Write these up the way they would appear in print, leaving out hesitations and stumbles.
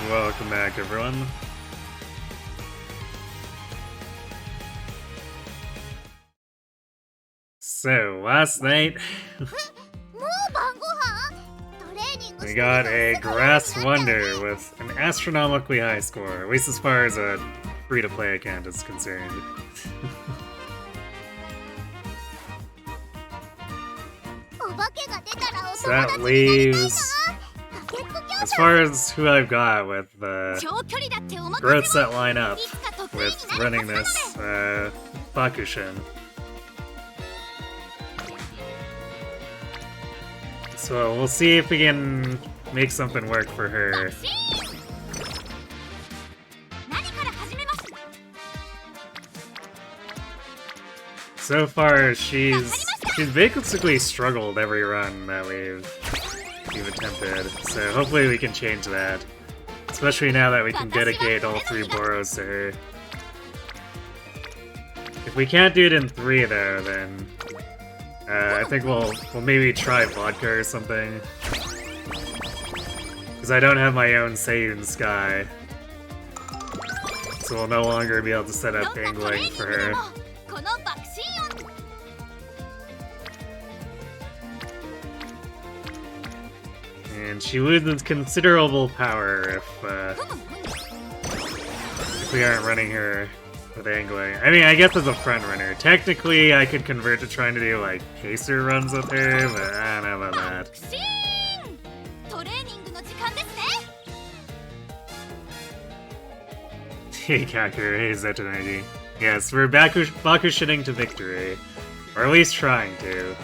welcome back everyone. So, last night, we got a Grass Wonder with an astronomically high score, at least as far as a free-to-play account is concerned. So that leaves, as far as who I've got with the growth set line up with running this BAKUSHIN. So we'll see if we can make something work for her. So far, she's basically struggled every run that we've attempted, so hopefully we can change that. Especially now that we can dedicate all 3 Boros to her. If we can't do it in 3 though, then I think we'll maybe try Vodka or something. Because I don't have my own Seiyun Sky. So we'll no longer be able to set up angling for her. And she loses considerable power if we aren't running her with angling. I mean, I guess as a front runner. Technically, I could convert to trying to do, like, pacer runs with her, but I don't know about that. Hey, Kaku, hey, Zetanagi. Yes, we're bakushinning to victory. Or at least trying to.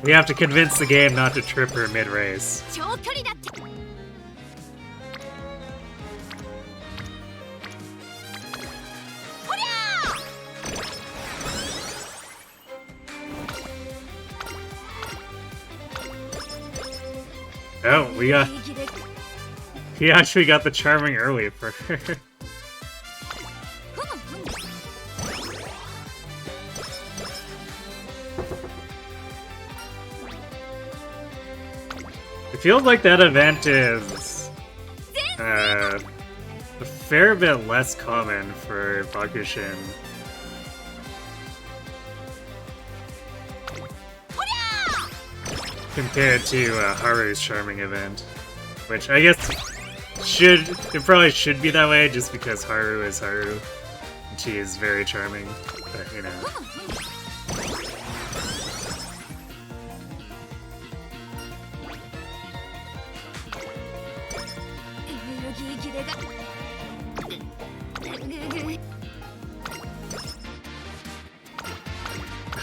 We have to convince the game not to trip her mid-race. Oh, we actually got the charming early for her. It feels like that event is a fair bit less common for BAKUSHIN. Compared to Haru's charming event, which I guess it probably should be that way just because Haru is Haru and she is very charming, but you know.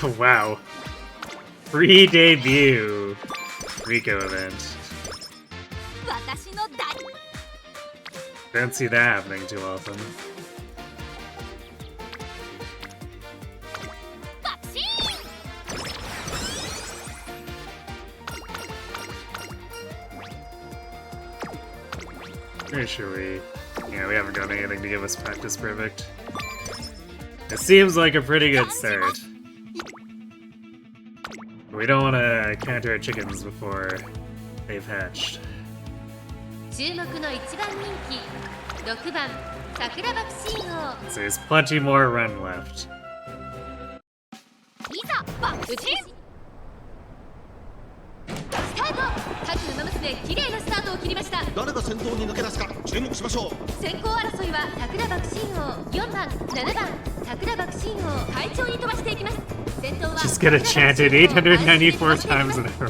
Oh wow. Pre-debut Rico event. Don't see that happening too often. Pretty sure we haven't got anything to give us practice perfect. It seems like a pretty good start. We don't want to counter our chickens before they've hatched. So there's plenty more run left. 誰が先頭に抜け出すか注目しましょう。先行争いは桜爆心王4番、7番、桜爆心王快調に飛ばしていきます。先頭は Just get it chanted 894 times in a row.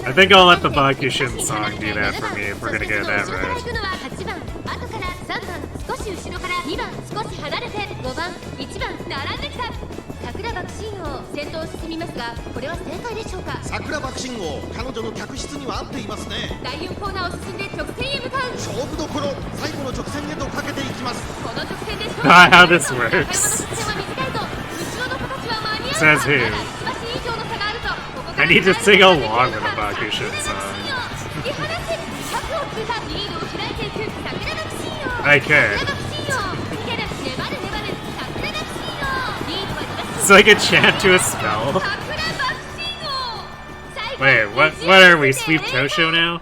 I think I'll let the BAKUSHIN song do that for me if we're gonna get that right. 8番、後から3番、少し後ろから2番、少し離れて5番、1番並んできた。桜爆心王先頭進みますが、これは正解でしょうか。桜爆心王、彼女の客室には合っていますね。第4コーナーを進んで直線へ向かう。勝負どころ、最後の直線へとかけていきます。この直線で勝負。Not how this works. Says who? I need to sing along with the BAKUSHIN song. I could. It's like a chant to a spell. Wait, what are we, Sweep Tosho now?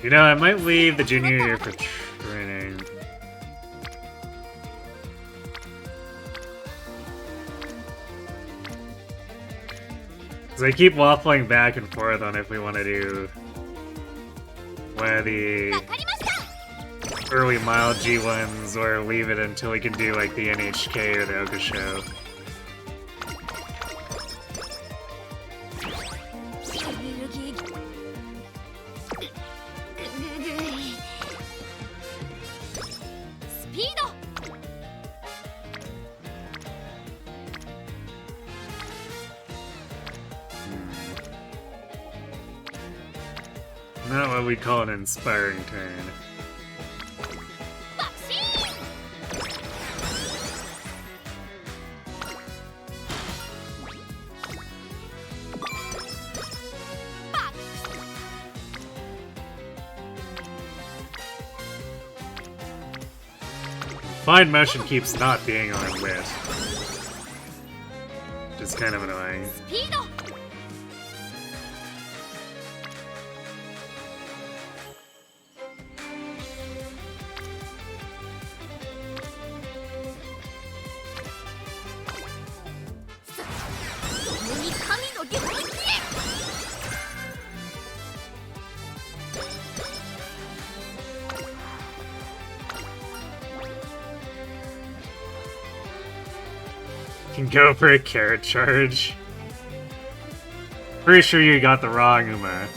You know, I might leave the junior year for training. Because I keep waffling back and forth on if we want to do one of the early mild G1s or leave it until we can do like the NHK or the Okusho. Not what we call an inspiring turn. Fine motion keeps not being on wit, which is kind of annoying. Can go for a carrot charge. Pretty sure you got the wrong Uma.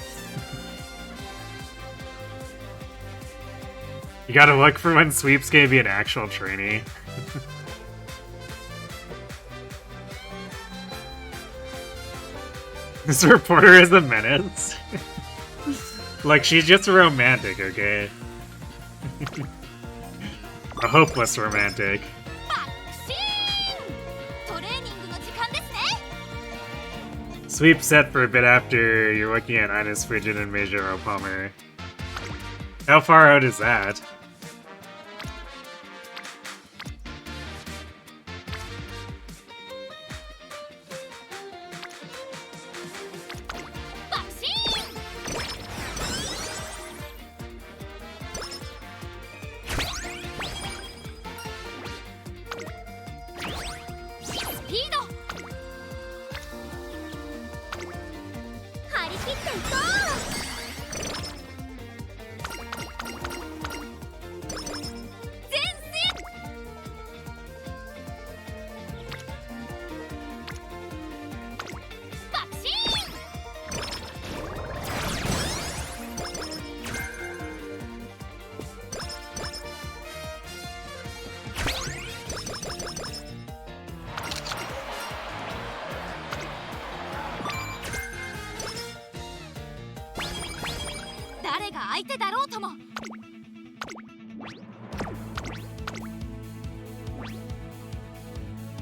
You gotta look for when Sweep's gonna be an actual trainee. This reporter is a menace. Like, she's just a romantic, okay? A hopeless romantic. Sweep set for a bit after you're looking at Ines Frigid and Meijiro Palmer. How far out is that?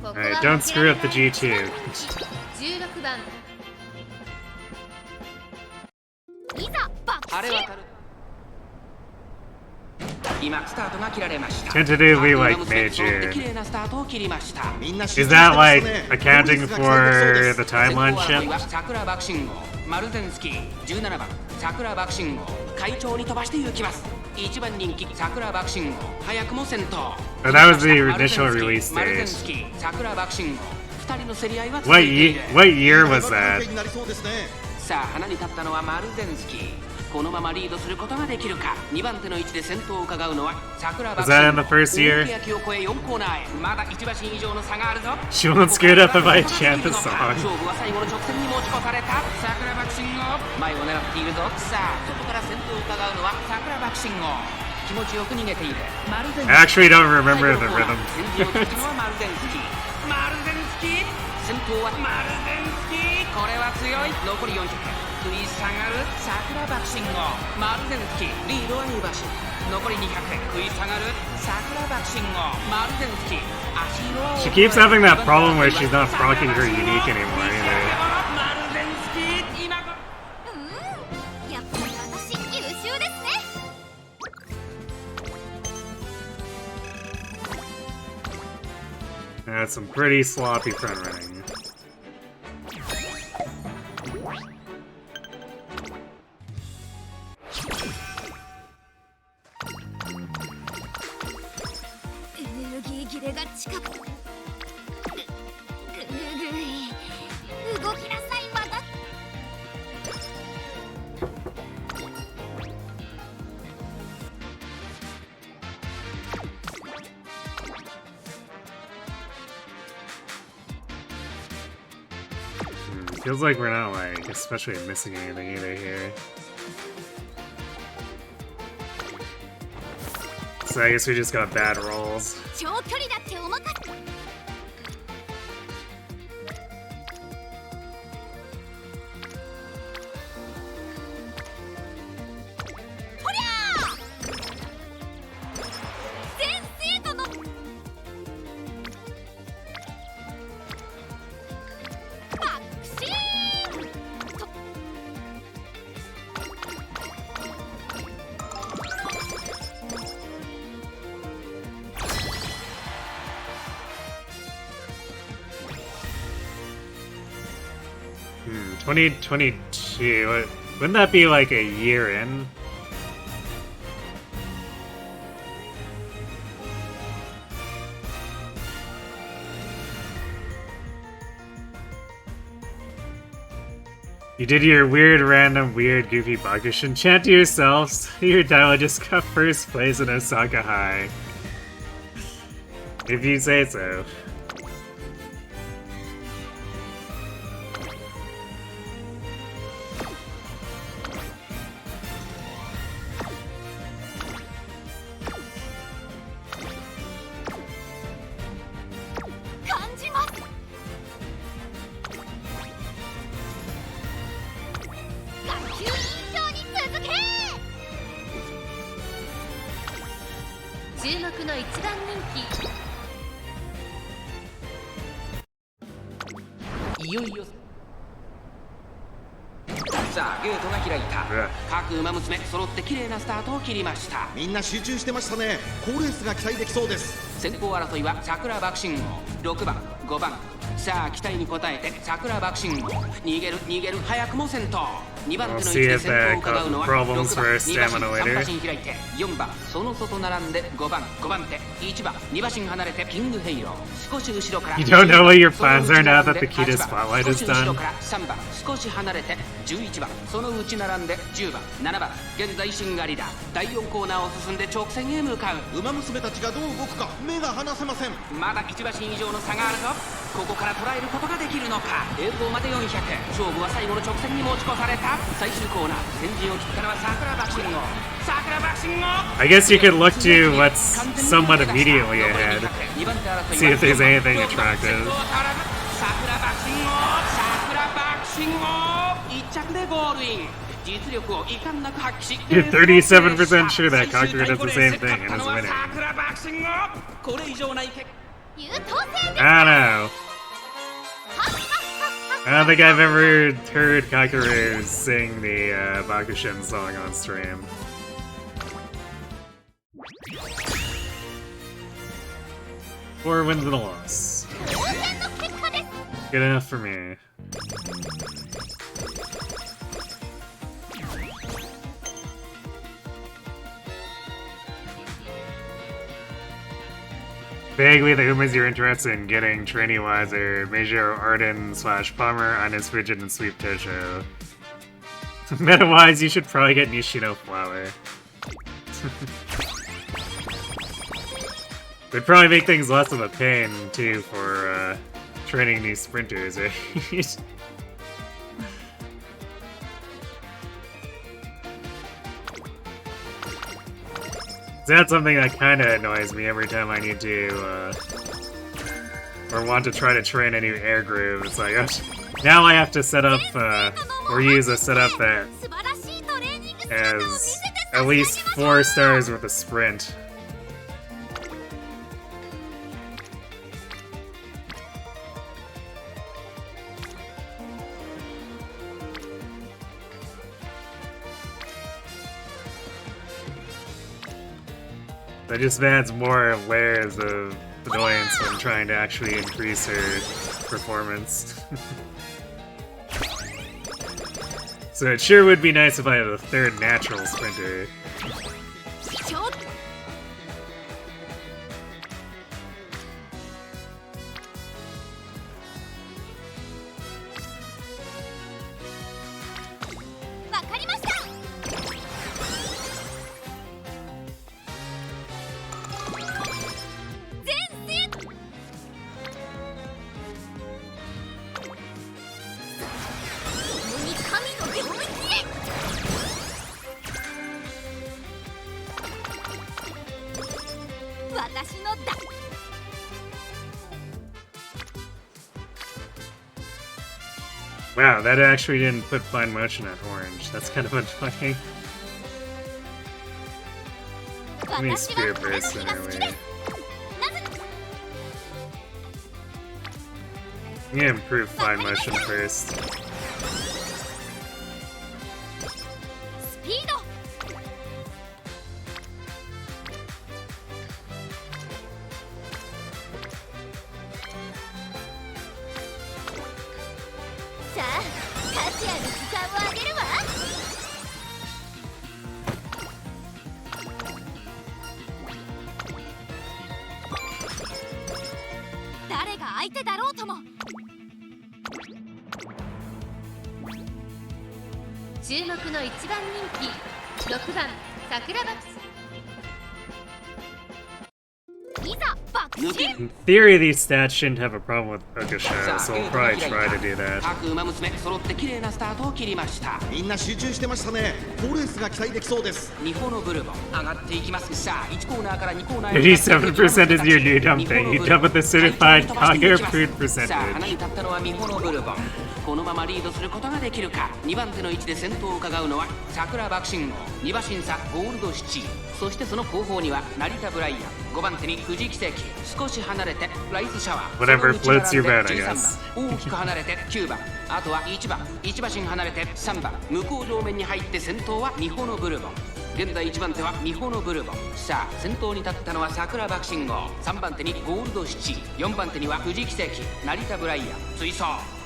Alright, don't screw up the G2. 16番 Tentatively like May-June. Is that like accounting for the timeline shift? Oh, that was the initial release date. What year was that? さあ花に立ったのはマルゼンスキー。このままリードすることができるか。2番手の位置で先頭を伺うのは桜爆心。 Was that in the first year? 大木を越え4コーナーへ。まだ1馬身以上の差があるぞ。 She won't screw it up if I chant the song. 勝負は最後の直線に持ち越された。桜爆心号前を狙っているぞ。さあ外から先頭を伺うのは桜爆心号。気持ちよく逃げている。マルゼンスキー I actually don't remember the rhythm. 先陣を切ったのはマルゼンスキー。マルゼンスキー先頭はマルゼンスキー。これは強い。残り4着。食い下がる桜爆心号。マルゼンスキーリードは2馬身。残り200。食い下がる桜爆心号。マルゼンスキー足色は She keeps having that problem where she's not proccing her unique anymore either. マルゼンスキー今やっぱり私優秀ですね。That's some pretty sloppy front running. Feels like we're not, like, especially missing anything either here. So I guess we just got bad rolls. 長距離だっておまかせ。ほりゃー先生との爆心と2022. Wouldn't that be like a year in? You did your weird, random, weird, goofy Bakushin chant to yourselves. Your Daiwa just got first place in Osaka High. If you say so.さあゲートが開いた。各馬娘揃って綺麗なスタートを切りました。みんな集中してましたね。好レースが期待できそうです。先行争いは桜爆心号6番5番。さあ期待に応えて桜爆心号逃げる逃げる早くも先頭。2番手の位置で先頭を伺うのは6番2馬身3馬身開いて4番その外並んで5番5番手1番2馬身離れてキングヘイロー少し後ろから You don't know what your plans are now that the Kita spotlight is 少し後ろ done. から3番少し離れて11番その内並んで10番7番現在シンガリだ。第4コーナーを進んで直線へ向かう。馬娘たちがどう動くか目が離せません。まだ1馬身以上の差があるぞ。ここから捉えることができるのか。栄光まで400。勝負は最後の直線に持ち越された。最終コーナー先陣を切ったのは桜爆心号。桜爆心号 I guess you could look to what's somewhat immediately ahead. See if there's anything attractive. 桜爆心号桜爆心号1着でゴールイン。実力を遺憾なく発揮し You're 37% sure that Conqueror does the same thing and is winning. 桜爆心号これ以上ない結果。優等生です。 I don't know. I don't think I've ever heard Kakeru sing the Bakushin song on stream. Four wins and a loss. 当選の結果です。 Good enough for me. Vaguely, the Umas you're interested in getting trainee-wise are Major Arden / Palmer on his Frigid and Sweep Tosho. Meta-wise, you should probably get Nishino Flower. Would probably make things less of a pain, too, for training these sprinters, right? That's something that kind of annoys me every time I need to, or want to try to train a new air groove. It's like, now I have to set up, or use a setup that has at least 4 stars with a sprint. That just adds more layers of annoyance when trying to actually increase her performance. So it sure would be nice if I had a 3rd natural sprinter. Wow, that actually didn't put fine motion on orange. That's kind of annoying. Let me spear burst anyway. I'm gonna improve fine motion first. In theory, these stats shouldn't have a problem with BAKUSHINNING, so we'll probably try to do that. みんな集中してましたね。好レースが期待できそうです。2歩のブルボン上がっていきます。さあ1コーナーから2コーナー 87% is your new dumping. You dump with the certified Kage approved percentage. さあ花に立ったのは2歩のブルボン。このままリードすることができるか。2番手の位置で先頭を伺うのは桜爆心号、2馬審査ゴールドシチー、そしてその後方には成田ブライアン、5番手に富士奇跡、少し離れてライスシャワー、 Whatever floats your boat, I guess. 大きく離れて9番、あとは1番、1馬身離れて3番、向こう上面に入って先頭は2歩のブルボン。現在1番手は2歩のブルボン。さあ先頭に立ったのは桜爆心号、3番手にゴールドシチー、4番手には富士奇跡、成田ブライアン、追走。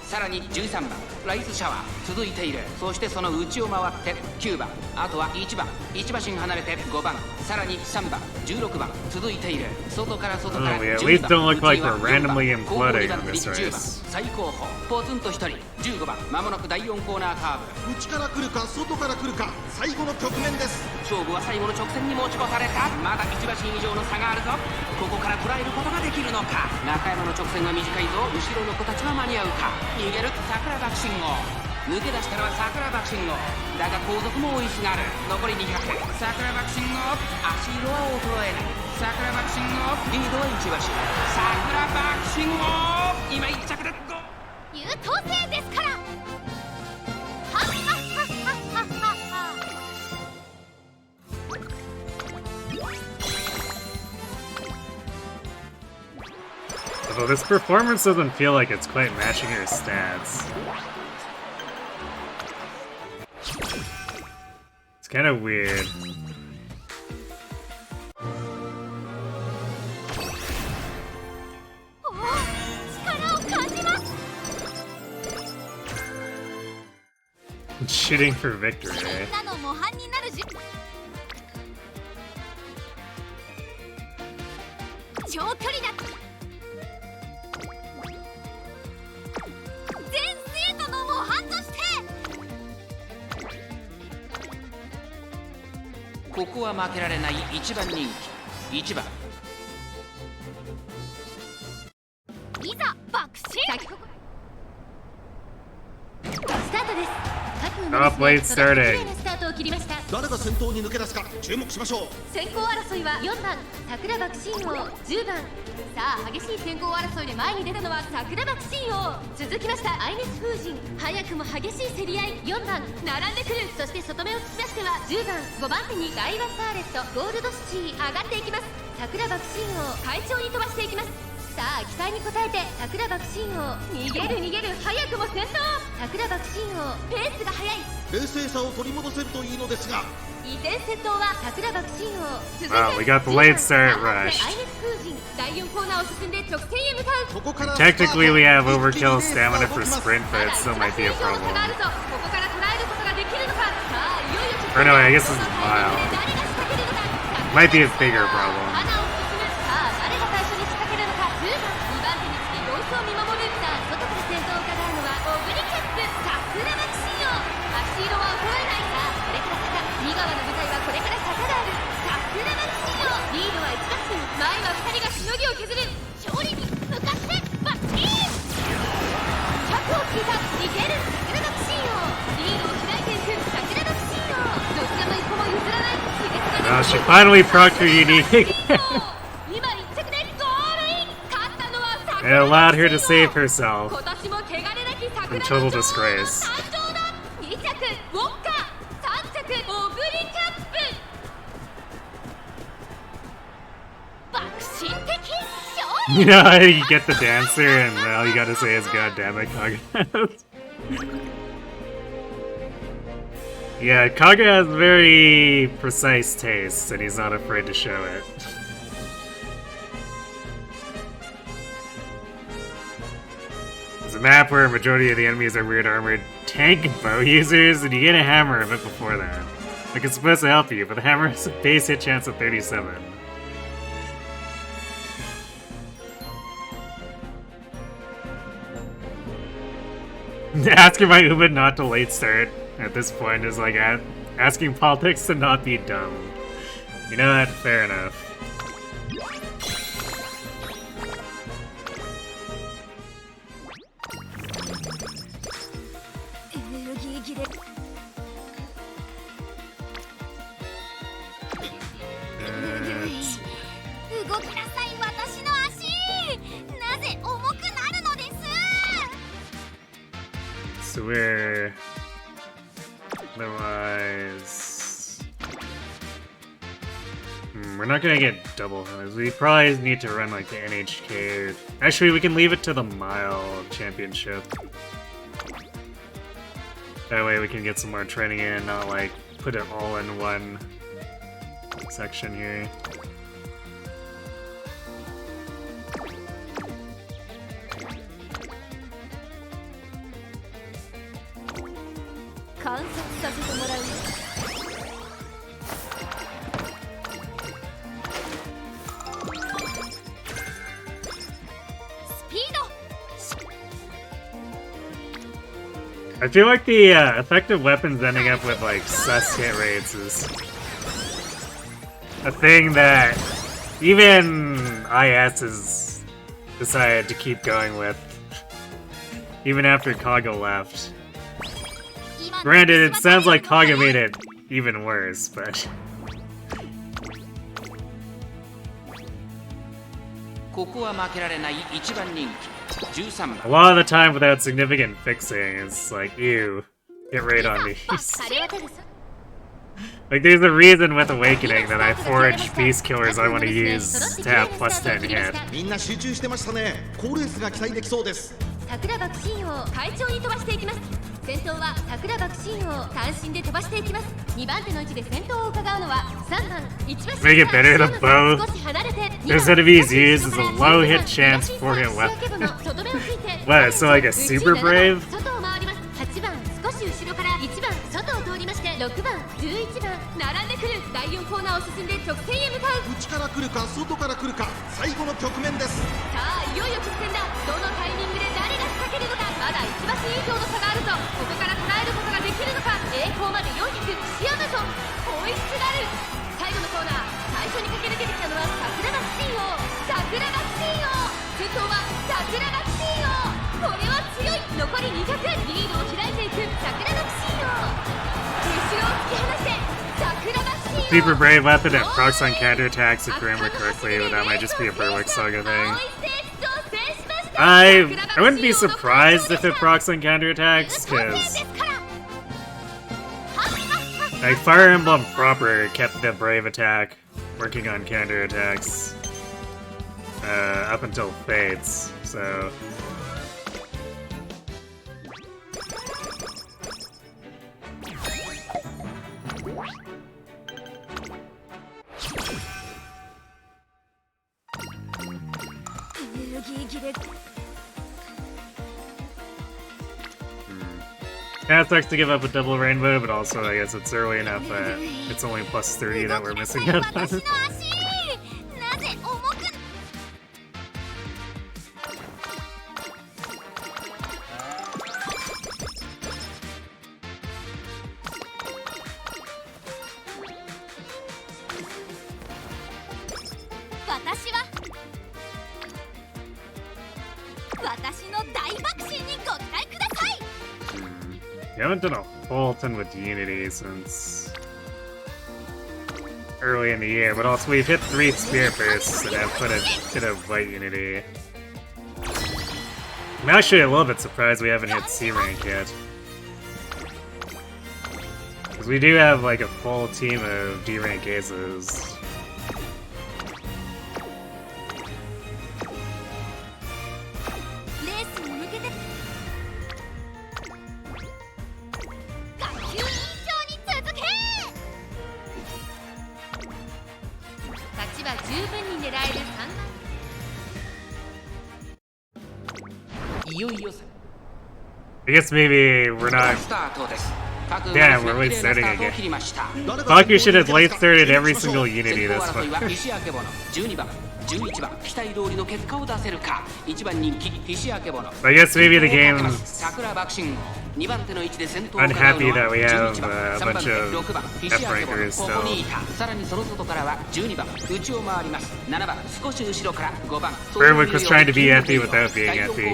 さらに13番ライスシャワー続いている。そしてその内を回って9番、あとは1番、1馬身離れて5番、さらに3番、16番続いている。外から外から10番、内は4番、後方2番手に10番、最後方ポツンと1人15番、まもなく第4コーナーカーブ。内から来るか外から来るか、最後の局面です。勝負は最後の直線に持ち越された。まだ1馬身以上の差があるぞ。ここから捉えることができるのか。中山の直線は短いぞ。後ろの子たちは間に合うか。逃げる桜爆心号、抜け出したのは桜爆心号だが後続も追いすがる。残り200、桜爆心号、足色は衰えない。桜爆心号、リードは1馬身。桜爆心号、今1着で優等生ですから。はっはっはっはっはっは。Although this performance doesn't feel like it's quite matching her stats. It's kind of weird. Shooting for victory. 長距離だ。全生徒の模範としてここは負けられない一番人気1番。いざ爆心スタートです。Top late starting. スタートを切りました。誰が先頭に抜け出すか注目しましょう。先行争いは4番桜爆心王、10番。さあ激しい先行争いで前に出たのは桜爆心王。続きましたアイネス風神、早くも激しい競り合い。4番並んでくる。そして外目を突き出しては10番5番手にダイワスターレット、ゴールドスチー上がっていきます。桜爆心王快調に飛ばしていきます。さあ期待に応えて桜爆心王逃げる逃げる、早くも先頭。桜爆心王ペースが速い。冷静さを取り戻せるといいのですが、依然先頭は桜爆心王。続いて Wow, we got the late start アイネ rush. ス風神、第4コーナーを進んで直線へ向かう。ここから Technically, we have overkill stamina for sprint, but it still might be a ここ problem. から捉えることができるのか。さあいよいよ Or no, I guess this is mild. 誰が仕掛けるのか。 Might be a bigger problem. 花を進む。さあ誰が最初に仕掛けるのか。10番2番手につき様子を見守る。さあ外から先頭を伺うのはオブリキャップ桜爆心王。足色は衰えない。さあこれから坂、右側の舞台はこれから坂がある。桜爆心王リードは1打数、前は2人がしのぎを削る。勝利に向かってバッチーン。100を聞いた。逃げる桜爆心王。リードを開いていく桜爆心王。どちらも一歩も譲らない。Oh, she finally procced her unique 今1着でゴールイン。勝ったのは and allowed her to save herself 今年も汚れなき from 桜 total の女王 disgrace. 誕生だ。2着ウォッカ、3着オブリキャップ。爆心的勝利。 You know how you get the dancer and all you gotta say is God damn it, Kaga. Yeah, Kaga has very precise taste and he's not afraid to show it. There's a map where a majority of the enemies are weird armored tank bow users, and you get a hammer a bit before that. Like it's supposed to help you, but the hammer has a base hit chance of 37. Asking my Uma not to late start at this point is like asking politics to not be dumb. You know what? Fair enough. It's 動きなさい私の足。なぜ重くなるのです。 So we're otherwise we're not gonna get double hummus. We probably need to run like the NHK. Actually, we can leave it to the mile championship. That way we can get some more training in, not like put it all in one section here. I feel like the effective weapons ending up with like sus hit rates is a thing that even IS has decided to keep going with, even after Kaga left. Granted, it sounds like Kaga made it even worse, but... A lot of the time without significant fixing, it's like, ew, hit rate on these. Like, there's a reason with Awakening that I forge Beast Killers I want to use to have plus 10 hit. みんな集中してましたね。好レースが期待できそうです。桜爆心王快調に飛ばしていきます。先頭は桜爆心王単身で飛ばしていきます。2番手の位置で先頭を伺うのは3番1馬身。 Make it better, the bow. There's enemies used as a low hit chance, 4 hit weapon. What, so like a super brave? 外を回ります。8番少し後ろから1番外を通りまして6番11番並んでくる。第4コーナーを進んで直線へ向かう。内から来るか外から来るか、最後の局面です。さあいよいよ直線だ。どのタイミングで誰が仕掛けるのか。まだ1馬身以上の差があるぞ。ここから捉えることができるのか。栄光まで400、シアムゾン追いすがる。Super Brave weapon that procs on counterattacks if you remember correctly, but that might just be a Berwick Saga thing. I wouldn't be surprised if it procs on counterattacks, because like Fire Emblem proper kept the Brave attack working on counterattacks up until Fates, so. Yeah, it sucks to give up a double rainbow, but also I guess it's early enough that it's only plus 30 that we're missing out on. We haven't done a full ton with Unity since early in the year, but also we've hit 3 Spear Bursts that have put a bit of White Unity. I'm actually a little bit surprised we haven't hit C rank yet. Because we do have like a full team of D rank aces. I guess maybe we're not. Damn, we're late starting again. Bakushin has late started every single Unity this month. I guess maybe the game's unhappy that we have a bunch of F-rankers still. Berwick was trying to be Effie without being Effie.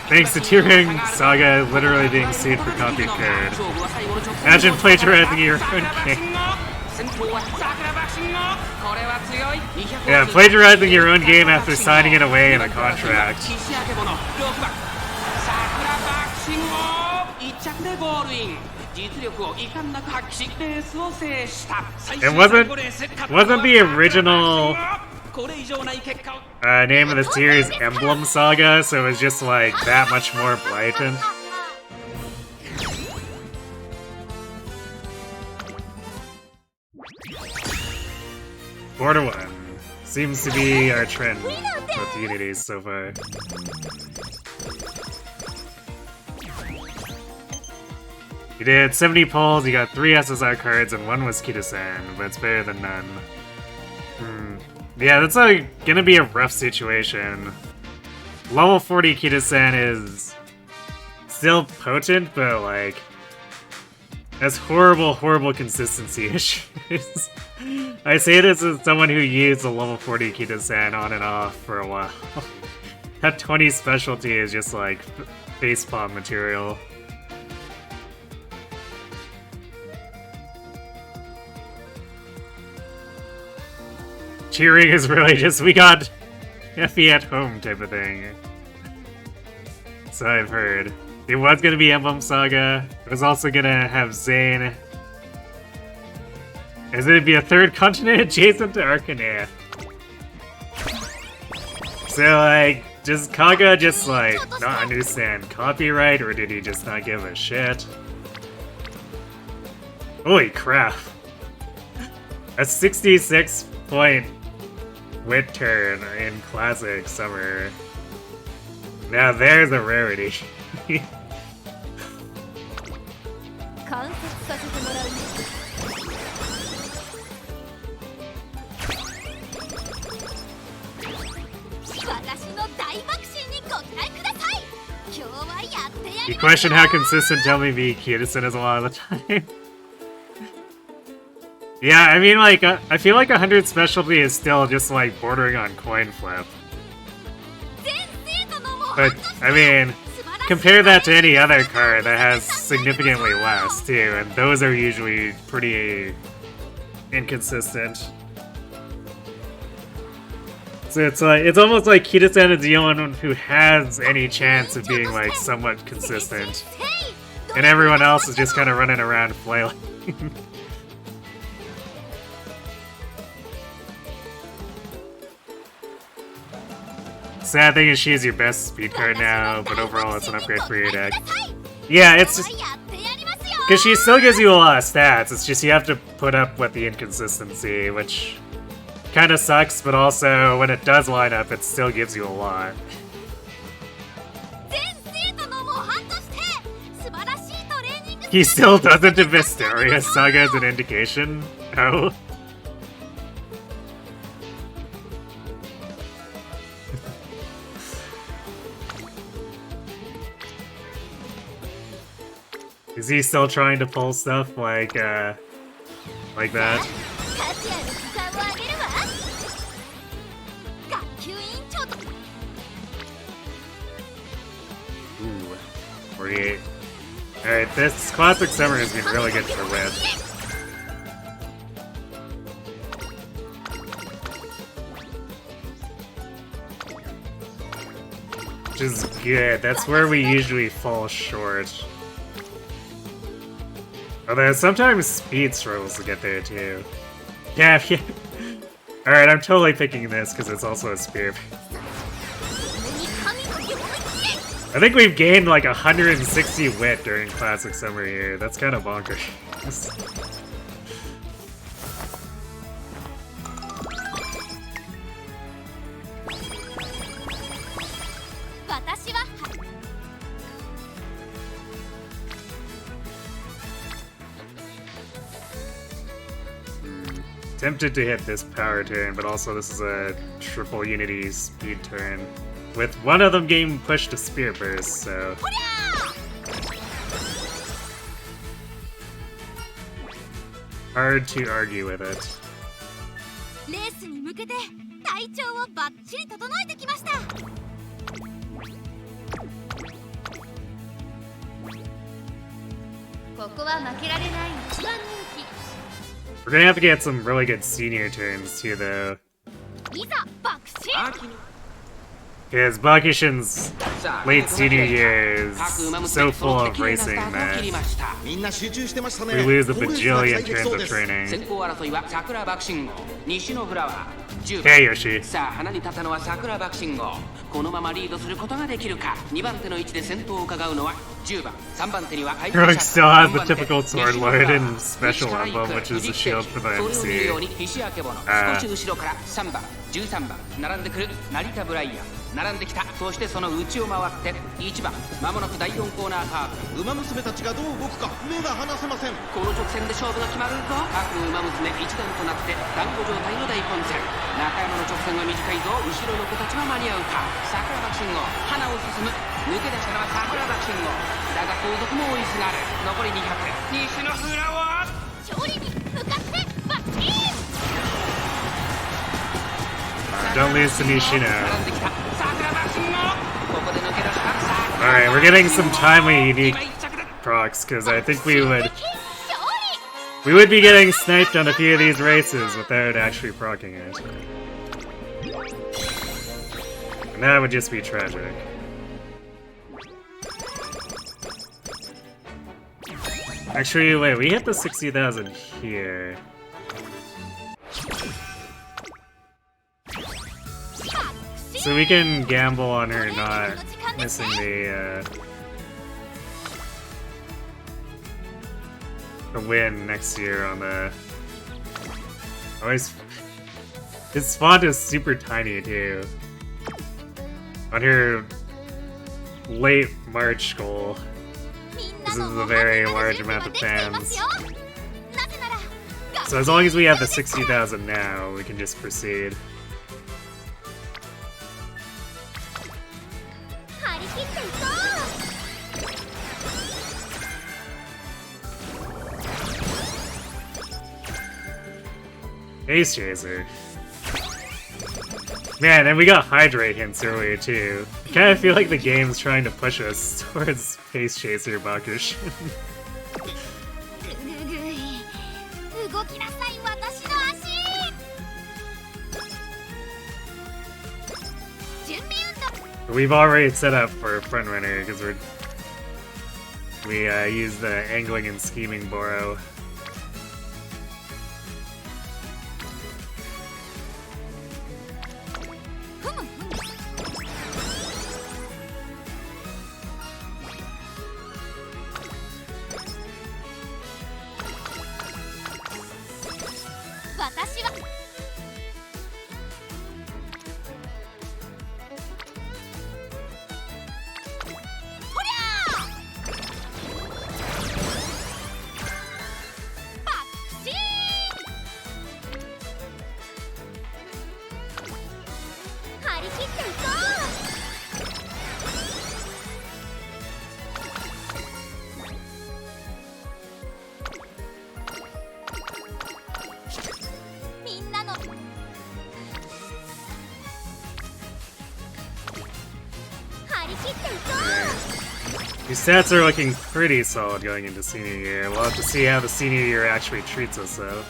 Thanks to Turing, Saga literally being sued for copy code. Imagine plagiarizing your own game. Yeah, plagiarizing your own game after signing it away in a contract. It wasn't the original name of the series Emblem Saga, so it was just like that much more blatant. Border 1 seems to be our trend with Unities so far. You did 70 pulls, you got 3 SSR cards, and 1 was Kita-san, but it's better than none. Yeah, that's gonna be a rough situation. Level 40 Kita-san is still potent, but like, has horrible, horrible consistency issues. I say this as someone who used a level 40 Kita-san on and off for a while. That 20 specialty is just like facepalm material. Cheering is really just, we got Effie at home type of thing. So I've heard. It was gonna be Emblem Saga. It was also gonna have Zane. Is it be a third continent adjacent to Arcanea? So like, does Kaga just like not understand copyright, or did he just not give a shit? Holy crap. A 66-point wit turn in Classic Summer. Now there's a rarity. You question how consistent Tell Me Be Kita-san is a lot of the time. Yeah, I mean, like, I feel like 100 specialty is still just, like, bordering on coin flip. But, I mean, compare that to any other card that has significantly less, too, and those are usually pretty inconsistent. So it's almost like Kida-san is the only one who has any chance of being, like, somewhat consistent. And everyone else is just kind of running around flailing. Sad thing is she is your best speed card now, but overall it's an upgrade for your deck. Yeah, it's just... because she still gives you a lot of stats, it's just you have to put up with the inconsistency, which kind of sucks, but also when it does line up, it still gives you a lot. He still doesn't have Mysteria Saga as an indication? No. Is he still trying to pull stuff like that? Ooh, 48. Alright, this Classic Summer has been really good for Whip. Which is good, that's where we usually fall short. Although sometimes speed struggles to get there too. Yeah, yeah. Alright, I'm totally picking this because it's also a spear. I think we've gained like 160 wit during Classic Summer here. That's kind of bonkers. Tempted to hit this power turn, but also this is a triple unity speed turn. With one of them getting pushed to Spear Burst, so... hard to argue with it. We're gonna have to get some really good senior turns too, though. Because Bakushin's late senior year is so full of racing that we lose a bajillion turns of training. Hey, Yoshi. このままリードすることができるか。2番手の位置で先頭を伺うのは10番、3番手には Grog still has the typical Sword Lord and special emblem, which is a shield for the MC. 少し後ろから3番、13番並んでくる成田ブライアン。並んできた。そしてその内を回って1番、まもなく第4コーナーカーブ。馬娘たちがどう動くか目が離せません。この直線で勝負が決まるぞ。各馬娘一段となって団子状態の大混戦。中山の直線は短いぞ。後ろの子たちは間に合うか。桜爆信号、花を進む。抜け出したのは桜爆信号。だが後続も追いすがる。残り200。西の浦和。勝利に向かってバッチー。Don't lose to Nishino. Alright, we're getting some timely unique procs, because I think we would be getting sniped on a few of these races without actually proccing it. And that would just be tragic. Actually, wait, we hit the 60,000 here. So we can gamble on her not missing the win next year on the... Always... His font is super tiny too. On her late March goal. This is a very large amount of fans. So as long as we have the 60,000 now, we can just proceed. Ace Chaser. Man, and we got hydrate hints earlier too. I kind of feel like the game's trying to push us towards Space Chaser Bakushin. 動きなさい私の足。準備運動。 We've already set up for front runner because we use the angling and scheming Boro. These stats are looking pretty solid going into senior year. We'll have to see how the senior year actually treats us though.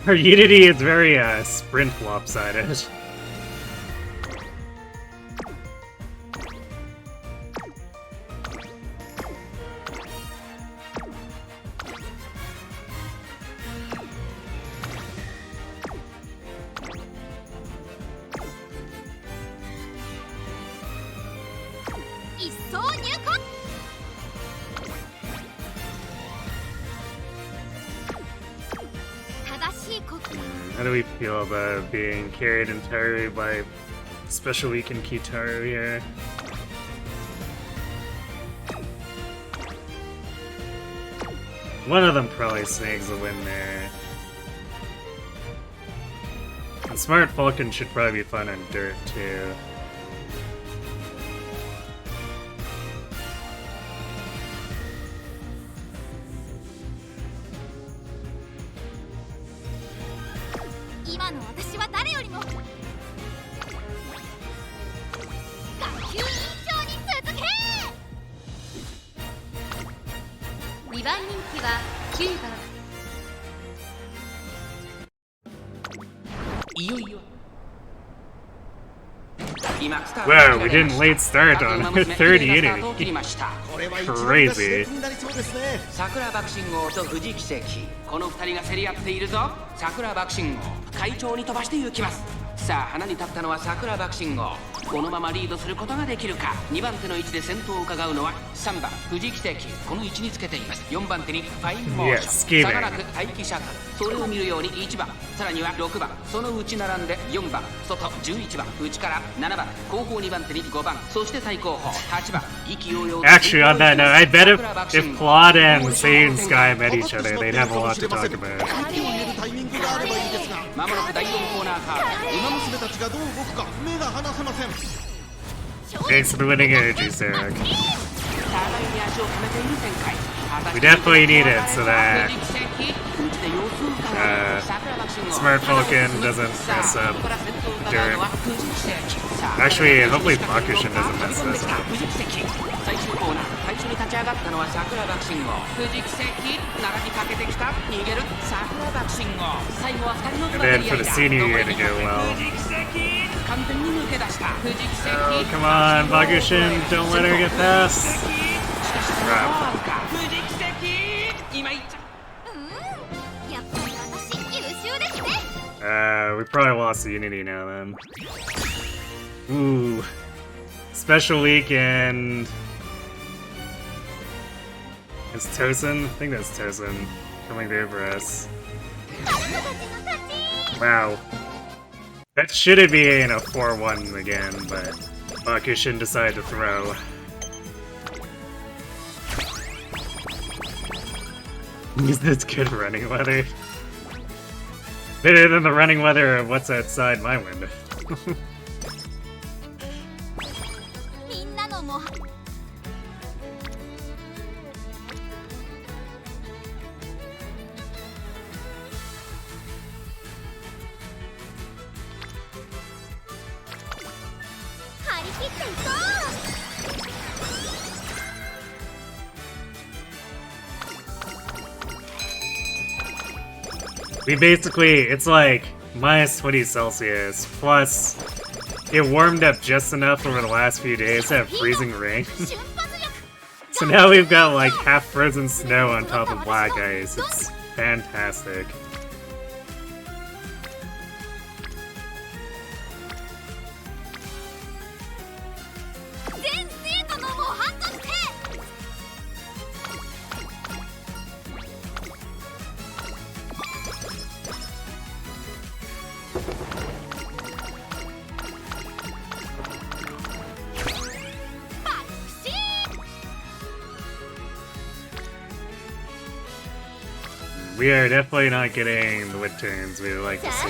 Our Unity is very sprint lopsided. How do we feel about being carried entirely by Special Week and Kitaru here? One of them probably snags a win there. And Smart Falcon should probably be fun on dirt too. Wow, we didn't late start on third Unity. Crazy. 桜爆心王と藤木関、この2人が競り合っているぞ。桜爆心王、会長に飛ばして行きます。さあ、花に立ったのは桜爆心王。このままリードすることができるか。2番手の位置で先頭を伺うのは3番藤木関、この位置につけています。4番手にファインモーション、さがらく待機シャトル、それを見るように1番、さらには6番、その内並んで4番、外11番、内から7番、後方2番手に5番、そして最後方8番、意気揚々。 Actually, on that note, I bet if Claude and Saiyan Sky met each other, they'd have a lot to talk about. まもなく第4コーナーカード。馬娘たちがどう動くか目が離せません。 Thanks for the winning energy, Sarah. We definitely need it so that Smart Falcon doesn't mess up dirt. Actually, hopefully Bakushin doesn't mess this up. And then for the senior year to go well. Oh, come on, Bakushin, don't let her get past. Crap. We probably lost the Unity now then. Ooh. Special Week and... It's Tosin? I think that's Tosin coming through for us. Wow. That should be in a 4-1 again, but Bakushin decided to throw. Is this good running weather? Better than the running weather of what's outside my window. We basically, it's like minus 20 Celsius, plus it warmed up just enough over the last few days to have freezing rain. So now we've got like half frozen snow on top of black ice. It's fantastic. We are definitely not getting the wit turns we would like to see.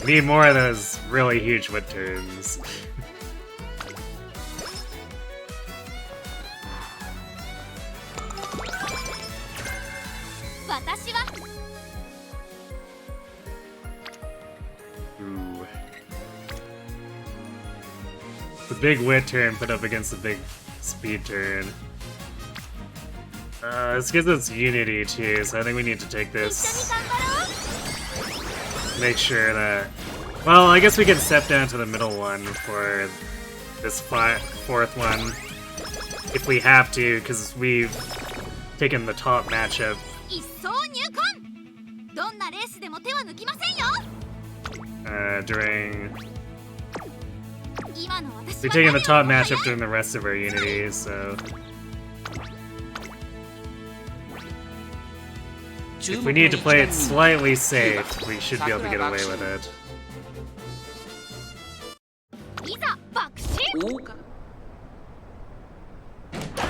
Need more of those really huge wit turns. Ooh. The big wit turn put up against the big speed turn. This gives us unity too, so I think we need to take this. Make sure that... Well, I guess we can step down to the middle one for this fourth one. If we have to, because we've taken the top matchup. We're taking the top matchup during the rest of our unity, so... If we need to play it slightly safe, we should be able to get away with it.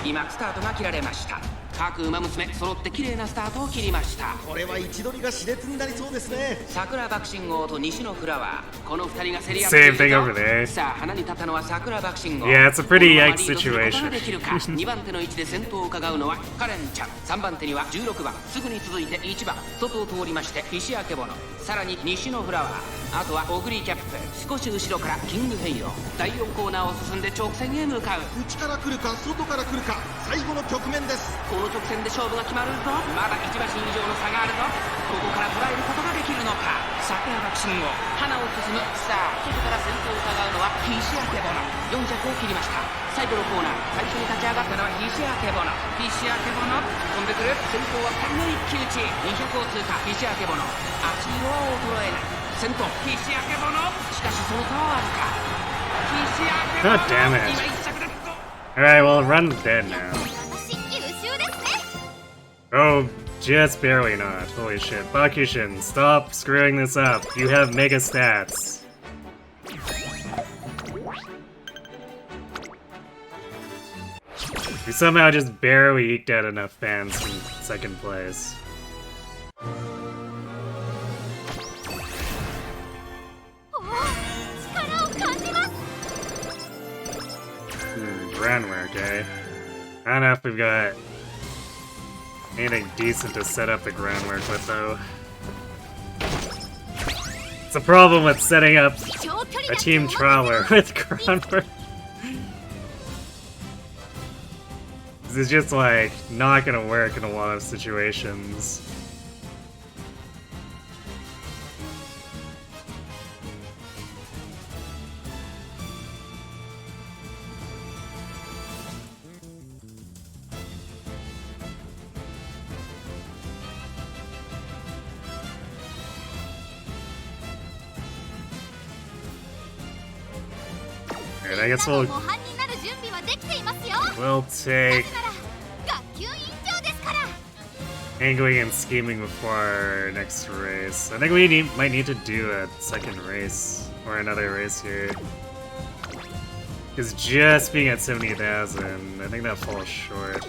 今スタートが切られました。各馬娘揃って綺麗なスタートを切りました。これは位置取りが熾烈になりそうですね。桜爆心号と西のフラワー、この二人が競り合っ Same ている thing ぞ。 over there. さあ花に立ったのは桜爆心号。 Yeah, it's a pretty このまま yikes リードすることが situation. できるか。2番手の位置で先頭を伺うのはカレンちゃん。3番手には16番。すぐに続いて1番。外を通りまして石焼けボノ。さらに西のフラワー。あとはオグリーキャップ。少し後ろからキングフェイロ。第4コーナーを進んで直線へ向かう。内から来るか外から来るか、最後の局面です。この直線で勝負が決まるぞ。まだ1馬身以上の差があるぞ。ここから捉えることができるのか。桜爆心号花を進む。さあ外から先頭を伺うのは石焼けボノ。4着を切りました。最後のコーナー最初に立ち上がったのは石焼けボノ。石焼けボノ飛んでくる。先頭は2人の一騎打ち。200を通過。石焼けボノ足色は衰えない。先頭石焼けボノ。しかしその差はあるか。石焼けボノ God damn it. 今1着ですぞ。 Alright, well, Run's dead now. Oh, just barely not. Holy shit. Bakushin, stop screwing this up. You have mega stats. We somehow just barely eked out enough fans from second place. Groundwork, eh? I don't know if we've got anything decent to set up the groundwork with, though. It's a problem with setting up a team trawler with groundwork. This is just, like, not gonna work in a lot of situations. Alright, I guess we'll take angling and scheming before our next race. I think we might need to do a second race or another race here. Because just being at 70,000, I think that falls short.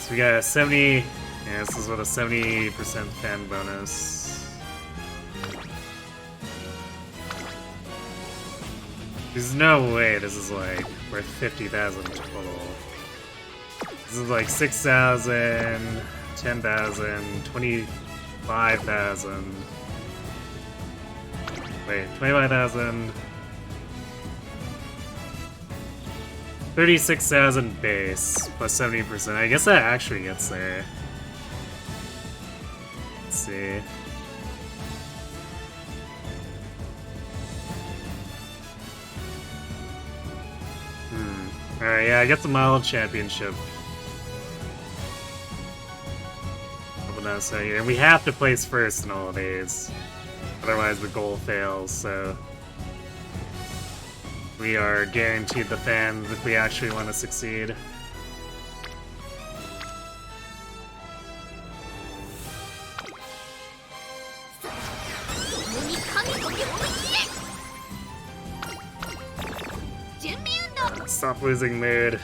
So we got a 70. Yeah, this is with a 70% fan bonus. There's no way this is like worth 50,000 total. This is like 6,000, 10,000, 25,000. Wait, 25,000. 36,000 base plus 70%. I guess that actually gets there. Let's see. Alright, yeah, I get the mild championship. And we have to place first in all of these. Otherwise the goal fails, so we are guaranteed the fans if we actually want to succeed. Stop losing mood.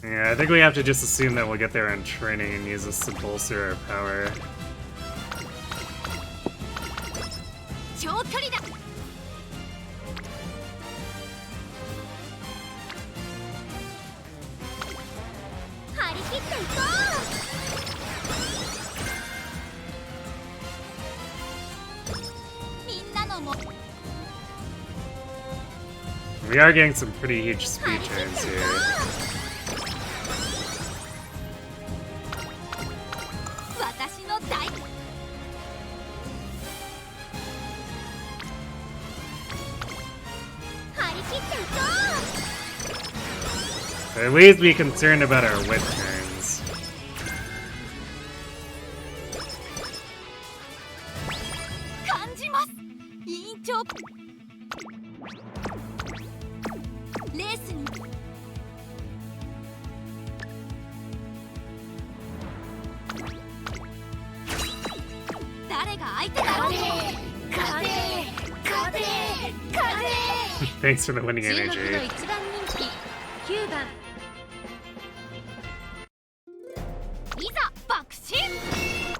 Yeah, I think we have to just assume that we'll get there on training and use this to bolster our power. We are getting some pretty huge speed turns here. At least be concerned about our whip turns. Thanks for the winning energy.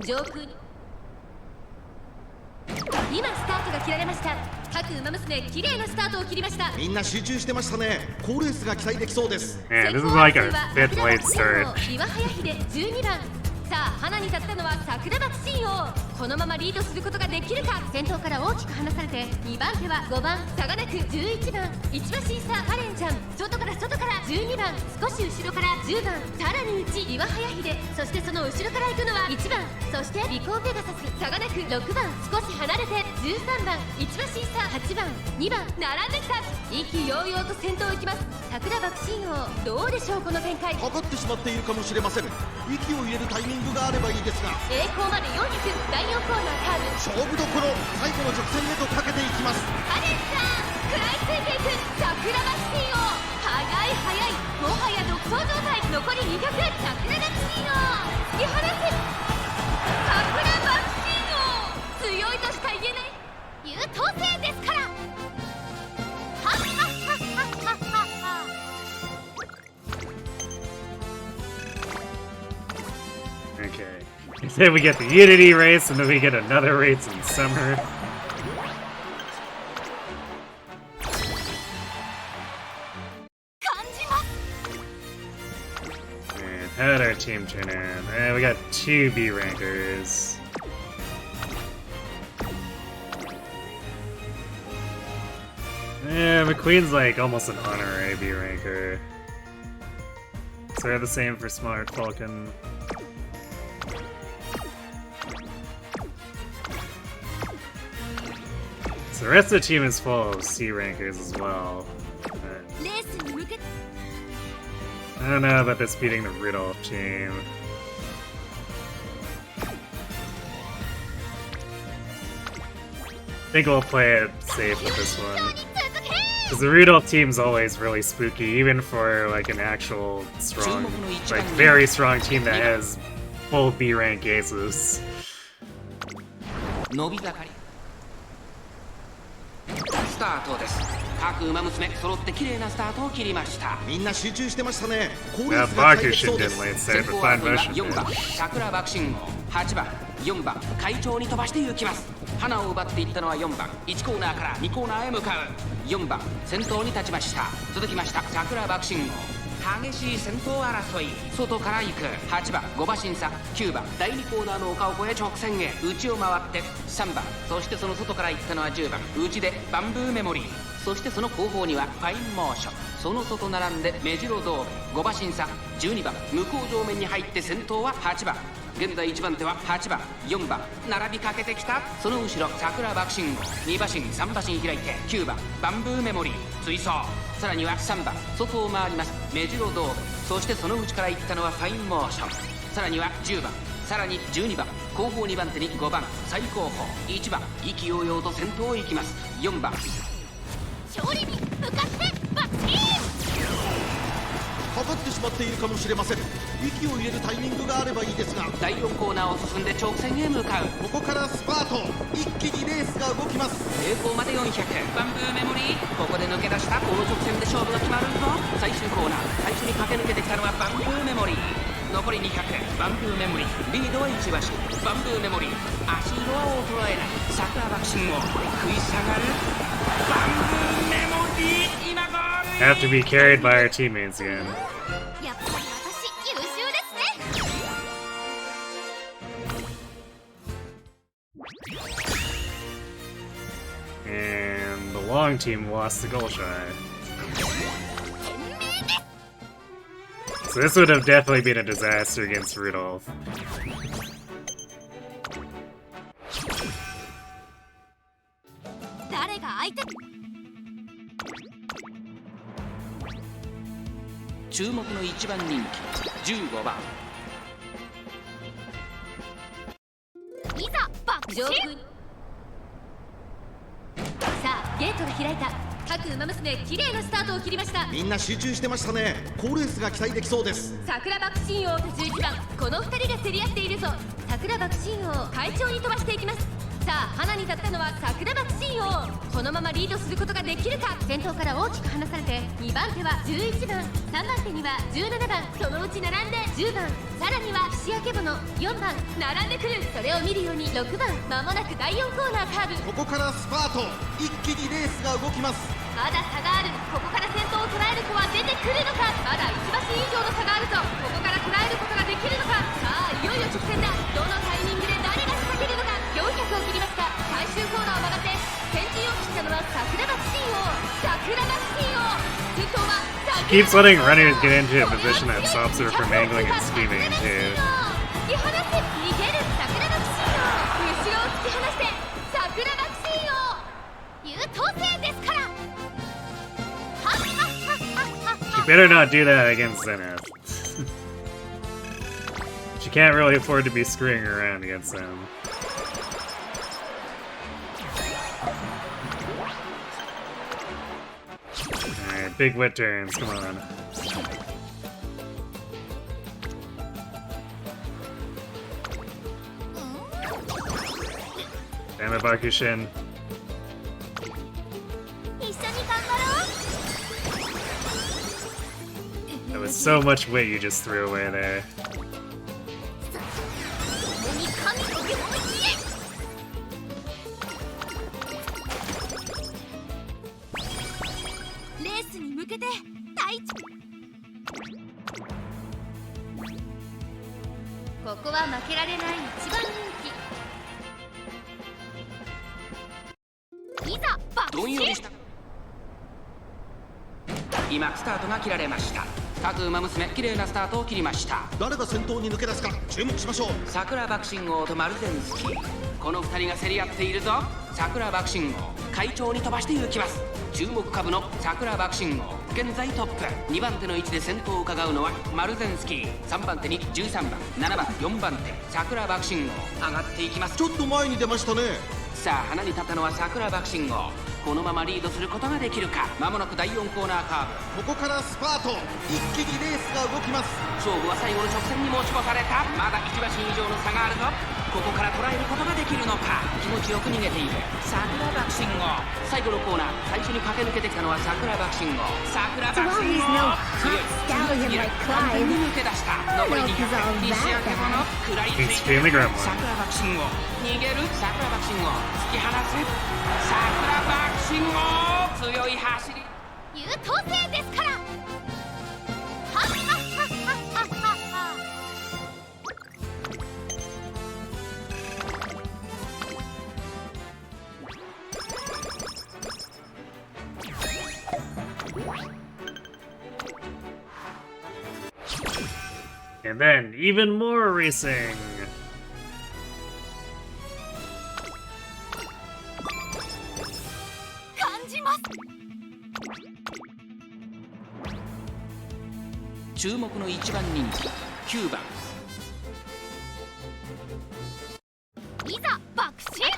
上空に今スタートが切られました。各ウマ娘綺麗なスタートを切りました。みんな集中してましたね。好レースが期待できそうです。 Man, this is like our fifth late start. 岩早秀12番。さあ花に立ったのは桜爆心王。このままリードすることができるか。先頭から大きく離されて2番手は5番差がなく11番1馬審査カレンちゃん。外から12番少し後ろから10番さらに内岩早秀。そしてその後ろから行くのは1番そして尾行ペガサス差がなく6番少し離れて13番1馬審査8番2番並んできた。意気揚々と先頭行きます。桜爆心王どうでしょうこの展開。かかってしまっているかもしれません。息を入れるタイミングがあればいいですが。栄光まで400第4コーナーカーブ勝負どころ最後の直線へとかけていきます。カレンさん食らいついていく桜爆心王。速いもはや独走状態。残り200桜爆心王突き放す桜爆心王。強いとしか言えない優等生ですから。はっはっはっはっはっは。 Okay. Then we get the Unity race, and then we get another race in summer. And how did our team turn in? We got 2 B rankers. Yeah, McQueen's like almost an honorary B ranker. So they're the same for Smart Falcon. So the rest of the team is full of C rankers as well. I don't know about this beating the Rudolph team. I think we'll play it safe with this one. Because the Rudolph team's always really spooky, even for like an actual strong, like very strong team that has full B rank aces. 伸び盛りタートです。各馬娘揃って綺麗なスタートを切りました。みんな集中してましたね。コーレースが期待できそうです。先行争いは4番桜爆信号、8番4番会長に飛ばして行きます。花を奪っていったのは4番、1コーナーから2コーナーへ向かう。4番先頭に立ちました。続きました桜爆信号、激しい先頭争い、外から行く8番5馬審査、9番第2コーナーの丘を越え直線へ内を回って3番、そしてその外から行ったのは10番内でバンブーメモリー、そしてその後方にはファインモーション、その外並んで目白ドーム5馬審査、12番向こう上面に入って先頭は8番、現在1番手は8番4番並びかけてきた。その後ろ桜爆信号、2馬身3馬身開いて9番バンブーメモリー追走、さらには3番外を回ります目白ドーム、そしてその内から行ったのはファインモーション、さらには10番、さらに12番後方2番手に5番最後方1番意気揚々と先頭を行きます。4番勝利に向かってバッチーかかってしまっているかもしれません。息を入れるタイミングがあればいいですが。第4コーナーを進んで直線へ向かう。ここからスパート、一気にレースが動きます。平行まで400、バンブーメモリー、ここで抜け出した。この直線で勝負が決まるぞ。最終コーナー最初に駆け抜けてきたのはバンブーメモリー、残り200、バンブーメモリー、リードは1馬身バンブーメモリー、足色は衰えない桜爆信号、食い下がるバンブーメモリー、今ゴール。 Have to be carried by our teammates again. やっぱり私優秀ですね。And the long team lost the goal shot. So this would have definitely been a disaster against Rudolph. 誰が相手？注目の1番人気15番、いざ爆上空。さあゲートが開いた。各馬娘綺麗なスタートを切りました。みんな集中してましたね。好レースが期待できそうです。桜爆心王と11番、この2人が競り合っているぞ。桜爆心王会長に飛ばしていきます。さあ花に立ったのは桜爆心王、このままリードすることができるか。先頭から大きく離されて2番手は11番、3番手には17番、そのうち並んで10番、さらには岸明子の4番並んでくる。それを見るように6番、間もなく第4コーナーカーブ。ここからスパート、一気にレースが動きます。まだ差がある。ここから先頭を捉える子は出てくるのか。まだ1馬身以上の差があるぞ。ここから捉えることができるのか。さあいよいよ直線だ。どのタイミングで誰が仕掛けるのか。400を切りました。最終コーナーを曲がって先陣を切ったのは桜爆心王。桜爆心王先頭は She keeps letting runners get into a position that stops her from angling and screaming too. 突き放せ逃げる桜爆心王。後ろを突き放して桜爆心王優等生ですから。 She better not do that against Zenith. She can't really afford to be screwing around against them. Alright, big wit turns, come on. Damn it, Bakushin. That was so much wit you just threw away there. レースに向けてここは負けられない一番人気。いざ爆死。今スタートが切られました。各馬娘綺麗なスタートを切りました。誰が先頭に抜け出すか注目しましょう。桜爆信号とマルゼンスキー、この2人が競り合っているぞ。桜爆信号会長に飛ばして行きます。注目株の桜爆信号現在トップ、2番手の位置で先頭を伺うのはマルゼンスキー、3番手に13番、7番、4番手桜爆信号上がっていきます。ちょっと前に出ましたね。さあ花に立ったのは桜爆信号、このままリードすることができるか。間もなく第4コーナーカーブ。ここからスパート、一気にレースが動きます。勝負は最後の直線に持ち越された。まだ1馬身以上の差があるぞ。ここから捉えることができるのか。気持ちよく逃げている桜爆信号。最後のコーナー、最初に駆け抜けてきたのは桜爆信号。桜爆信号強い強すぎる。完全に抜け出した。残り200。西明け後の食らいついてる桜爆信号。逃げる桜爆信号。突き放す桜爆信号。強い走り。優等生ですから。はっはっはっはっはっは。And then, even more racing! 感じます。注目の1番人気9番。いざ爆心。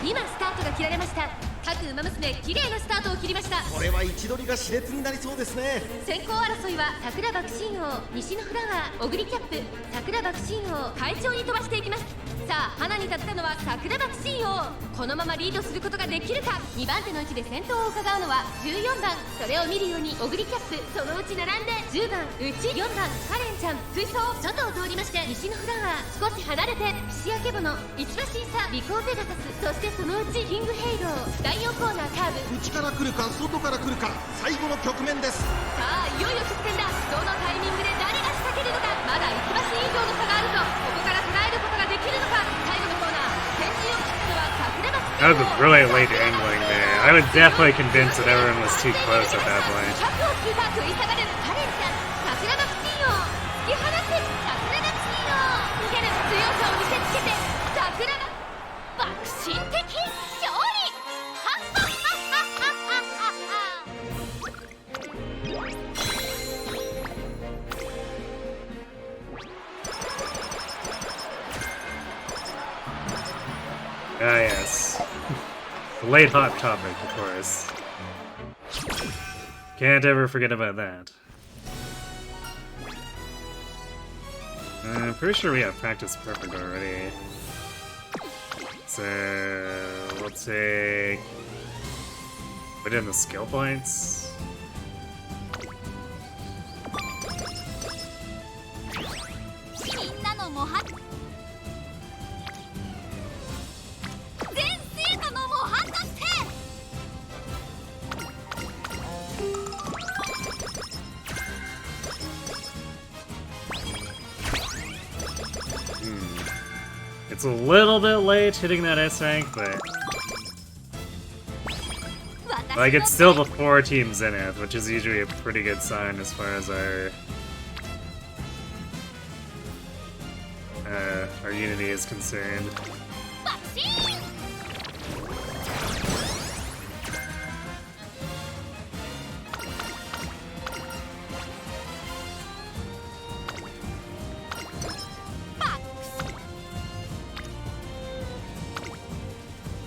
今スタートが切られました。各馬娘綺麗なスタートを切りました。これは位置取りが熾烈になりそうですね。先行争いは桜爆心王、西のフラワー、小栗キャップ、桜爆心王、会長に飛ばしていきます。さあ花に立ったのは桜爆心王。このままリードすることができるか。2番手の位置で先頭を伺うのは14番。それを見るように小栗キャップ、そのうち並んで10番内、4番カレンちゃん追走。外を通りまして西のフラワー、少し離れて岸明けぼの、一馬審査、尾行ペガサス、そしてそのうちキングヘイロー。第4コーナーカーブ。内から来るか外から来るか、最後の局面です。さあいよいよ直線だ。どのタイミングで誰が仕掛けるのか。まだ1馬身以上の差があるぞ。ここから捉えることができるのか。最後のコーナー、先陣を切ったのは桜爆心王。 That was really late angling there. I was definitely convinced that everyone was too close at that point. 100を通過食い下がるカレンちゃん、桜爆心王、突き放す桜爆心王。逃げる強さを見せつけて桜爆心的勝利。はっはっはっはっはっはっAh, yes. The late hot topic, of course. Can't ever forget about that. I'm pretty sure we have practice perfect already. So, let's say... put in the skill points. みんなの模範、全生徒の模範として。It's a little bit late hitting that S rank, but... like, it's still the 4 teams in it, which is usually a pretty good sign as far as our unity is concerned. 爆心。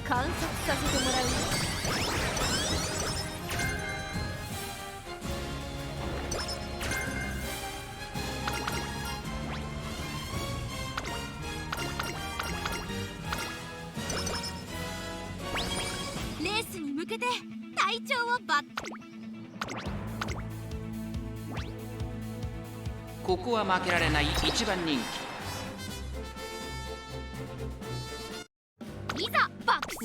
観察させてもらうよ。レースに向けて体調をバッ。ここは負けられない1番人気。いざ爆心。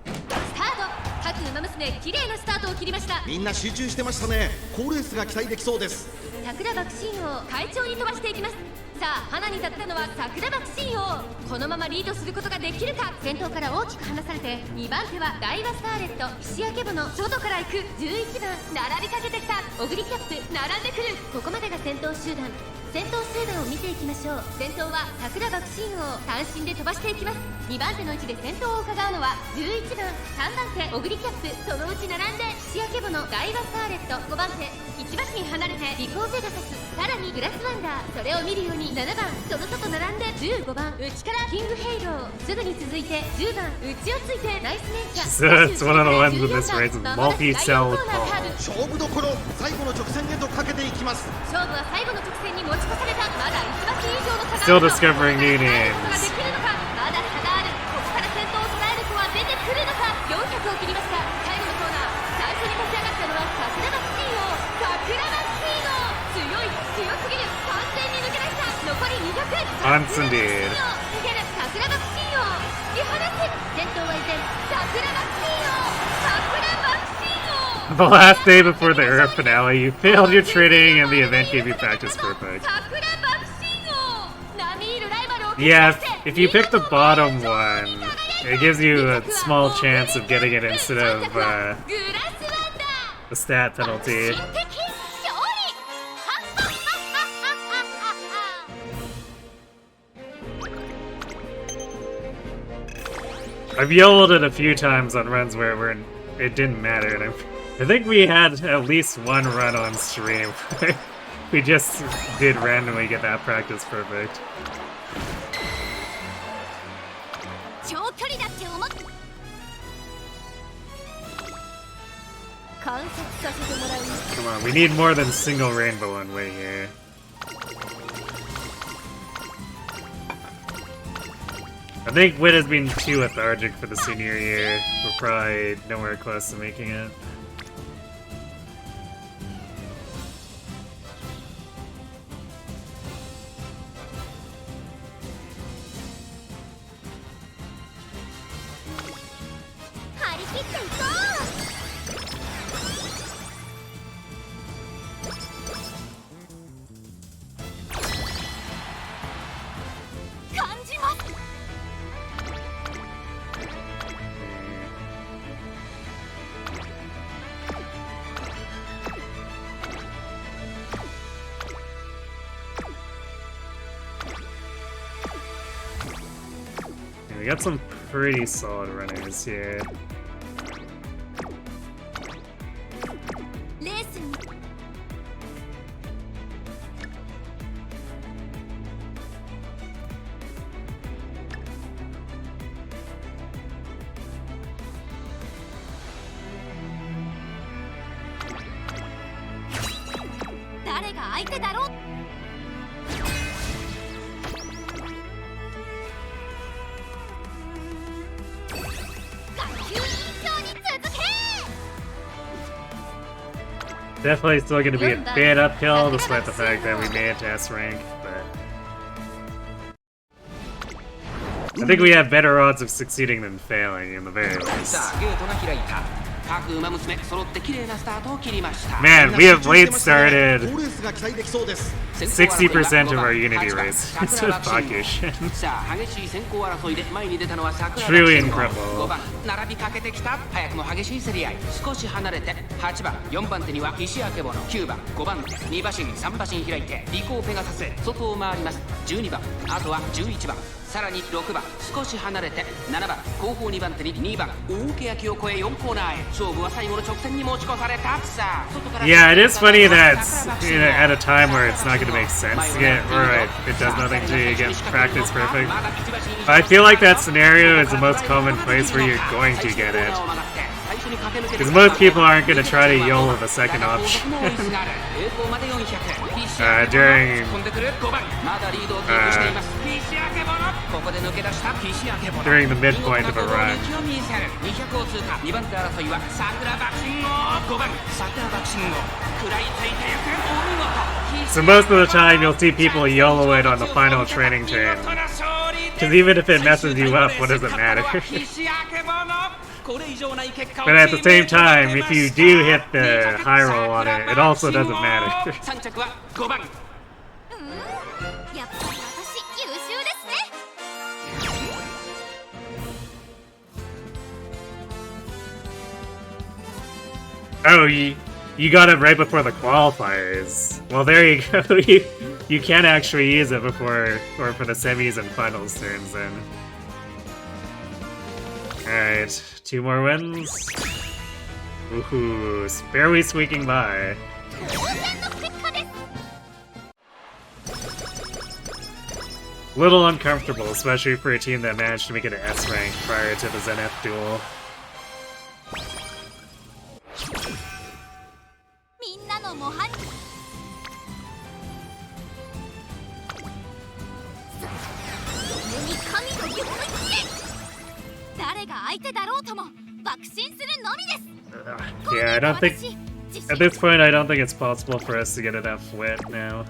スタート。各馬娘綺麗なスタートを切りました。みんな集中してましたね。好レースが期待できそうです。桜爆心王、会長に飛ばしていきます。さあ花に立ったのは桜爆心王。このままリードすることができるか。先頭から大きく離されて2番手はダイワスカーレット、岸明けぼの、外から行く11番。並びかけてきた小栗キャップ、並んでくる。ここまでが先頭集団。先頭集団を見ていきましょう。先頭は桜爆心王、単身で飛ばしていきます。2番手の位置で先頭を伺うのは11番。3番手小栗キャップ、そのうち並んで岸明けぼの、ダイワスカーレット。5番手1馬身離れて尾行ペガサス、さらにグラスワンダー。それを見るように7番。その外並んで15番内からキングヘイロー、すぐに続いて10番内をついてナイスネイチャー。 So it's one of the ones with this race with multi-cell call. 勝負どころ、最後の直線へとかけていきます。勝負は最後の直線に持ち越された。まだ1馬身以上の差がある。 Still discovering new names. できるのか。まだ差がある。ここから先頭を捉える子は出てくるのか。400を切りました。最後のコーナー、最初に立ち上がったのは桜庭スキー王。桜庭スキー王、強い、強すぎる。完全に抜け出した。残り200。 Once indeed. 抜ける桜庭スキー王、突き放す。先頭は依然桜庭スキー王。桜庭スキー王。 The last day before the Earth finale, you failed your training and the event gave you practice perfect. Yeah, if you pick the bottom one, it gives you a small chance of getting it instead of the stat penalty. I've yelled it a few times on runs where it didn't matter, and I think we had at least one run on stream. We just did randomly get that practice perfect. Come on, we need more than single rainbow on way here. I think Wit has been too lethargic for the senior year. We're probably nowhere close to making it. We got some pretty solid runners here. Definitely still going to be a bit uphill, despite the fact that we made it to S rank, but I think we have better odds of succeeding than failing in the very least. Man, we have late started 60% of our Unity race. It's with Bakushin. Truly incredible. Yeah, it is funny that at a time where it's not going to make sense to get, or it does nothing to get practice perfect. I feel like that scenario is the most common place where you're going to get it. Because most people aren't going to try to YOLO the second option during the midpoint of a run. So most of the time you'll see people YOLO it on the final training turn. Because even if it messes you up, what does it matter? But at the same time, if you do hit the high roll on it, it also doesn't matter. Oh, you got it right before the qualifiers. Well, there you go. You can actually use it before, or for the semis and finals turns then. Alright, 2 more wins. Woohoo, barely squeaking by. little uncomfortable, especially for a team that managed to make it an S rank prior to the Zenith duel. みんなの模範上に神の領域へ誰が相手だろうとも爆心するのみです Yeah, I don't think... At this point, I don't think it's possible for us to get enough wit now.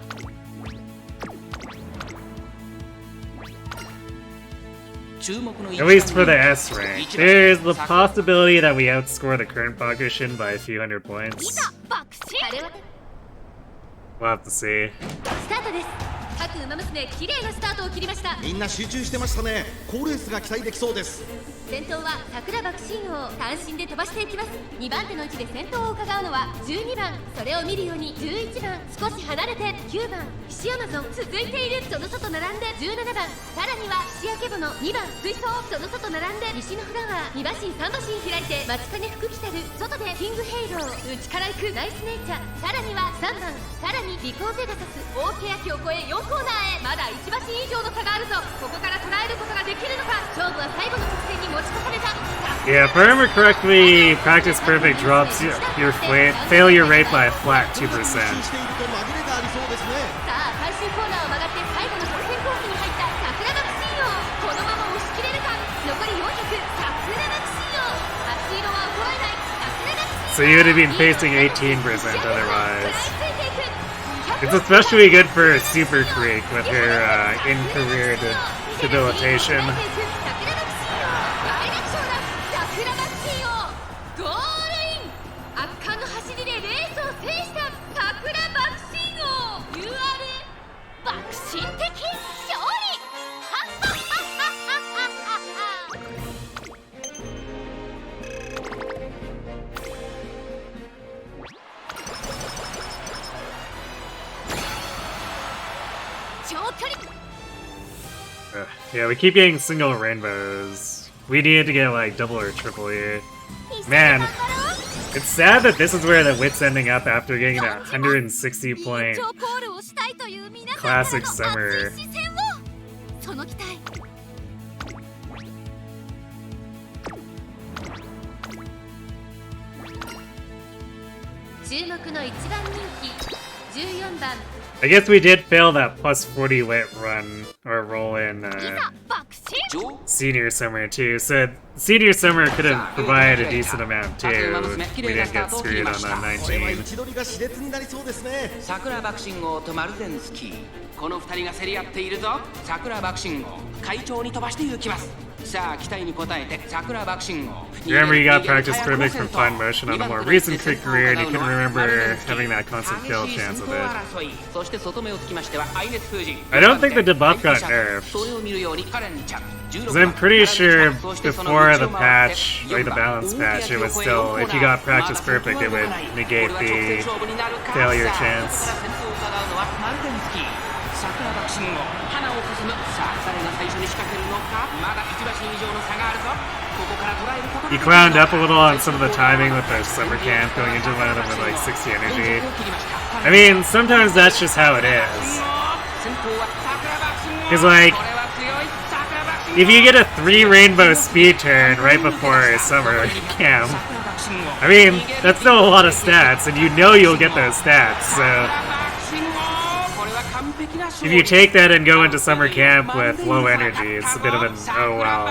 At least for the S rank. There's the possibility that we outscore the current Bakushin by a few hundred points. We'll have to see. スタートです各ウマ娘綺麗なスタートを切りました。みんな集中してましたね。好レースが期待できそうです。先頭は桜爆心王単身で飛ばしていきます。2番手の位置で先頭を伺うのは12番、それを見るように11番、少し離れて9番、菱山ゾン続いている、その外並んで17番、さらには菱焼けぼの2番、水槽その外並んで西のフラワー2馬身3馬身開いて待ち影服着てる、外でキングヘイロー内から行くナイスネイチャー、さらには3番、さらにリコーペガサス大欅を越え4コーナーへ、まだ1馬身以上の差があるぞ。ここから捉えることができるのか。勝負は最後の直線に持ち込まれた。 Yeah, if I remember correctly, Practice Perfect drops your failure rate by a flat 2%. さあ最終コーナーを曲がって最後の直線コースに入った桜爆心王、このまま押し切れるか。残り400、桜爆心王足色は衰えない桜爆心王。 So you would have been facing 18% otherwise. It's especially good for Super Creek with her in-career debilitation. 距離 Yeah, we keep getting single rainbows. We need to get like double or triple here. Man, it's sad that this is where the wit's ending up after getting that 160 point classic summer. その期待 注目の一番人気14番 I guess we did fail that plus 40 wit run or roll in senior summer too, so senior summer could have provided a decent amount too. We didn't get screwed on that 19. 桜爆心王とマルゼンスキー、この2人が競り合っているぞ。桜爆心王会長に飛ばして行きます。さあ期待に応えて桜爆心王。 Remember you got practice perfect from fine motion on a more recent Creek career and you can remember having that constant kill chance with it. I don't think the debuff got nerfed. Because I'm pretty sure before the patch, like the balance patch, it was still, if you got practice perfect, it would negate the failure chance. He clowned up a little on some of the timing with their summer camp, going into one of them with like 60 energy. I mean, sometimes that's just how it is. Because like, if you get a 3 rainbow speed turn right before summer camp, I mean, that's still a lot of stats, and you know you'll get those stats, so... If you take that and go into summer camp with low energy, it's a bit of an oh well.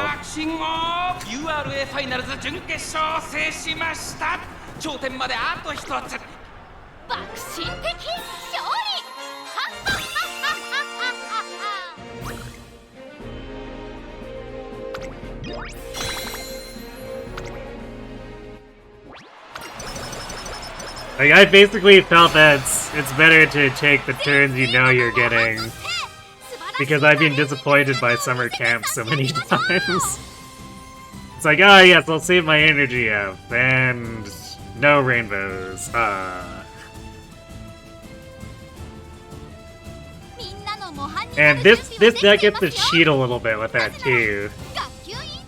Like, I basically felt that it's better to take the turns you know you're getting, because I've been disappointed by summer camp so many times. It's like, oh yes, I'll save my energy up, and no rainbows. And this deck gets to cheat a little bit with that too.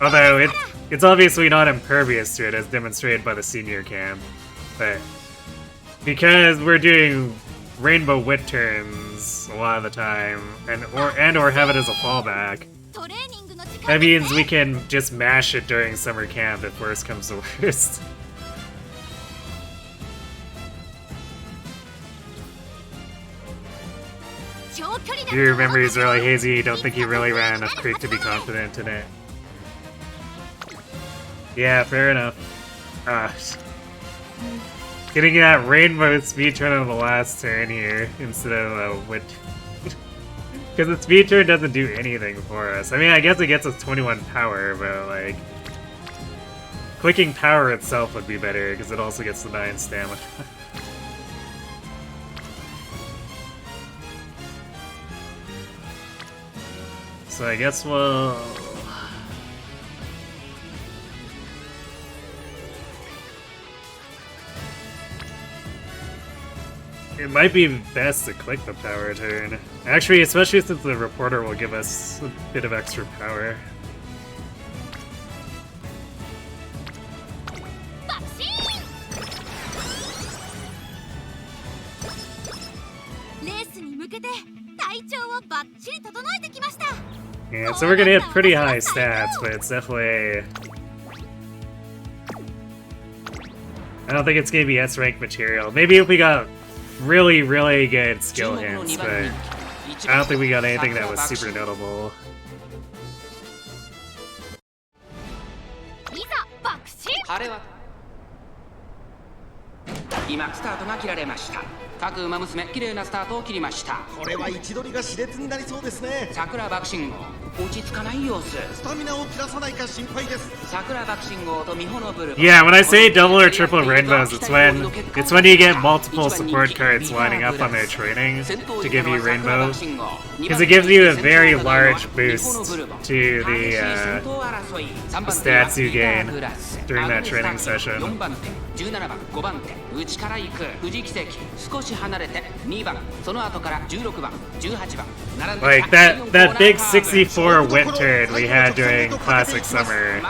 Although it's obviously not impervious to it, as demonstrated by the senior camp, but because we're doing rainbow wit turns a lot of the time, and or have it as a fallback. トレーニングの時間 That means we can just mash it during summer camp if worst comes to worst. Your memories are really hazy. You don't think you really ran enough creek to be confident in it. Yeah, fair enough. Getting that rainbow speed turn on the last turn here instead of a wit. Because the speed turn doesn't do anything for us. I mean, I guess it gets us 21 power, but like... Clicking power itself would be better, because it also gets the 9 stamina. So I guess we'll... It might be best to click the power turn. Actually, especially since the reporter will give us a bit of extra power. Yeah, so we're gonna hit pretty high stats, but it's definitely... I don't think it's gonna be S-rank material. Maybe if we got really, really good skill hints, but I don't think we got anything that was super notable. 今スタートが切られました。各馬娘綺麗なスタートを切りました。これは位置取りが熾烈になりそうですね。桜爆信号落ち着かない様子。スタミナを切らさないか心配です。桜爆信号と美穂のブル。 Yeah, when I say double or triple rainbows, it's when you get multiple support cards lining up on their training to give you rainbow, because it gives you a very large boost to the stats you gain during that training session. 17番、5番手、内から行く富士奇跡、少し離れて2番、その後から16番、18番、並んで Like that big 64 wit turn we had during Classic Summer,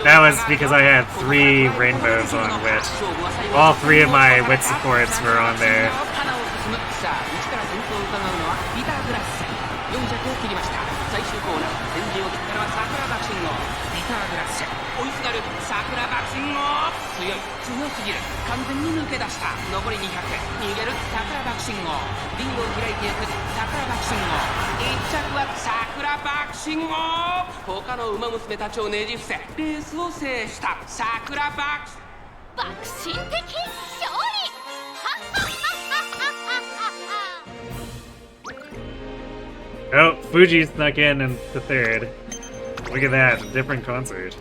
that was because I had 3 rainbows on wit. All 3 of my wit supports were on there. さあ、内から先頭を伺うのはピターグラッセ4着を切りました。最終コーナー、先陣を切ったのは桜爆信号。ピターグラッセ追いすがる桜爆信号。強すぎる。完全に抜け出した。残り200。逃げる桜爆信号。リードを開いていく桜爆信号。1着は桜爆信号。他の馬娘たちをねじ伏せレースを制した桜爆心的勝利。 Oh, Fuji snuck in the 3rd. Look at that, different concert.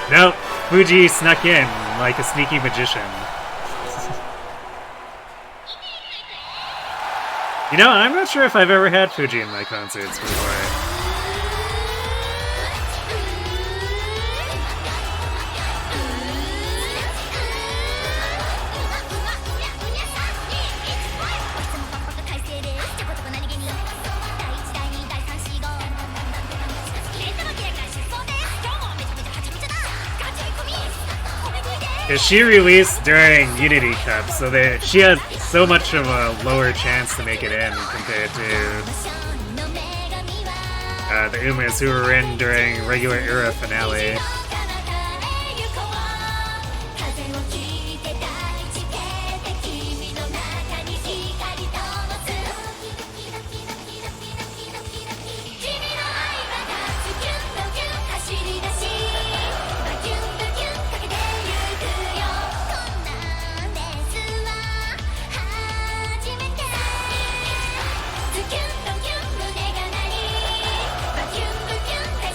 Nope, Fuji snuck in like a sneaky magician. You know, I'm not sure if I've ever had Fuji in my concerts before. She released during Unity Cup, so that she had so much of a lower chance to make it in compared to the Umas who were in during regular era finale.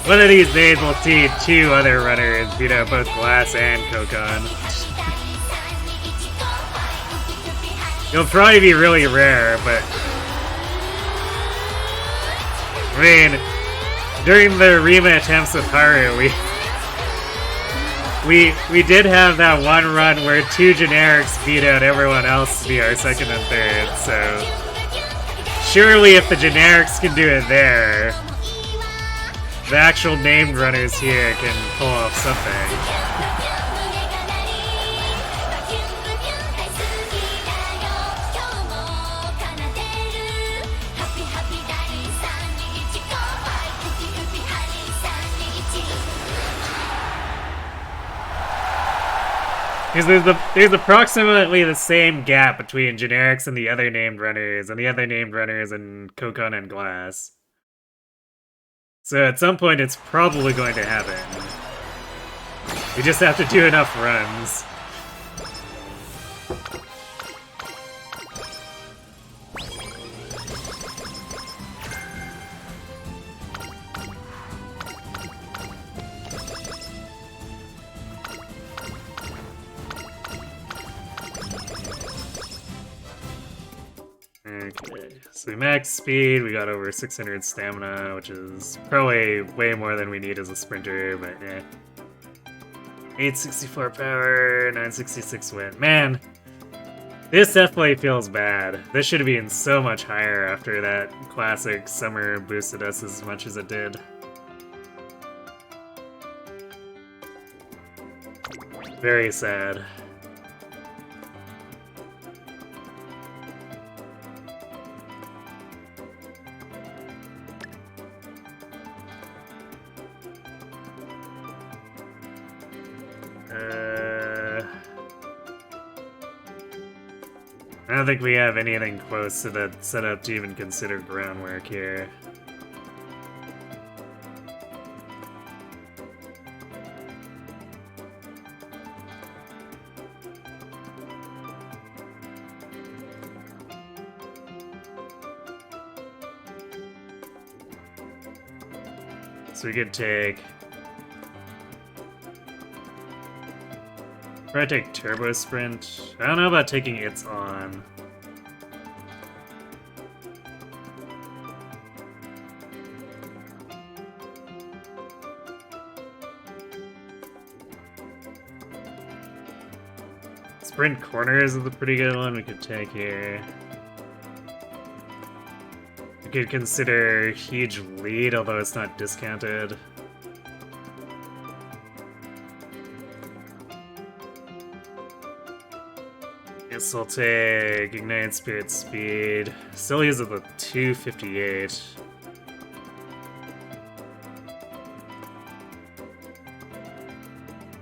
One of these days we'll see 2 other runners beat out both Glass and Kokon. It'll probably be really rare, but... I mean, during the Rima attempts with Haru, we did have that one run where 2 generics beat out everyone else to be our 2nd and 3rd, so surely if the generics can do it there, the actual named runners here can pull off something. Because there's approximately the same gap between generics and the other named runners, and the other named runners and Kokon and Glass. So at some point it's probably going to happen. We just have to do enough runs. Okay, so we maxed speed, we got over 600 stamina, which is probably way more than we need as a sprinter, but yeah. 864 power, 966 win. Man, this definitely feels bad. This should have been so much higher after that classic summer boosted us as much as it did. Very sad. I don't think we have anything close to the setup to even consider groundwork here. So we could take... Try to take Turbo Sprint. I don't know about taking It's On. Sprint Corners is a pretty good one we could take here. We could consider Huge Lead, although it's not discounted. Guess I'll take Ignite Spirit Speed. Still uses the 258.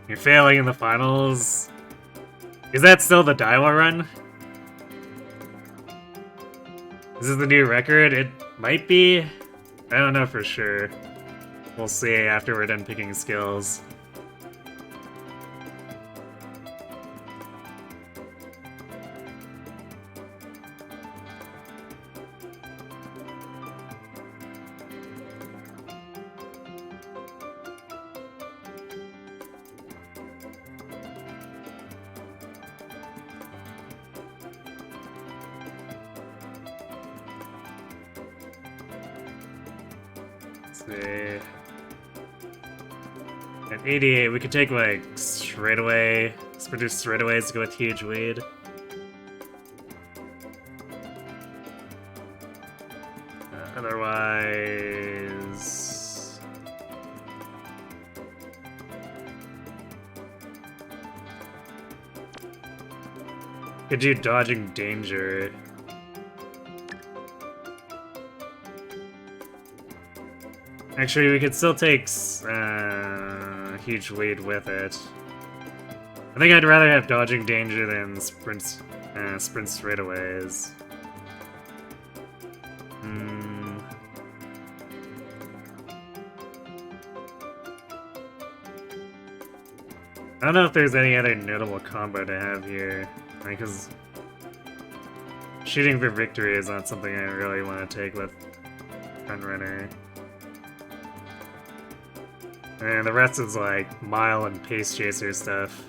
You're failing in the finals. Is that still the Daiwa run? Is this the new record? It might be. I don't know for sure. We'll see after we're done picking skills. At 88, we could take like straightaway, produce straightaways to go with Huge Lead. Otherwise, could do Dodging Danger. Actually, we could still take Huge Lead with it. I think I'd rather have Dodging Danger than sprint straightaways. I don't know if there's any other notable combo to have here, because shooting for victory is not something I really want to take with Frontrunner. And the rest is like Mile and Pace Chaser stuff.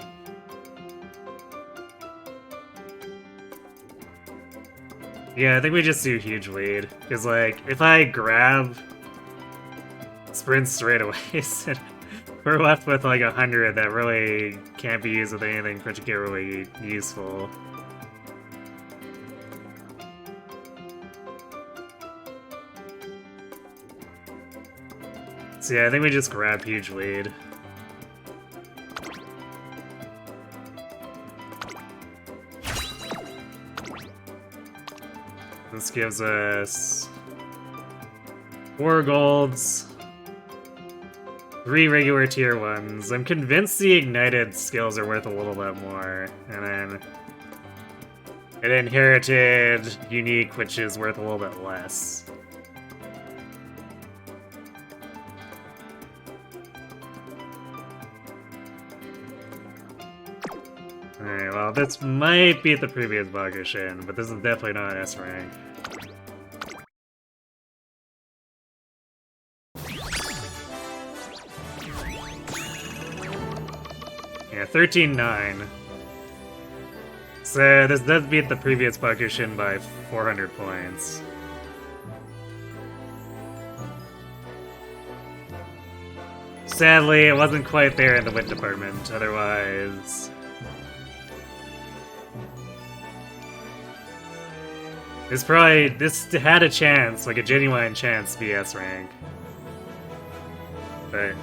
Yeah, I think we just do Huge Lead. Because like, if I grab Sprint straightaways, we're left with like 100 that really can't be used with anything particularly useful. So yeah, I think we just grab huge lead. This gives us 4 golds, 3 regular tier 1s. I'm convinced the ignited skills are worth a little bit more. And then an inherited unique, which is worth a little bit less. Alright, well, this might beat the previous Bakushin, but this is definitely not an S rank. Yeah, 13-9. So this does beat the previous Bakushin by 400 points. Sadly, it wasn't quite there in the wit department, otherwise... This had a chance, like a genuine chance to be S rank. But...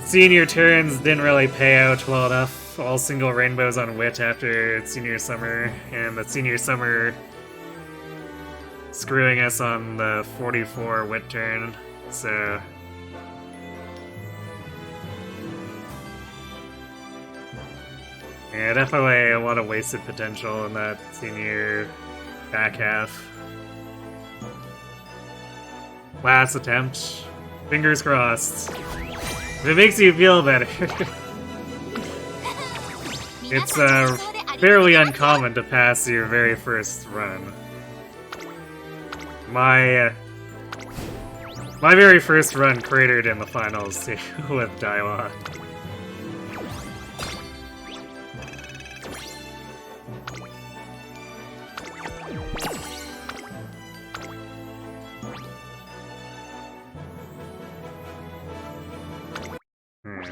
senior turns didn't really pay out well enough. All single rainbows on wit after senior summer, and the senior summer screwing us on the 44 wit turn, so... yeah, definitely a lot of wasted potential in that senior back half. Last attempt. Fingers crossed. If it makes you feel better. It's fairly uncommon to pass your very first run. My very first run cratered in the finals too, with Daiwa.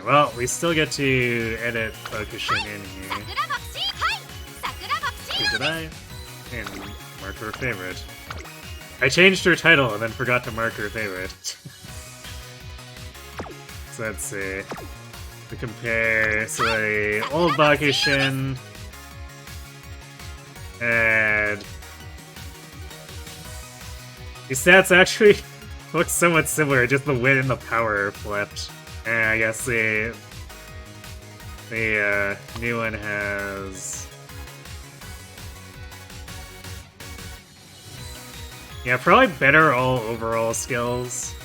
Well, we still get to edit Bakushin in here. Did I? And mark her favorite. I changed her title and then forgot to mark her favorite. So let's see. We compare, so the old Bakushin and these stats actually look somewhat similar, just the wit and the power flipped. And I guess the new one has... yeah, probably better all overall skills.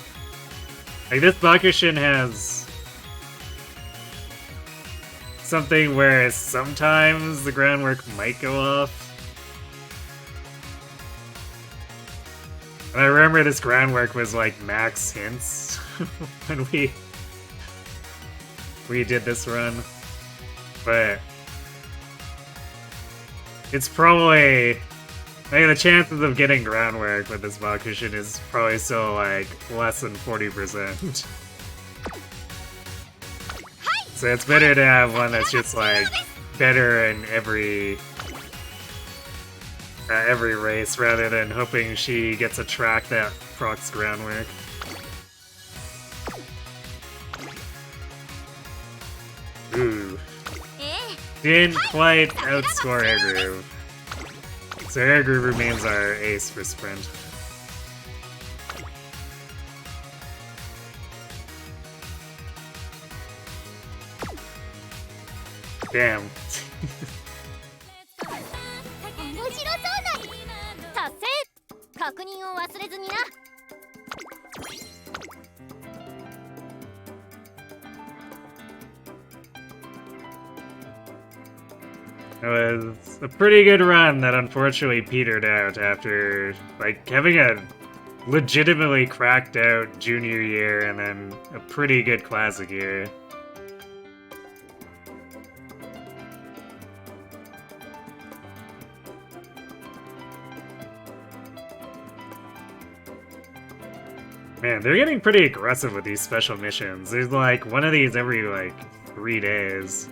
Like, this Bakushin has something where sometimes the groundwork might go off. And I remember this groundwork was like max hints when we did this run, but it's probably like the chances of getting groundwork with this Bakushin is probably still like less than 40%. So it's better to have one that's just like better in every race rather than hoping she gets a track that procs groundwork. Ooh. Didn't quite outscore Air Groove. So Air Groove remains our ace for sprint. Damn. It was a pretty good run that unfortunately petered out after, like, having a legitimately cracked out junior year and then a pretty good classic year. Man, they're getting pretty aggressive with these special missions. There's like one of these every like 3 days.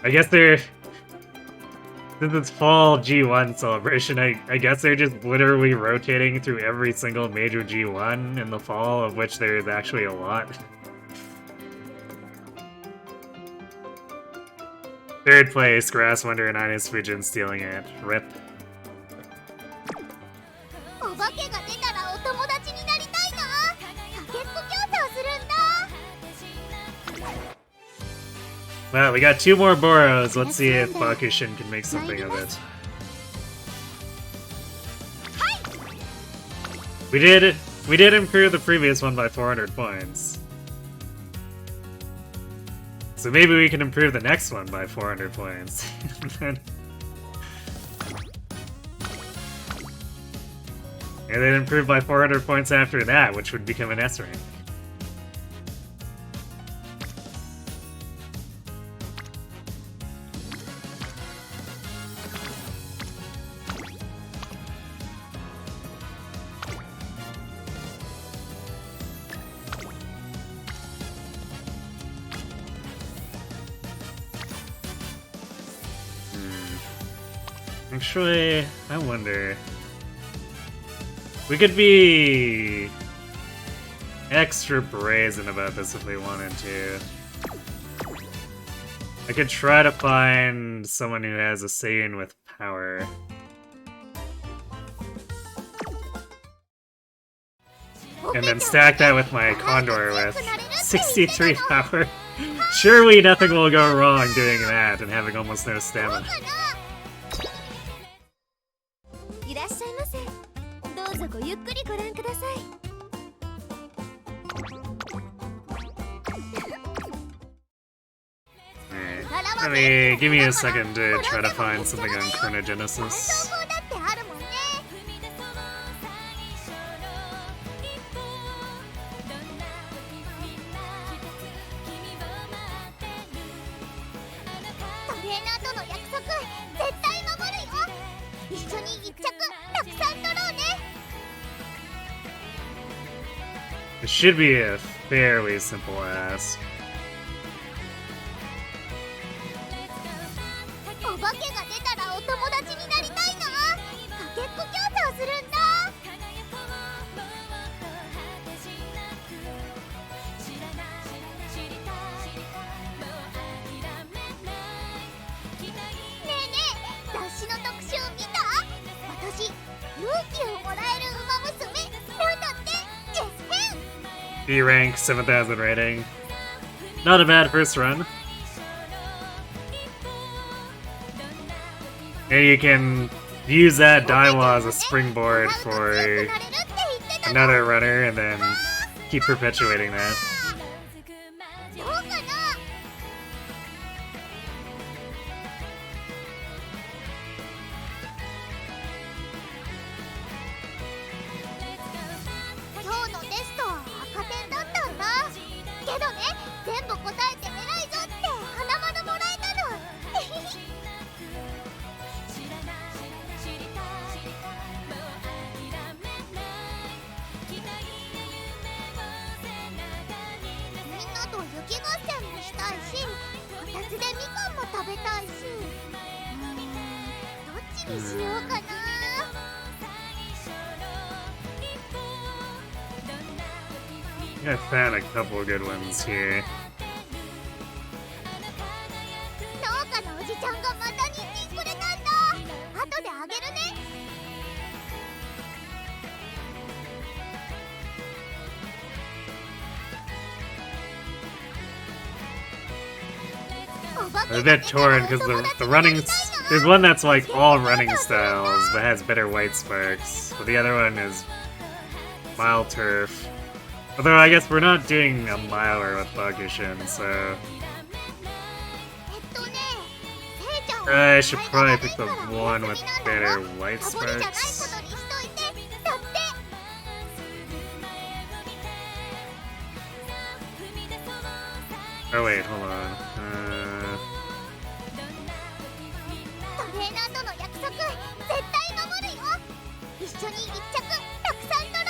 I guess they're... Since it's fall G1 celebration, I guess they're just literally rotating through every single major G1 in the fall, of which there is actually a lot. 3rd place, Grass Wonder and Ines Fujin stealing it. RIP. Well, we got 2 more Boros. Let's see if Bakushin can make something of it. We did improve the previous one by 400 points. So maybe we can improve the next one by 400 points. And then improve by 400 points after that, which would become an S rank. Actually, I wonder... We could be... extra brazen about this if we wanted to. I could try to find someone who has a Saiyan with power. And then stack that with my Condor with 63 power. Surely nothing will go wrong doing that and having almost no stamina. Give me a second to try to find something on Chronogenesis. It should be a fairly simple ask. B rank, 7,000 rating. Not a bad first run. And you can use that Daiwa as a springboard for another runner and then keep perpetuating that. I found a couple good ones here. I'm a bit torn because the running... There's one that's like all running styles but has better white sparks, but the other one is mild turf. Although I guess we're not doing a miler with Bakushin, so... I should probably pick the one with better white sparks. Oh wait, hold on.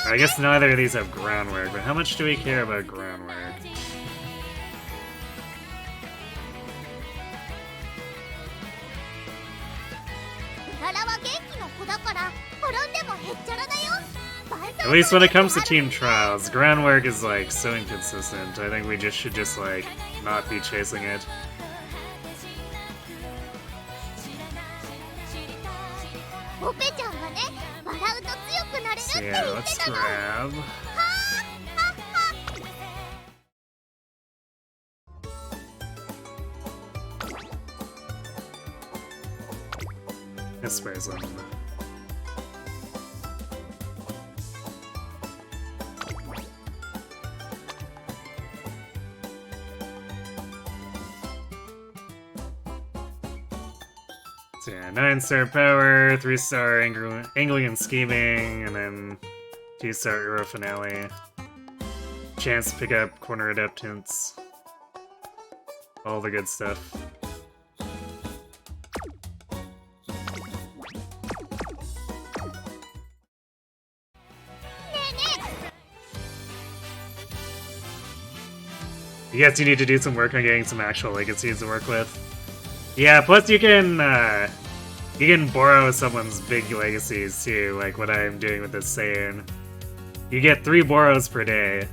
I guess neither of these have groundwork, but how much do we care about groundwork? At least when it comes to team trials, groundwork is like so inconsistent. I think we should just like not be chasing it. So yeah, let's grab. This sprays on. So yeah, 9-star power, 3-star angling and scheming, and then 2-star Euro finale. Chance to pick up corner adaptants. All the good stuff. I guess you need to do some work on getting some actual legacies to work with. Yeah, plus you can borrow someone's big legacies too, like what I'm doing with this Saiyan. You get 3 borrows per day.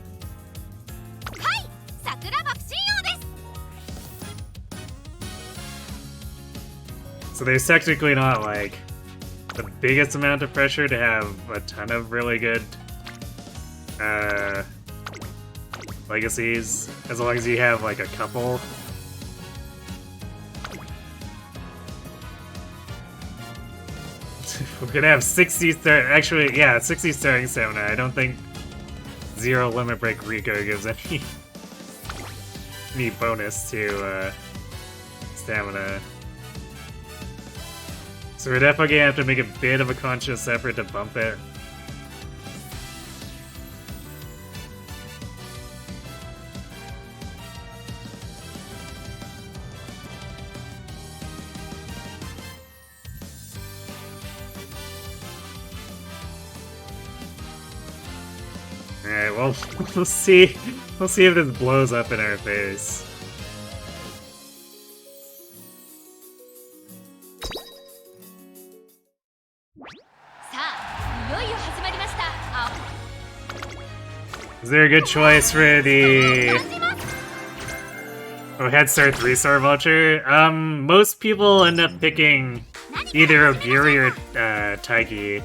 So there's technically not like the biggest amount of pressure to have a ton of really good legacies, as long as you have like a couple. We're gonna have 60 star, actually, yeah, 60 starting stamina. I don't think 0 limit break Rico gives any bonus to stamina. So we're definitely gonna have to make a bit of a conscious effort to bump it. Alright, well, we'll see. We'll see if this blows up in our face. Is there a good choice for the Head Start 3-star vulture? Most people end up picking either Ogiri or Taiki.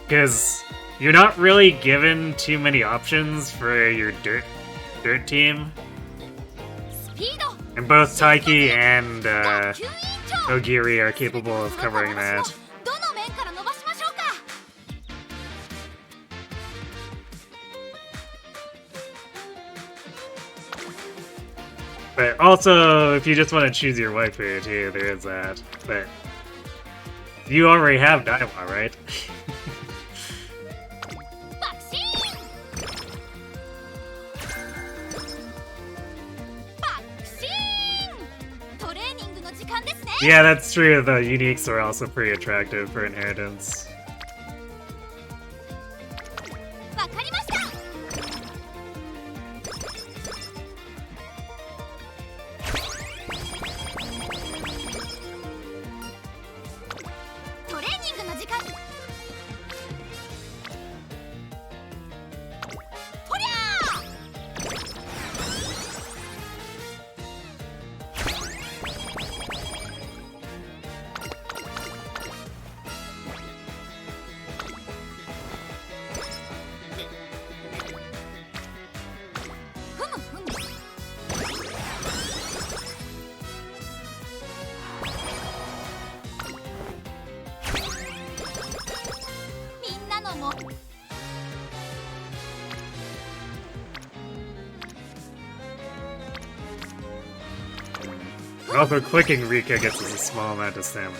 Because you're not really given too many options for your dirt team. And both Taiki and Ogiri are capable of covering that. But also, if you just want to choose your waifu too, there is that. But you already have Daiwa, right? Yeah, that's true. The uniques are also pretty attractive for inheritance. Also, clicking Rika gets us a small amount of stamina.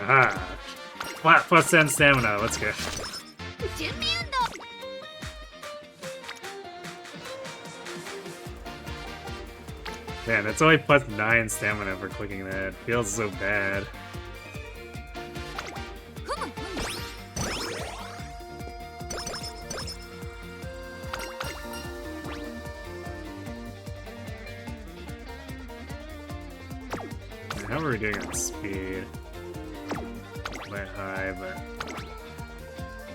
Aha. Flat plus 10 stamina, let's go. 準備運動 Man, it's only plus 9 stamina for clicking that. Feels so bad. How are we doing on speed? Quite high, but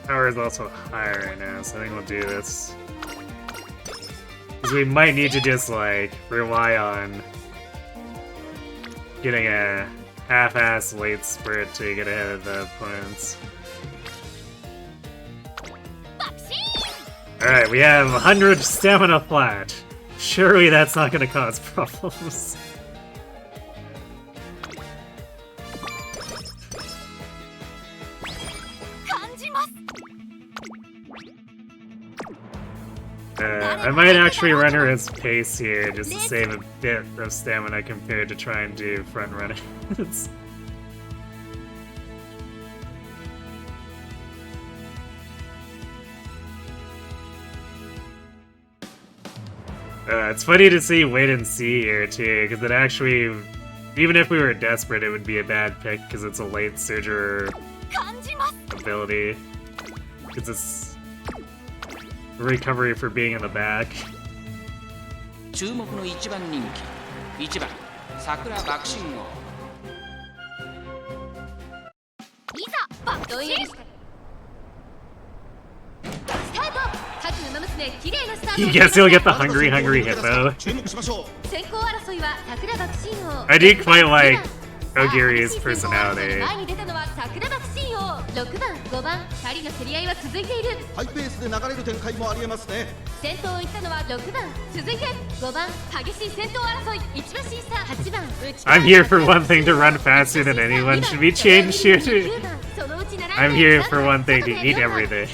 power is also high right now, so I think we'll do this. Because we might need to just, like, rely on getting a half-ass late sprint to get ahead of the opponents. Alright, we have 100 stamina flat. Surely that's not gonna cause problems. I might actually run her as pace here just to save a bit of stamina compared to trying to do front running. It's funny to see wait and see here too, because it actually, even if we were desperate, it would be a bad pick because it's a late surger ability. Because it's recovery for being in the back. 注目の一番人気1番桜爆心王いざ爆心スタート各馬娘綺麗なスタート You guess he'll get the hungry hippo. 注目しましょう 先行争いは桜爆心王 I do quite like Ogiri's personality. 前に出たのは桜爆心王6番5番2人の競り合いは続いているハイペースで流れる展開もありえますね先頭を行ったのは6番続いて5番激しい先頭争い1馬審査8番 I'm here for one thing to run faster than anyone. Should we change here to... I'm here for one thing to eat everything.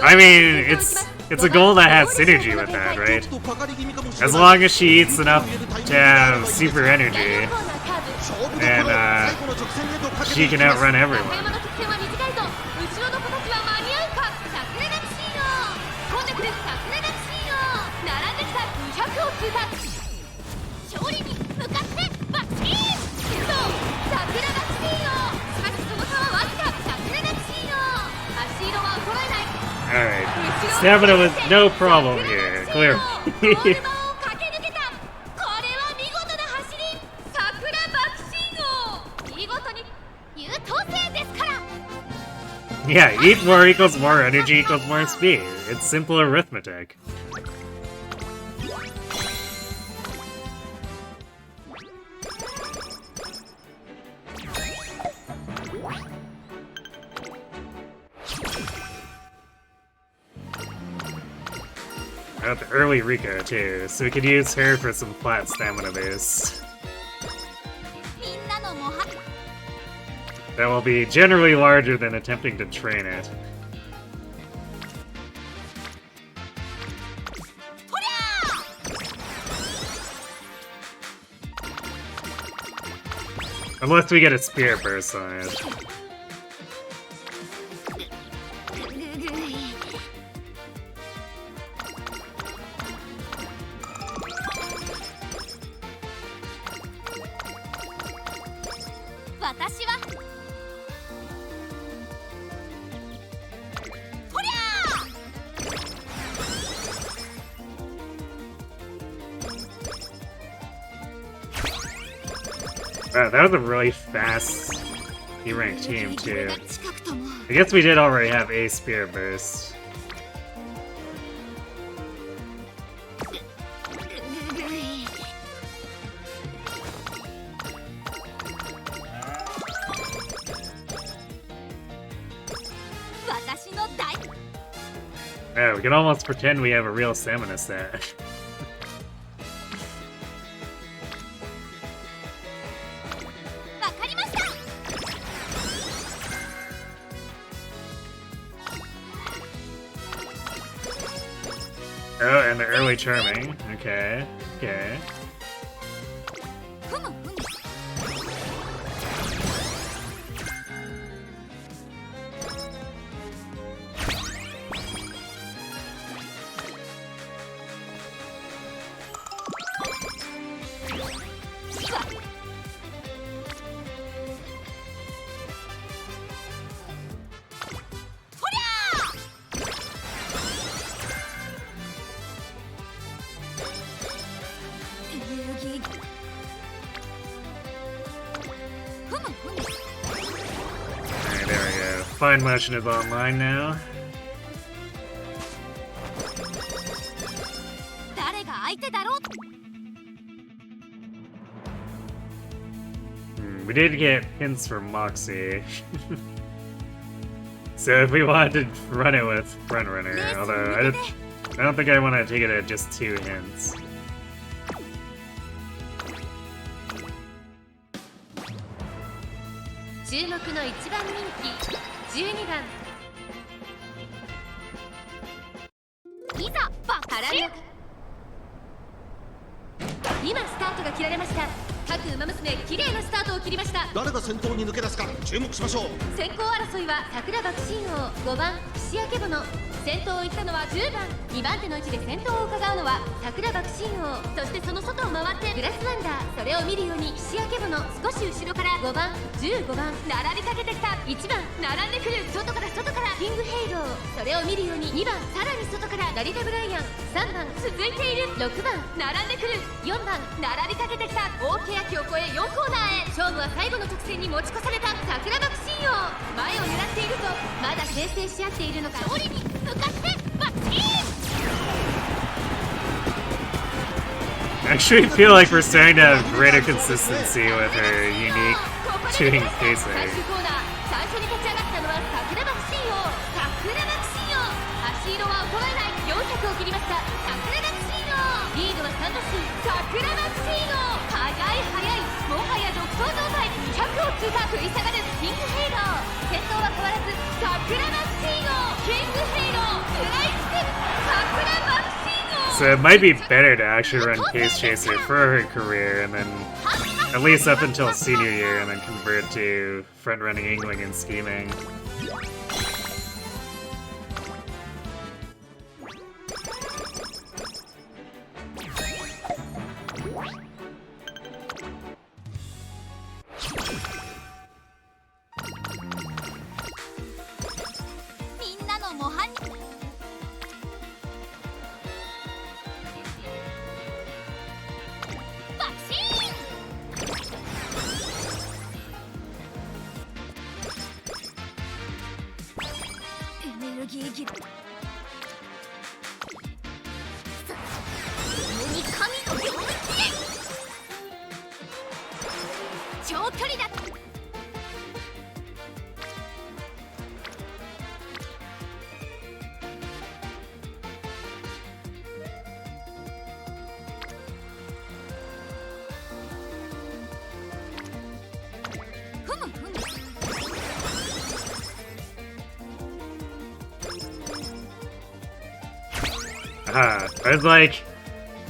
I mean, it's a goal that has synergy with that, right? As long as she eats enough to have super energy, and she can outrun everyone. Alright, stamina was no problem here, clearly. Yeah, eat more equals more energy equals more speed. It's simple arithmetic. Got the early Rika too, so we could use her for some flat stamina boost. That will be generally larger than attempting to train it. Unless we get a spirit burst on it. Wow, that was a really fast E-rank team too. I guess we did already have a Spirit Burst. Yeah, we can almost pretend we have a real stamina stat. Oh, and the early charming. Okay, okay. Alright, there we go. Fine motion is online now. We did get hints from Moxie. So if we wanted to run it with Frontrunner, although I don't think I want to take it at just 2 hints.誰が先頭に抜け出すか注目しましょう。先行争いは桜爆心王5番串焼けぼの。先頭を行ったのは10番。2番手の位置で先頭を伺うのは桜爆心王。そしてその外を回ってグラスワンダー。それを見るように串焼けぼの少し後ろから5番15番並びかけてきた。1番並んでくる。外からキングヘイロー。それを見るように2番さらに外からダリタブライアン。3番続いている。6番並んでくる。4番並びかけてきた。大欅を越え4コーナーへ。勝負は最後の直線に持ち越された桜爆心王。前を狙っているとまだ牽制し合っているのか。勝利に向かってバッチン。 I actually feel like we're starting to have greater consistency with her unique tuning 最 pacing. 終コーナー最初に立ち上がったのは桜爆心王。桜爆心王足色は衰えない。400を切りました。桜爆心王リードは3打数。桜爆心王速いもはや独走状態。200を通過。食い下がるキングヘイロー。先頭は変わらず桜爆心王。キングヘイロー食らいつく桜爆心王。 So it might be better to actually run Pace Chaser for her career and then at least up until senior year and then convert to front-running Ingling and scheming. I was like,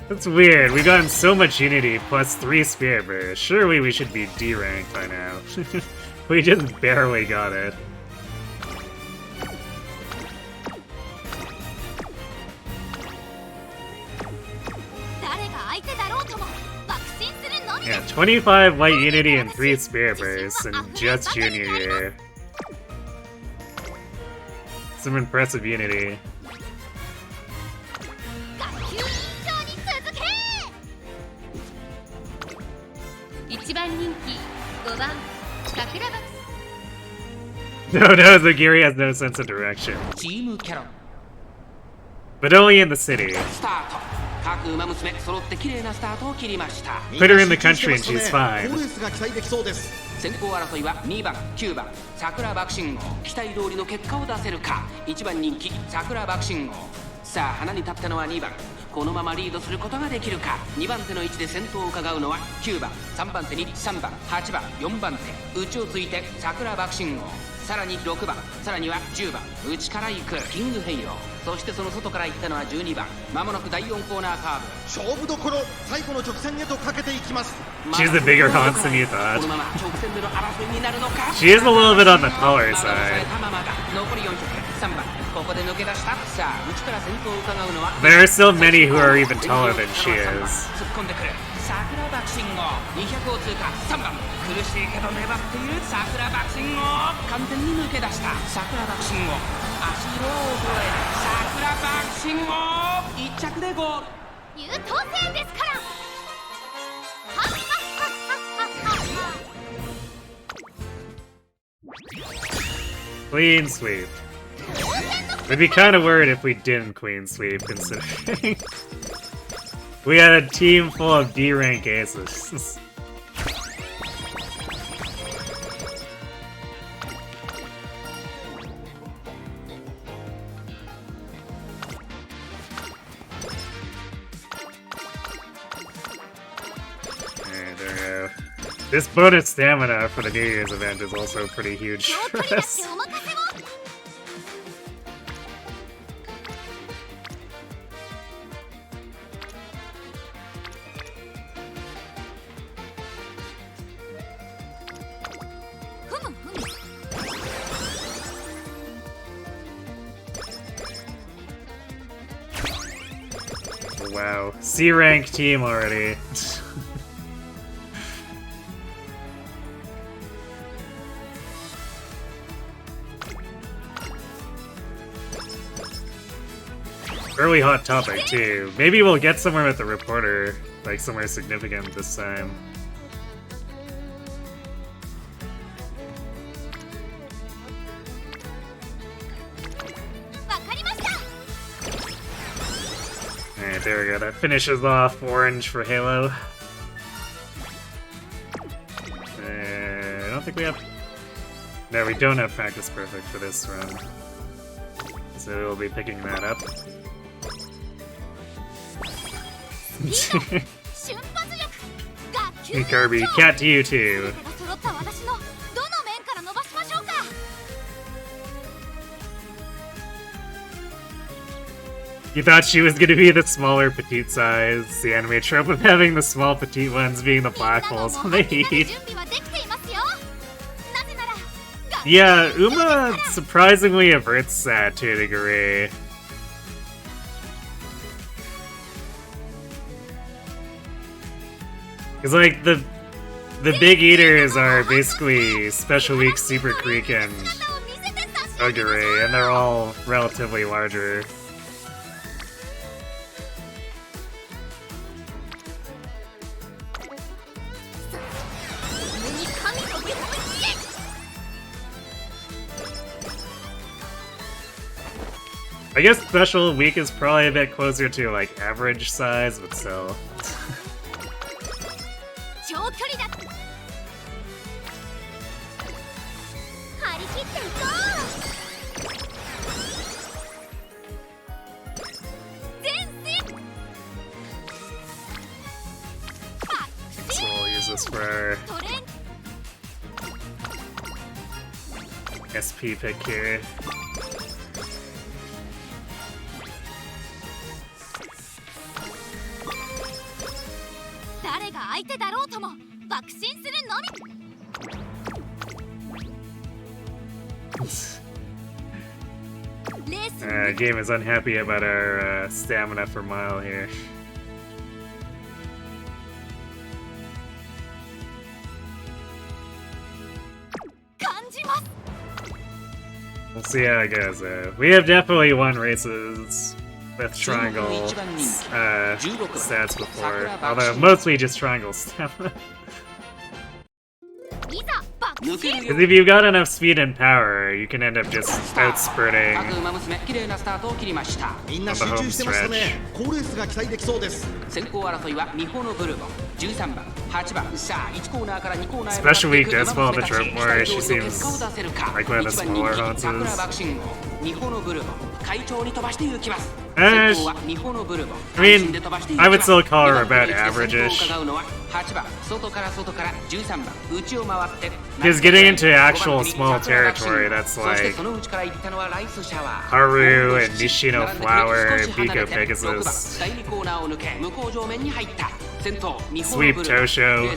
that's weird. We've gotten so much Unity plus 3 Spirit Bursts. Surely we should be D ranked by now. We just barely got it. Yeah, 25 Light Unity and 3 Spirit Bursts in just junior year. Some impressive Unity. 1番人気5番桜爆。 No, Zagiri has no sense of direction. チームキャロン But only in the city. スタート。各馬娘揃って綺麗なスタートを切りました。 Put her in the country and she's 好 fine. レースが期待できそうです。先行争いは2番9番桜爆心王。期待通りの結果を出せるか。1番人気桜爆心王。さあ花に立ったのは2番。このままリードすることができるか。2番手の位置で先頭を伺うのは9番。3番手に3番8番4番手。内をついて桜爆心王。さらに6番、さらには10番。内から行くキングヘイロー。そしてその外から行ったのは12番。まもなく第4コーナーカーブ。勝負どころ最後の直線へとかけていきます。 She's the bigger Hans than you thought. このまま直線での争いになるのか。 She is a little bit on the taller side. 残り400。3番。ここで抜け出した。さあ内から先頭を伺うのは。 There are still many who are even taller than she is. 突っ込んでくる。桜爆心号200を通過3番苦しいけど粘っている桜爆心号完全に抜け出した桜爆心号足色を衰える桜爆心号1着でゴール優等生ですからはっはっはっはっはっは Clean sweep. I'd be kind of worried if we didn't clean sweep, considering we had a team full of D rank aces. Alright, there we go. This bonus stamina for the New Year's event is also pretty huge for us. Wow, C rank team already. Early hot topic too. Maybe we'll get somewhere with the reporter, like somewhere significant this time. Alright, there we go. That finishes off orange for Halo. I don't think we have... No, we don't have practice perfect for this run. So we'll be picking that up. Hey Kirby, cat to you too. You thought she was gonna be the smaller petite size, the anime trope of having the small petite ones being the black holes on the heat. Yeah, Uma surprisingly averts that to a degree. Cause like the big eaters are basically Special Week, Super Creek, and Ogure, and they're all relatively larger. I guess Special Week is probably a bit closer to like average size, but still. So we'll use this for our SP pick here. Game is unhappy about our stamina per mile here. We'll see how it goes. We have definitely won races with triangle stats before, although mostly just triangle stamina. Because if you've got enough speed and power, you can end up just out-spurting on the home stretch. Special Week does follow the trope more. She seems like one of the smaller Hanses. I mean, I would still call her about average-ish. Because getting into actual small territory, that's like Haru and Nishino Flower, Biko Pegasus, Sweep Tosho.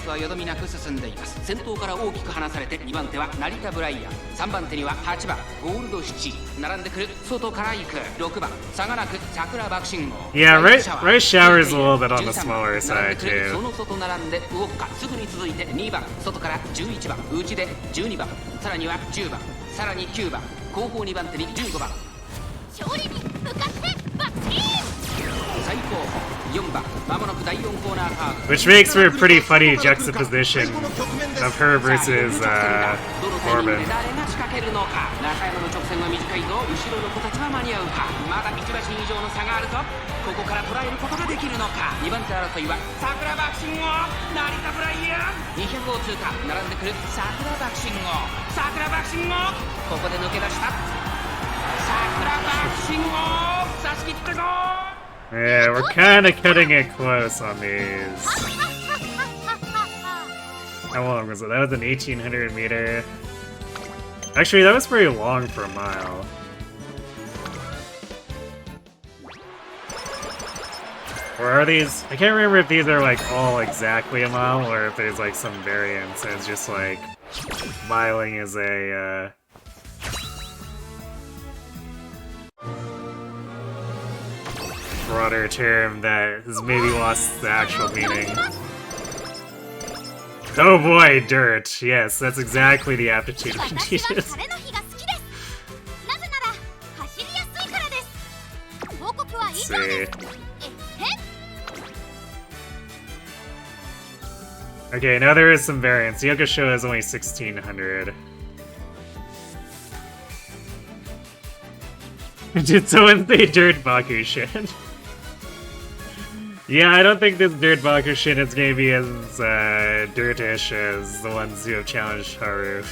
並んでくる外から行く6番差がなく桜爆信号 Yeah, right shower is a little bit on the smaller side そ too. の外並んで動くかすぐに続いて2番外から11番内で12番さらには10番さらに9番後方2番手に15番勝利に向かって爆心最後方4番まもなく第4コーナーカーブ Which makes for a pretty funny juxtaposition of her versus どのタイミング Corbin. で誰が仕掛けるのか中山の直線は短いぞ後ろの子たちは間に合うかまだ1馬身以上の差があるぞここから捉えることができるのか2番手争いは桜爆心号成田ブライアン200を通過並んでくる桜爆心号桜爆心号ここで抜け出した桜爆心号差し切ってゴー Yeah, we're kind of cutting it close on these. How long was it? That was an 1800 meter. Actually, that was pretty long for a mile. Or are these? I can't remember if these are like all exactly a mile or if there's like some variance. And it's just like miling is a broader term that has maybe lost the actual meaning. Oh boy, dirt. Yes, that's exactly the aptitude we needed. 晴れの日が好きですなぜなら走りやすいからです報告は以上です Okay, now there is some variance. Yokusho is only 1600. Did someone say dirt Bakushin? Yeah, I don't think this dirt Bakushin is gonna be as dirtish as the ones who have challenged Haru.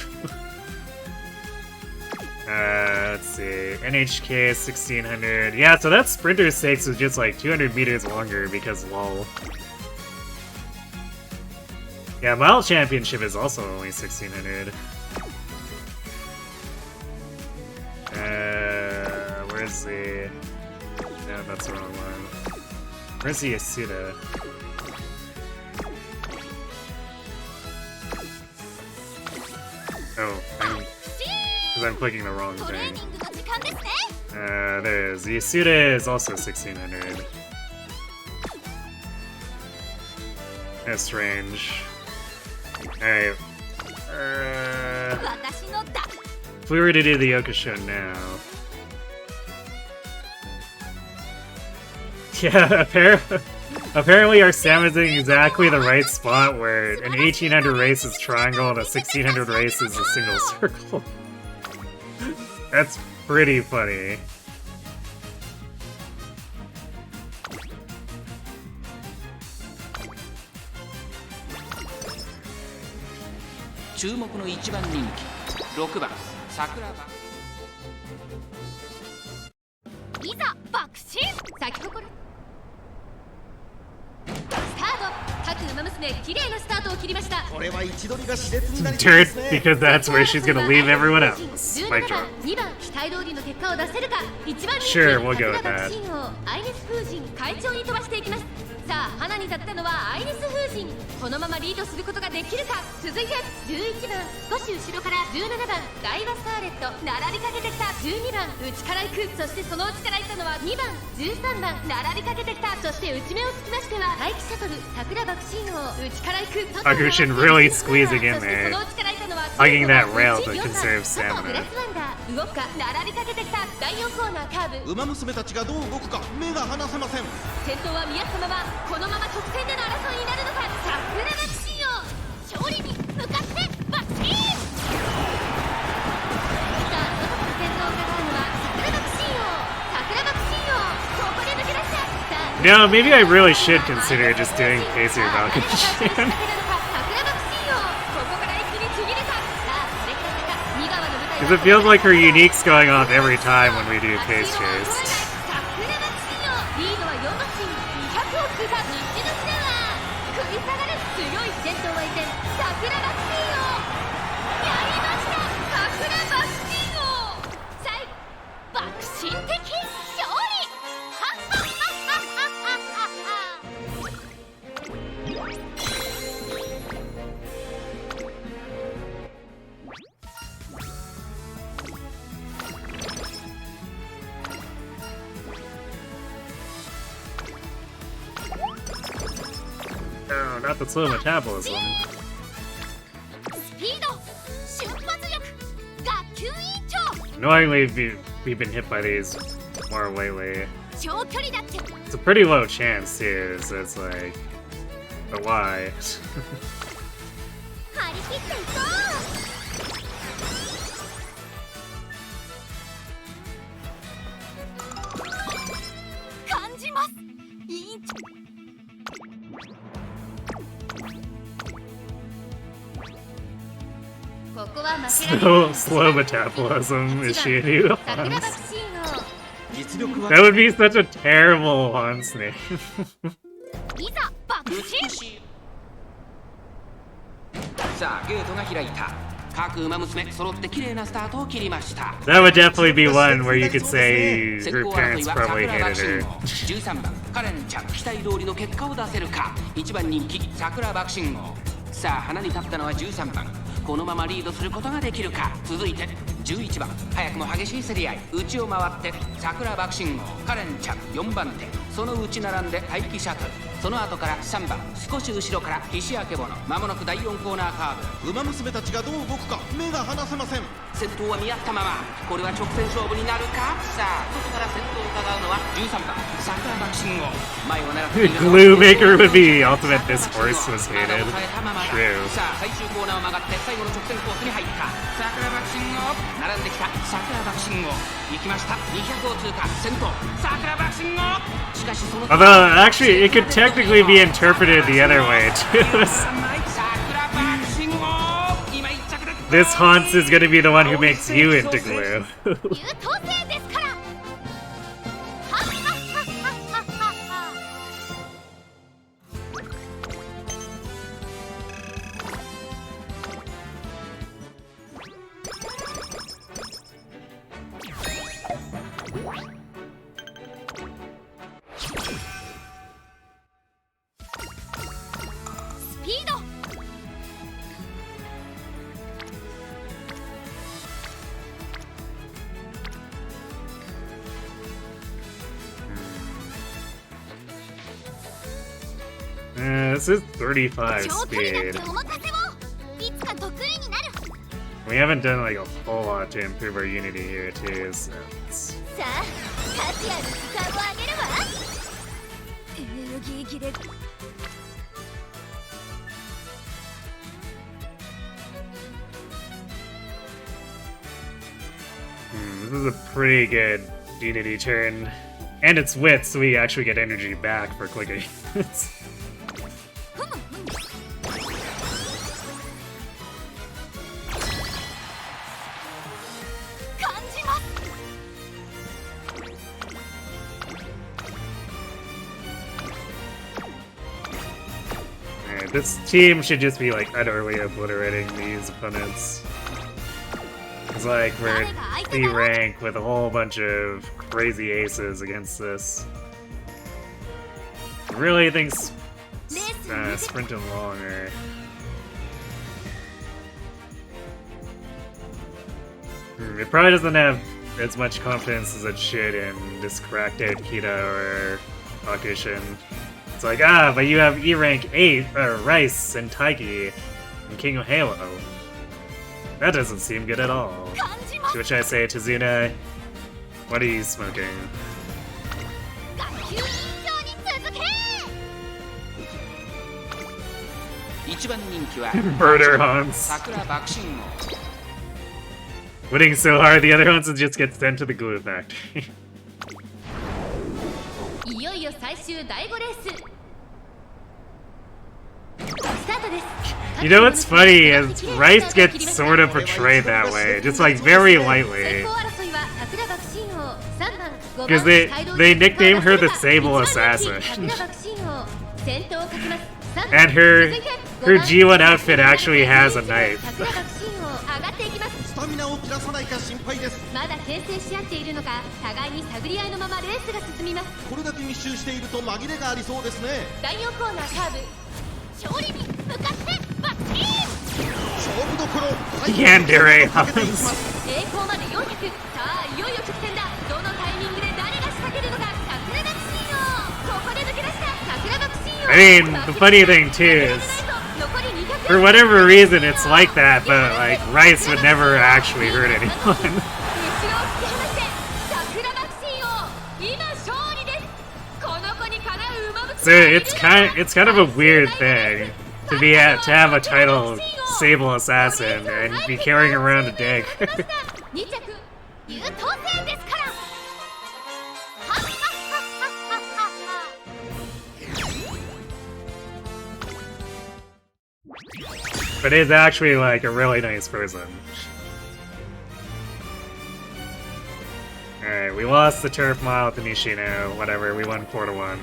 Let's see. NHK 1600. Yeah, so that Sprinter 6 was just like 200 meters longer because lol. Yeah, Mile Championship is also only 1600. Where's the... No, that's the wrong one. Where's the Yasuda? Oh, because I'm clicking the wrong トレー thing. ニングの時間ですね There is. The Yasuda is also 1600. That's strange. Alright. 私のだ If we were to do the Yokusho now... Yeah, apparently our Sam is in exactly the right spot where an 1800 race is triangle and a 1600 race is a single circle. That's pretty funny. 注目の1番人気6番桜庭いざ爆心咲き誇るスタート各馬娘綺麗なスタートを切りましたこれは位置取りが熾烈になりそうで Dirt, すね because that's where she's gonna leave everyone else. 17 Mic 番 drop. 2番期待通りの結果を出せるか1番人気 Sure, we'll go with 桜 that. 爆心王アイネス風神会長に飛ばしていきますさあ花に立ったのはアイネス風神このままリードすることができるか続いて11番少し後ろから17番ダイワスターレット並びかけてきた12番内から行くそしてその内から行ったのは2番13番並びかけてきたそして内目をつきましては待機シャトル桜爆心王内から行く Bakushin really squeezing in そして there, その内から行ったのは hugging that rail to 14 conserve 外ブレ stamina. スワンダー動くか並びかけてきた第4コーナーカーブ馬娘たちがどう動くか目が離せません先頭は見合ったままこのまま直線での争いになるのか桜爆心王勝利に向かってバッチンさあ外から先頭を伺うのは桜爆心王桜爆心王ここで抜け出したさあ No, maybe I really should consider just doing Pacer Bakushin. 桜爆心王ここから一気にちぎるかさあそれからか2番の舞台 Because it feels like her unique's going off every time when we do Pace Chase. リードは4馬身200を通過西のシナは食い下がる強い先頭は依然桜爆心王やりました桜爆心王最後爆心的勝利はっはっはっはっはっはっは No, not the slow metabolism. スピード瞬発力学級委員長 Annoyingly, we've been hit by these more lately. 長距離だって It's a pretty low chance too, so it's like, but why? 張り切っていこう感じます委員長ここは負けられない slow metabolism. Is she a new 桜爆 Hans? 心王 実力は That would be such a terrible Hans name. いざ爆心さあゲートが開いた各馬娘揃って綺麗なスタートを切りました That would definitely be one where you could say 先 her 行争 parents いは probably 桜爆 hated 心 her. 王13番カレンちゃん期待通りの結果を出せるか1番人気桜爆心王さあ花に立ったのは13番このままリードすることができるか続いて11番早くも激しい競り合い内を回って桜爆心王カレンちゃん4番手その内並んで待機シャトルその後から3番少し後ろから菱明物まもなく第4コーナーカーブ馬娘たちがどう動くか目が離せません。先頭は見合ったままこれは直線勝負になるかさあ外から先頭を伺うのは13番桜爆心王前を狙っているのは Glue maker would be ultimate. This horse was まだ hated. 抑えたままだ True. さあ最終コーナーを曲がって最後の直線コースに入った桜爆心王並んできた桜爆心王行きました200を通過先頭桜爆心王しかしその Although, actually, it could technically be interpreted the other way, too. 桜爆心王今1着で This Hans is gonna be the one who makes you into glue. 優等生ですからはっはっはっはっはっはスピード This is 35 長距離だっ speed. てお任せをいつか得意になる We haven't done like a whole lot to improve our unity here, too, so it's... さあ価値ある時間をあげるわエネルギー切れ This is a pretty good unity turn. And it's wit, so we actually get energy back for clicking. 感じます Alright, this team should just be like utterly obliterating these opponents. It's like we're B rank with a whole bunch of crazy aces against this. I really think sprinting longer. It probably doesn't have as much confidence as it should in this cracked out Kita or Bakushin. It's like, but you have E rank 8, Rice and Taiki and King of Halo. That doesn't seem good at all. 感じます To which I say, Tazuna, what are you smoking? 学級委員長に続け1番人気は Murder Hans. 桜爆心王 Winning so hard, the other Hans just get sent to the glue factory. いよいよ最終第5レーススタートです You know what's funny is Rice gets sort of portrayed that way, just like very lightly. Because they nickname her the Sable Assassin. And her G1 outfit actually has a knife. スタミナを切らさないか心配です。まだ牽制し合っているのか互いに探り合いのままレースが進みますこれだけ密集していると紛れがありそうですね。第4コーナーカーブ勝利に向かってバッチーン勝負どころ Yandere かけていきま Hans. す。栄光まで400さあいよいよ直線だどのタイミングで誰が仕掛けるのか桜爆心王ここで抜け出した桜爆心王 I mean, the funny thing too is, for whatever reason, it's like that, but like rice would never actually hurt anyone. So it's kind of a weird thing to have a title Sable Assassin and be carrying around a dagger. But he's actually like a really nice person. Alright, we lost the turf mile with the Nishino. Whatever, we won 4-1.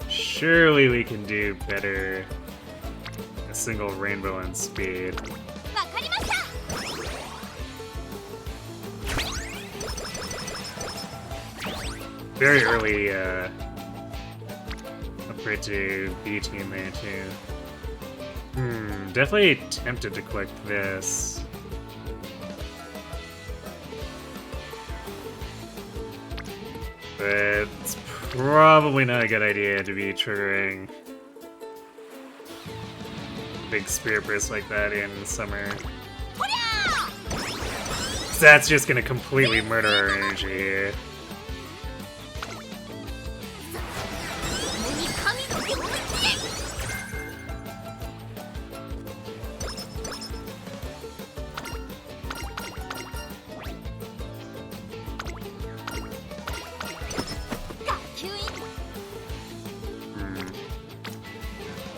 Surely we can do better. A single rainbow on speed. Very early upgrade to B team there too. Definitely tempted to click this. But it's probably not a good idea to be triggering big spear burst like that in summer. That's just gonna completely murder our energy.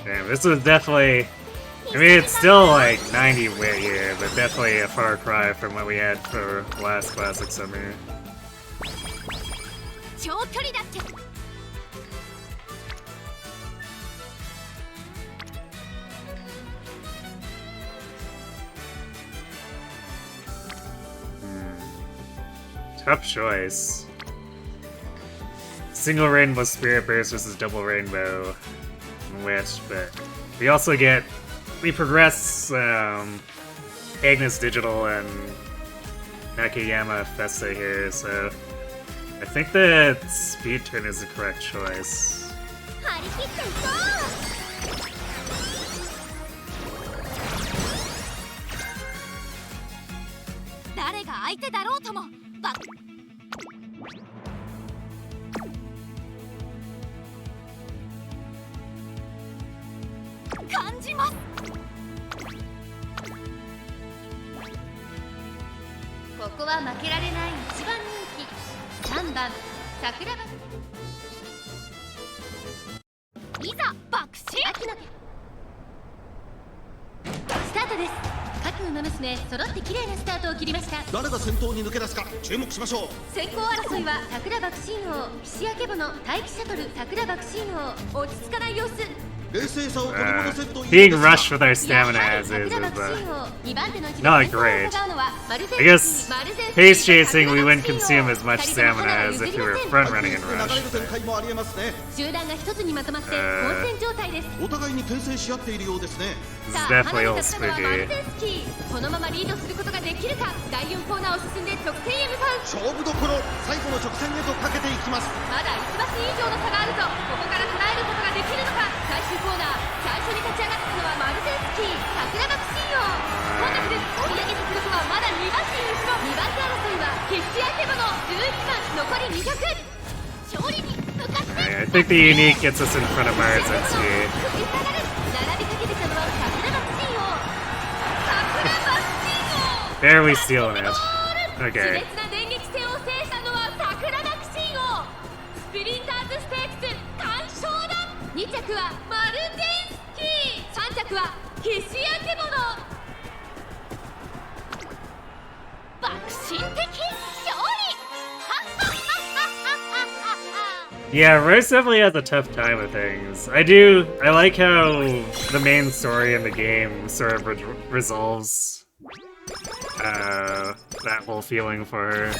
Damn, this was definitely... I mean, it's still like 90 wit here, but definitely a far cry from what we had for last Classic Summer. Tough choice. Single Rainbow Spirit Burst versus Double Rainbow Witch, but we also get... We progress Agnes Digital and Nakayama Festa here, so I think that Speed Turn is the correct choice. Being rushed with our stamina as is not great. I guess pace chasing we wouldn't consume as much stamina as if we were front running and rush. This is definitely old spooky. I think the unique gets us in front of Mars and speed. Barely stealing it. Okay. Yeah, Rose definitely has a tough time with things. I like how the main story in the game sort of resolves that whole feeling for her.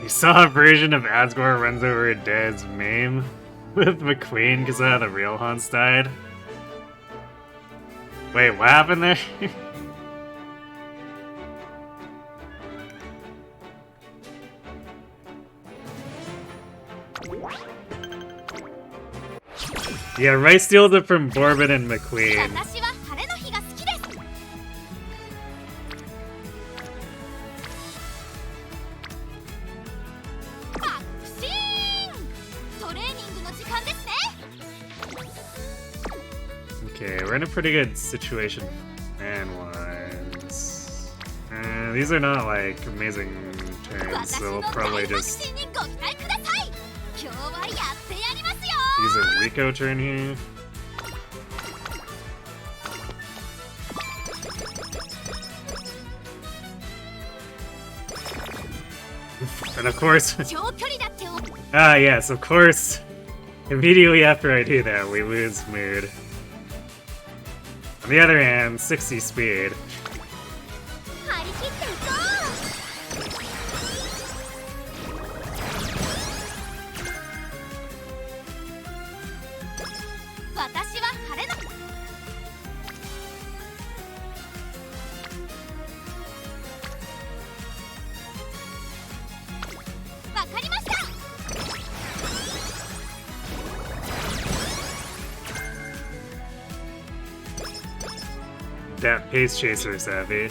You saw a version of Asgore runs over a dead's meme with McQueen because the real Hans died? Wait, what happened there? Yeah, Rice steals it from Bourbon and McQueen. Okay, we're in a pretty good situation man-wise. These are not like amazing turns, so we'll probably just use a Rico turn here. And of course, yes, of course, immediately after I do that, we lose mood. On the other hand, 60 speed. That Pace Chaser savvy.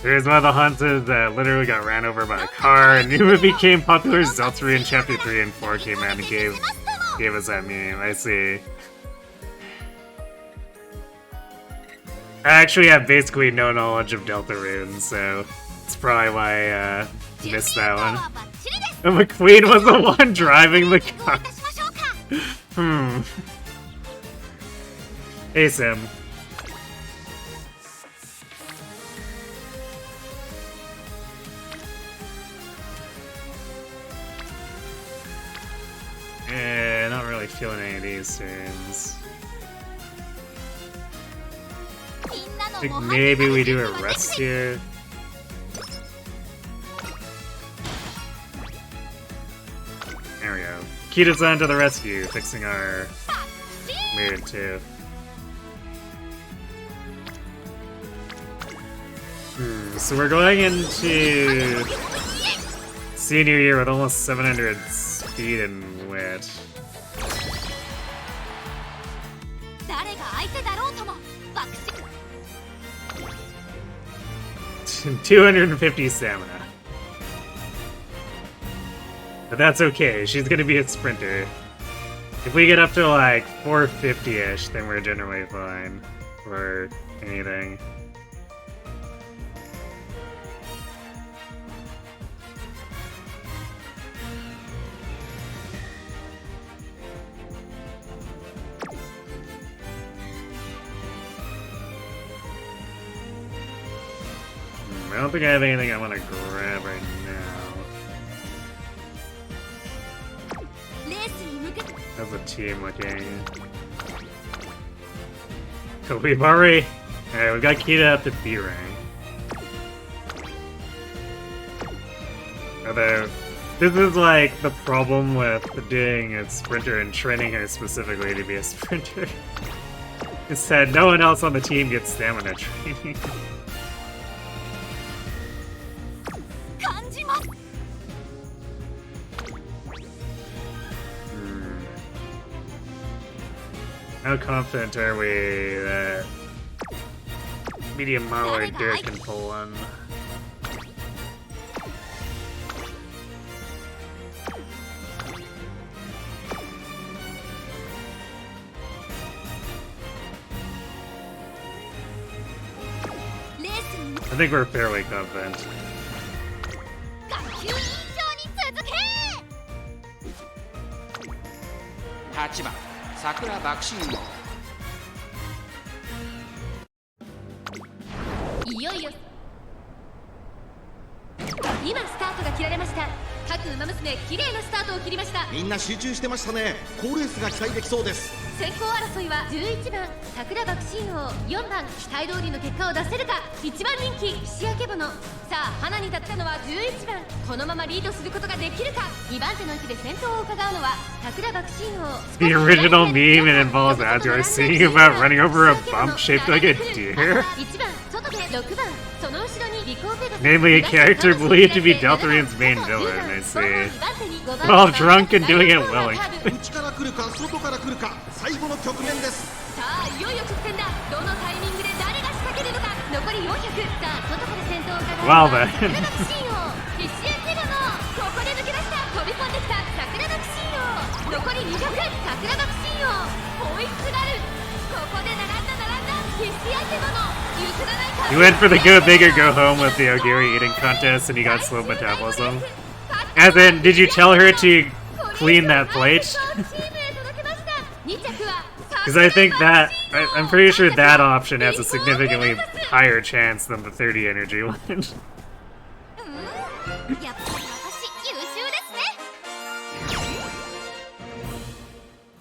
Here's one of the hunters that literally got ran over by a car, and knew it became popular. Zeltry in Chapter 3 and 4 came out and gave us that meme. I see. I actually have basically no knowledge of Delta runes, so that's probably why I missed that one. And McQueen was the one driving the car. Hey, Sim. Not really feeling any of these turns. I think maybe we do a rest here. There we go. Kita's-san to the rescue, fixing our mood too. So we're going into senior year with almost 700 speed and wit. 250 stamina. But that's okay, she's gonna be a sprinter. If we get up to like 450-ish, then we're generally fine for anything. I don't think I have anything I want to grab right now. How's the team looking? So we've already... Alright, we've got Kita up to B rank. Although, this is like the problem with doing a sprinter and training her specifically to be a sprinter. Is that no one else on the team gets stamina training. How confident are we that Medium Mo or Derek can pull one? I think we're fairly confident. 8番桜爆心号。いよいよ今スタートが切られました。各馬娘綺麗なスタートを切りました。みんな集中してましたね。好レースが期待できそうです。先行争いは11番桜爆心王、4番期待通りの結果を出せるか、1番人気菱焼けぼの。さあ花に立ったのは11番、このままリードすることができるか。2番手の位置で先頭を伺うのは桜爆心王。 The original meme it involves Azure singing about running over a bump shaped like a deer? 1番外で6番その後ろにリコーペガス、 Namely a character believed to be Deltarian's main villain, I see. All drunk and doing it willing. 内から来るか外から来るか、最後の局面です。さあいよいよ直線だ。どのタイミングで誰が仕掛けるのか。残り400。さあ外から先頭を伺うのは Well then. 桜爆心王必死やけどの。ここで抜け出した。飛び込んできた桜爆心王。残り200。桜爆心王追いすがる。ここで並んだ必死やけどの。譲らないか。 He went for the go big or go home with the Ogiri eating contest and he got slow metabolism. As in, did you tell her to clean that plate? Because I think that, I'm pretty sure that option has a significantly higher chance than the 30 energy one.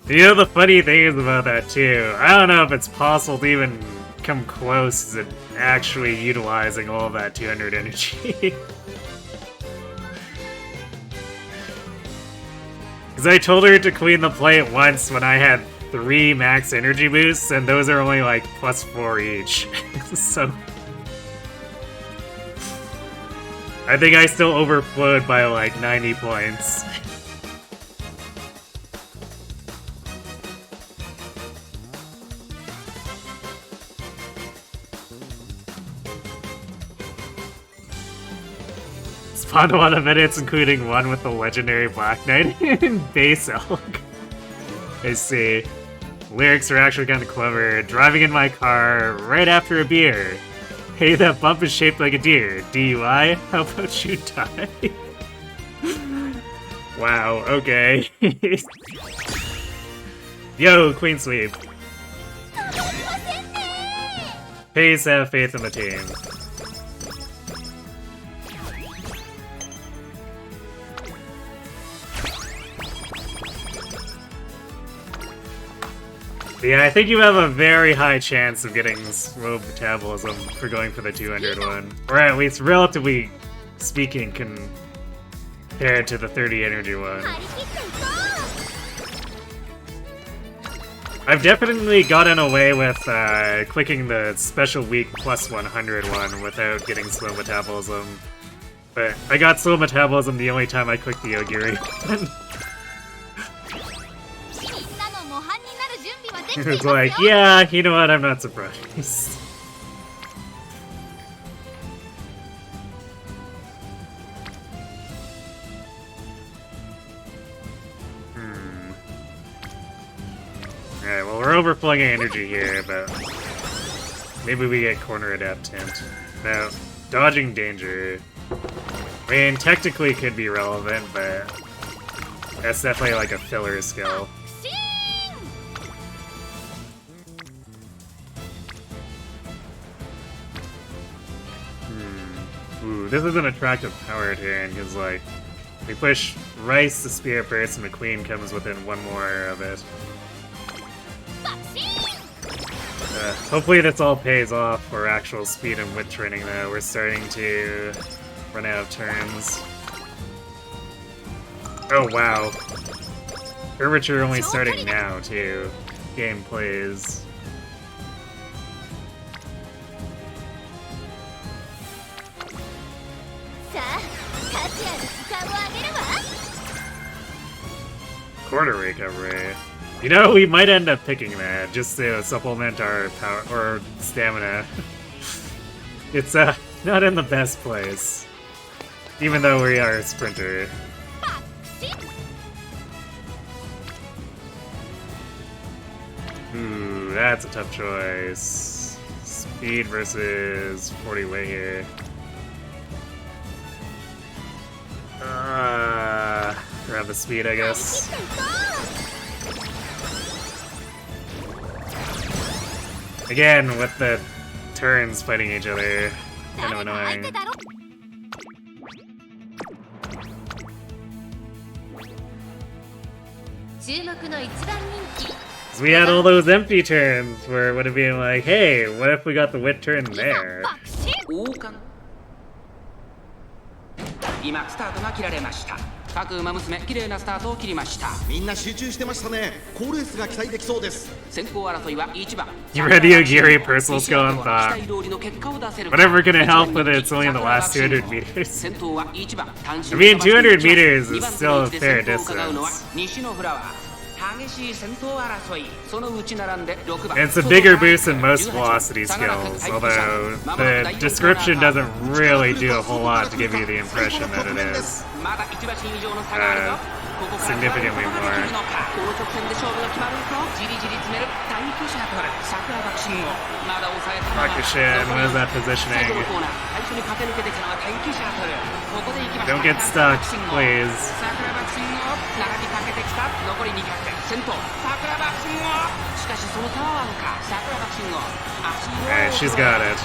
You know, the funny thing is about that too, I don't know if it's possible to even come close to actually utilizing all of that 200 energy. Because I told her to clean the plate once when I had 3 max energy boosts, and those are only like +4 each. So I think I still overflowed by like 90 points. Spawned a lot of minutes, including one with the legendary Black Knight and Base Elk. I see. Lyrics are actually kind of clever. Driving in my car right after a beer. Hey, that bump is shaped like a deer. DUI? How about you die? Wow, okay. Yo, Queen Sweep. Please have faith in the team. Yeah, I think you have a very high chance of getting slow metabolism for going for the 200 one. Or at least relatively speaking compared to the 30 energy one. I've definitely gotten away with clicking the special week +100 one without getting slow metabolism. But I got slow metabolism the only time I clicked the Ogiri one. It's like, yeah, you know what, I'm not surprised. Alright, well, we're overflowing energy here, but maybe we get corner adept hint. Now, dodging danger. I mean, technically could be relevant, but that's definitely like a filler skill. Ooh, this is an attractive power turn, because, like, we push Rice, the Spirit Burst, and the Queen comes within one more of it. Hopefully this all pays off for actual speed and wit training, though. We're starting to run out of turns. Oh, wow. Curvature only starting now, too. Game plays. Quarter recovery. You know, we might end up picking that just to supplement our power or stamina. It's not in the best place, even though we are a sprinter. Ooh, that's a tough choice. Speed versus 40 weight here. Grab the speed, I guess. Again, with the turns fighting each other. Kind of annoying. So we had all those empty turns where it would have been like, hey, what if we got the wit turn there? 今スタートが切られました。各馬娘綺麗なスタートを切りました。みんな集中してましたね。好レースが期待できそうです。先行争いは1番。You ready, Ogiri? Personal skill on thought. Whatever gonna help with it, it's only in the last 200 meters. 先頭は1番。I mean, 200 meters is still a fair distance. 西のフラワー。激しい先頭争い。そのうち並んで6番。It's a bigger boost than most velocity skills, although the description doesn't really do a whole lot to give you the impression that it is. Significantly more. BAKUSHIN, what is that positioning? Don't get stuck, please. Okay, she's got it.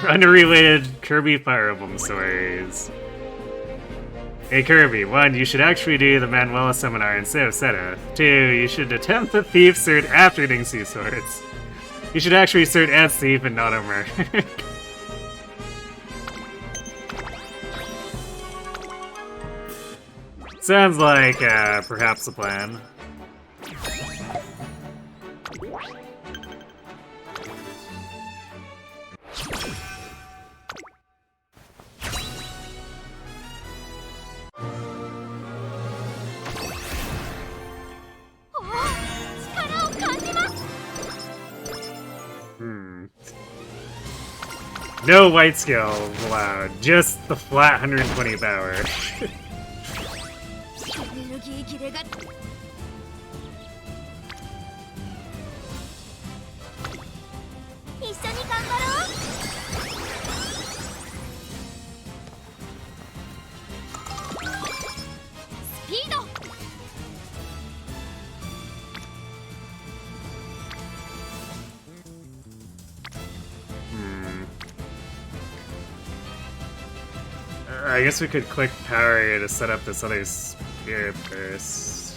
Underrated Kirby Fire Emblem stories. Hey Kirby, 1. You should actually do the Manuela seminar instead of Seta. 2. You should attempt the Thief cert after getting Sea Swords. You should actually cert as Thief and not a merc. Sounds like, perhaps a plan. No white skill allowed, just the flat 120 power. I guess we could click power here to set up this other spirit first.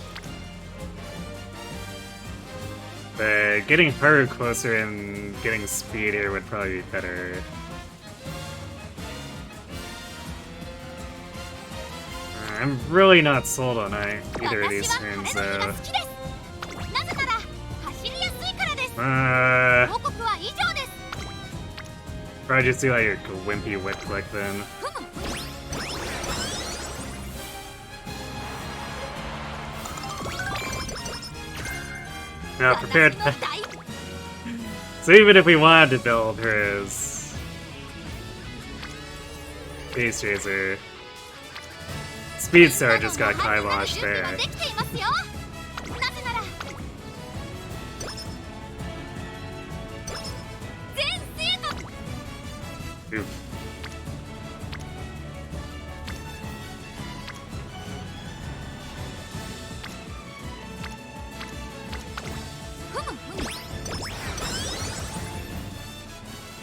But getting Haru closer and getting speed here would probably be better. I'm really not sold on either of these turns though. Probably just do like a wimpy whip click then. No, prepared. So even if we wanted to build her as Base Chaser, Speedstar just got kiboshed there. Oof.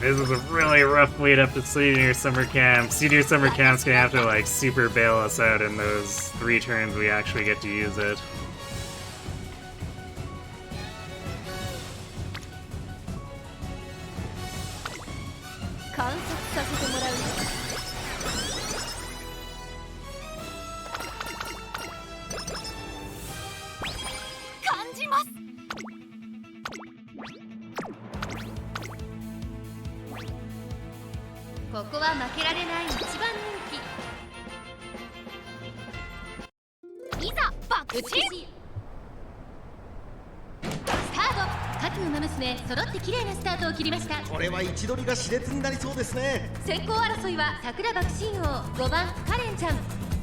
This is a really rough lead up to senior summer camp. Senior summer camp's gonna have to like super bail us out in those 3 turns we actually get to use it.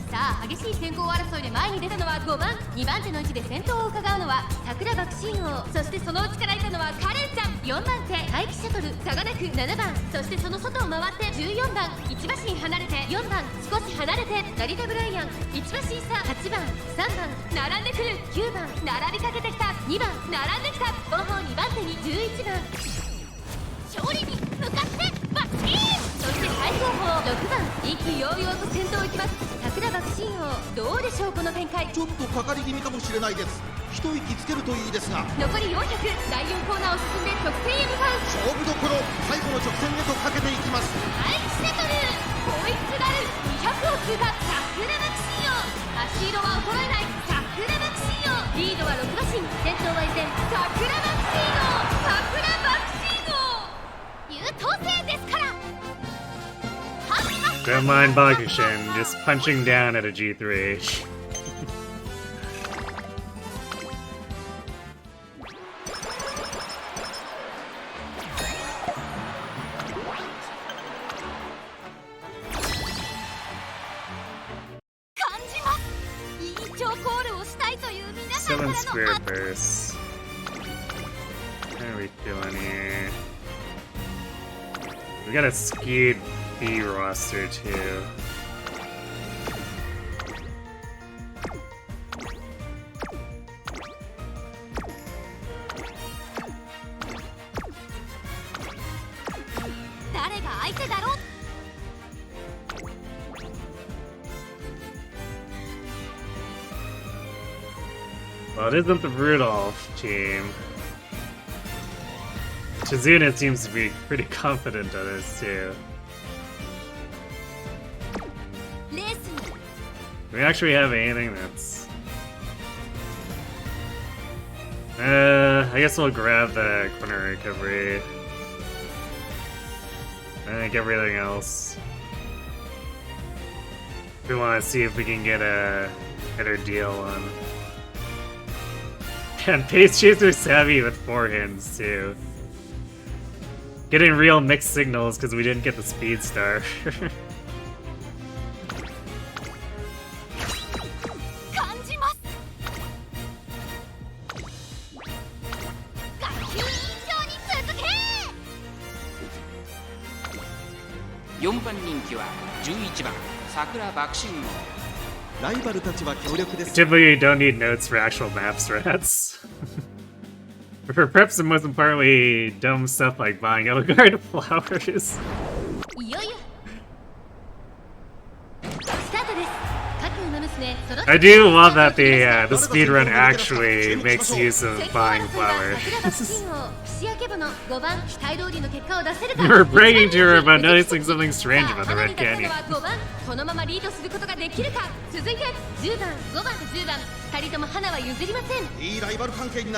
さあ激しい先行争いで前に出たのは5番2番手の位置で先頭を伺うのは桜爆心王、そしてその内からいたのはカレンちゃん4番手待機シャトル差がなく7番、そしてその外を回って14番1馬身離れて4番少し離れて成田ブライアン1馬身差8番3番並んでくる9番並びかけてきた2番並んできた後方2番手に11番勝利に向かってバッチーン、そして最後方6番意気揚々と先頭行きます桜爆心王、どうでしょうこの展開。ちょっとかかり気味かもしれないです。一息つけるといいですが、残り400、第4コーナーを進んで直線へ向かう勝負どころ、最後の直線へとかけていきます。待機シャトルホイップダル200を通過桜爆心王、足色は衰えない桜爆心王、リードは6馬身、先頭は依然桜爆心王、桜爆心王優等生ですから。 Don't mind Bakushin, just punching down at a G3. 7 Spirit Bursts. How are we doing here? We got a skewed B roster too. Well, it isn't the Rudolph team. Chizuna seems to be pretty confident on this too. Do we actually have anything that's... I guess we'll grab the corner recovery. I think everything else. We want to see if we can get a better deal on. And Pace Chaser savvy with 4 hints too. Getting real mixed signals because we didn't get the speed star. Typically, you don't need notes for actual map strats. For preps, and most importantly, dumb stuff like buying Edelgard flowers. I do love that the speedrun actually makes use of buying flowers. We're bragging to her about noticing something strange about the Red Canyon.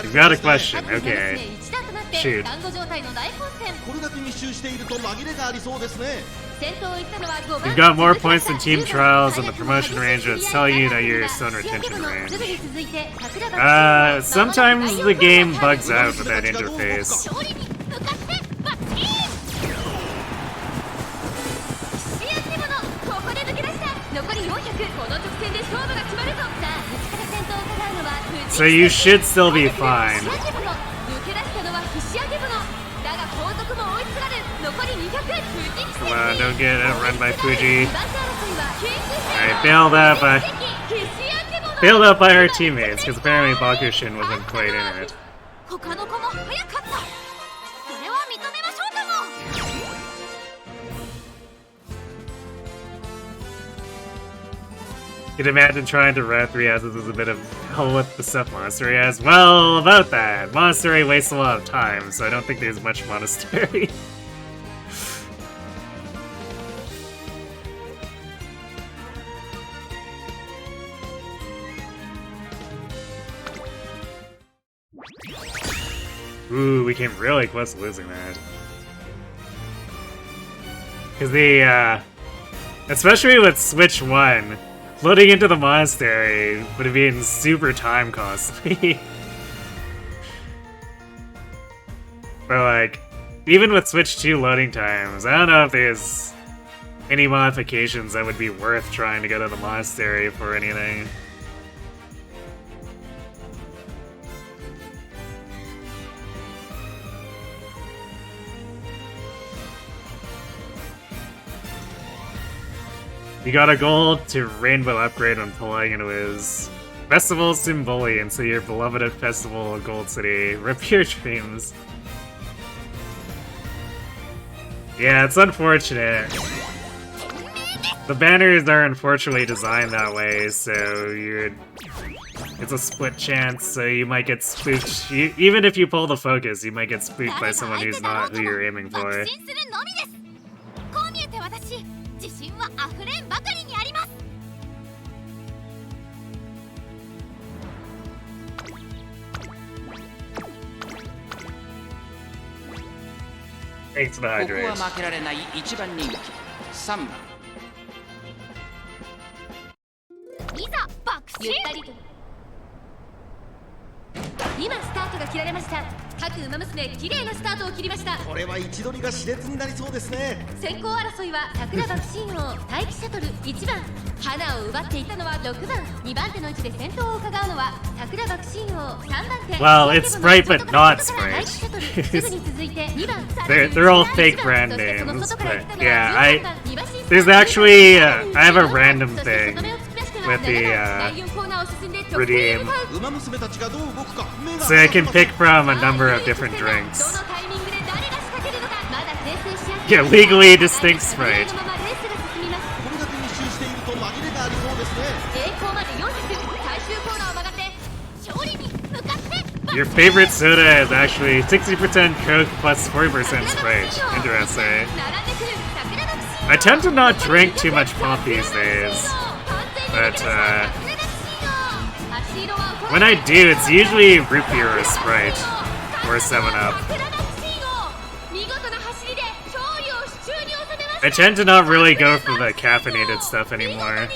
You've got a question, okay. Shoot. You've got more points than team trials and the promotion range that's telling you that you're still in retention range. Sometimes the game bugs out with that interface. So you should still be fine. Come on, don't get outrun by Fuji. Alright, bailed out by our teammates, because apparently Bakushin wasn't quite in it. You'd imagine trying to run 3 houses is a bit of hell with the stuff Monastery has. Well, about that, Monastery wastes a lot of time, so I don't think there's much Monastery. Ooh, we came really close to losing that. Because the, especially with Switch 1, loading into the monastery would have been super time costly. But like, even with Switch 2 loading times, I don't know if there's any modifications that would be worth trying to go to the monastery for anything. You got a goal to rainbow upgrade when pulling into his Festival Symbolian, so your beloved Festival of Gold City. Rip your dreams. Yeah, it's unfortunate. The banners are unfortunately designed that way, so it's a split chance, so you might get spooked. Even if you pull the focus, you might get spooked by someone who's not who you're aiming for. Thanks for the hydration. 負けられない一番人気3番いざ爆心今スタートが切られました。各馬娘綺麗なスタートを切りました。これは位置取りが熾烈になりそうですね。先行争いは桜爆心王待機シャトル1番、花を奪っていたのは6番、2番手の位置で先頭を伺うのは桜爆心王3番手。 Well, it's Sprite but not Sprite. すぐに続いて2番 They're all fake brand names, but yeah, there's actually I have a random thing with the redeem, so I can pick from a number of different drinks. Yeah, legally distinct Sprite. Your favorite soda is actually 60% Coke plus 40% Sprite. Interesting. I tend to not drink too much pop these days, but when I do, it's usually root beer or Sprite, or 7-Up. I tend to not really go for the caffeinated stuff anymore.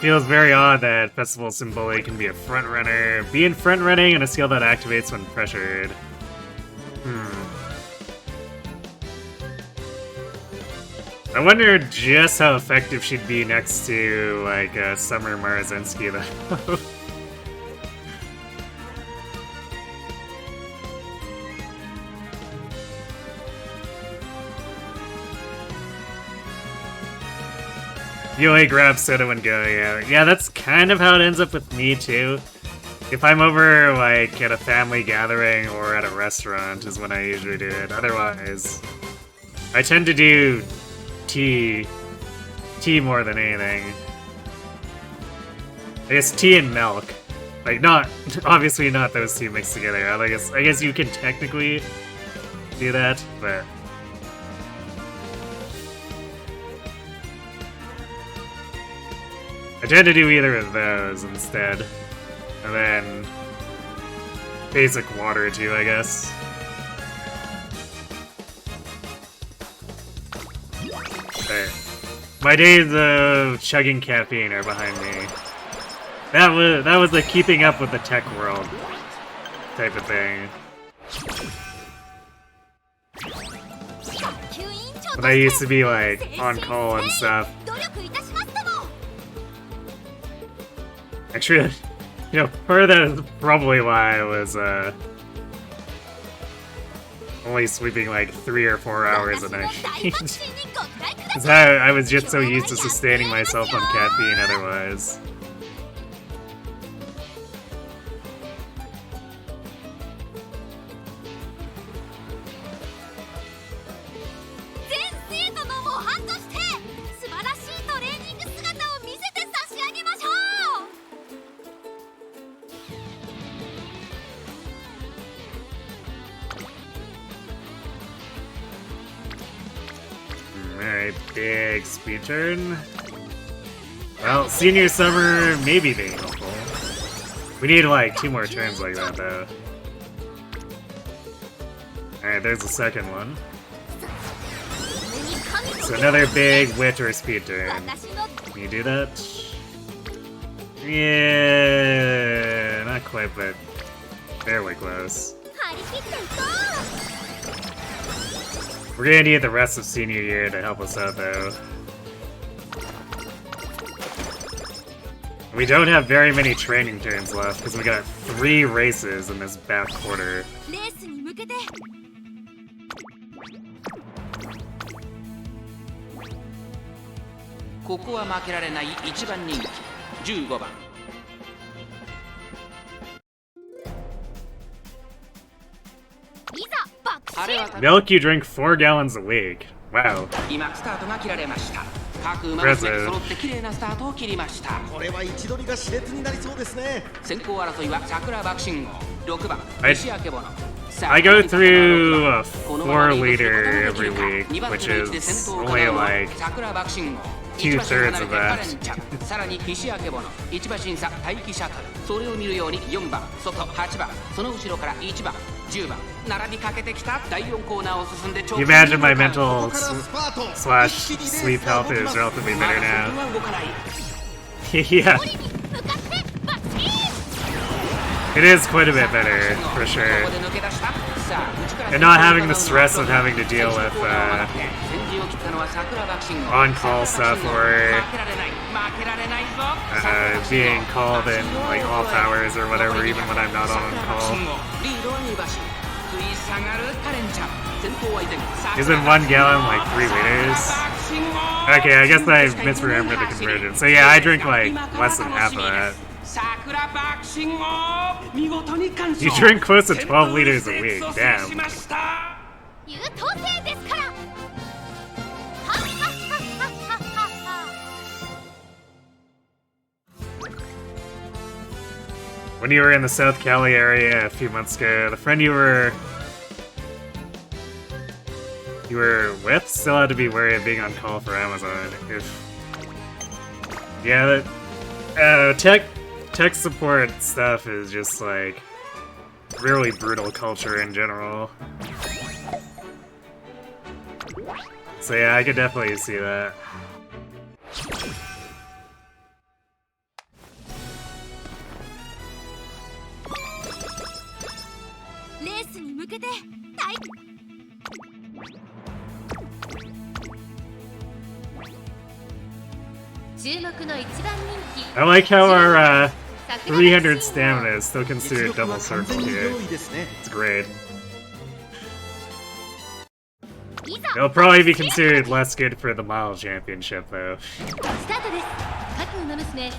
Feels very odd that Festival Symbolic can be a frontrunner, be in front-running, and a skill that activates when pressured. I wonder just how effective she'd be next to, like, Summer Marazensky, though. You only grab soda when going out. Yeah, that's kind of how it ends up with me, too. If I'm over, like, at a family gathering or at a restaurant is when I usually do it. Otherwise, I tend to do tea more than anything. I guess tea and milk. Like, not, obviously not those two mixed together. I guess you can technically do that, but... I tend to do either of those instead. And then... basic water too, I guess. There. My days of chugging caffeine are behind me. That was the keeping up with the tech world type of thing. When I used to be like on call and stuff. Actually, you know, part of that is probably why I was only sleeping like 3 or 4 hours a night. Because I was just so used to sustaining myself on caffeine otherwise. Alright, big speed turn. Well, senior summer maybe being helpful. We need like 2 more turns like that though. Alright, there's the second one. So another big wit or speed turn. Can you do that? Yeah, not quite, but fairly close. We're gonna need the rest of senior year to help us out, though. We don't have very many training turns left because we got 3 races in this back quarter. ここは負けられない1番人気15番。 Milk you drink 4 gallons a week. Wow. 今スタートが切られました。各馬娘揃って綺麗なスタートを切りました。これは位置取りが熾烈になりそうですね。先行争いは桜爆心号6番西明ボノ。 I go through a 4 liter every week, which is only like 2/3 of that. さらに西明ボノ1馬審査待機シャトル。それを見るように4番外8番その後ろから1番10番並びかけてきた第4コーナーを進んで You imagine my mental slash sleep health is relatively better now. Yeah. It is quite a bit better, for sure. And not having the stress of having to deal with on-call stuff or being called in like off hours or whatever, even when I'm not on call. Isn't 1 gallon like 3 liters? Okay, I guess I misremembered the conversion. So yeah, I drink like less than half of that. You drink close to 12 liters a week, damn. When you were in the South Cali area a few months ago, the friend you were with still had to be wary of being on call for Amazon. Yeah, that tech support stuff is just like really brutal culture in general. So yeah, I could definitely see that. I like how our 300 stamina is still considered double circle here. It's great. It'll probably be considered less good for the mile championship though.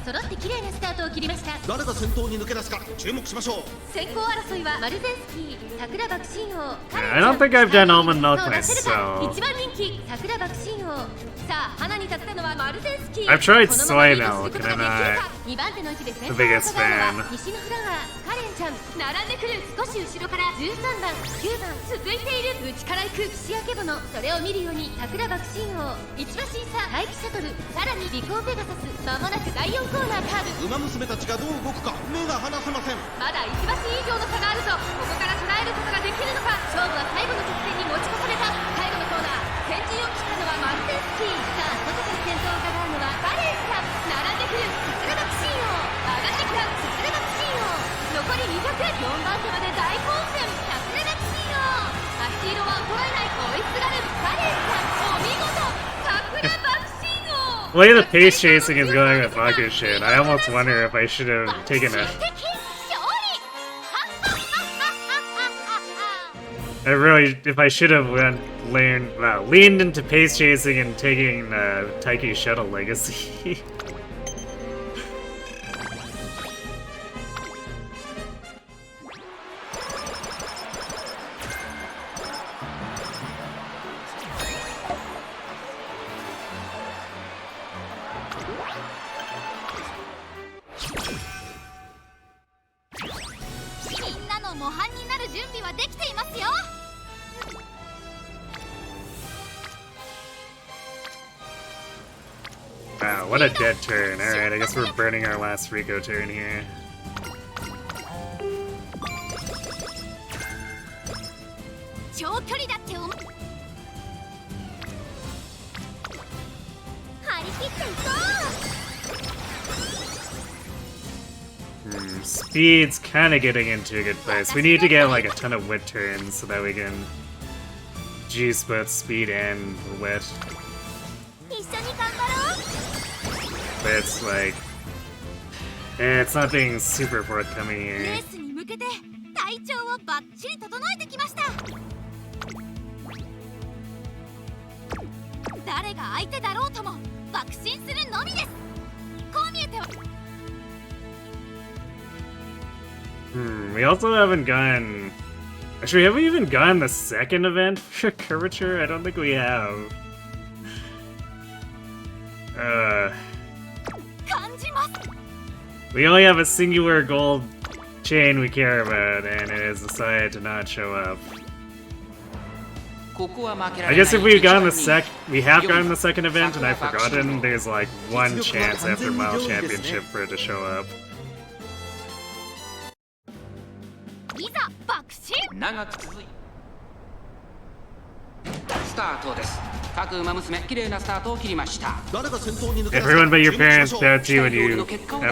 揃って綺麗なスタートを切りました。誰が先頭に抜け出すか注目しましょう。先行争いはマルゼンスキー、桜爆心王。I don't think I've done almond milk myself. 一番人気、桜爆心王。さあ、花に立ったのはマルゼンスキー。I've tried soy milk and I'm not the biggest fan. 西のフラワー、カレンちゃん。並んでくる少し後ろから13番、9番続いている。内から行く岸明ボノ。それを見るように桜爆心王。一馬審査、待機シャトル。さらに尾行ペガサス。まもなく第4コーナーカーブ。馬娘たちがどう動くか目が離せません。まだ1馬身以上の差があるぞ。ここから捉えることができるのか。勝負は最後の直線に持ち越された。最後のコーナー、先陣を切ったのはマルゼンスキー。さあ、どこから先頭を伺うのはバレンさん。並んでくる桜爆心王。上がってきた桜爆心王。残り200、4番手まで大混戦。桜爆心王。足色は衰えない。追いすがるバレンさん。お見事。桜爆心王。The way the pace chasing is going with BAKUSHINNING, I almost wonder if I should have taken a... if I should have leaned into pace chasing and taking Taiki Shuttle Legacy. Wow, what a dead turn. Alright, I guess we're burning our last Rico turn here. Speed's kind of getting into a good place. We need to get like a ton of wit turns so that we can juice both speed and wit. But it's like, it's not being super forthcoming here. 体調をバッチリ整えてきました。誰が相手だろうとも爆心するのみです。こう見えては。We also haven't gone. Actually, have we even gone the second event for curvature? I don't think we have. We only have a singular gold chain we care about, and it has decided to not show up. I guess if we've gotten we have gotten the second event, and I've forgotten, there's like one chance after Mile Championship for it to show up. 長く続いスタートです。各馬娘綺麗なスタートを切りました。 Everyone but your parents doubts you at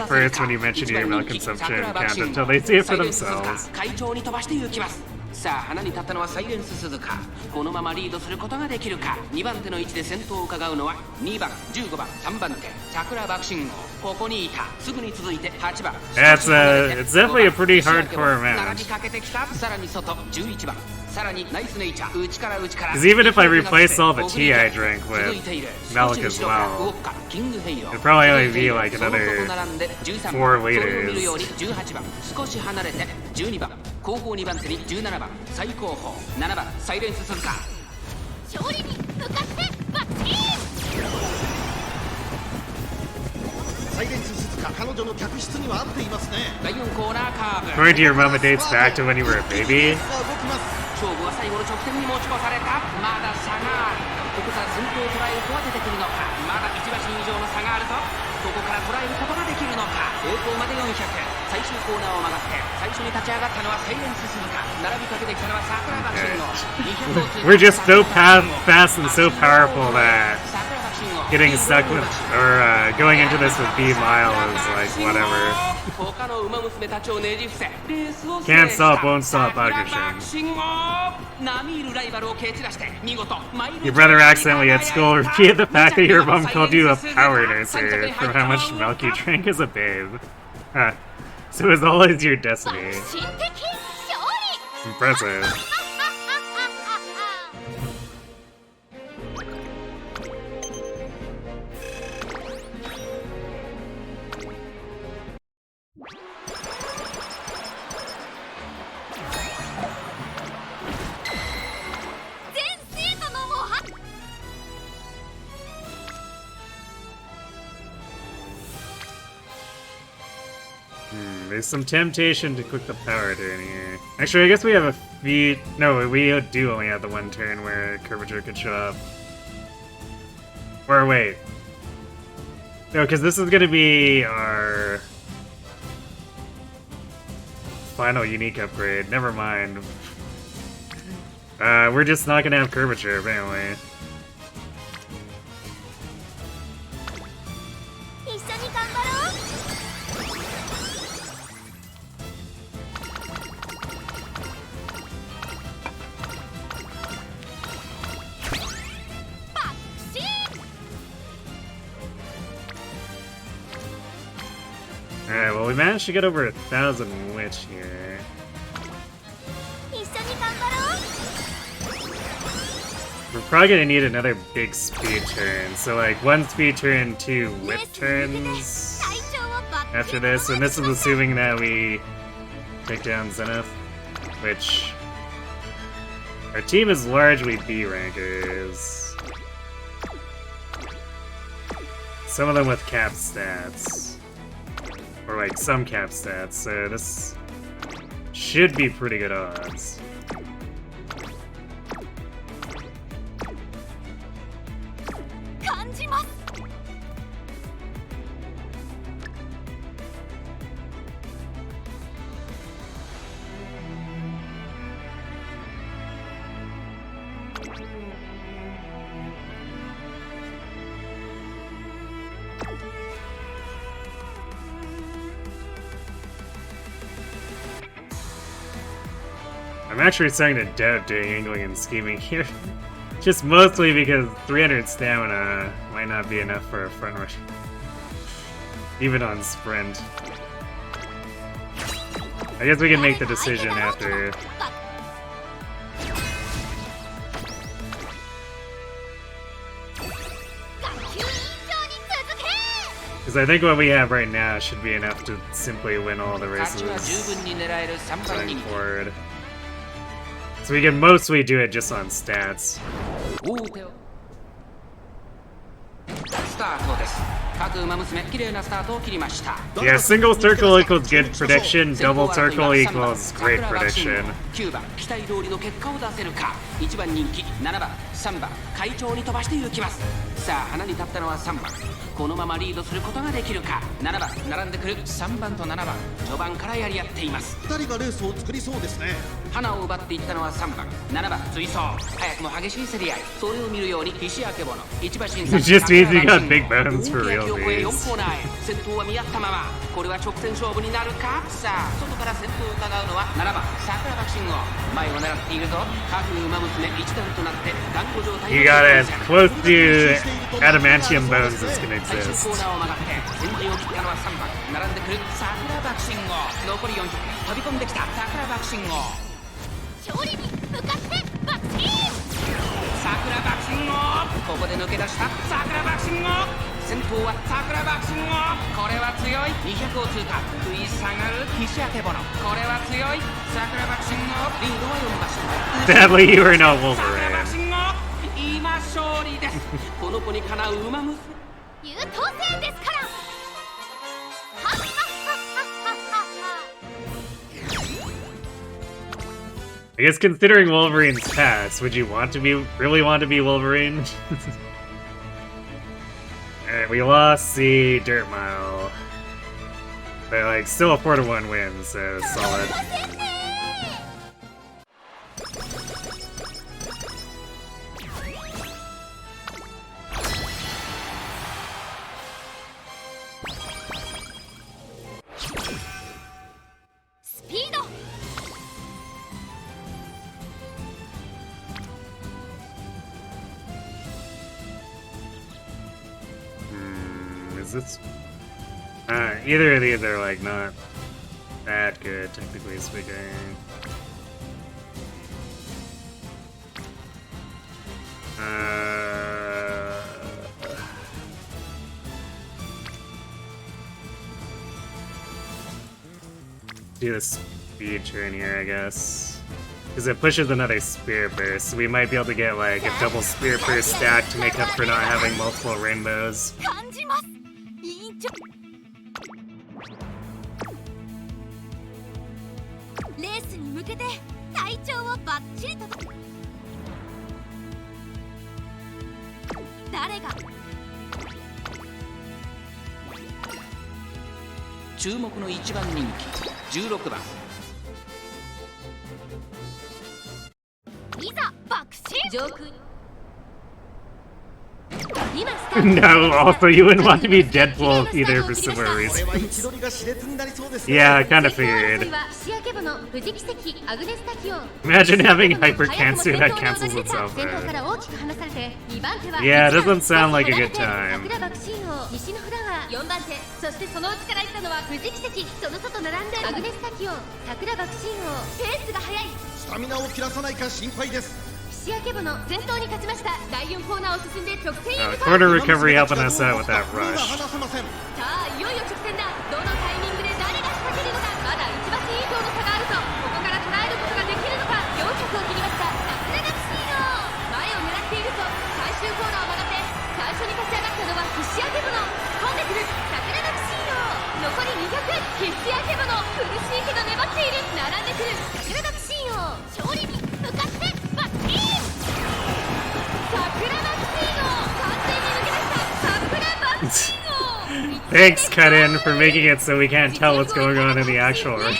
first when you mention your milk consumption count until they see it for themselves. 会長に飛ばして行きます。さあ花に立ったのはサイレンス鈴鹿。このままリードすることができるか。2番手の位置で先頭を伺うのは2番、15番、3番手桜爆信号。ここにいた。すぐに続いて8番。It's definitely a pretty hardcore match. 並びかけてきた。さらに外11番。さらにナイスネイチャー。内から内から。 Because even if I replace all the tea I drink with milk as well, it'd probably only be like another 4 liters. 18番。少し離れて12番。後方2番手に17番最後方7番サイレンス鈴鹿勝利に向かってバッチリサイレンス鈴鹿彼女の客室には合っていますね第4コーナーカーブ According to your mama dates back to when you were a baby. 勝負は最後の直線に持ち越されたまだ差があるここから先頭を捉えることは出てくるのかまだ1馬身以上の差があるぞここから捉えることができるのか方向まで400最終コーナーを曲がって最初に立ち上がったのはサイレンス鈴鹿並びかけてきたのは桜爆信号 We're just so fast and so powerful that getting stuck with or going into this with B mile is like whatever. Can't stop, won't stop, Bakushin. Your brother accidentally at school repeated the fact that your mom called you a power nurser for how much milk you drank as a babe. Huh. So it was always your destiny. Impressive. There's some temptation to click the power turn here. Actually, I guess we have a few... No, we do only have the one turn where curvature could show up. Or wait. No, because this is going to be our final unique upgrade. Never mind. We're just not going to have curvature, apparently. Alright, well we managed to get over 1,000 witch here. We're probably gonna need another big speed turn, so like 1 speed turn, 2 whip turns after this, and this is assuming that we take down Zenith, which our team is largely B rankers. Some of them with cap stats. Or like some cap stats, so this should be pretty good odds. I'm actually starting to doubt doing angling and scheming here. Just mostly because 300 stamina might not be enough for a front rush. Even on sprint. I guess we can make the decision after. Because I think what we have right now should be enough to simply win all the races going forward. So we can mostly do it just on stats. Yeah, single circle equals good prediction, double circle equals great prediction. さあ花に立ったのは3番このままリードすることができるか7番並んでくる3番と7番序盤からやり合っています2人がレースを作りそうですね花を奪っていったのは3番7番追走早くも激しい競り合いそれを見るように菱明物1馬審査 Just means you got big bones for real 4コーナーへ先頭は見合ったままこれは直線勝負になるかさあ外から先頭を伺うのは7番桜爆信号前を狙っているぞ各馬娘一段となって団子状態 You got as close to adamantium bones as can exist. コーナーを曲がって先陣を切ったのは3番並んでくる桜爆信号残り40飛び込んできた桜爆信号勝利に向かって爆心桜爆信号ここで抜け出した桜爆信号先頭は桜爆信号これは強い200を通過食い下がる菱明物これは強い桜爆信号リードは4馬身 Sadly, you are not 桜 Wolverine. 爆信号今勝利ですこの子にかなう馬娘優等生ですからはっはっはっはっはっは I guess considering Wolverine's past, would you really want to be Wolverine? Alright, we lost the dirt mile. But like still a 4-1 win, so solid. This either of these are like not that good, technically speaking. Do the speed turn here, I guess, because it pushes another spear burst. So we might be able to get like a double spear burst stack to make up for not having multiple rainbows. レースに向けて体調をバッチリと誰が注目の1番人気16番いざ爆心上空 No, also you wouldn't want to be Deadpool either for similar reasons. Yeah, I kind of figured. Imagine having hyper cancer that cancels itself out. Yeah, it doesn't sound like a good time. シアケボの先頭に勝ちました第4コーナーを進んで直線へ向かう Quarter recovery helping us out with that rush. さあいよいよ直線だどのタイミングで誰が仕掛けるのかまだ1馬身以上の差があるぞここから捉えることができるのか400を切りました桜がシード前を狙っているぞ最終コーナーを曲がって最初に立ち上がったのはシアケボの飛んでくる桜がシード残り200シアケボの苦しいけど粘っている並んでくる桜がシード勝利に向かってバッチリ Thanks, Cut In, for making it so we can't tell what's going on in the actual race.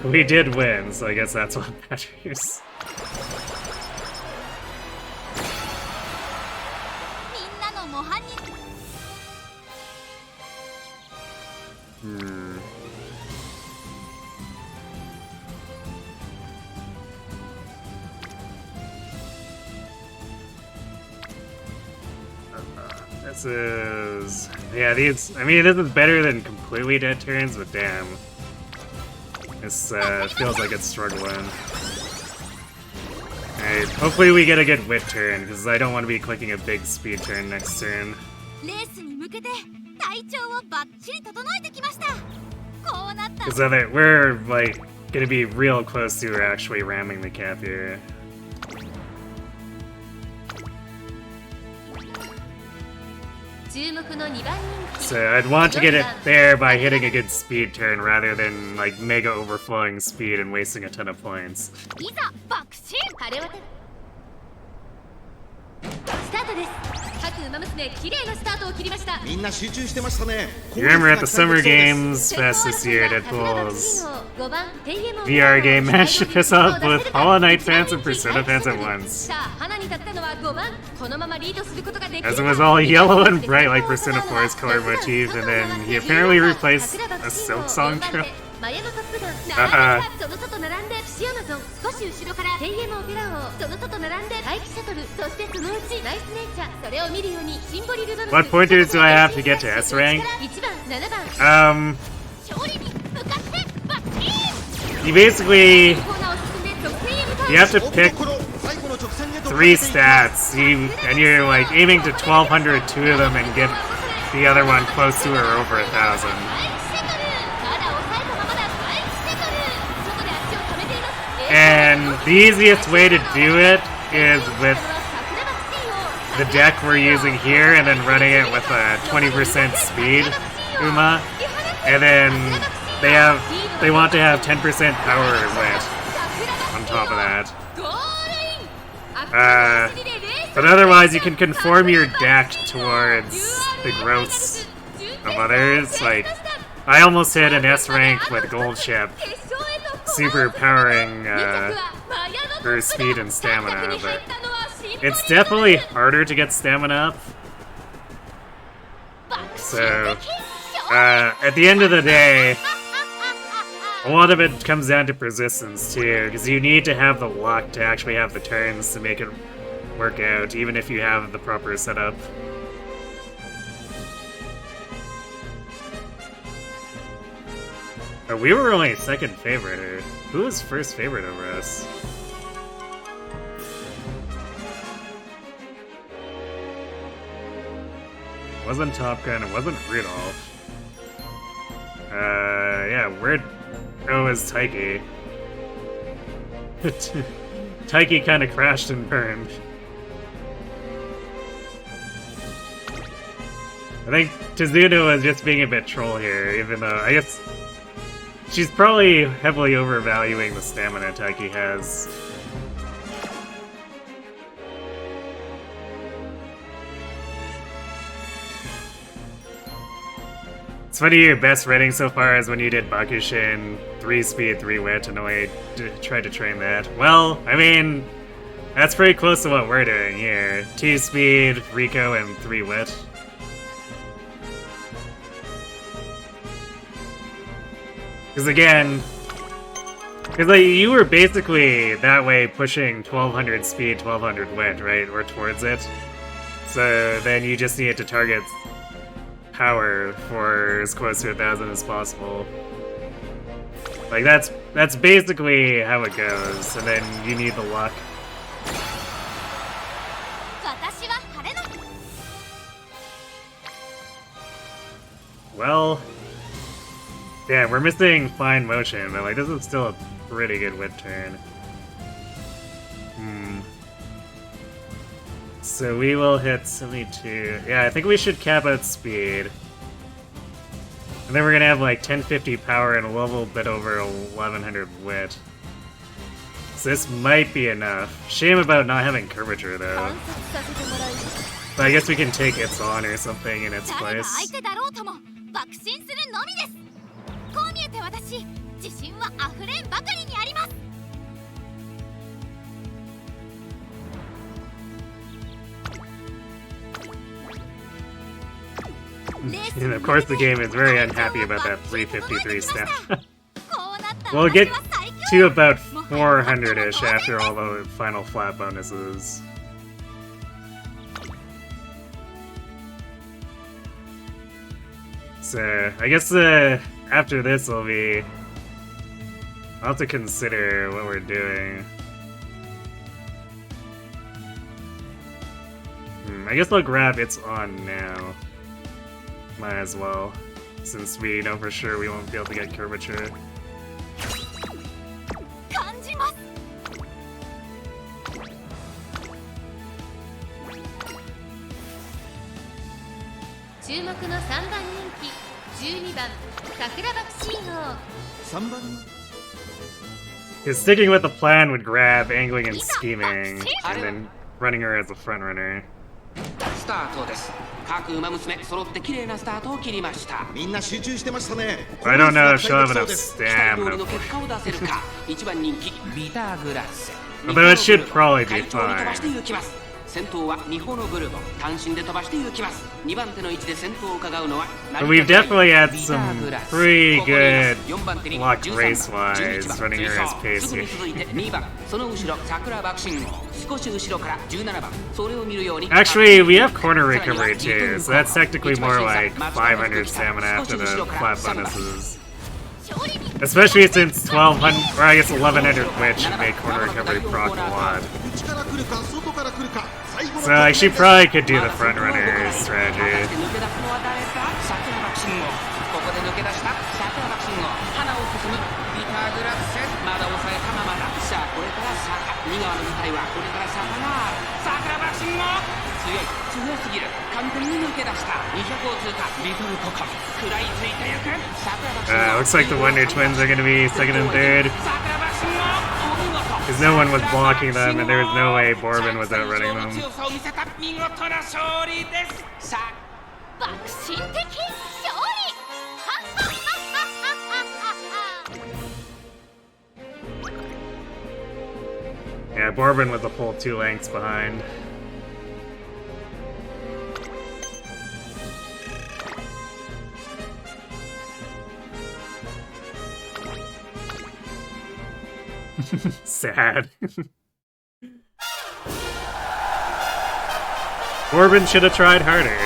We did win, so I guess that's what matters. This is... yeah, these... I mean, this is better than completely dead turns, but damn. This feels like it's struggling. Alright, hopefully we get a good wit turn, because I don't want to be clicking a big speed turn next turn. Because we're, like, gonna be real close to actually ramming the cap here. So I'd want to get it there by hitting a good speed turn rather than like mega overflowing speed and wasting a ton of points. You remember at the Summer Games Fest this year, Deadpool's VR game managed to piss off both Hollow Knight fans and Persona fans at once. As it was all yellow and bright like Persona 4's color motif, and then he apparently replaced a Silk Song trail. What pointers do I have to get to S rank? You basically... you have to pick 3 stats, and you're like aiming to 1200 2 of them and get the other one close to or over 1000. And the easiest way to do it is with the deck we're using here and then running it with a 20% speed Uma, and then they want to have 10% power lit on top of that. But otherwise you can conform your deck towards the growths of others. Like, I almost hit an S rank with Gold Ship, super powering her speed and stamina, but it's definitely harder to get stamina up. So, at the end of the day, a lot of it comes down to persistence too, because you need to have the luck to actually have the turns to make it work out, even if you have the proper setup. We were only second favorite. Who was first favorite over us? It wasn't Top Gun, it wasn't Rudolph. Yeah, where'd... oh, it was Taiki. Taiki kinda crashed and burned. I think Tizuno was just being a bit troll here, even though I guess she's probably heavily overvaluing the stamina Taiki has. It's funny your best rating so far is when you did Bakushin, 3 speed, 3 wit, and only tried to train that. Well, I mean, that's pretty close to what we're doing here. 2 speed, Rico, and 3 wit. Because again, like, you were basically that way pushing 1200 speed, 1200 wit, right? Or towards it. So then you just needed to target power for as close to 1000 as possible. Like, that's basically how it goes, and then you need the luck. Well, yeah, we're missing fine motion, but like this is still a pretty good wit turn. So we will hit 72. Yeah, I think we should cap out speed. And then we're gonna have like 1050 power and a little bit over 1100 wit. So this might be enough. Shame about not having curvature though. But I guess we can take its on or something in its place. And of course the game is very unhappy about that 353 step. We'll get to about 400-ish after all the final flat bonuses. So, I guess after this will be... I'll have to consider what we're doing. I guess I'll grab It's On now. Might as well, since we know for sure we won't be able to get curvature. He's sticking with the plan with grab, angling, and scheming, and then running her as a front runner. スタートです。各馬娘揃って綺麗なスタートを切りました。みんな集中してましたね。I don't know if she'll have enough stamina. の結果を出せるか。一番人気ビターグラッセ。 Although it should probably be 飛ばして fine. 行きます。先頭はミホノブルボン。単身で飛ばして行きます。2番手の位置で先頭を伺うのは But we've definitely had some pretty good luck race-wise running her as pace here. 2番その後ろ桜爆心号少し後ろから17番それを見るように Actually, we have corner recovery too, so that's technically more like 500 stamina after the flat bonuses. Especially since 1200, or I guess 1100 Witch made corner recovery proc a lot. So like, she probably could do the front runner strategy. ここで抜け出した桜爆心号花を進むビターグラッセまだ抑えたままださあこれから坂右側の舞台はこれから坂がある桜爆心号強すぎる完全に抜け出した200を通過リトルココ食らいついてゆく桜爆心号 Looks like the Wonder Twins are going to be second and third. 桜爆心号お見事 Because no one was blocking them, and there was no way Borbin was outrunning them. 強さを見せた見事な勝利ですさあ爆心的勝利 Yeah, Borbin was a full 2 lengths behind. Sad. Borbin should have tried harder.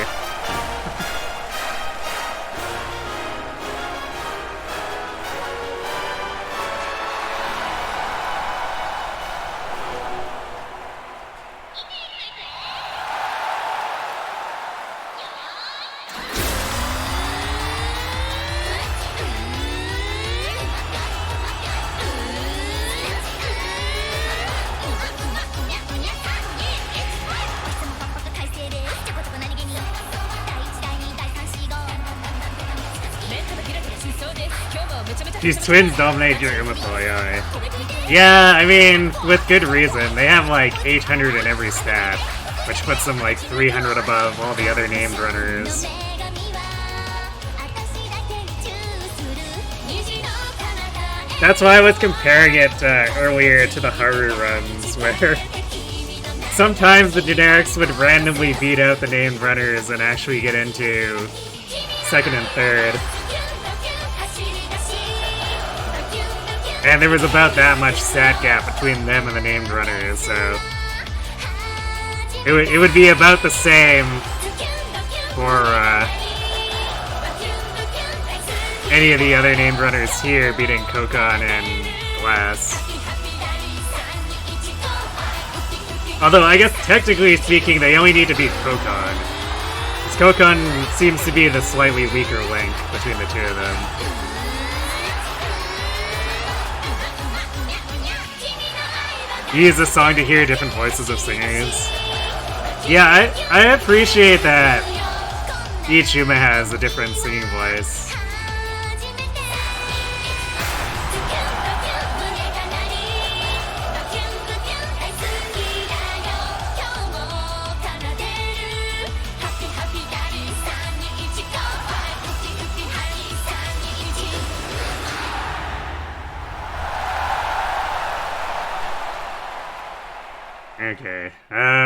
These twins dominate your Umamusume. Yeah, I mean, with good reason. They have like 800 in every stat, which puts them like 300 above all the other named runners. That's why I was comparing it earlier to the Haru runs, where sometimes the generics would randomly beat out the named runners and actually get into second and third. And there was about that much stat gap between them and the named runners, so it would be about the same for any of the other named runners here beating Kokon and Glass. Although I guess technically speaking they only need to beat Kokon. Because Kokon seems to be the slightly weaker link between the two of them. You use this song to hear different voices of singers. Yeah, I appreciate that each Yuma has a different singing voice. Okay.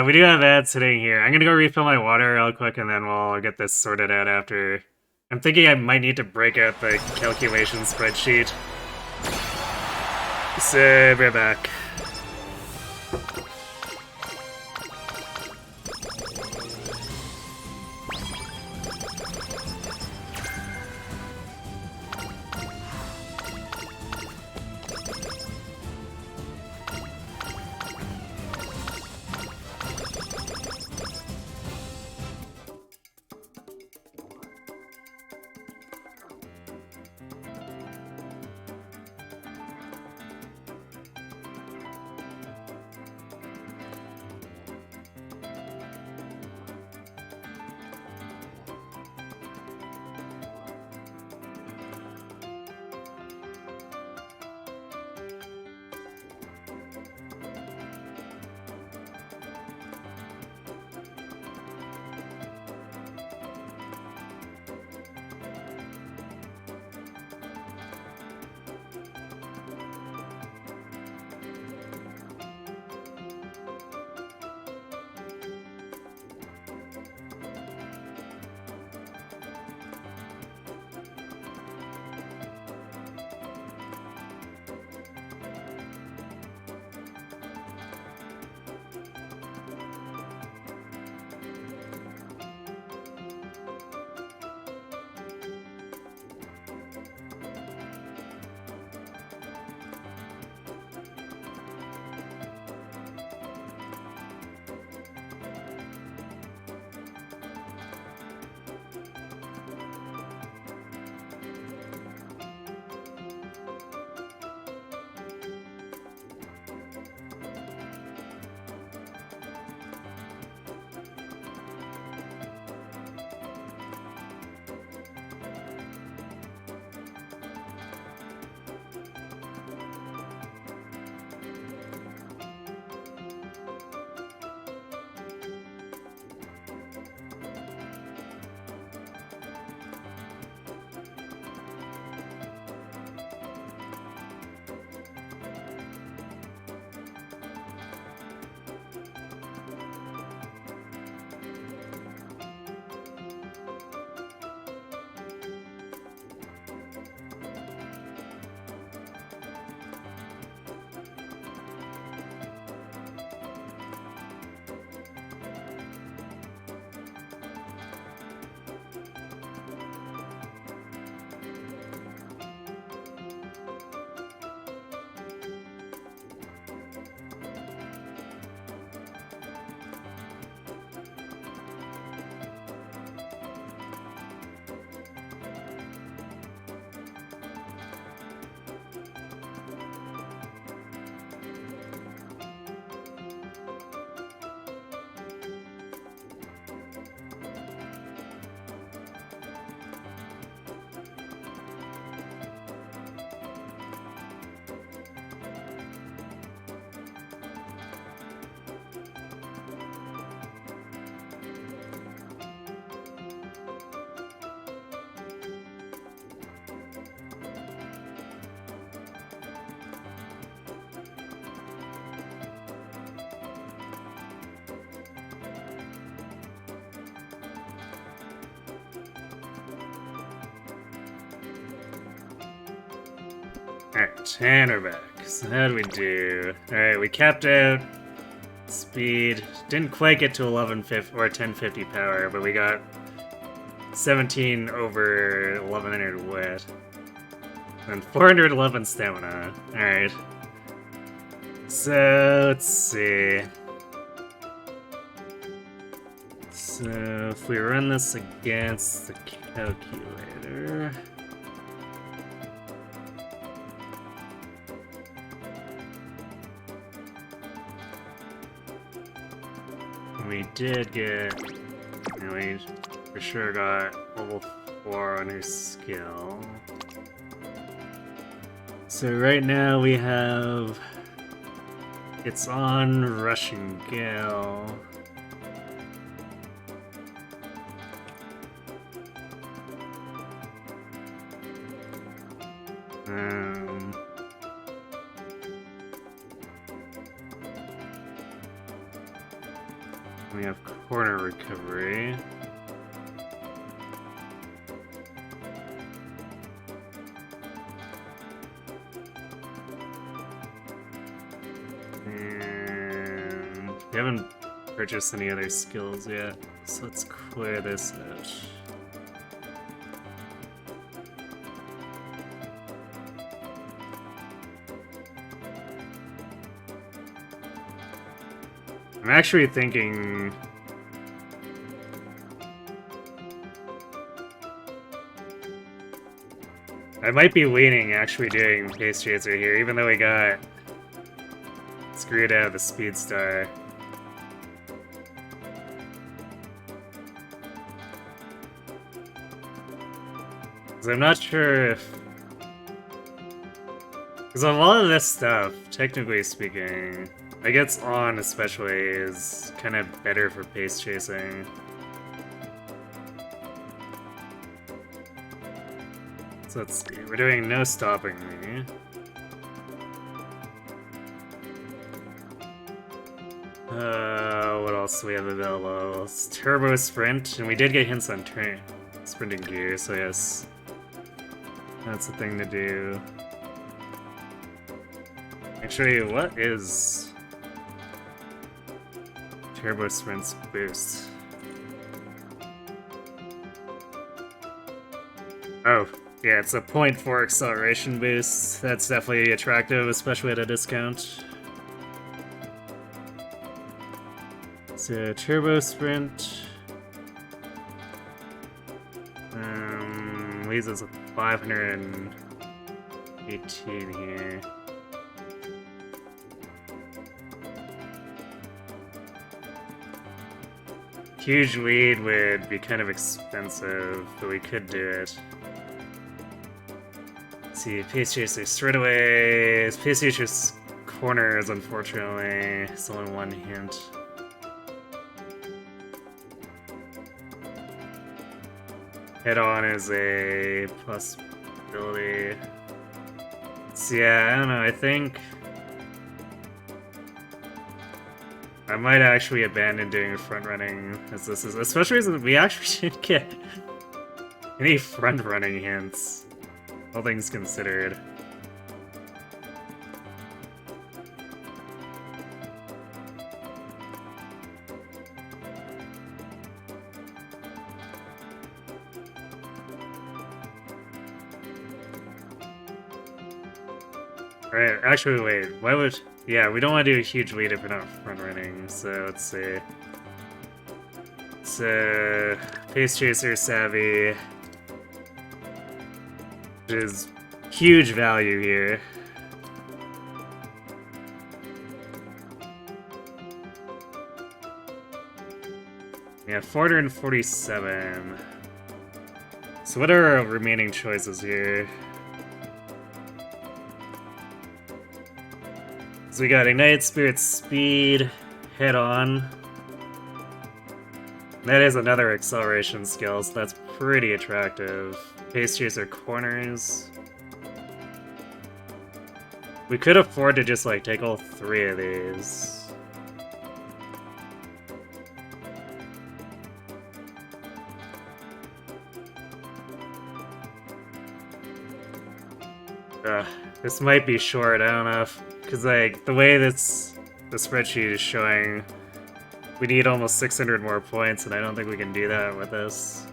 We do have ads sitting here. I'm gonna go refill my water real quick and then we'll get this sorted out after. I'm thinking I might need to break out the calculation spreadsheet. So, be right back. Alright, and we're back. So how do we do? Alright, we capped out speed. Didn't quite get to 1150 or 1050 power, but we got 17 over 1100 wit. And 411 stamina. Alright. So, let's see. So, if we run this against the calculator... We did get... we for sure got level 4 on her skill. So right now we have... it's on Russian Gale. We have corner recovery. And we haven't purchased any other skills yet, so let's clear this out. I'm actually thinking I might be leaning actually doing Pace Chaser here, even though we got screwed out of the Speed Star. Because I'm not sure if... Because a lot of this stuff, technically speaking, I guess on especially is kind of better for pace chasing. So let's see, we're doing no stopping me. What else do we have available? It's Turbo Sprint, and we did get hints on sprinting gear, so yes. That's the thing to do. Actually, what is Turbo Sprint's boost? Oh, yeah, it's a 0.4 acceleration boost. That's definitely attractive, especially at a discount. So, Turbo Sprint leaves us with 518 here. Huge lead would be kind of expensive, but we could do it. Let's see, Pace Chaser straight away. Pace Chaser's corners, unfortunately. It's only one hint. Head on is a possibility. So yeah, I don't know, I think I might actually abandon doing front running, as this is, especially as we actually shouldn't get any front running hints, all things considered. Alright, actually wait, why would... Yeah, we don't want to do a huge lead if we're not front running, so let's see. So, Pace Chaser Savvy, which is huge value here. Yeah, 447. So what are our remaining choices here? So we got Ignite, Spirit, Speed, Head On. That is another acceleration skill, so that's pretty attractive. Pace Chaser Corners. We could afford to just like take all three of these. This might be short, I don't know if... Because, like, the way the spreadsheet is showing, we need almost 600 more points, and I don't think we can do that with this.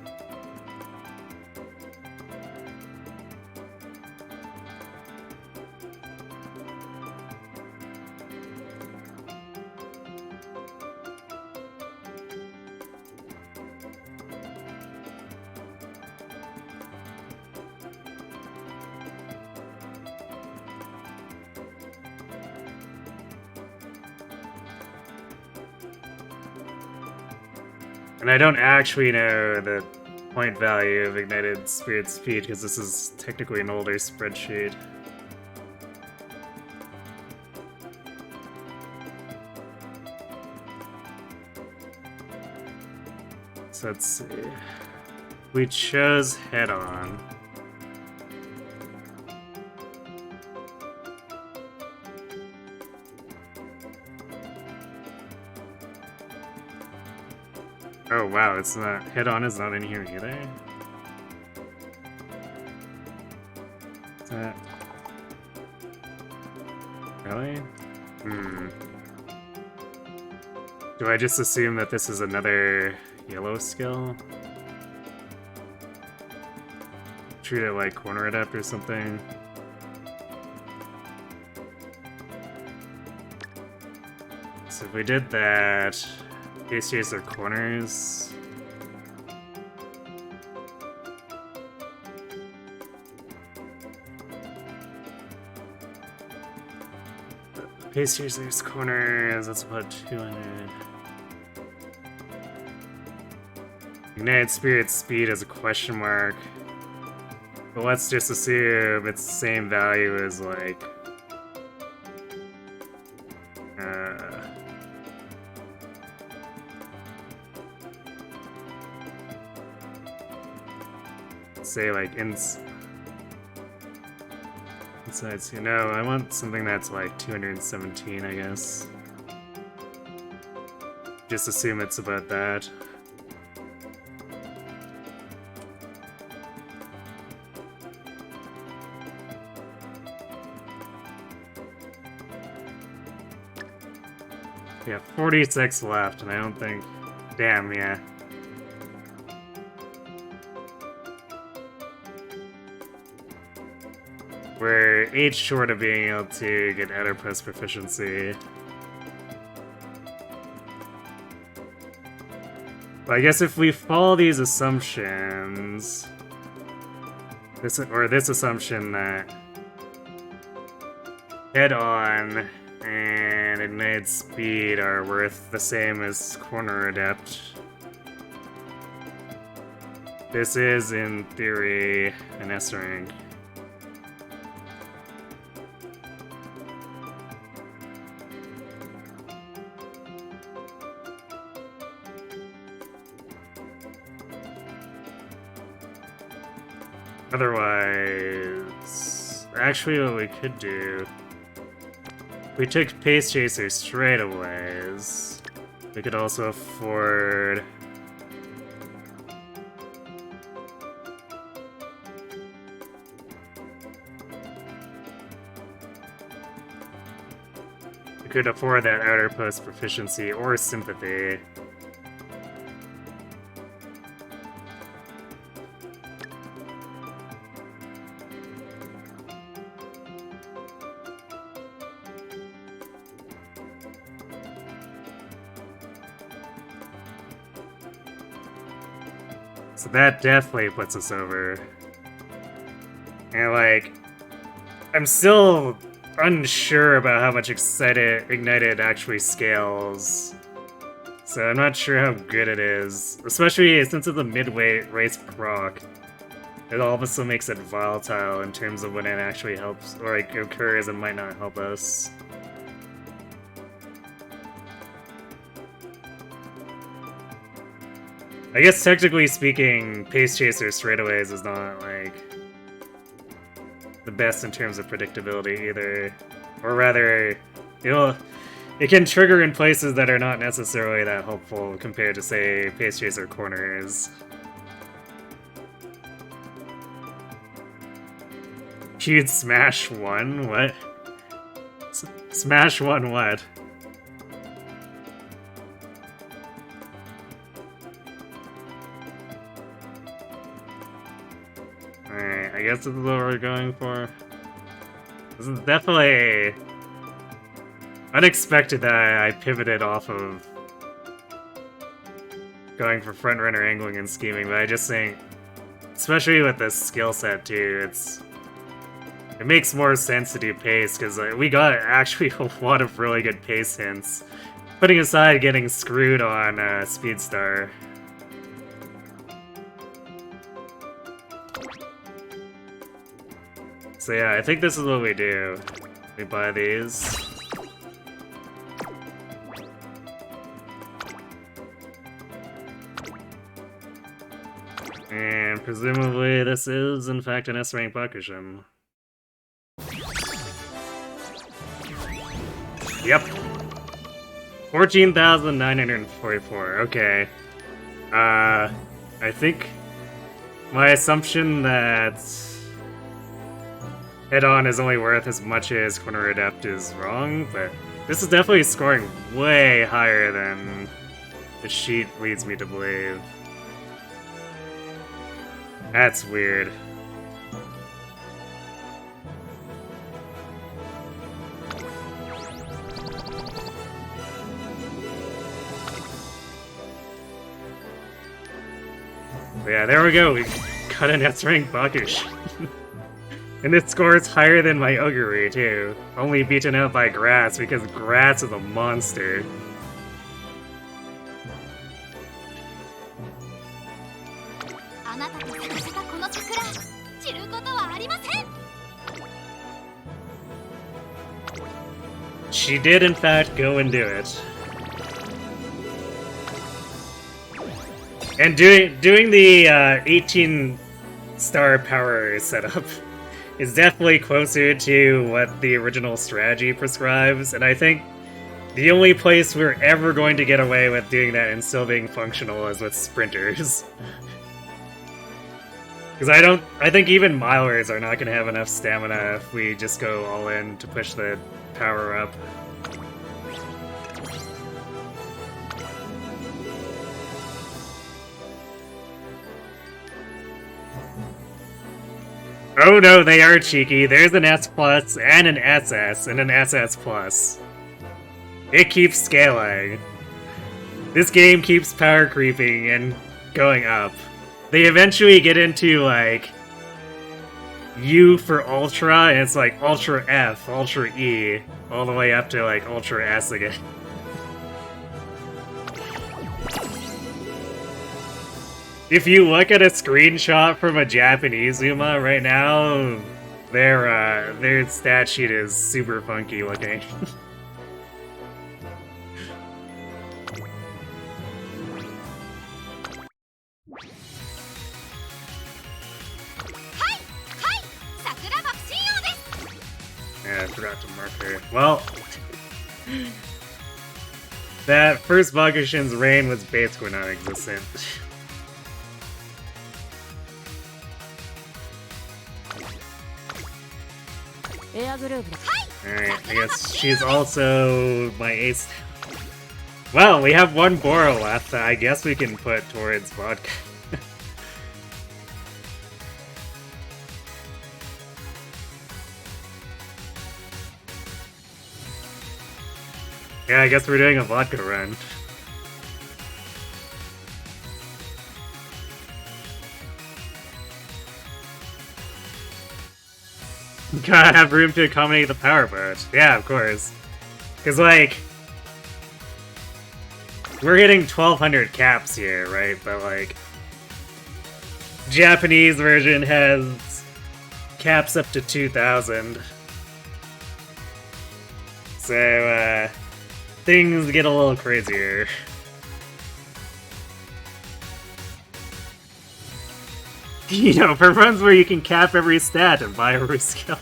And I don't actually know the point value of Ignited Spirit Speed, because this is technically an older spreadsheet. So let's see. We chose Head On. wow, it's not... Head-on is not in here either? Is that... Really? Hmm. Do I just assume that this is another yellow skill? Treat it like corner adept or something? So if we did that, Ace Chaser corners. Pace Chaser's corners, that's about 200. Ignited Spirit speed as a question mark. But let's just assume it's the same value as, like... say, like, inside, so no, I want something that's, like, 217, I guess. Just assume it's about that. Yeah, 46 left, and I don't think... Damn, yeah. We're 8 short of being able to get outer post proficiency. But I guess if we follow these assumptions... This assumption that... Head-on and ignited speed are worth the same as corner adept. This is, in theory, an S rank. Otherwise, actually what we could do, we took Pace Chaser straightaways. We could also afford... We could afford that outer post proficiency or sympathy. So that definitely puts us over. And like, I'm still unsure about how much Ignited actually scales. So I'm not sure how good it is. Especially since it's a mid-weight race proc. It also makes it volatile in terms of when it actually helps, or like occurs and might not help us. I guess technically speaking, Pace Chaser straightaways is not, like, the best in terms of predictability either. Or rather, it can trigger in places that are not necessarily that helpful compared to, say, Pace Chaser corners. Huge Smash 1? What? Smash 1 what? Alright, I guess this is what we're going for. This is definitely unexpected that I pivoted off of going for front-runner angling and scheming, but I just think, especially with this skill set too, it makes more sense to do pace, because we got actually a lot of really good pace hints, putting aside getting screwed on Speedstar. So yeah, I think this is what we do. We buy these. And presumably this is, in fact, an S-rank Bakushin. Yep. 14,944, okay. I think my assumption that head-on is only worth as much as corner adept is wrong, but this is definitely scoring way higher than the sheet leads me to believe. That's weird. Yeah, there we go. We got an S-rank Bakushin. And this score is higher than my Ogre, too. Only beaten out by Grass, because Grass is a monster. She did, in fact, go and do it. And doing the 18-star power setup is definitely closer to what the original strategy prescribes, and I think the only place we're ever going to get away with doing that and still being functional is with sprinters. Because I think even milers are not going to have enough stamina if we just go all in to push the power up. Oh no, they are cheeky. There's an S plus and an SS and an SS plus. It keeps scaling. This game keeps power creeping and going up. They eventually get into like U for Ultra, and it's like Ultra F, Ultra E, all the way up to like Ultra S again. If you look at a screenshot from a Japanese Uma right now, their stat sheet is super funky looking. Yeah, I forgot to mark her. Well, that first Bakushin's reign was basically non-existent. Alright, I guess she's also my ace. Well, we have one Boro left that I guess we can put towards Vodka. Yeah, I guess we're doing a Vodka run. Gotta have room to accommodate the power boat. Yeah, of course. Because, like, we're hitting 1200 caps here, right? But, like, Japanese version has caps up to 2000. So, things get a little crazier. You know, for runs where you can cap every stat and buy every skill.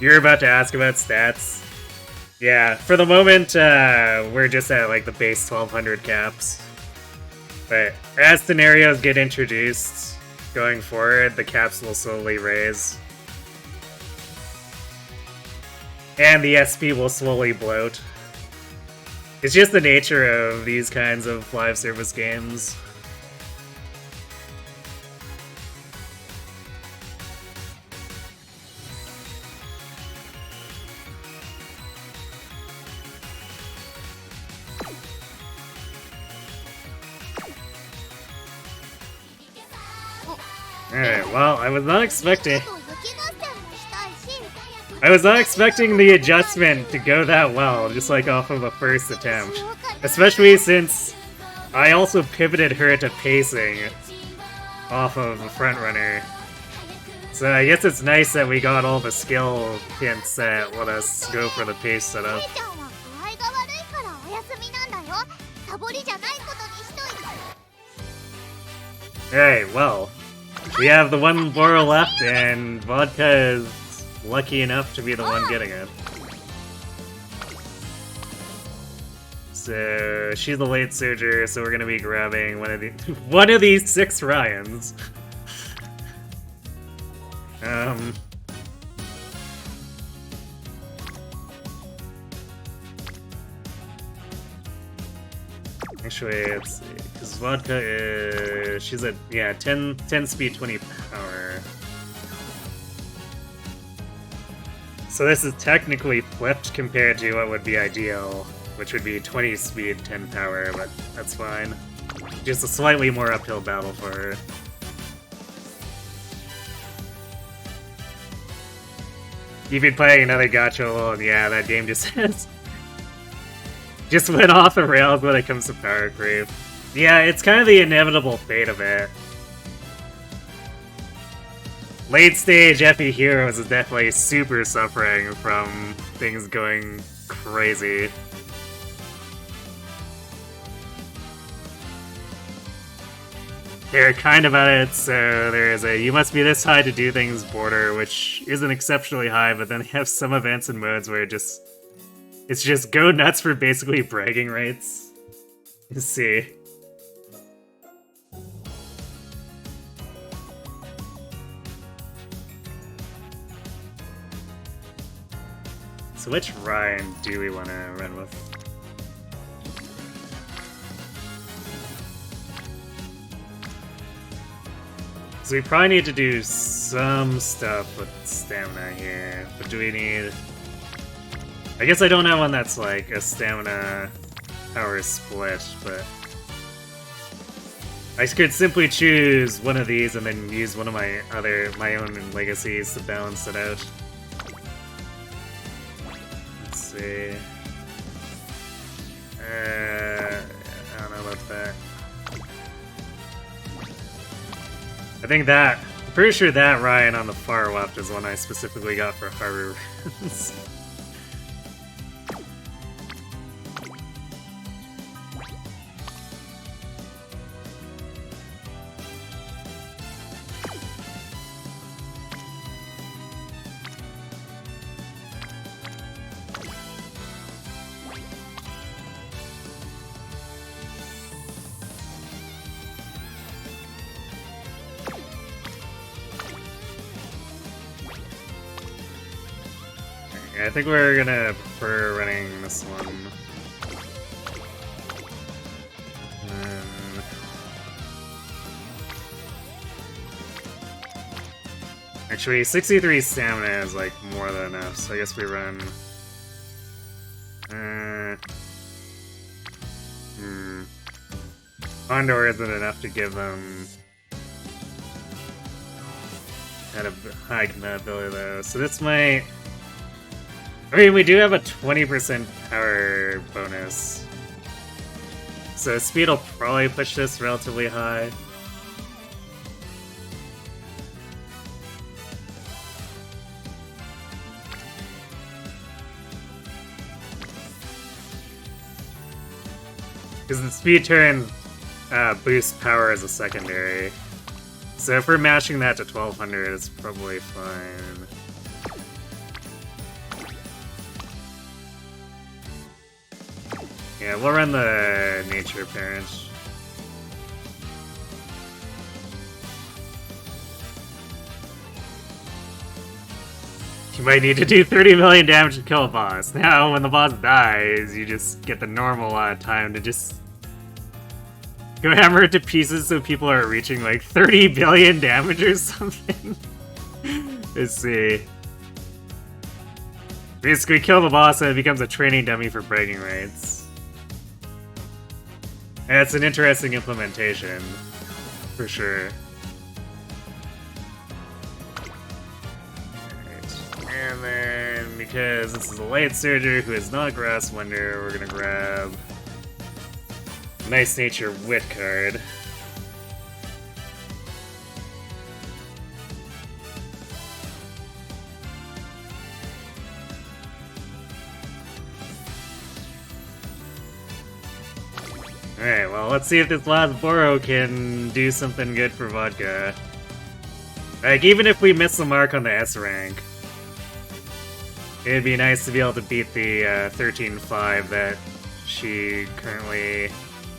You're about to ask about stats? Yeah, for the moment, we're just at like the base 1200 caps. But as scenarios get introduced going forward, the caps will slowly raise. And the SP will slowly bloat. It's just the nature of these kinds of live service games. Alright, well, I was not expecting the adjustment to go that well, just like off of a first attempt. Especially since I also pivoted her to pacing off of the front runner. So I guess it's nice that we got all the skill hints that let us go for the pace setup. Alright, well, we have the one Boro left, and Vodka is lucky enough to be the one getting it. So she's the late surger, so we're gonna be grabbing one of these 6 Ryans. Actually, let's see, because Vodka is... she's at, yeah, 10 speed, 20 power. So this is technically flipped compared to what would be ideal, which would be 20 speed, 10 power, but that's fine. Just a slightly more uphill battle for her. You've been playing another gacha alone, yeah, that game just just went off the rails when it comes to power creep. Yeah, it's kind of the inevitable fate of it. Late stage FE Heroes is definitely super suffering from things going crazy. They're kind of at it, so there is a "you must be this high to do things" border, which isn't exceptionally high, but then they have some events and modes where it's just go nuts for basically bragging rights. Let's see. So which Ryan do we want to run with? So we probably need to do some stuff with stamina here, but do we need... I guess I don't have one that's like a stamina power split, but... I could simply choose one of these and then use one of my own legacies to balance it out. Let's see... I don't know about that. I think that... I'm pretty sure that Ryan on the far left is one I specifically got for Haru. I think we're gonna prefer running this one. Actually, 63 stamina is like more than enough, so I guess we run... Condor isn't enough to give them kind of high compatibility though, so this might... I mean, we do have a 20% power bonus, so speed will probably push this relatively high. Because the speed turn boosts power as a secondary, so if we're mashing that to 1200, it's probably fine. Yeah, we'll run the nature parent. You might need to do 30 million damage to kill a boss. Now, when the boss dies, you just get the normal time to just go hammer it to pieces so people are reaching like 30 billion damage or something. Let's see. Basically, kill the boss and it becomes a training dummy for bragging rights. And it's an interesting implementation, for sure. Alright. And then, because this is a late surger who is not Grass Wonder, we're gonna grab Nice Nature Wit card. Alright, well, let's see if this last Boro can do something good for Vodka. Like, even if we miss the mark on the S rank, it'd be nice to be able to beat the 13.5 that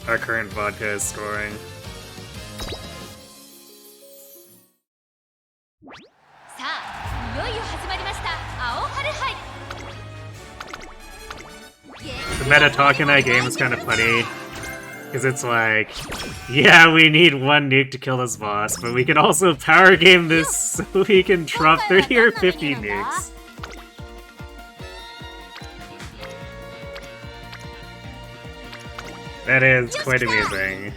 our current vodka is scoring. The meta talk in that game is kind of funny, because it's like, yeah, we need one nuke to kill this boss, but we can also power game this so we can drop 30 or 50 nukes. That is quite amusing.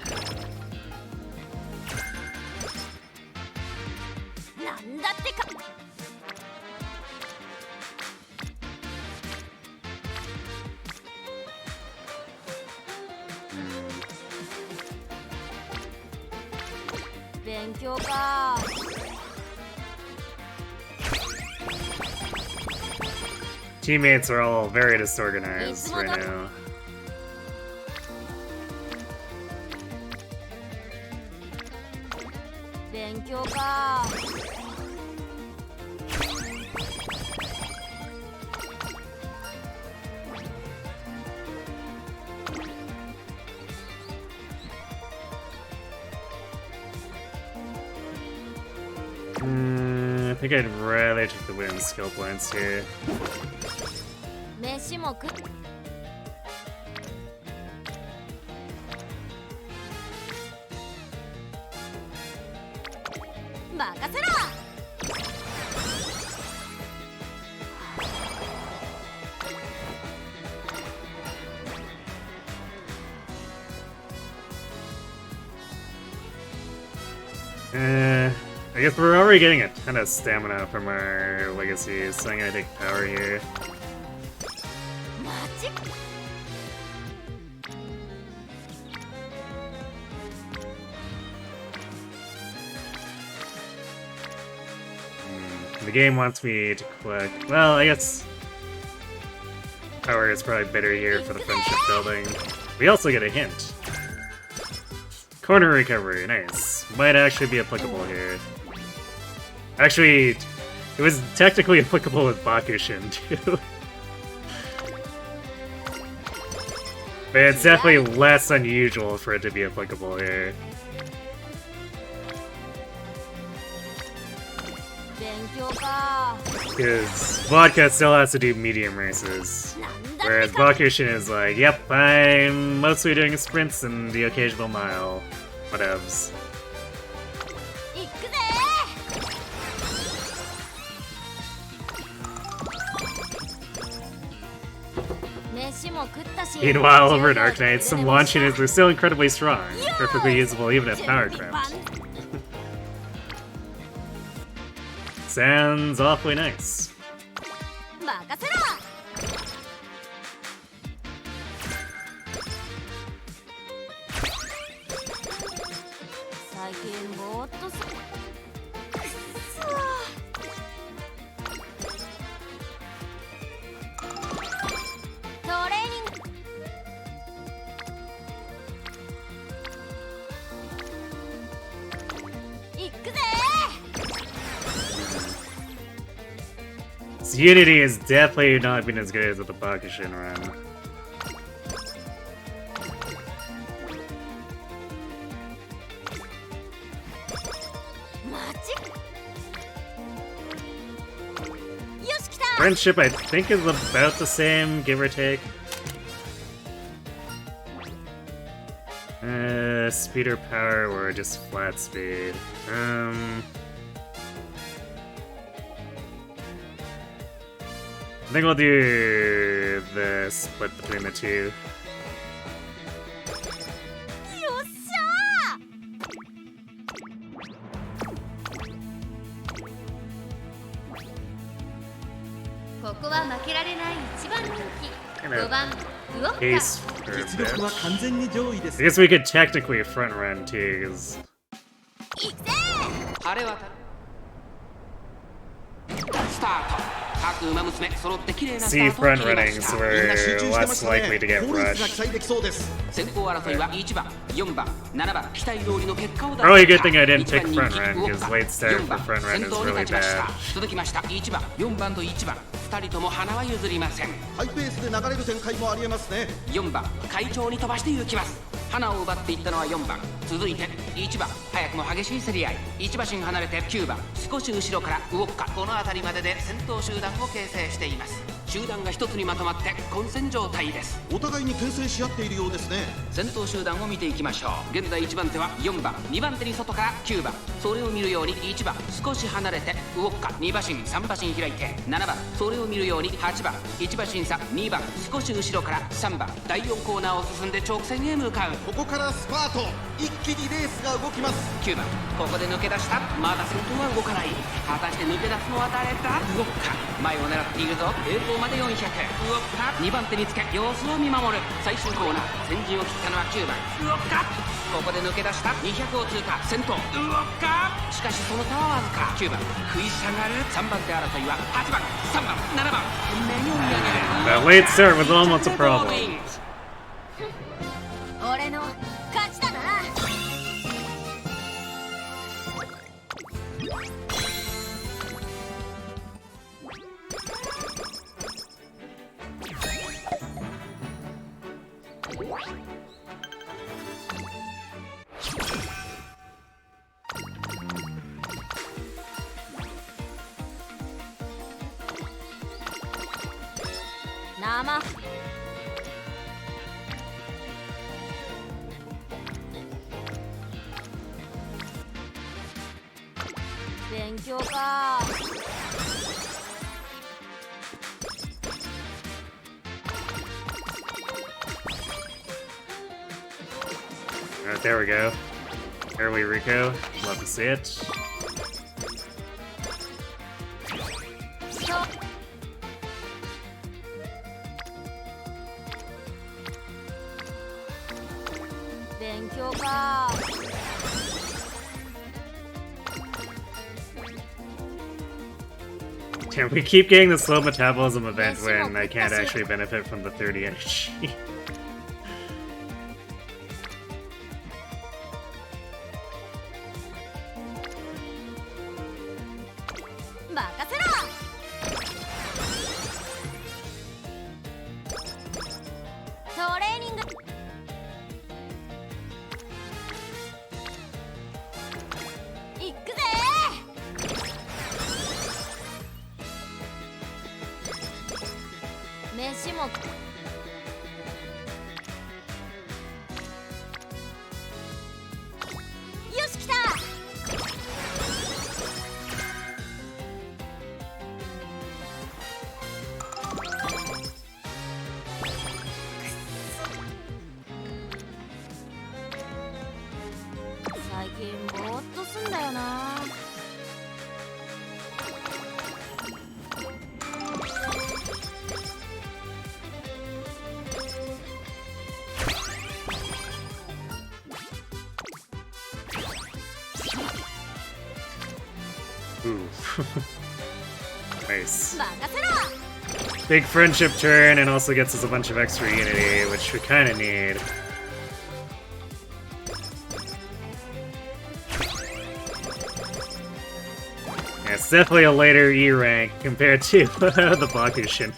Teammates are all very disorganized right now. I think I'd rather take the win skill points here. I guess we're already getting a ton of stamina from our legacy, so I'm gonna take power here. The game wants me to collect. Well, I guess power is probably better here for the friendship building. We also get a hint. Corner recovery, nice. Might actually be applicable here. Actually, it was technically applicable with Bakushin too. But it's definitely less unusual for it to be applicable here. Because Vodka still has to do medium races. Whereas Bakushin is like, yep, I'm mostly doing sprints and the occasional mile. Whatevs. Meanwhile, over at Arknight, some launch units are still incredibly strong, perfectly usable even at power craft. Sounds awfully nice. Unity has definitely not been as good as with the Bakushin run. Friendship, I think, is about the same, give or take. Speed or power, or just flat speed. I think we'll do the split between the two. Pace for a bit. I guess we could technically front run too, because C front runnings were less likely to get rushed. Probably a good thing I didn't pick front run, because late start for front run is really bad. 2人とも花は譲りません。ハイペースで流れる展開もありえますね。4番会長に飛ばして行きます。花を奪っていったのは4番、続いて1番、早くも激しい競り合い。1馬身離れて9番、少し後ろからウォッカ。この辺りまでで先頭集団を形成しています。集団が一つにまとまって混戦状態です。お互いに牽制し合っているようですね。先頭集団を見ていきましょう。現在1番手は4番、2番手に外から9番、それを見るように1番、少し離れてウォッカ。2馬身3馬身開いて7番、それを見るように8番、1馬身差2番、少し後ろから3番、第4コーナーを進んで直線へ向かう。ここからスパート、一気にレースが動きます。9番、ここで抜け出した。まだ先頭は動かない。果たして抜け出すのは誰だ。ウォッカ、前を狙っているぞ。栄光まで400。ウォッカ、2番手につけ様子を見守る。最終コーナー、先陣を切ったのは9番、ウォッカ。ここで抜け出した。200を通過、先頭ウォッカ。しかしその差はわずか。9番食い下がる。3番手争いは8番、3番、7番、懸命に追い上げる。 That late start was almost a problem. 俺の勝ちだな。生勉強か。Alright, there we go. Early Rico. Love to see it. 勉強か。Damn, we keep getting the slow metabolism event when I can't actually benefit from the 30 energy. 任せろ。トレーニング。いくぜ。飯も。よし来た。最近ぼーっとすんだよな。Ooh. Nice. 任せろ。 Big friendship turn and also gets us a bunch of extra unity, which we kind of need. Yeah, it's definitely a later E rank compared to the Bakushin.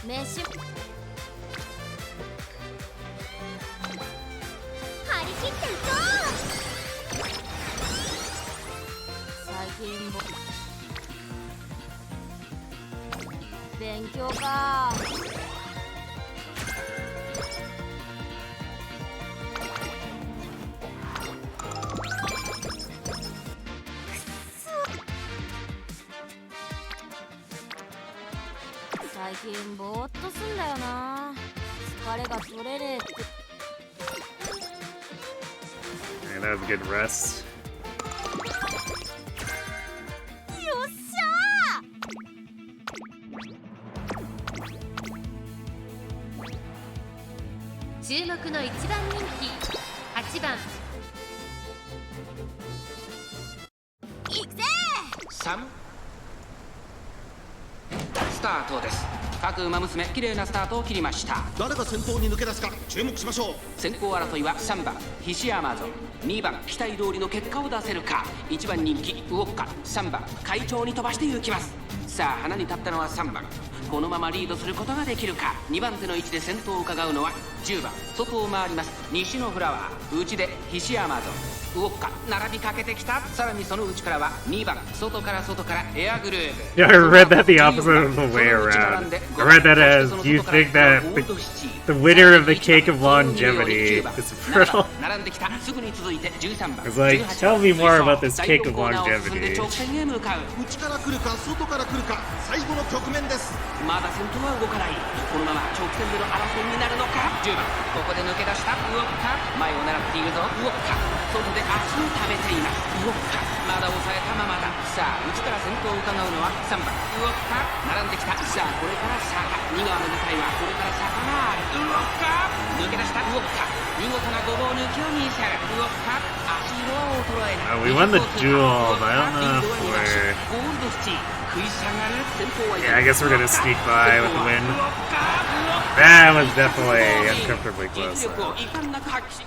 飯張り切っていこう。最近も勉強か。最近ぼーっとすんだよな。疲れが取れねえって。 And that was a good rest. よっしゃー。注目の1番人気8番。いくぜ3スタートです。各馬娘綺麗なスタートを切りました。誰が先頭に抜け出すか注目しましょう。先行争いは3番菱山ぞ、2番期待通りの結果を出せるか、1番人気ウォッカ、3番会長に飛ばして行きます。さあ花に立ったのは3番、このままリードすることができるか。2番手の位置で先頭を伺うのは10番、外を回ります西のフラワー、内で菱山ぞ、ウォッカ並びかけてきた。さらにその内からは2番、外からエアグルーヴ。 Yeah, I read that the opposite of the way around. I read that as you think that the winner of the cake of longevity is Pearl. 並んできた。すぐに続いて13番。 It's like, tell me more about this cake of 直 longevity. 線へ向かう。内から来るか外から来るか最後の局面です。まだ先頭は動かない。このまま直線での争いになるのか。10番、ここで抜け出したウォッカ、前を狙っているぞウォッカ、外で足を溜めています。ウォッカまだ抑えたままだ。さあ内から先頭を伺うのは3番ウォッカ、並んできた。さあこれから坂、2側の向かいはこれから坂がある。ウォッカ抜け出したウォッカ、見事なごぼう抜きを見せるウォッカ、足色は衰えない。 We won the duel, but I don't know if we're... ゴールドスチー食い下がる。先頭は Yeah, I guess we're gonna sneak by with the win. That was definitely uncomfortably close, 力を though. 遺憾なく発揮し、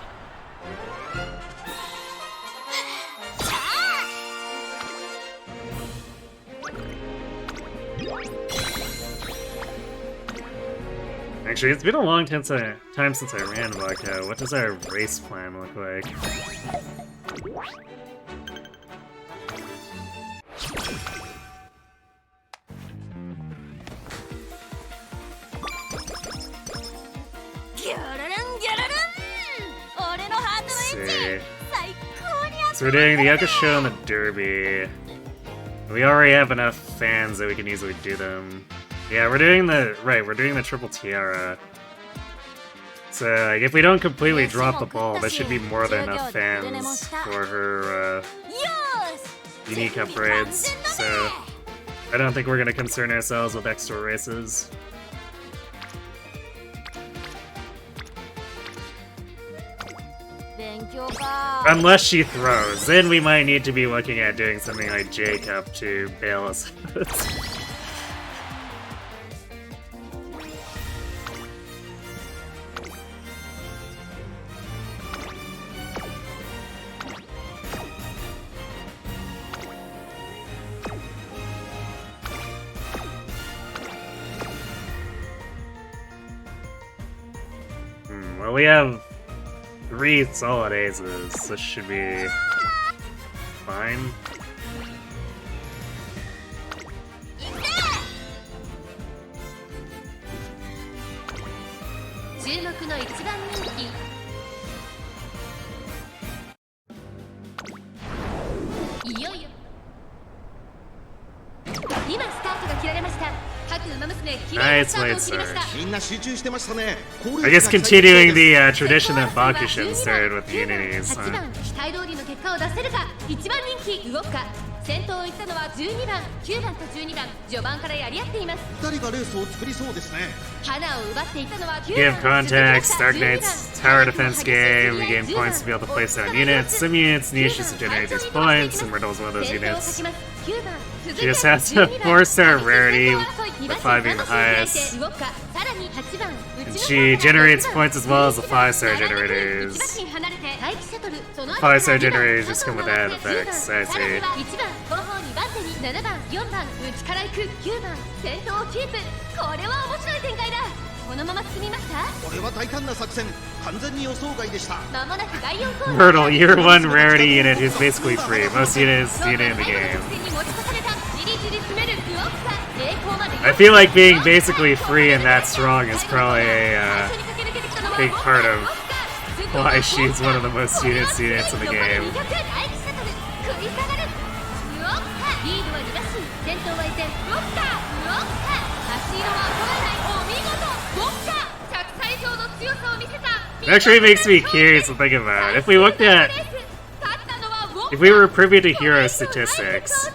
Actually, it's been a long time since I ran Vodka. What does our race plan look like? See. So we're doing the Yakusho and the Derby. We already have enough fans that we can easily do them. Yeah, we're doing the Triple Tiara. So, like, if we don't completely drop the ball, there should be more than enough fans for her, unique upgrades. So, I don't think we're gonna concern ourselves with extra races. Unless she throws, then we might need to be looking at doing something like J-Cup to bail us out. Well, we have 3 solid aces. This should be fine. Nice late start. I guess continuing the tradition that Bakushin started with the Unities. 8番期待通りの結果を出せるか。1番人気動くか。先頭を行ったのは12番、9番と12番、序盤からやり合っています。2人がレースを作りそうですね。花を奪っていったのは9 Give 番。 contacts, Dark Knight's tower defense game. We gain points to be able to place down units. Some units need to generate these points, and Riddle's one of those units. She just has a 4-star rarity, with 5 being the highest. And she generates points as well as the 5-star generators. 5-star generators just come with added effects, I see. 後方2番手に7番、4番、内から行く9番、先頭をキープ。これは面白い展開だ。このまま進みますか。これは大胆な作戦、完全に予想外でした。まもなく第4コーナー。 Myrtle, year 1 rarity unit who's basically free. Most units in the game. I feel like being basically free and that strong is probably a big part of why she's one of the most units in the game. リードは2打数、先頭は依然ウォッカー、ウォッカー、足色は衰えない。お見事ウォッカー、100歳以上の強さを見せた。 It actually makes me curious to think about. If we looked at, if we were privy to hero statistics,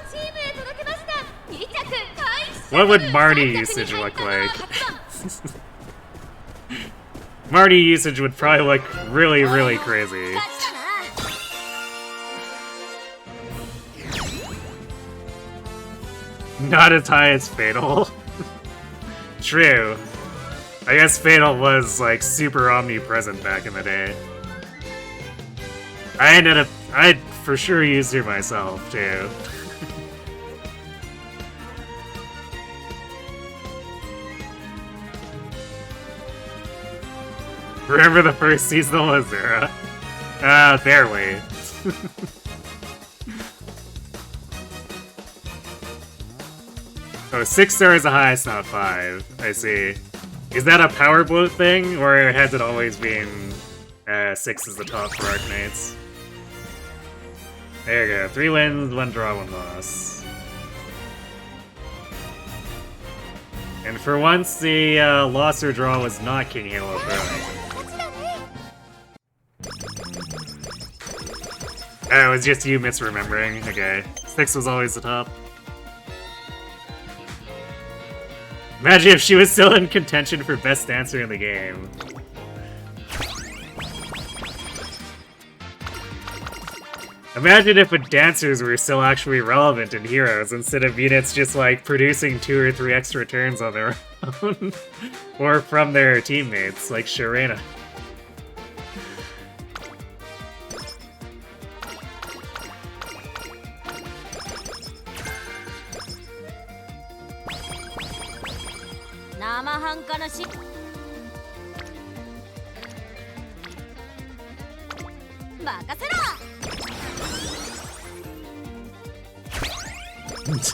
what would Marty usage look like? Marty usage would probably look really, really crazy. Not as high as Fatal. true. I guess Fatal was, like, super omnipresent back in the day. I'd for sure used her myself, too. Remember the first seasonal Azura? Barely. Oh, 6 stars the highest, not 5. I see. Is that a power bloat thing, or has it always been 6 is the top for Arcanites? There you go. 3 wins, 1 draw, 1 loss. And for once, the loss or draw was not King Halo throwing. Oh, it was just you misremembering. Okay. 6 was always the top. Imagine if she was still in contention for best dancer in the game. Imagine if dancers were still actually relevant in Heroes instead of units just like producing 2 or 3 extra turns on their own. Or from their teammates, like Sharena.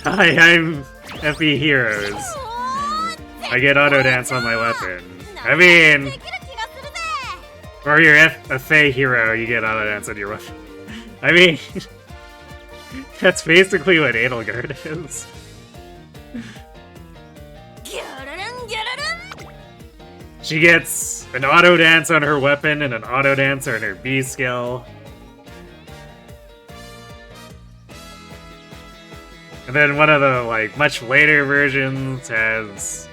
Hi, I'm FE Heroes. I get auto dance on my weapon. I mean, or you're a Fey hero, you get auto dance on your weapon. I mean, that's basically what Edelgard is. She gets an auto dance on her weapon and an auto dance on her B skill. And then one of the, like, much later versions has...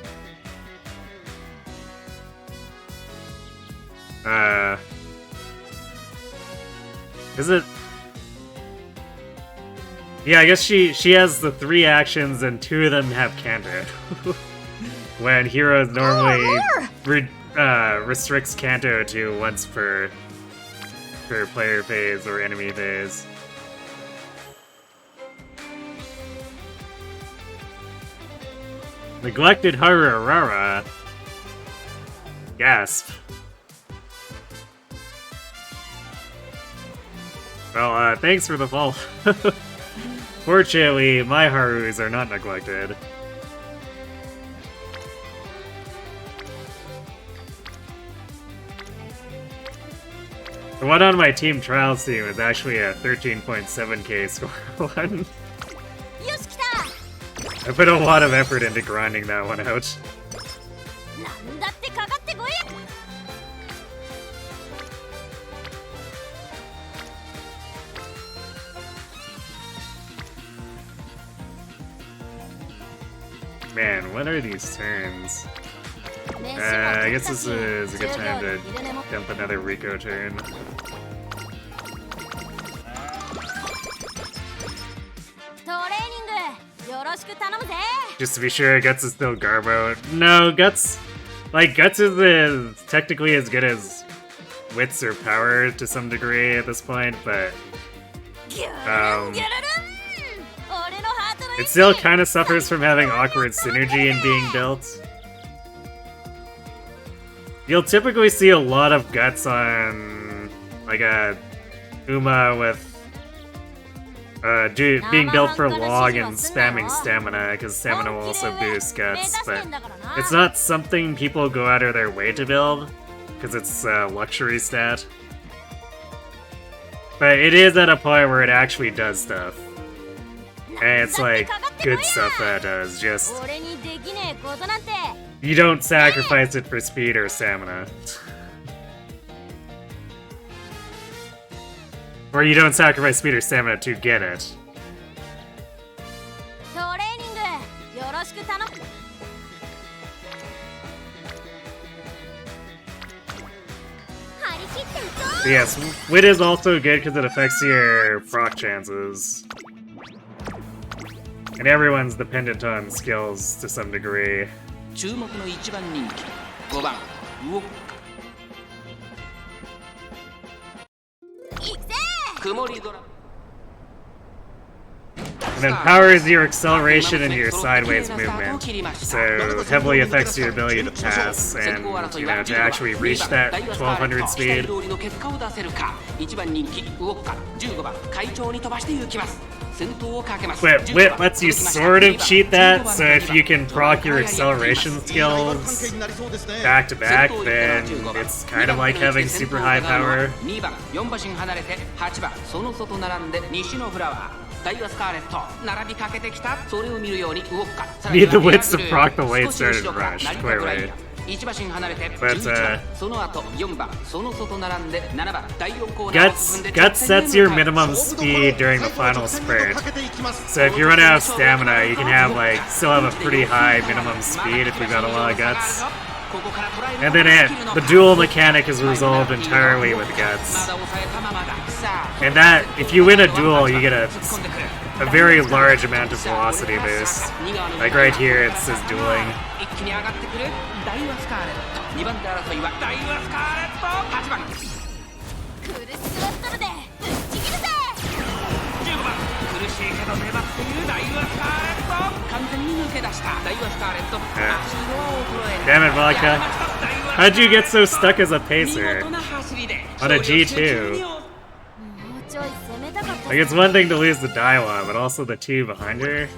Is it... Yeah, I guess she has the 3 actions and 2 of them have Kanto. When Heroes normally restricts Kanto to once per player phase or enemy phase. Neglected Harurara. Gasp. Well, thanks for the follow. Fortunately, my Harus are not neglected. The one on my team trials team is actually a 13.7k score one. I put a lot of effort into grinding that one out. Man, what are these turns? I guess this is a good time to dump another Rico turn. Just to be sure, Guts is still Garbo. No, Guts is technically as good as Wits or Power to some degree at this point, but it still kind of suffers from having awkward synergy and being built. You'll typically see a lot of Guts on like a Uma with being built for log and spamming stamina, because stamina will also boost Guts, but it's not something people go out of their way to build, because it's a luxury stat. But it is at a point where it actually does stuff. And it's like, good stuff that it does, just... You don't sacrifice it for speed or stamina. Or you don't sacrifice speed or stamina to get it. But yes, Wit is also good because it affects your proc chances. And everyone's dependent on skills to some degree. 注目の1番人気5番ウォッカ曇りドラ It empowers your acceleration and your sideways movement, so heavily affects your ability to pass and, you know, to actually reach that 1200 speed. But Wit lets you sort of cheat that, so if you can proc your acceleration skills back to back, then it's kind of like having super high power. Need the wits to proc the late started rush, clearly. But Guts sets your minimum speed during the final sprint. So if you run out of stamina, you can have still have a pretty high minimum speed if you've got a lot of Guts. And then the duel mechanic is resolved entirely with Guts. And that, if you win a duel, you get a very large amount of velocity boost. Like right here, it says dueling. Damn it, Vodka. How'd you get so stuck as a pacer? On a G2? Like, it's one thing to lose the Daiwa, but also the two behind her?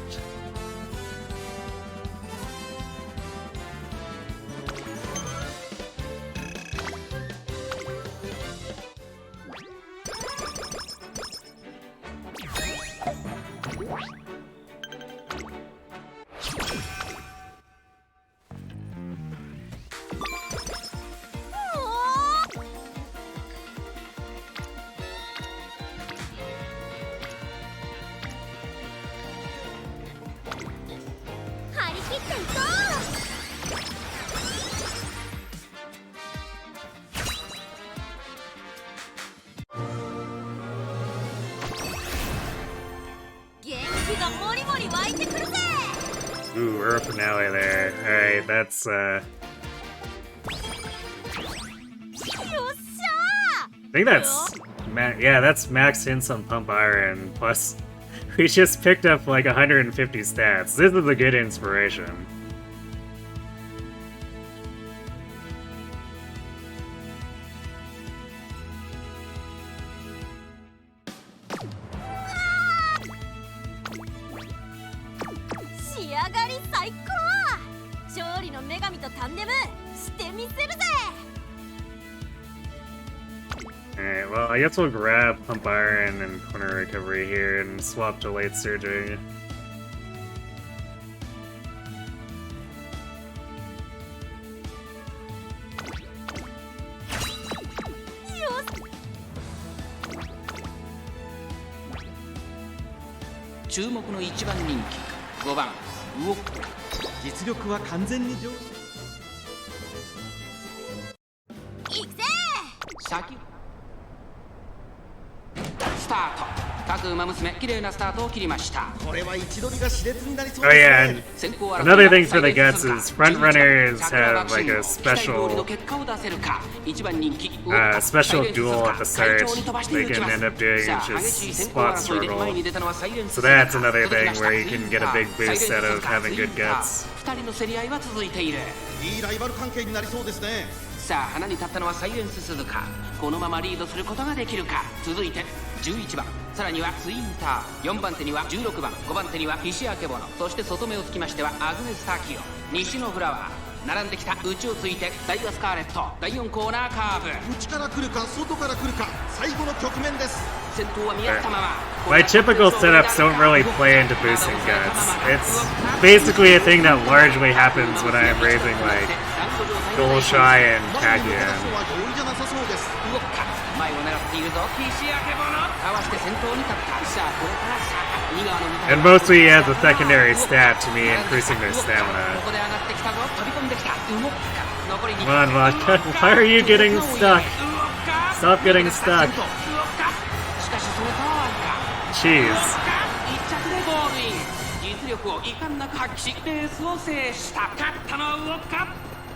Ooh, Earth finale there. Alright, that's I think that's that's max hints on Pump Iron, plus we just picked up like 150 stats. This is a good inspiration. Alright, well, I guess we'll grab Pump Iron and Corner Recovery here and swap to Late Surgery. Oh yeah, and another thing for the Guts is front runners have like a special duel at the start they can end up doing, which is spot struggle. So that's another thing where you can get a big boost out of having good Guts. さあ花に立ったのはサイレンス鈴鹿このままリードすることができるか続いて11番さらにはツインター4番手には16番5番手には石明ボノそして外目をつきましてはアグネス・ターキオ西のフラワー並んできた内をついてダイワスカーレット第4コーナーカーブ内から来るか外から来るか最後の局面です My typical setups don't really play into boosting Guts. It's basically a thing that largely happens when I'm raising like Golshai and Kaguya. And mostly as a secondary stat to me increasing their stamina. Come on, Vodka. Why are you getting stuck? Stop getting stuck. Jeez. 力を遺憾なく発揮しレースを制した。勝ったのはウォッカ。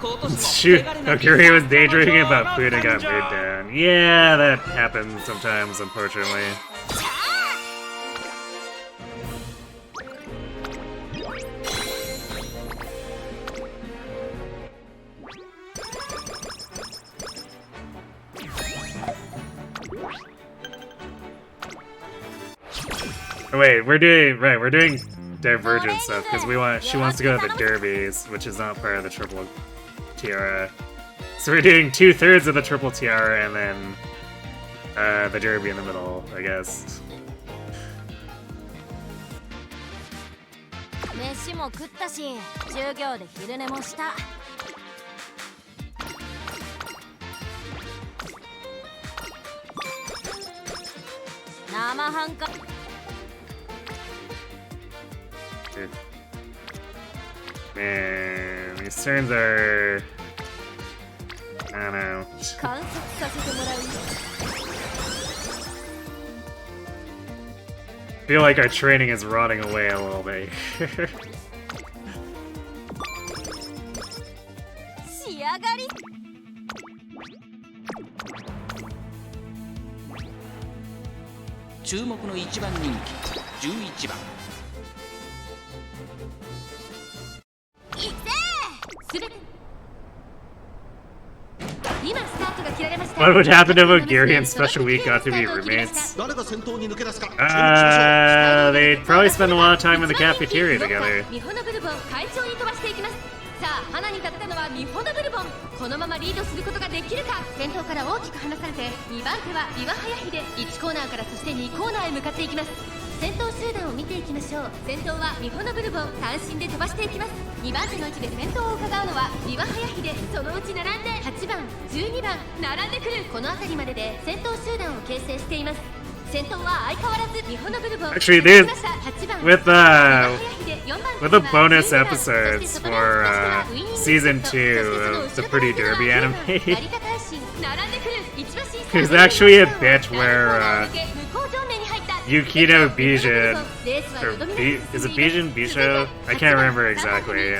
Shoot, Okuri was daydreaming about food and got moved down. Yeah, that happens sometimes, unfortunately. Oh, wait, we're doing Divergent stuff because she wants to go to the Derbies, which is not part of the Triple Tiara. So we're doing 2/3 of the Triple Tiara and then the Derby in the middle, I guess. 飯も食ったし、授業で昼寝もした。生半可。 Man, these turns are... I don't know. I feel like our training is rotting away a little bit. What would happen if Ogiri and Special Week got to be roommates? They'd probably spend a lot of time in the cafeteria together. さあ、花に立ったのはミホノブルボン。このままリードすることができるか。先頭から大きく離されて、2番手は岩早秀。1コーナーからそして2コーナーへ向かっていきます。先頭集団を見ていきましょう。先頭はミホノブルボン、単身で飛ばしていきます。2番手の位置で先頭を伺うのは岩早秀。そのうち並んで8番、12番並んでくる。この辺りまでで先頭集団を形成しています。 Actually, with the bonus episodes for season 2 of the Pretty Derby anime, there's actually a bit where Yukino Bijin, or is it Bijin Bisho? I can't remember exactly.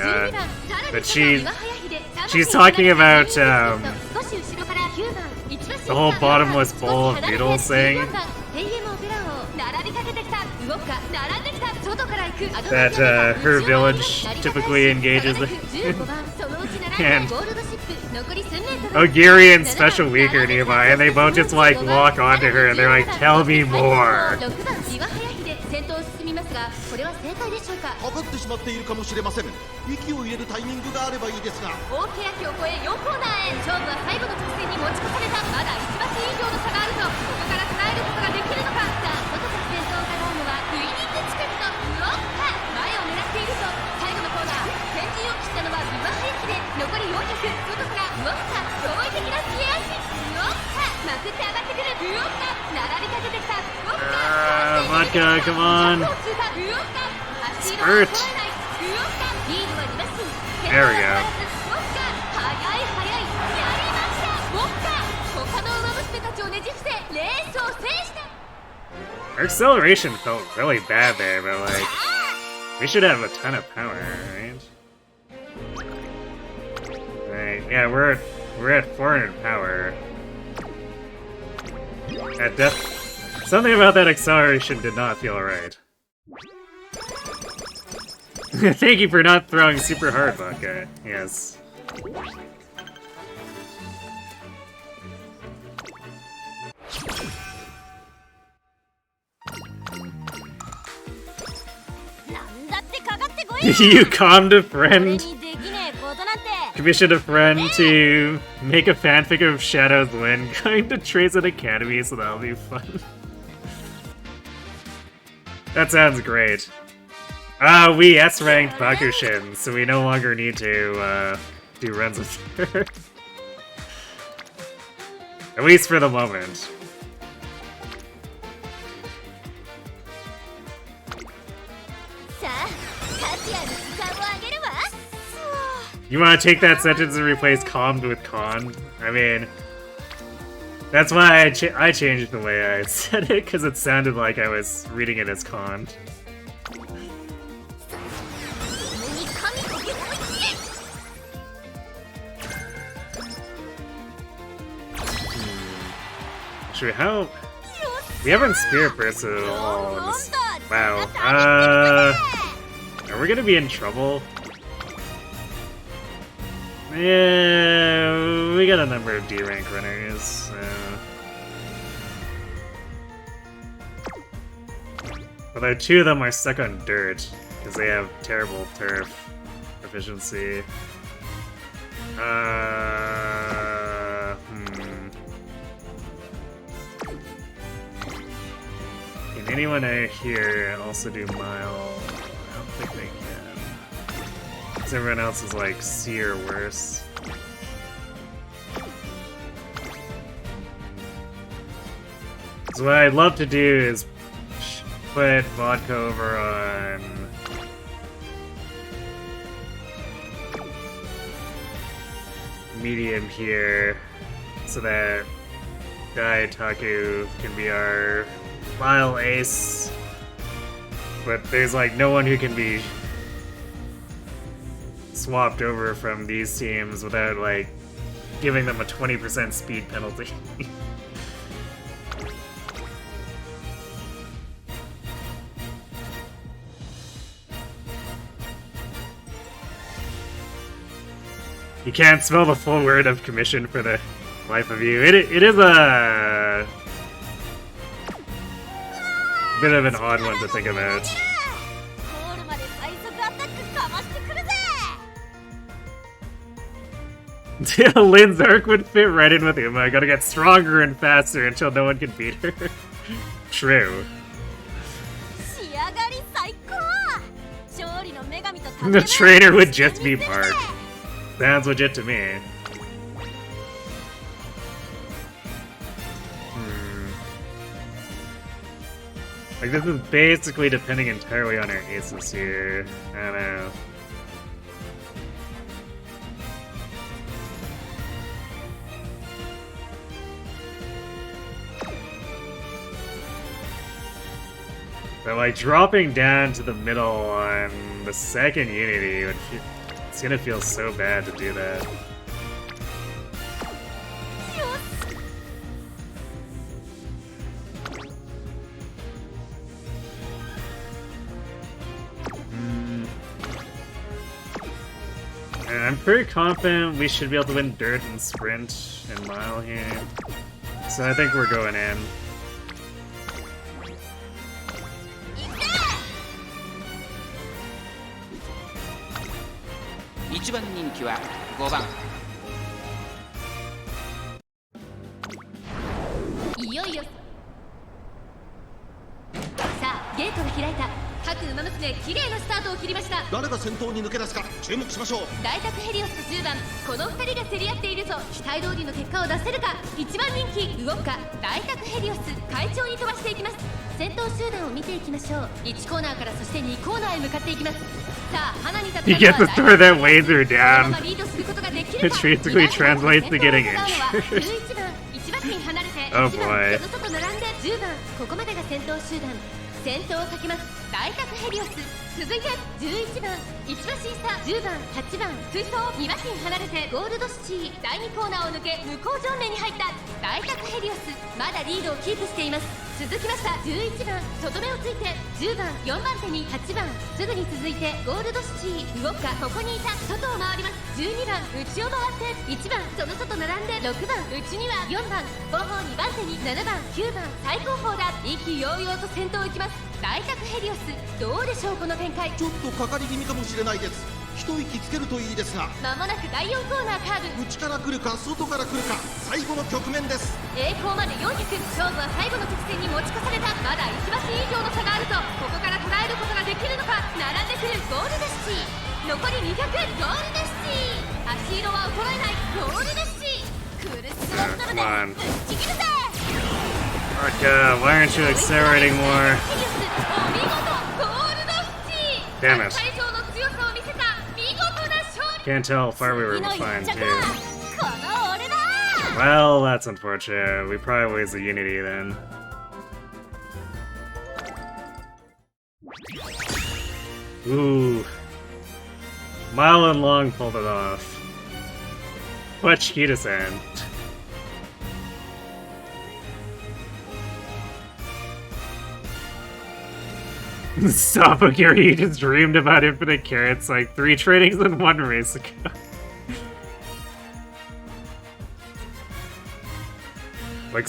But she's talking about the whole bottomless bowl of noodles thing. That her village typically engages in. And Ogiri and Special Week are nearby, and they both just like walk onto her and they're like, "Tell me more." これは正解でしょうか。かかってしまっているかもしれません。息を入れるタイミングがあればいいですが。大欅を越え4コーナーへ。勝負は最後の直線に持ち越された。まだ1馬身以上の差があるぞ。ここから捉えることができるのか。さあ、外から先頭を伺うのはウイニングチケット。うおっは、前を狙っているぞ。最後のコーナー、先陣を切ったのは岩早秀。残り400。外からうおっは、驚異的な切れ味。うおっは、まくって上がってくる。うおっは、並びかけてきた。うおっは、Vodka, come on. Spurt. There we go. Our acceleration felt really bad there, but like, we should have a ton of power, right? Right, yeah, we're at 400 power. Something about that acceleration did not feel right. Thank you for not throwing super hard, Vodka. Yes. You calmed a friend? Commissioned a friend to make a fanfic of Shadow's Win, going to Trazen Academy, so that'll be fun. That sounds great. We S-ranked Bakushin, so we no longer need to do runs with her. At least for the moment. You want to take that sentence and replace calmed with con? I mean, that's why I changed the way I said it, because it sounded like I was reading it as con. Actually, how... We haven't Spirit Bursted at all in this... Wow. Are we gonna be in trouble? Yeah, we got a number of D-rank runners, so... Although 2 of them are stuck on dirt, because they have terrible turf efficiency. Can anyone out here also do mile? I don't think they can. Because everyone else is like C or worse. So what I'd love to do is put Vodka over on medium here, so that Taku can be our Mile Ace, but there's like no one who can be swapped over from these teams without like giving them a 20% speed penalty. You can't spell the full word of commission for the life of you. It is a bit of an odd one to think about. Lynn's arc would fit right in with him. I gotta get stronger and faster until no one can beat her. True. The trainer would just be Mark. Sounds legit to me. Like, this is basically depending entirely on our aces here. I don't know. But like dropping down to the middle on the second Unity, it's gonna feel so bad to do that. And I'm pretty confident we should be able to win Dirt and Sprint and Mile here. So I think we're going in. He gets to throw that laser down. It basically translates to getting injured. Oh boy. 先頭をかけます大宅ヘリオス続いて11番1馬審査10番8番追走2馬身離れてゴールドシティ第2コーナーを抜け向こう上面に入った大宅ヘリオスまだリードをキープしています続きました11番外目をついて10番4番手に8番すぐに続いてゴールドシティ動くかここにいた外を回ります12番内を回って1番その外並んで6番内には4番後方2番手に7番9番最後方だ意気揚々と先頭行きます大宅ヘリオスどうでしょうこの展開ちょっとかかり気味かもしれないです一息つけるといいですが間もなく第4コーナーカーブ内から来るか外から来るか最後の局面です栄光まで400勝負は最後の直線に持ち越されたまだ1馬身以上の差があるとここから捉えることができるのか並んでくるゴールドシティ残り200ゴールドシティ足色は衰えないゴールドシティ苦しくなったのでぶっちぎるぜVodka, why aren't you accelerating more? Damn it. Can't tell how far we were behind, too. Well, that's unfortunate. We probably wasted Unity then. Ooh. Mile and Long pulled it off. What Chiquita-san? Stop, Akira, you just dreamed about infinite carrots like 3 trainings in 1 race ago. Like,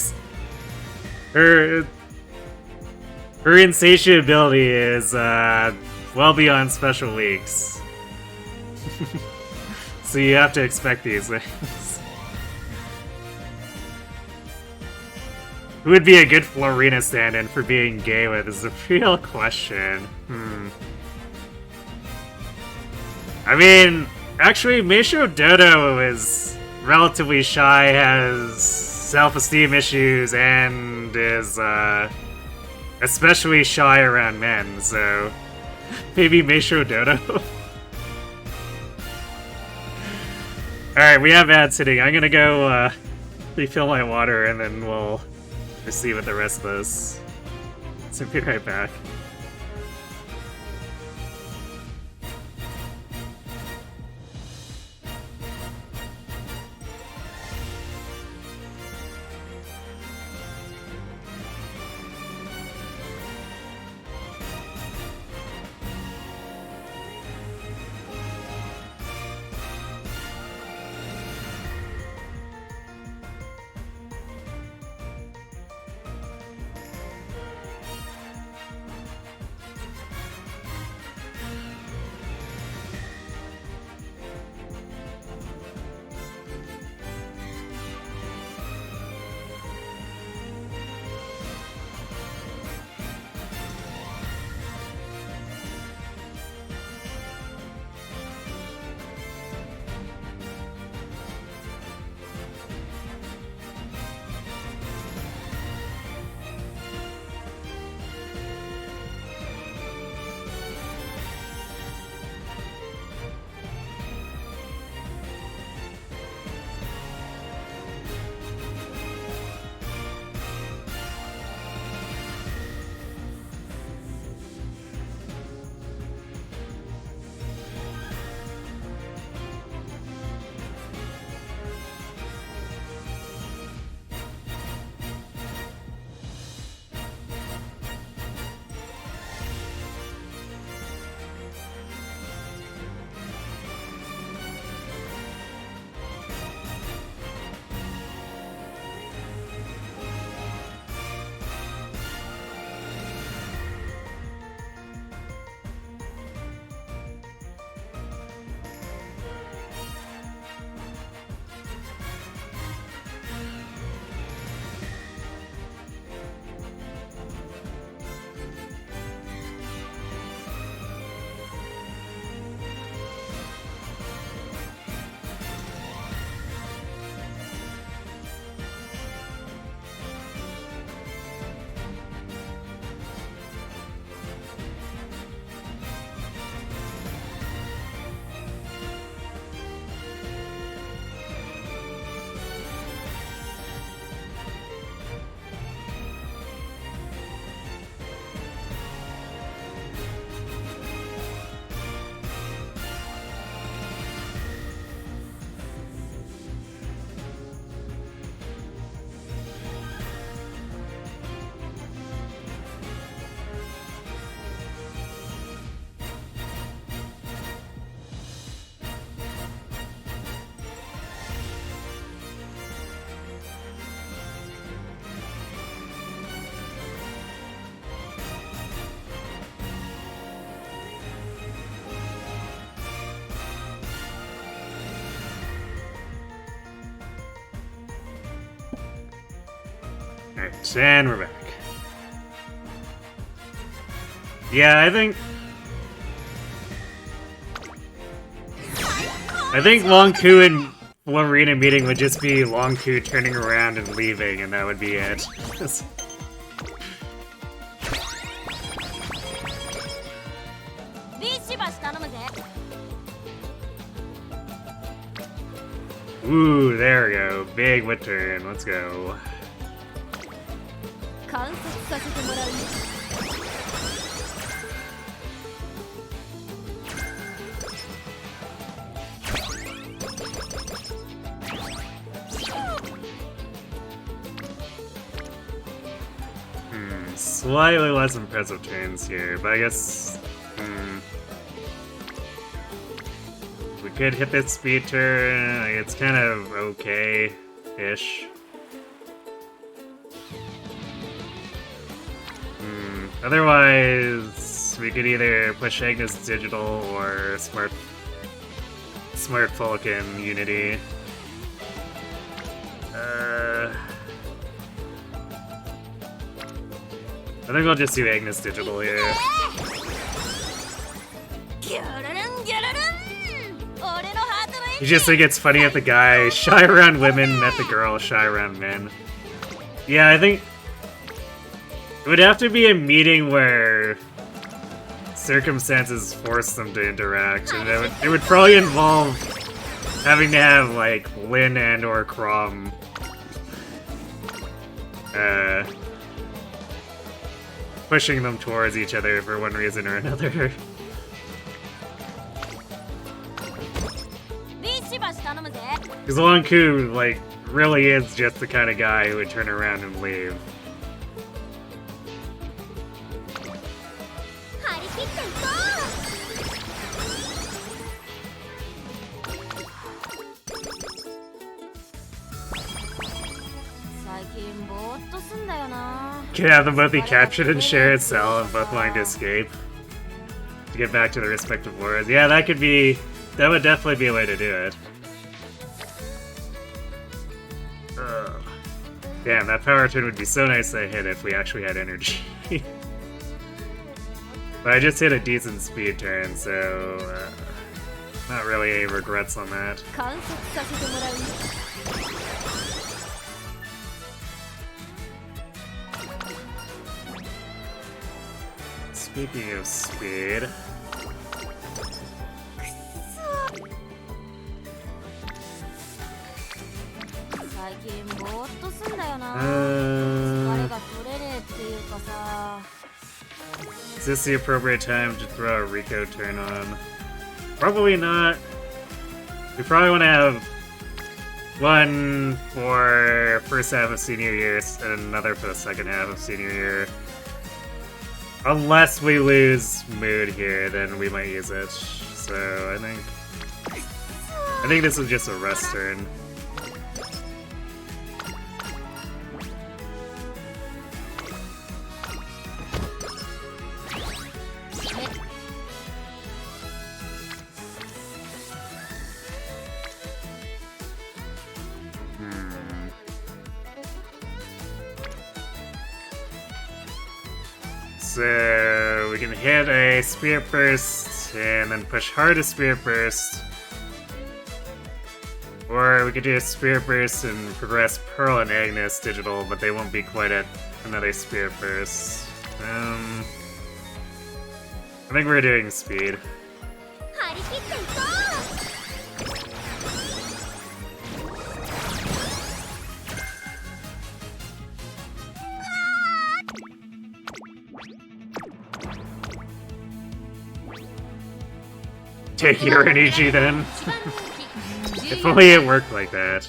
her insatiability is, well beyond special weeks. So you have to expect these things. Who would be a good Florina stand-in for being gay with is a real question. I mean, actually, Meisho Dodo is relatively shy, has self-esteem issues, and is, especially shy around men, so maybe Meisho Dodo? Alright, we have ads hitting. I'm gonna go, refill my water, and then we'll see what the rest of this. So be right back. Alright, and we're back. Yeah, I think Longku and Florina meeting would just be Longku turning around and leaving, and that would be it. Ooh, there we go. Big whip turn. Let's go. slightly less impressive turns here, but I guess we could hit this speed turn. It's kind of okay-ish. Otherwise, we could either push Agnes Digital or Smart Falcon Unity. I think I'll just do Agnes Digital here. You just think it's funny at the guy shy around women, met the girl shy around men. Yeah, I think it would have to be a meeting where circumstances force them to interact, and it would probably involve having to have like Lynn and or Crom pushing them towards each other for one reason or another. Because Longku, like, really is just the kind of guy who would turn around and leave. Can have them both be captured and share a cell and both wanting to escape to get back to their respective worlds. Yeah, that would definitely be a way to do it. Damn, that power turn would be so nice to hit if we actually had energy. But I just hit a decent speed turn, so not really any regrets on that. Speaking of speed... is this the appropriate time to throw a Rico turn on? Probably not. We probably want to have one for first half of senior year and another for the second half of senior year. Unless we lose mood here, then we might use it. So I think this is just a rest turn. So we can hit a Spirit Burst and then push hard to Spirit Burst. Or we could do a Spirit Burst and progress Pearl and Agnes Digital, but they won't be quite at another Spirit Burst. I think we're doing speed. Take your energy then. If only it worked like that.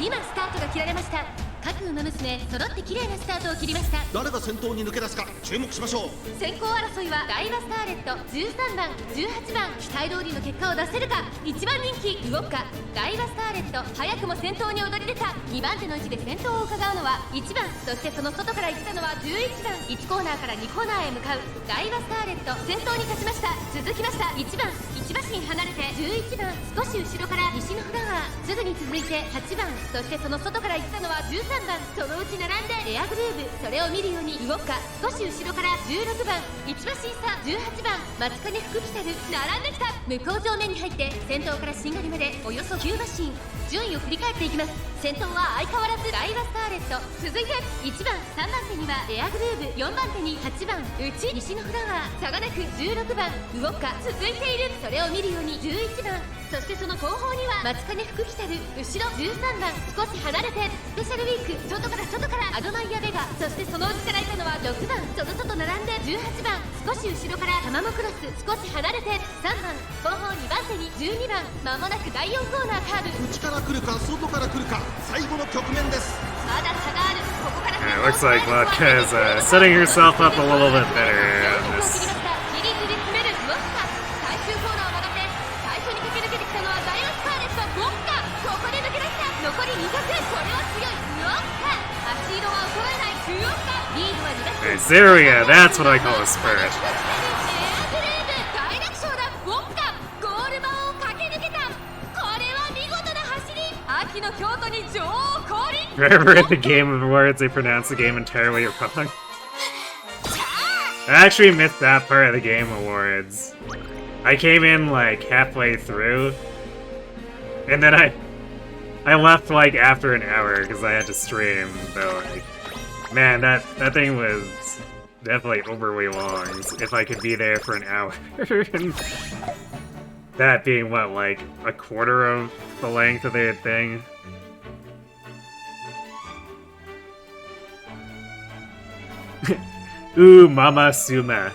今スタートが切られました。各馬娘揃って綺麗なスタートを切りました。誰が先頭に抜け出すか注目しましょう。先行争いはダイワスターレット13番、18番、期待通りの結果を出せるか。1番人気ウォッカ、ダイワスターレット早くも先頭に躍り出た。2番手の位置で先頭を伺うのは1番、そしてその外から行ったのは11番。1コーナーから2コーナーへ向かうダイワスターレット先頭に立ちました。続きました1番、1馬身離れて11番、少し後ろから西のフラワー、すぐに続いて8番、そしてその外から行ったのは13番。そのうち並んでエアグルーヴ、それを見るように動くか。少し後ろから16番、1馬身差18番、松金福来たる並んできた。向こう上面に入って先頭からしんがりまでおよそ9馬身。順位を振り返っていきます。先頭は相変わらずダイワスターレット、続いて1番、3番手にはエアグルーヴ、4番手に8番内西のフラワー、差がなく16番ウォッカ続いている。それを見るように11番、そしてその後方には松金福来たる後ろ13番、少し離れてスペシャルウィーク、外からアドマイヤベガ、そしてその内からいたのは6番、その外並んで18番、少少し後ろからタマモクロス少し離れて3番後方2番手に12番まもなく第4コーナーカーブ内から来るか外から来るか最後の局面です。まだ差があるここから It looks like Vodka is setting herself up a little bit better on this. ギリギリ詰めるウォッカ最終コーナーを曲がって最初に駆け抜けてきたのはダイヤスカーレットウォッカここで抜け出した残り200これは強いウォッカ足色は衰えないウォッカリードは2打 Hey, Zeria, that's what I call a spurt. 大楽勝だウォッカゴール板を駆け抜けたこれは見事な走り秋の京都に女王降臨 Remember in the Game Awards, they pronounced the game entirely wrong. I actually missed that part of the Game Awards. I came in like halfway through, and then I left like after an hour because I had to stream. But like, man, that thing was definitely overly long. If I could be there for an hour, and that being what, like a quarter of the length of the thing. Umamusume.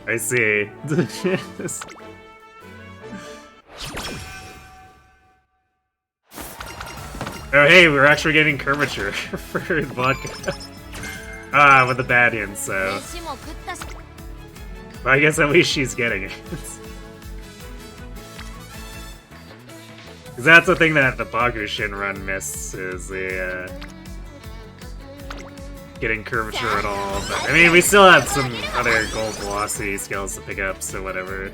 I see. Oh hey, we're actually getting curvature for Vodka. With the Badian, so... Well, I guess at least she's getting it. Because that's the thing that the Bakushin run missed, is the, getting curvature at all. But, I mean, we still have some other gold velocity skills to pick up, so whatever.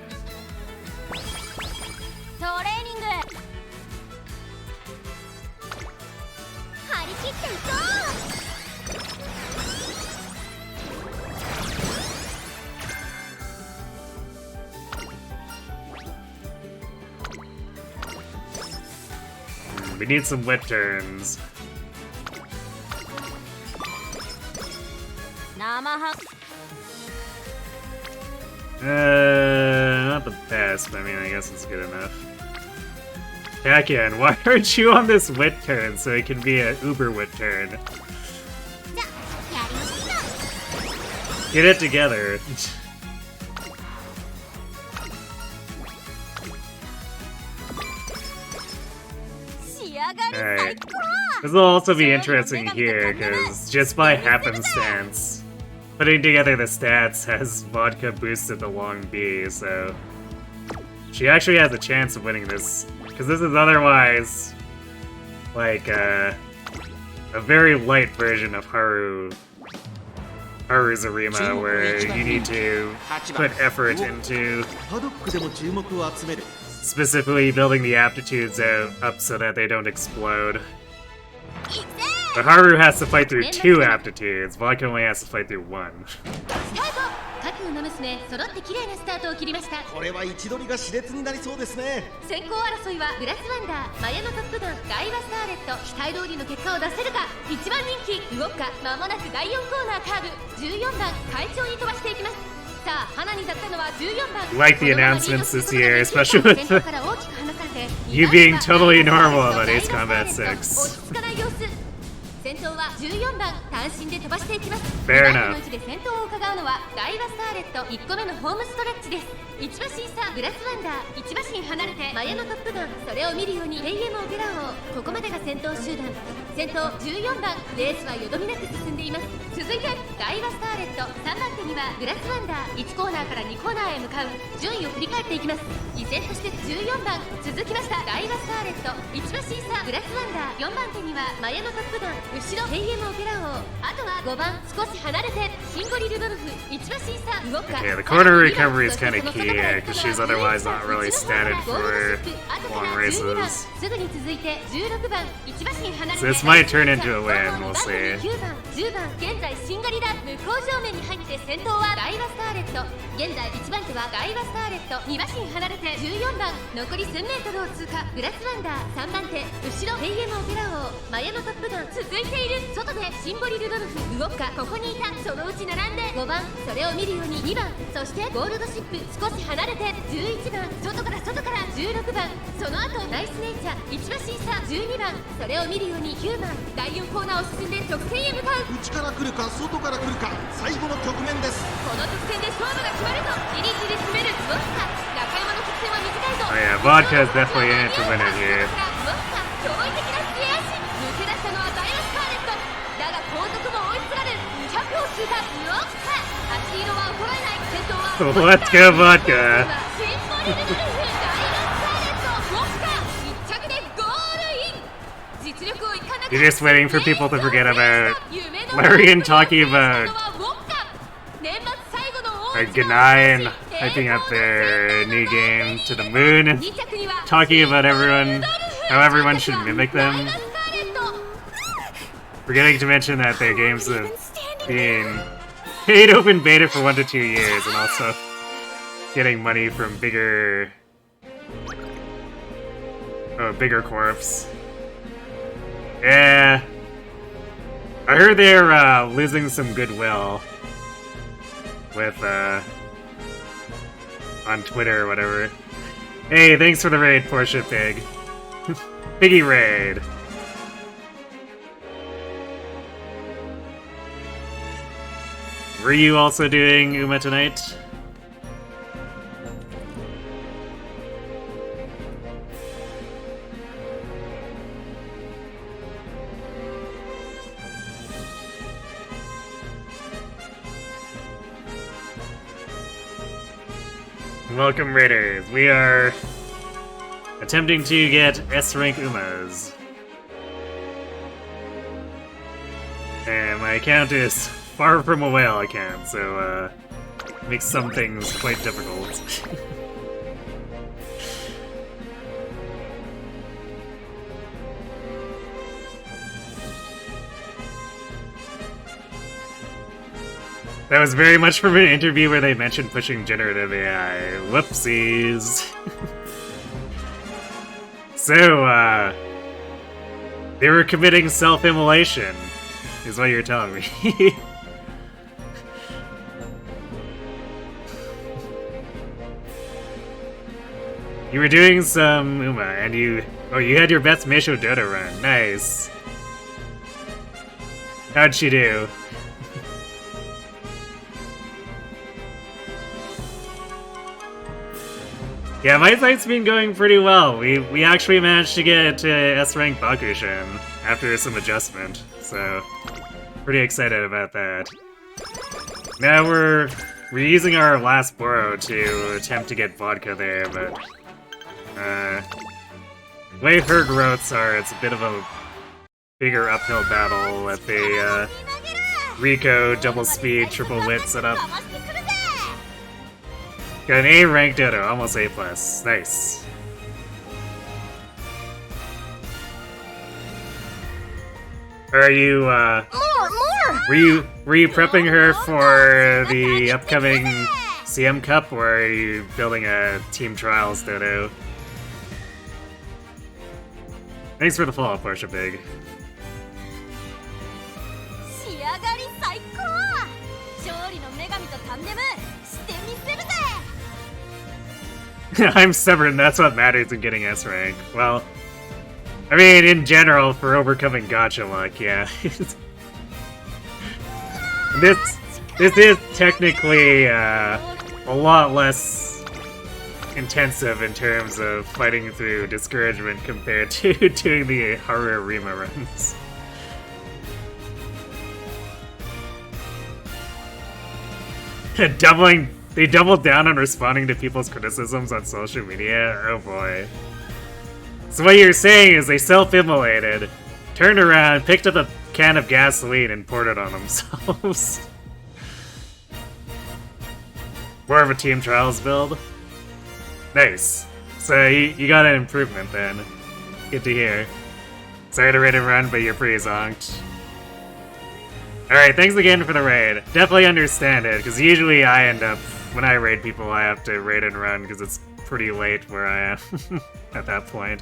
We need some wit turns. Not the best, but I mean, I guess it's good enough. Tactician, why aren't you on this wit turn so it can be an uber wit turn? Get it together. Alright. This will also be interesting here, because just by happenstance, putting together the stats has Vodka boosted the long B, so she actually has a chance of winning this, because this is otherwise like a very light version of Haru's Arima, where you need to put effort into specifically building the aptitudes up so that they don't explode. But Haru has to fight through 2 aptitudes, Vodka only has to fight through 1. 各馬娘揃って綺麗なスタートを切りました。これは位置取りが熾烈になりそうですね。先行争いはグラスワンダー、マヤのトップガン、ダイワスターレット、期待通りの結果を出せるか。一番人気ウォッカ、まもなく第4コーナーカーブ、14番快調に飛ばしていきます。さあ花に立ったのは14番。Like the announcements this year, especially with you being totally normal about Ace Combat 6. 先頭は14番単身で飛ばしていきます。Fair enough. の位置で先頭を伺うのはダイワスターレット1個目のホームストレッチです。1馬身差グラスワンダー、1馬身離れてマヤのトップガン、それを見るように AM オペラ王、ここまでが先頭集団。先頭14番レースはよどみなく進んでいます。続いてダイワスターレット、3番手にはグラスワンダー、1コーナーから2コーナーへ向かう。順位を振り返っていきます。依然として14番続きました。ダイワスターレット、1馬身差グラスワンダー、4番手にはマヤのトップガン、後ろ AM オペラ王、あとは5番少し離れてシンゴリルドルフ、1馬身差動くか。 Yeah, the corner recovery is kind of key, because she's otherwise not really statted for long races. すぐに続いて16番1馬身離れて So this might turn into a win, we'll see. 9番10番現在シンガリラ向こう正面に入って先頭はダイワスターレット、現在1番手はダイワスターレット、2馬身離れて14番残り 1000m を通過、グラスワンダー3番手、後ろ AM オペラ王、マヤのトップガン続いている。外でシンボリルドルフ動くか、ここにいた、そのうち並んで5番それを見るように2番、そしてゴールドシップ少し離れて11番、外から16番、その後ナイスネイチャー1馬審査12番、それを見るように9番、第4コーナーを進んで直線へ向かう。内から来るか外から来るか、最後の局面です。この直線で勝負が決まるとじりじり詰めるウォッカ。中山の直線は短いぞ。Oh yeah, vodka is definitely in it to win it here. ウォッカ、驚異的な末足。抜け出したのはダイヤスカーレット。だが後続も追いすがる。200を通過、ウォッカ。足色は衰えない。先頭は Let's go, vodka. シンボリルドルフ、ダイヤスカーレット、ウォッカ。1着でゴールイン。実力をいかなく You're just waiting for people to forget about Larry and talking about Ganai and hyping up their new game to the moon and talking about everyone, how everyone should mimic them. Forgetting to mention that their games have been paid open beta for 1 to 2 years and also getting money from bigger corps. Yeah. I heard they're losing some goodwill with on Twitter or whatever. Hey, thanks for the raid, Porsche Pig. Piggy raid. Were you also doing Uma tonight? Welcome, Raiders. We are attempting to get S-rank Umas. And my account is far from a whale account, so makes some things quite difficult. That was very much from an interview where they mentioned pushing generative AI. Whoopsies. So, they were committing self-immolation, is what you're telling me. You were doing some Uma, and you had your best Meisho Dodo run. Nice. How'd she do? Yeah, my site's been going pretty well. We actually managed to get S-rank Bakushin after some adjustment, so pretty excited about that. Now we're using our last Boro to attempt to get vodka there, but the way her growths are, it's a bit of a bigger uphill battle with the Rico double speed triple wit setup. Got an A ranked Dodo, almost A+. Nice. Are you, Were you prepping her for the upcoming CM Cup, or are you building a Team Trials Dodo? Thanks for the follow, Porsche Pig. I'm stubborn, that's what matters in getting S rank. Well, I mean, in general, for overcoming gacha luck, yeah. This is technically a lot less intensive in terms of fighting through discouragement compared to doing the Haru Rima runs. They doubled down on responding to people's criticisms on social media? Oh boy. So what you're saying is they self-immolated, turned around, picked up a can of gasoline, and poured it on themselves. More of a Team Trials build? Nice. So you got an improvement then. Good to hear. Sorry to raid and run, but you're pretty zonked. Alright, thanks again for the raid. Definitely understand it, because usually I end up, when I raid people, I have to raid and run, because it's pretty late where I am at that point.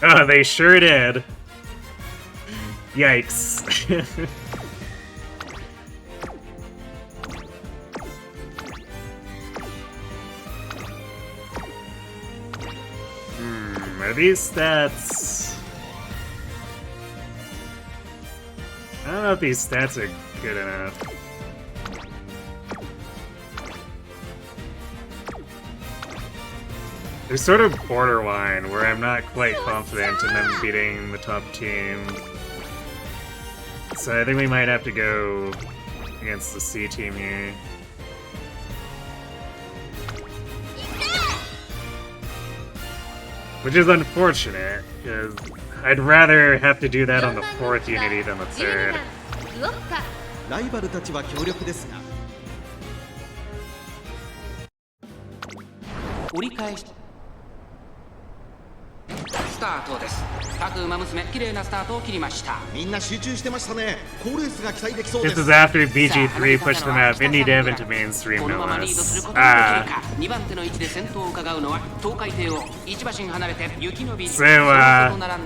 Oh, they sure did. Yikes. Are these stats... I don't know if these stats are good enough. They're sort of borderline, where I'm not quite confident in them beating the top team. So I think we might have to go against the C team here. Which is unfortunate, because I'd rather have to do that on the 4th Unity than the 3rd. ライバルたちは強力ですが折り返しスタートです。各馬娘綺麗なスタートを切りました。みんな集中してましたね。好レースが期待できそうで This す。 is after BG3 pushed them out of indie dev into mainstream, この no ままリードする less. ことができ Ah. るか。2番手の位置で先頭を伺うのは東海帝王。1馬身離れて雪のビーチ。 So,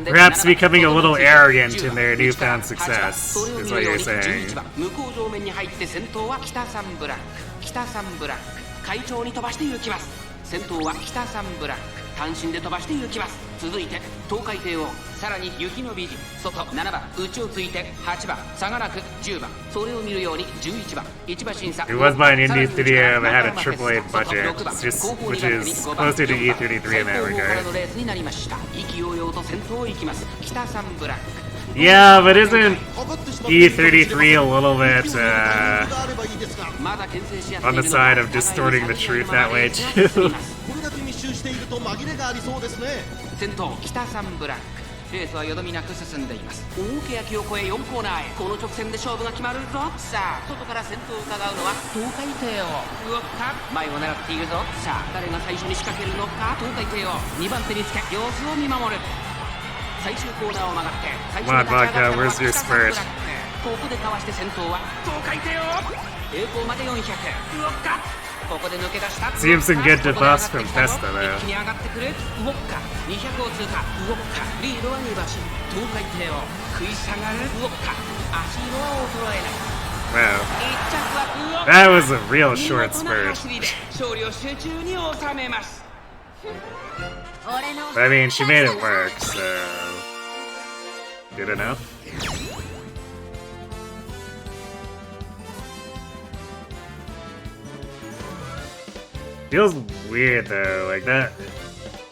perhaps becoming a little arrogant in their newfound success, is what you're saying. 11番向こう上面に入って先頭は北サンブラック。北サンブラック。快調に飛ばして行きます。先頭は北サンブラック。単身で飛ばして行きます。続いて東海帝王、さらに雪の美人、外7番内をついて8番差がなく10番、それを見るように11番1馬審査。 It was by an indie studio that had a AAA budget, which is closer to E33 in that regard. レースになりました。意気揚々と先頭を行きます。北サンブラック。 Yeah, but isn't E33 a little bit, まだ牽制し合ってい on る the のは side of distorting the truth that way too? これだけ密集していると紛れがありそうですね。先頭北サンブラック。レースはよどみなく進んでいます。大欅を越え4コーナーへ。この直線で勝負が決まるぞ。さあ外から先頭を伺うのは東海帝王。うおっか前を狙っているぞ。さあ誰が最初に仕掛けるのか。東海帝王2番手につけ様子を見守る。最終コーナーを曲がって最初に立ち上がったのは北サンブラック。ここでかわして先頭は東海帝王。栄光まで400。うおっかここで抜け出した。 Seems some good debuffs from Festa though. 一気に上がってくる。ウォッカ200を通過。ウォッカリードは2馬身。東海帝王食い下がる。ウォッカ足色は衰えない。 Wow. 1着はウォッカ。 That was a real short 見事な spurt. 走りで勝利を集中に収めます。 I mean, she made it work, so... Good enough. Feels weird though, like that.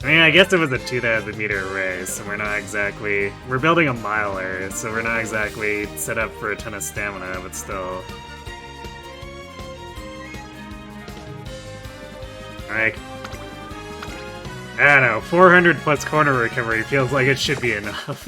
I mean, I guess it was a 2,000 meter race, and we're not exactly. We're building a miler, so we're not exactly set up for a ton of stamina, but still. Like, I don't know, 400 plus corner recovery feels like it should be enough.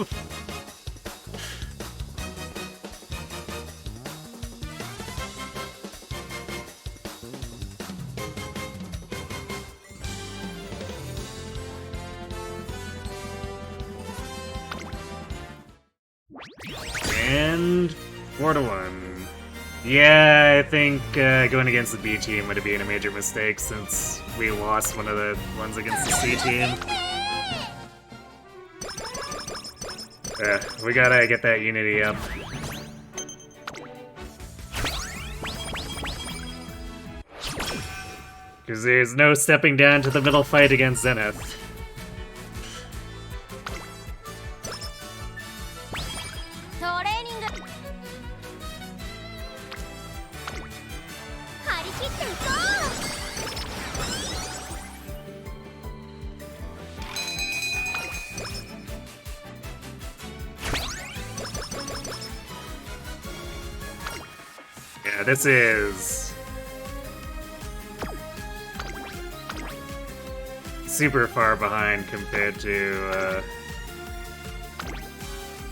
And 4-1. Yeah, I think going against the B team would have been a major mistake since we lost one of the ones against the C team. We gotta get that unity up. Because there's no stepping down to the middle fight against Zenith. Yeah, this is super far behind compared to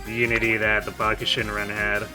the unity that the Bakushin run had.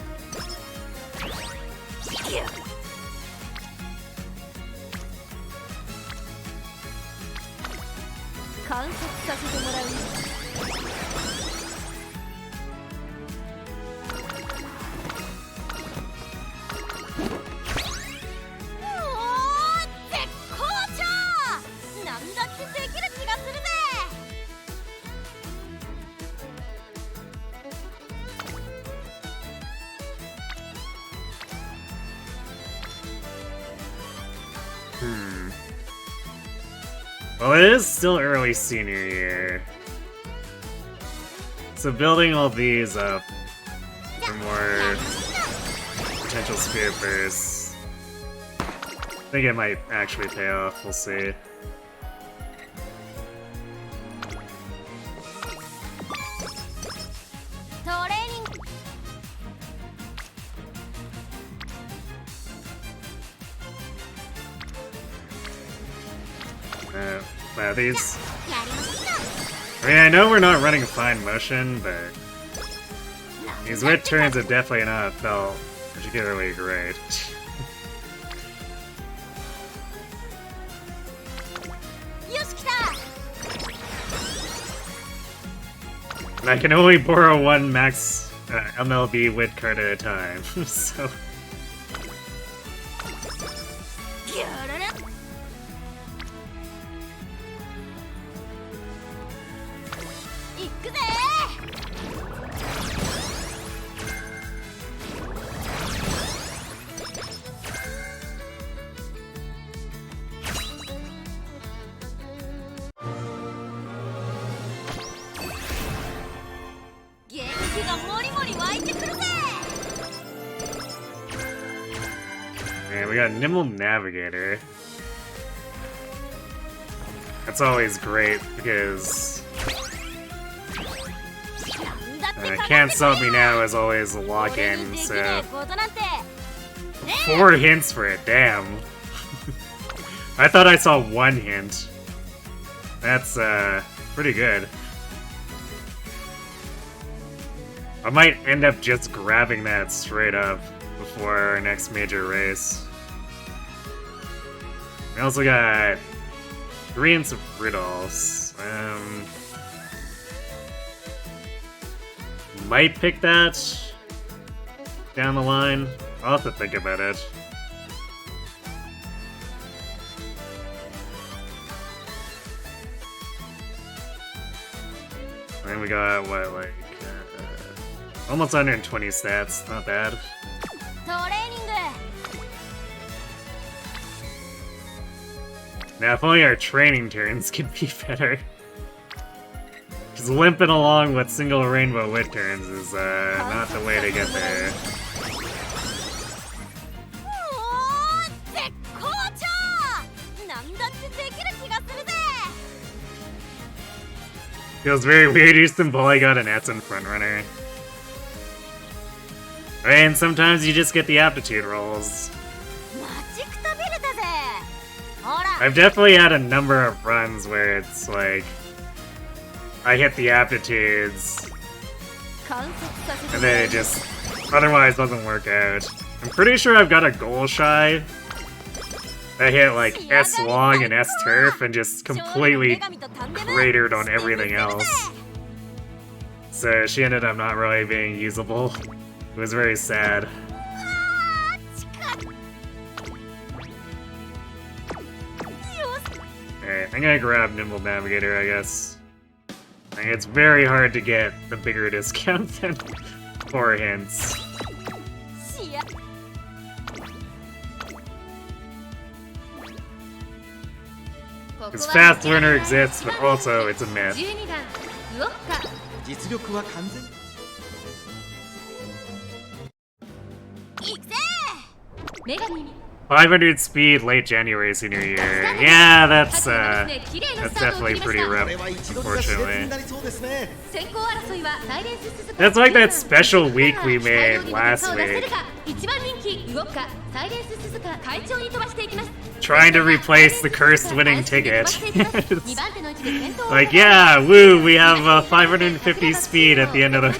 Well, it is still early senior year. So building all these up for more potential spirit bursts, I think it might actually pay off, we'll see. Wow, these... I mean, I know we're not running a fine motion, but these wit turns have definitely not felt particularly great. And I can only borrow one max MLB wit card at a time, so... And we got Nimble Navigator. That's always great because Can't Stop Me Now is always a lock-in, so 4 hints for it, damn. I thought I saw 1 hint. That's pretty good. I might end up just grabbing that straight up before our next major race. We also got 3 hints of riddles. Might pick that down the line. I'll have to think about it. And then we got, what, like, almost 120 stats. Not bad. Now, if only our training turns could be better. Because limping along with single rainbow wit turns is not the way to get there. Feels very weird using Polygon and Etsun frontrunner. And sometimes you just get the aptitude rolls. I've definitely had a number of runs where it's like I hit the aptitudes and then it just otherwise doesn't work out. I'm pretty sure I've got a goal shy that hit like S long and S turf and just completely cratered on everything else. So she ended up not really being usable. It was very sad. Alright, I'm gonna grab Nimble Navigator, I guess. I mean, it's very hard to get the bigger discount than 4 hints. Because Fast Learner exists, but also it's a myth. 500 speed late January senior year. Yeah, that's definitely pretty rough, unfortunately. That's like that special week we made last week. Trying to replace the cursed winning ticket. Like, yeah, woo, we have 550 speed at the end of the...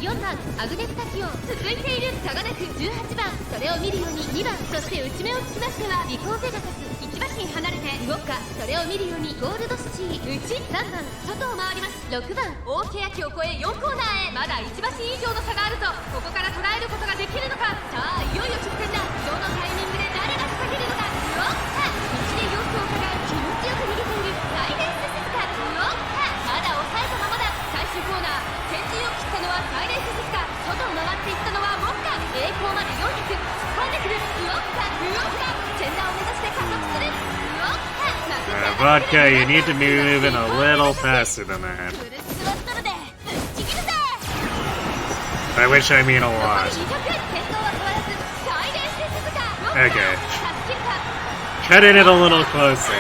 4番アグネスタキオン続いている差がなく18番それを見るように2番そして内目をつきましてはリコーペガサス1馬身離れて動くかそれを見るようにゴールドシティ内3番外を回ります6番大欅を越え4コーナーへまだ1馬身以上の差があるぞここから捉えることができるのかさあいよいよ直線だどのタイミングで誰が仕掛けるのかうおっは道で様子を伺う気持ちよく逃げているサイレンスシスカうおっはまだ抑えたままだ最終コーナー先陣を切ったのはサイレンスシスカ外を回っていったのはウォッカ栄光まで400突っ込んでくるウォッカ前段を目指して加速するウォッカ負けた Vodka, you need to be moving a little faster than that. By which I mean a lot. Okay. Cutting it a little closer.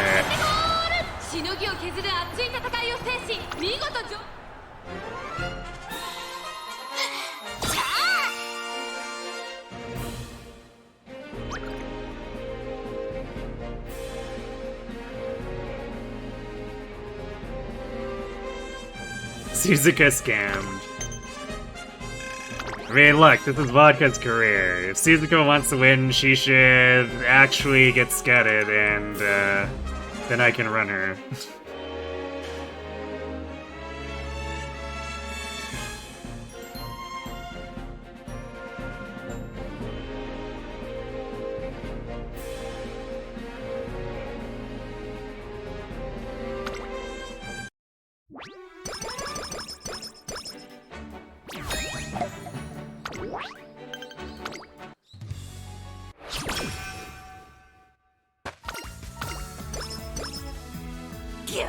Suzuka scammed. I mean, look, this is Vodka's career. If Suzuka wants to win, she should actually get scudded, and then I can run her.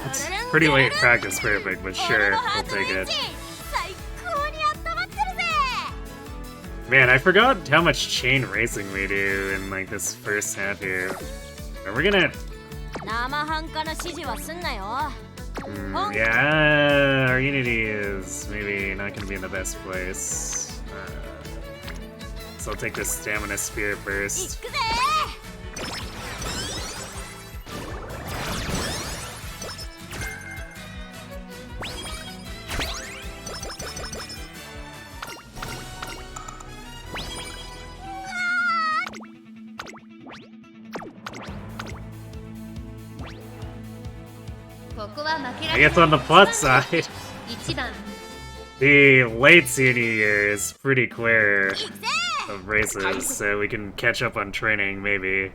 It's pretty late practice perfect, but sure, we'll take it. Man, I forgot how much chain racing we do in like this first half here. Are we gonna... yeah, our Unity is maybe not gonna be in the best place. So I'll take this Stamina Spear first. I guess on the plus side, the late senior year is pretty clear of races, so we can catch up on training, maybe.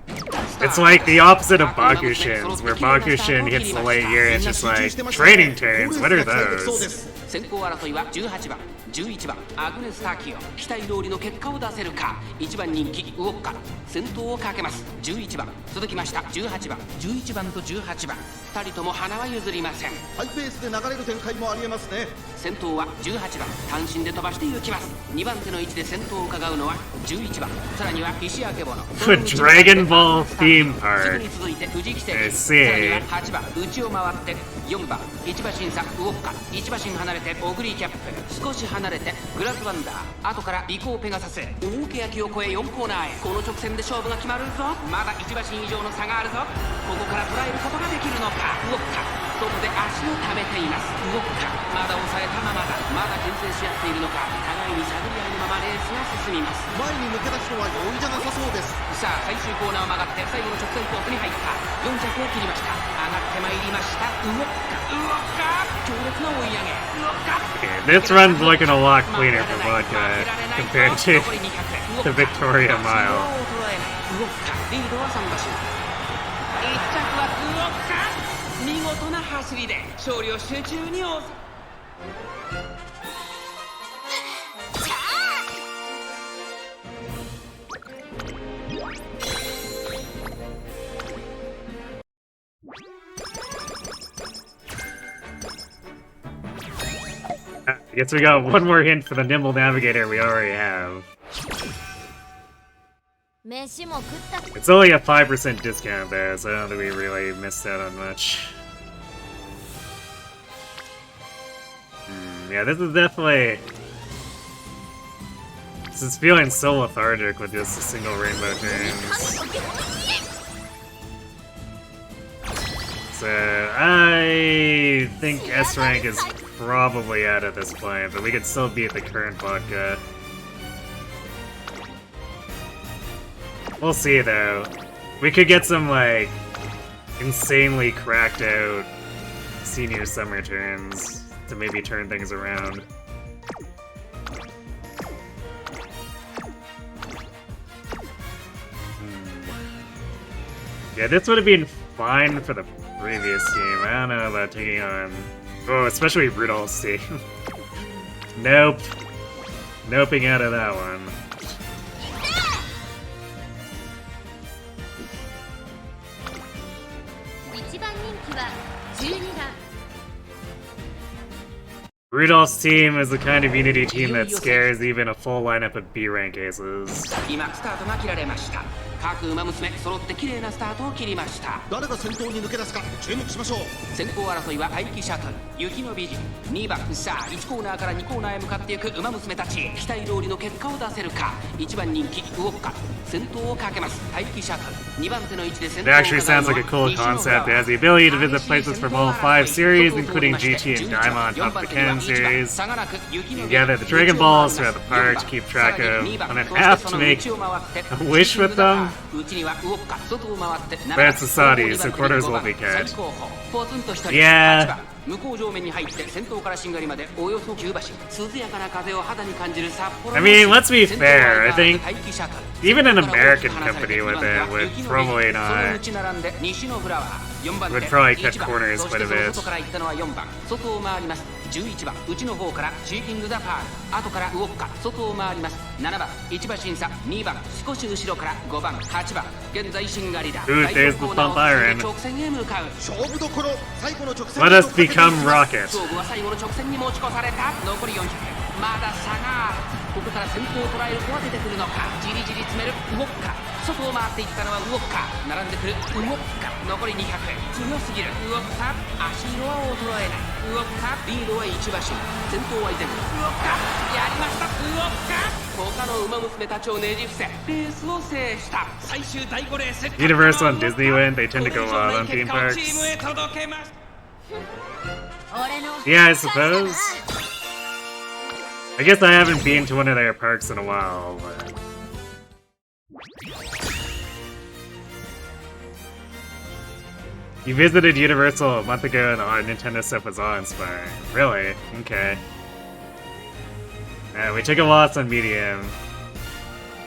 It's like the opposite of Bakushins, where Bakushin hits the late year and it's just like, training turns, what are those? 先行争いは18番、11番、アグネス・タキオ。期待通りの結果を出せるか。1番人気、ウォッカ。先頭をかけます。11番。続きました。18番、11番と18番。2人とも花は譲りません。ハイペースで流れる展開もありえますね。先頭は18番。単身で飛ばして行きます。2番手の位置で先頭を伺うのは11番。さらには石明ボノ。Dragon Ball theme part. に続いて藤木選手。 I さらには see. 8番。内を回って4番。1馬身差、ウォッカ。1馬身離れてオグリーキャップ。少し離れてグラスワンダー。後から尾行ペガサス。大けやきを越え4コーナーへ。この直線で勝負が決まるぞ。まだ1馬身以上の差があるぞ。ここから捉えることができるのか。ウォッカ外で足を溜めています。ウォッカまだ抑えたままだ。まだ牽制し合っているのか。互いに探り合いのままレースが進みます。前に抜け出すのは容易じゃなさそうです。さあ最終コーナーを曲がって最後の直線コースに入った。4着を切りました。上がってまいりました。ウォッカ強烈な追い上げ。ウォッカ Okay, this run's looking a lot cleaner for Vodka compared to the Victoria Mile. ウォッカリードは3馬身。1着はウォッカ見事な走りで勝利を集中に収めI guess we got one more hint for the Nimble Navigator we already have. It's only a 5% discount there, so I don't think we really missed out on much. Yeah, this is definitely... This is feeling so lethargic with just a single rainbow turns. So, I think S rank is probably out at this point, but we could still beat the current Vodka. We'll see though. We could get some like insanely cracked out senior summer turns to maybe turn things around. Yeah, this would have been fine for the previous team. I don't know about taking on... Oh, especially Rudolph's team. Nope. Noping out of that one. 1番人気は12番 Rudolph's team is the kind of Unity team that scares even a full lineup of B rank aces. 今スタートが切られました。各馬娘揃って綺麗なスタートを切りました。誰が先頭に抜け出すか注目しましょう。先行争いは待機シャトル、雪の美人、2番、さあ1コーナーから2コーナーへ向かっていく馬娘たち、期待通りの結果を出せるか。1番人気ウォッカ、先頭をかけます。待機シャトル、2番手の位置で先頭を It actually sounds like a cool concept. It has the ability to visit places from all 5 series, including GT and Daima on top of the Ken series. You can gather the Dragon Balls throughout the park to keep track of on an app to make a wish with them. But it's the Saudis, so quarters will be cut. Yeah. 向こう上面に入って先頭からしんがりまでおよそ9馬身、涼やかな風を肌に感じる札幌。 I mean, let's be fair. I think even an American company with it would probably not. Would probably cut corners quite a bit. 外を回ります。11番内の方からチーキング・ザ・パール、後からウォッカ、外を回ります。7番1馬審査、2番少し後ろから5番8番、現在しんがりだ。 Ooh, there's the bump iron. 直線へ向かう。 勝負どころ、最後の直線。 Let us become rocket. 勝負は最後の直線に持ち越された。残り400、まだ差がある。ここから先頭を捉える子は出てくるのか。じりじり詰めるウォッカ、外を回っていったのはウォッカ、並んでくるウォッカ、残り200、強すぎるウォッカ、足色は衰えない。ウォッカ、リードは1馬身、先頭は依然ウォッカ、やりましたウォッカ。他の馬娘たちをねじ伏せレースを制した。最終第5レース、 Universal and Disney win. They tend to go out on theme parks. チームへ届けます。 Yeah, I suppose. I guess I haven't been to one of their parks in a while, but... You visited Universal a month ago and our Nintendo stuff was awe-inspiring. Really? Okay. We took a loss on medium.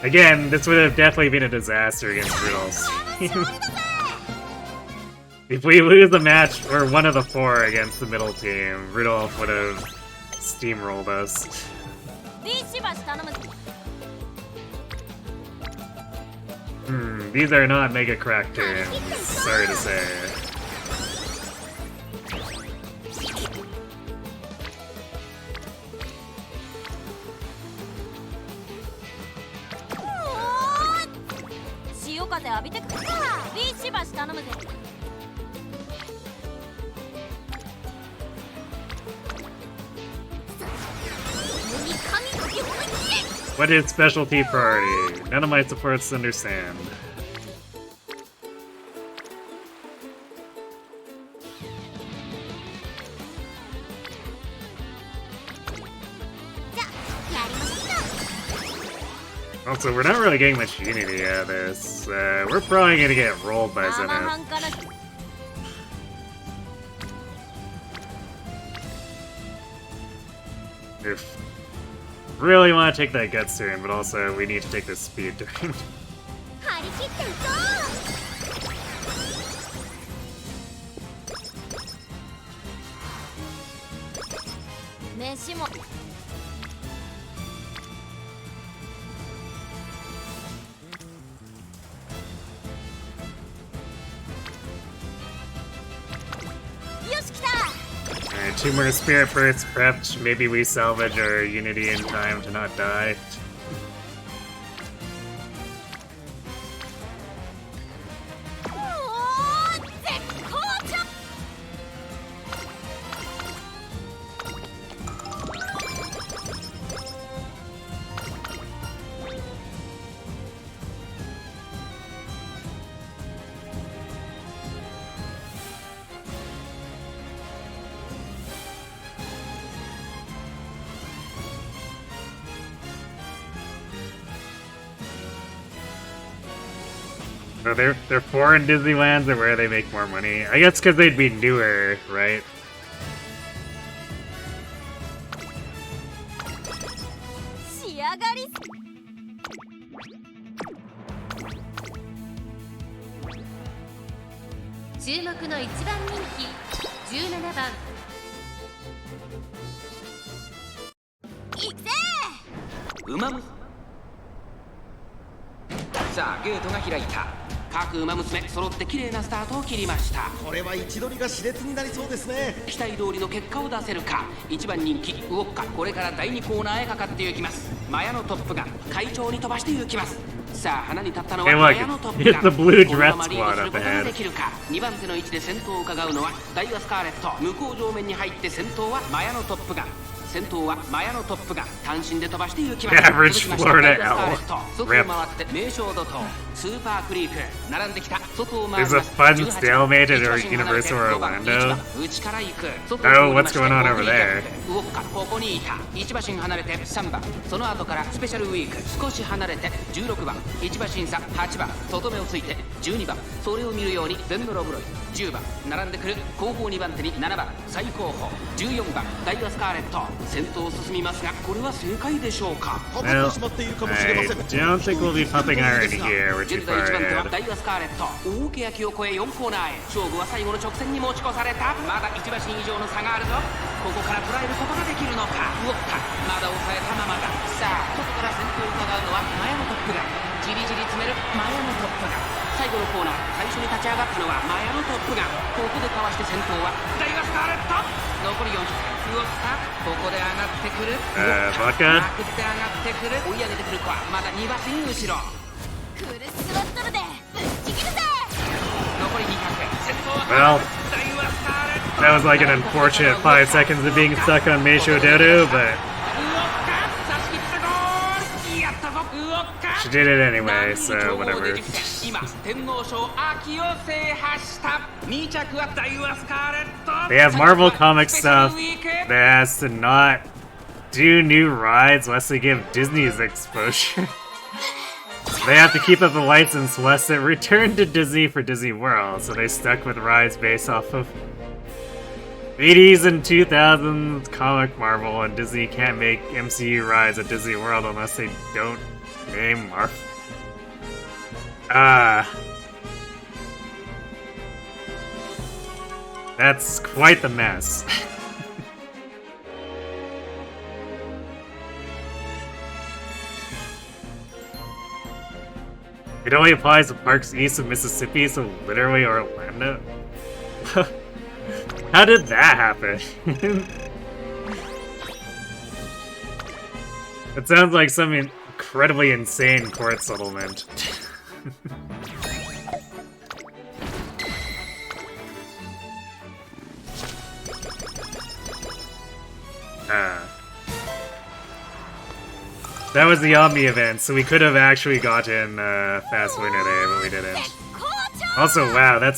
Again, this would have definitely been a disaster against Rudolph's team. If we lose the match, or one of the 4 against the middle team, Rudolph would have steamrolled us. These are not Mega Crack turns, sorry to say. What is specialty priority? None of my supports understand. Also, we're not really getting much Unity out of this. We're probably gonna get rolled by Zenith. If really want to take that guts turn, but also we need to take this speed turn. Alright, 2 more Spirit Bursts prepped. Maybe we salvage our Unity in time to not die. So they're foreign Disneylands are where they make more money. I guess because they'd be newer, right? 各馬娘揃って綺麗なスタートを切りました。これは位置取りが熾烈になりそうですね。期待通りの結果を出せるか。1番人気ウォッカ、これから第2コーナーへかかっていきます。マヤのトップが会長に飛ばしていきます。さあ花に立ったのはマヤのトップが、このままリードすることができるか。2番手の位置で先頭を伺うのはダイワスカーレット。向こう上面に入って先頭はマヤのトップが、先頭はマヤのトップが単身で飛ばしていきます。 Average Florida L. 外を回って名称怒涛スーパークリーク並んできた。外を回り There's ま a す。 fun 18 stalemate at 1 Universal 5番 Orlando. 内から行く。 Oh, what's going on over there? ウォッカここにいた。1馬身離れて3番、その後からスペシャルウィーク少し離れて16番、1馬身差8番、外目をついて12番、それを見るように全ドロブロイ10番並んでくる。後方2番手に7番最後方14番ダイワスカーレット。先頭を進みますがこれは正解でしょうか。 かかってしまっているかもしれま I せん。 don't think we'll be pumping iron here. We're too 現在 far 1番手は ahead. ダイワスカーレット。大欅を越え4コーナーへ。勝負は最後の直線に持ち越された。まだ1馬身以上の差があるぞ。ここから捉えることができるのか。ウォッカまだ抑えたままだ。さあここから先頭を伺うのはマヤのトップが、じりじり詰めるマヤのトップが。最後のコーナー最初に立ち上がったのはマヤのトップが。ここでかわして先頭はダイワスカーレット。残り400。ウォッカここで上がってくる。Vodka? まくって上がってくる。追い上げてくるか。まだ2馬身後ろ。フルスロットルでぶっちぎるぜ。残り200。先頭は Well, ダイワスカーレット。 that was like an unfortunate 5 seconds of being stuck on Meisho Dodo, but she did it anyway, so whatever. They have Marvel comic stuff that has to not do new rides unless they give Disney's exposure. They have to keep up the license lest it return to Disney for Disney World, so they stuck with rides based off of 80s and 2000s comic Marvel, and Disney can't make MCU rides at Disney World unless they don't name Marvel. That's quite the mess. It only applies to parks east of Mississippi, so literally Orlando? How did that happen? It sounds like some incredibly insane court settlement. That was the Omni event, so we could have actually gotten Fast Winner there, but we didn't. Also, wow, that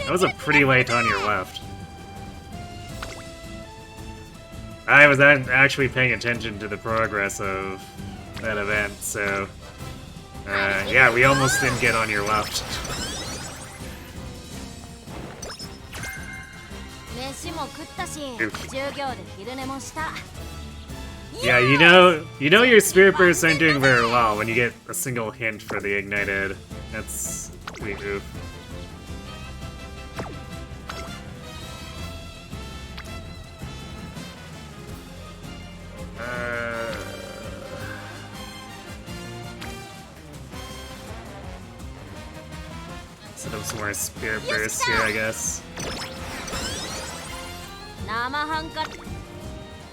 was a pretty late on your left. I was actually paying attention to the progress of that event, so yeah, we almost didn't get on your left. Yeah, you know your spirit bursts aren't doing very well when you get a single hint for the ignited. That's pretty oof. Set up some more spirit bursts here, I guess.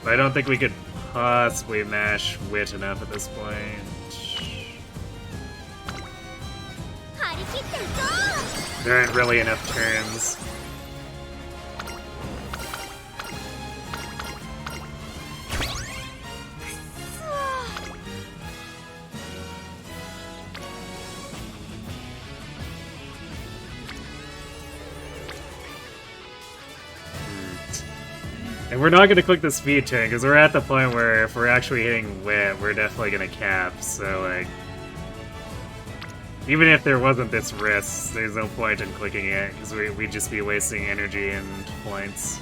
But I don't think we could possibly mash Wit enough at this point. There aren't really enough turns. And we're not going to click the speed turn, because we're at the point where if we're actually hitting Wit, we're definitely going to cap, so like... Even if there wasn't this risk, there's no point in clicking it, because we'd just be wasting energy and points.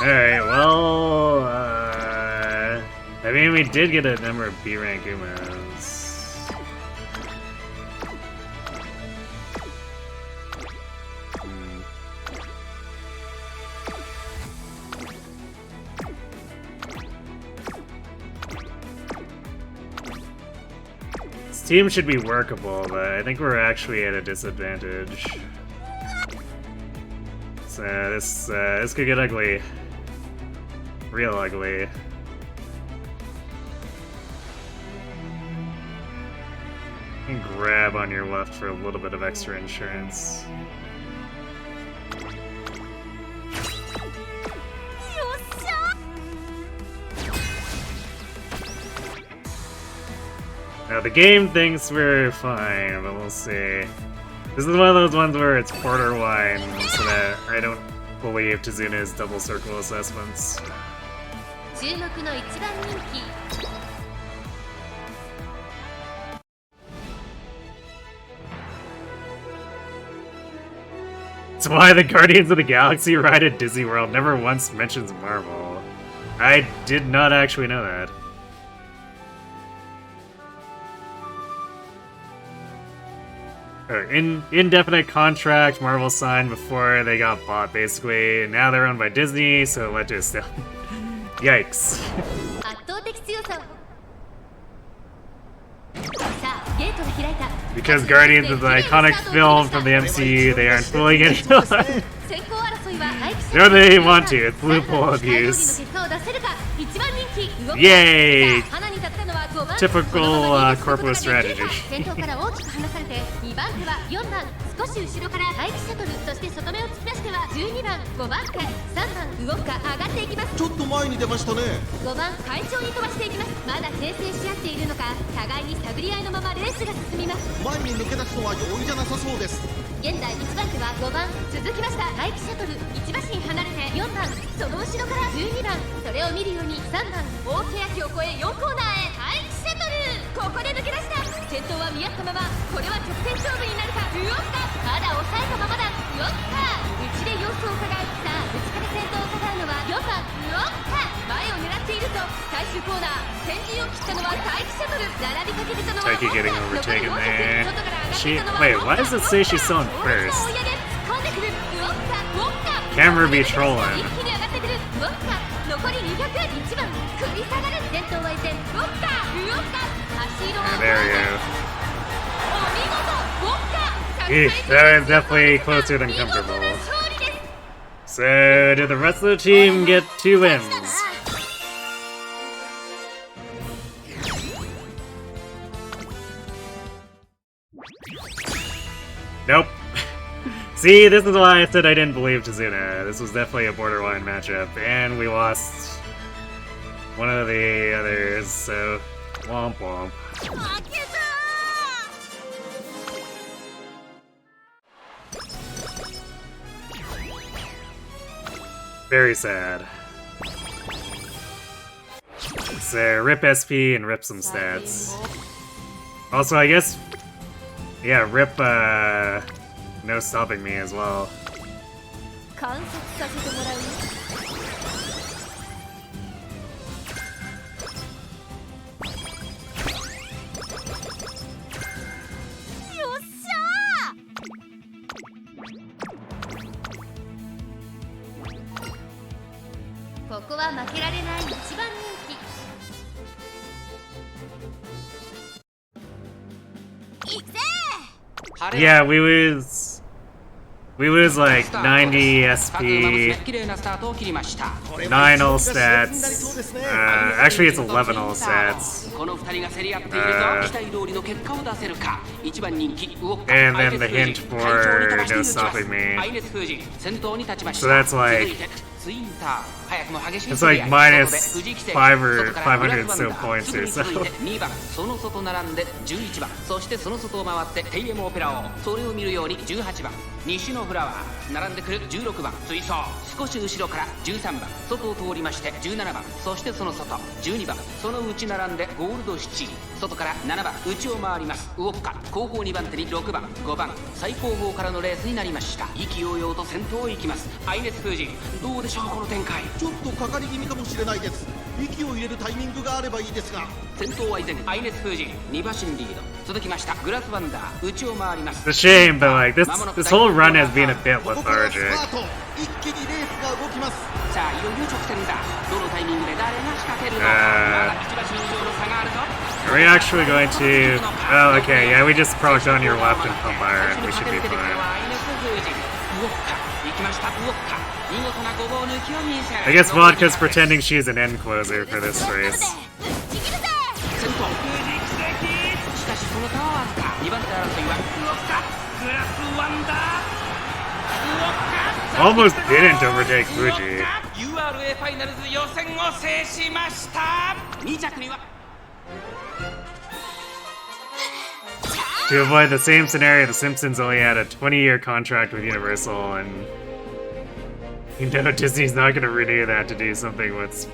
Alright, well, I mean, we did get a number of B-rank Umas. team should be workable, but I think we're actually at a disadvantage. So this could get ugly. Real ugly. And grab on your left for a little bit of extra insurance. Now the game thinks we're fine, but we'll see. This is one of those ones where it's borderline, so that I don't believe Tizuna's double circle assessments. That's why the Guardians of the Galaxy ride at Disney World never once mentions Marvel. I did not actually know that. Indefinite contract Marvel signed before they got bought, basically. Now they're owned by Disney, so it led to a still. Yikes. Because Guardians is an iconic film from the MCU, they aren't fooling anyone. No, they want to. It's loophole abuse. Yay! Typical corporate strategy. 少し後ろから待機シャトル、そして外目を突き出しては12番、5番手、3番、動くか上がっていきます。ちょっと前に出ましたね。5番、快調に飛ばしていきます。まだ牽制し合っているのか、互いに探り合いのままレースが進みます。前に抜け出すのは容易じゃなさそうです。現在1番手は5番、続きました。待機シャトル、1馬身離れて4番、その後ろから12番、それを見るように3番、大欅を越え4コーナーへ待機シャトル、ここで抜け出した。先頭は見合ったまま、これは直線勝負になるか。うおっか、まだ抑えたままだ。うおっか、内で様子を伺う。さあ、内から先頭を伺うのは4番。うおっか、前を狙っていると最終コーナー、先陣を切ったのは待機シャトル、並びかけてたのは4番。残り4着、外から上がってたのは4番。 Wait, why does it say she's so in first? Camera be trolling. 一気に上がってくる。うおっか、残り200、1番繰り下がる。先頭は依然。うおっか、うおっか、足色は There you go. That is definitely closer than comfortable. So, did the rest of the team get 2 wins? Nope. See, this is why I said I didn't believe Tizuna. This was definitely a borderline matchup, and we lost one of the others, so womp womp. Very sad. So, rip SP and rip some stats. Also, I guess, yeah, rip, no stopping me as well. Yeah, we lose like 90 SP, 9 all stats, actually it's 11 all stats, and then the hint for no stopping me, so that's like, it's like minus 5 or 500 so points or so. 2番その外並んで11番、そしてその外を回ってテイエムオペラを、それを見るように18番西のフラワー、並んでくる16番追走、少し後ろから13番外を通りまして17番、そしてその外12番、その内並んでゴールドシチー、外から7番内を回りますウォッカ、後方2番手に6番5番、最後方からのレースになりました。意気揚々と先頭を行きます。愛熱風神、どうでしょうこの展開。ちょっとかかり気味かもしれないです。息を入れるタイミングがあればいいですが。先頭は依然アイネス封じ2馬身リード。続きましたグラスワンダー内を回ります。 It's a shame, but like this whole run has been a bit ここからス lethargic. タート。一気にレースが動きます。さあいよいよ直線だ。どのタイミングで誰が仕掛けるのか。まだ1馬身以上の差があるぞ。 Are we actually going to? Oh, okay. Yeah, we just procced on your left and pump iron. We should be fine. I guess Vodka's pretending she's an end closer for this race. Almost didn't overtake Fuji. URA ファイナルズ予選を制しました。2着には To avoid the same scenario, the Simpsons only had a 20-year contract with Universal, and you know Disney's not going to renew that to do something with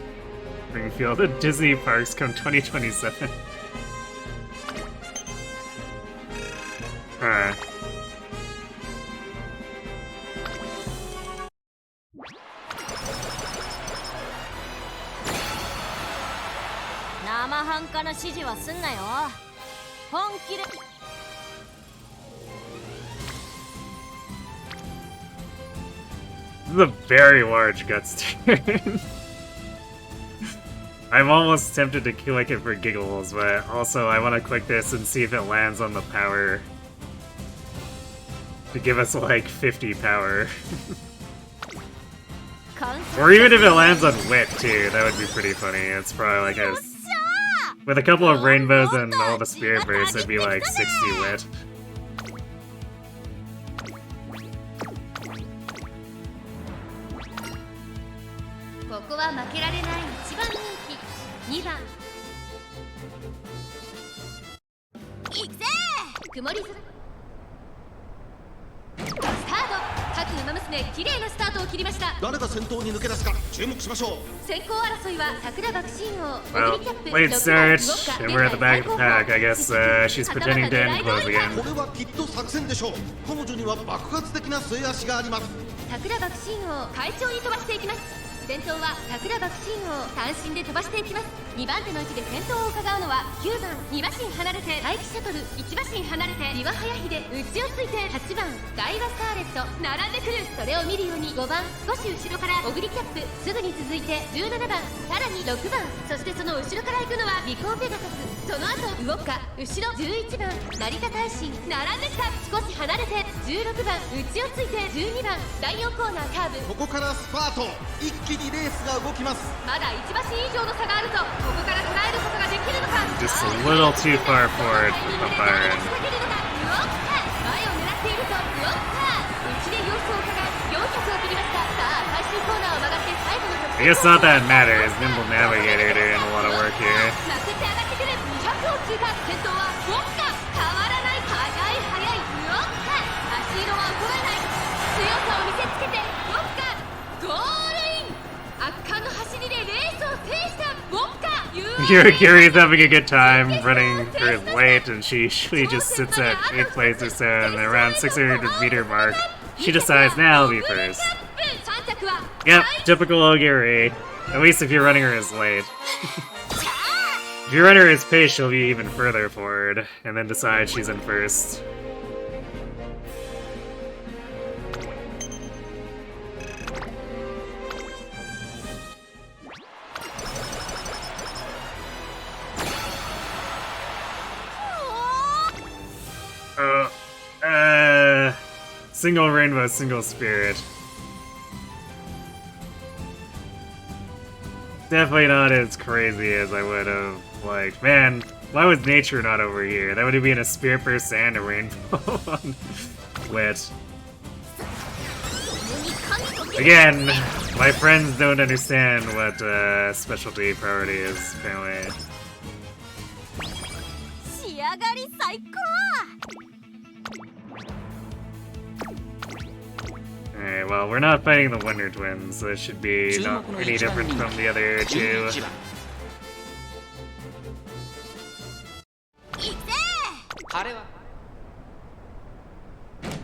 Springfield and Disney parks come 2027. Alright. This is a very large guts turn. I'm almost tempted to click it for giggles, but also I want to click this and see if it lands on the power. To give us like 50 power. Or even if it lands on wit too, that would be pretty funny. It's probably like a... With a couple of rainbows and all the spirit bursts, it'd be like 60 wit. ここは負けられない一番人気2番いくぜ曇り空スタート各馬娘綺麗なスタートを切りました。誰が先頭に抜け出すか注目しましょう。先行争いは桜爆心王 Well, late start, and we're at the back of the pack. I guess she's pretending to end close again. これはきっと作戦でしょう。彼女には爆発的な末足があります。桜爆心王快調に飛ばしていきます。先頭は桜爆心王単身で飛ばしていきます。2番手の位置で先頭を伺うのは9番2馬身離れて待機シャトル1馬身離れてリワハヤヒで内をついて8番ダイワスカーレット並んでくる。それを見るように5番少し後ろからオグリキャップすぐに続いて17番さらに6番そしてその後ろから行くのは尾行ペガサスその後ウオッカ後ろ11番成田大臣並んできた少し離れて16番内をついて12番第4コーナーカーブここからスパート一気にレースが動きます。まだ1馬身以上の差があるぞ。ここから捉えることができるのか。 Just a little too far forward for pump iron. 前を狙っているぞ。ウオッカ内で様子を伺い400を切りました。さあ最終コーナーを曲がって最後の直線 I guess not that it matters. Nimble Navigator doing a lot of work here. まくって上がってくる200を通過。先頭はウオッカ変わらない速い速いウオッカ足色は衰えない強さを見せつけてウオッカゴールイン圧巻の走りでレースを制したウオッカYuri's having a good time running for his weight, and she just sits at 8th place or so, and around 600-meter mark, she decides now I'll be first. Yep, typical Yuri. At least if your running her is late. If you run her as pace, she'll be even further forward, and then decide she's in first. Single rainbow, single spirit. Definitely not as crazy as I would have liked. Man, why was nature not over here? That would have been a spirit burst and a rainbow on wit. Again, my friends don't understand what specialty priority is, apparently. Alright, well, we're not fighting the Wonder Twins, so it should be not any different from the other two.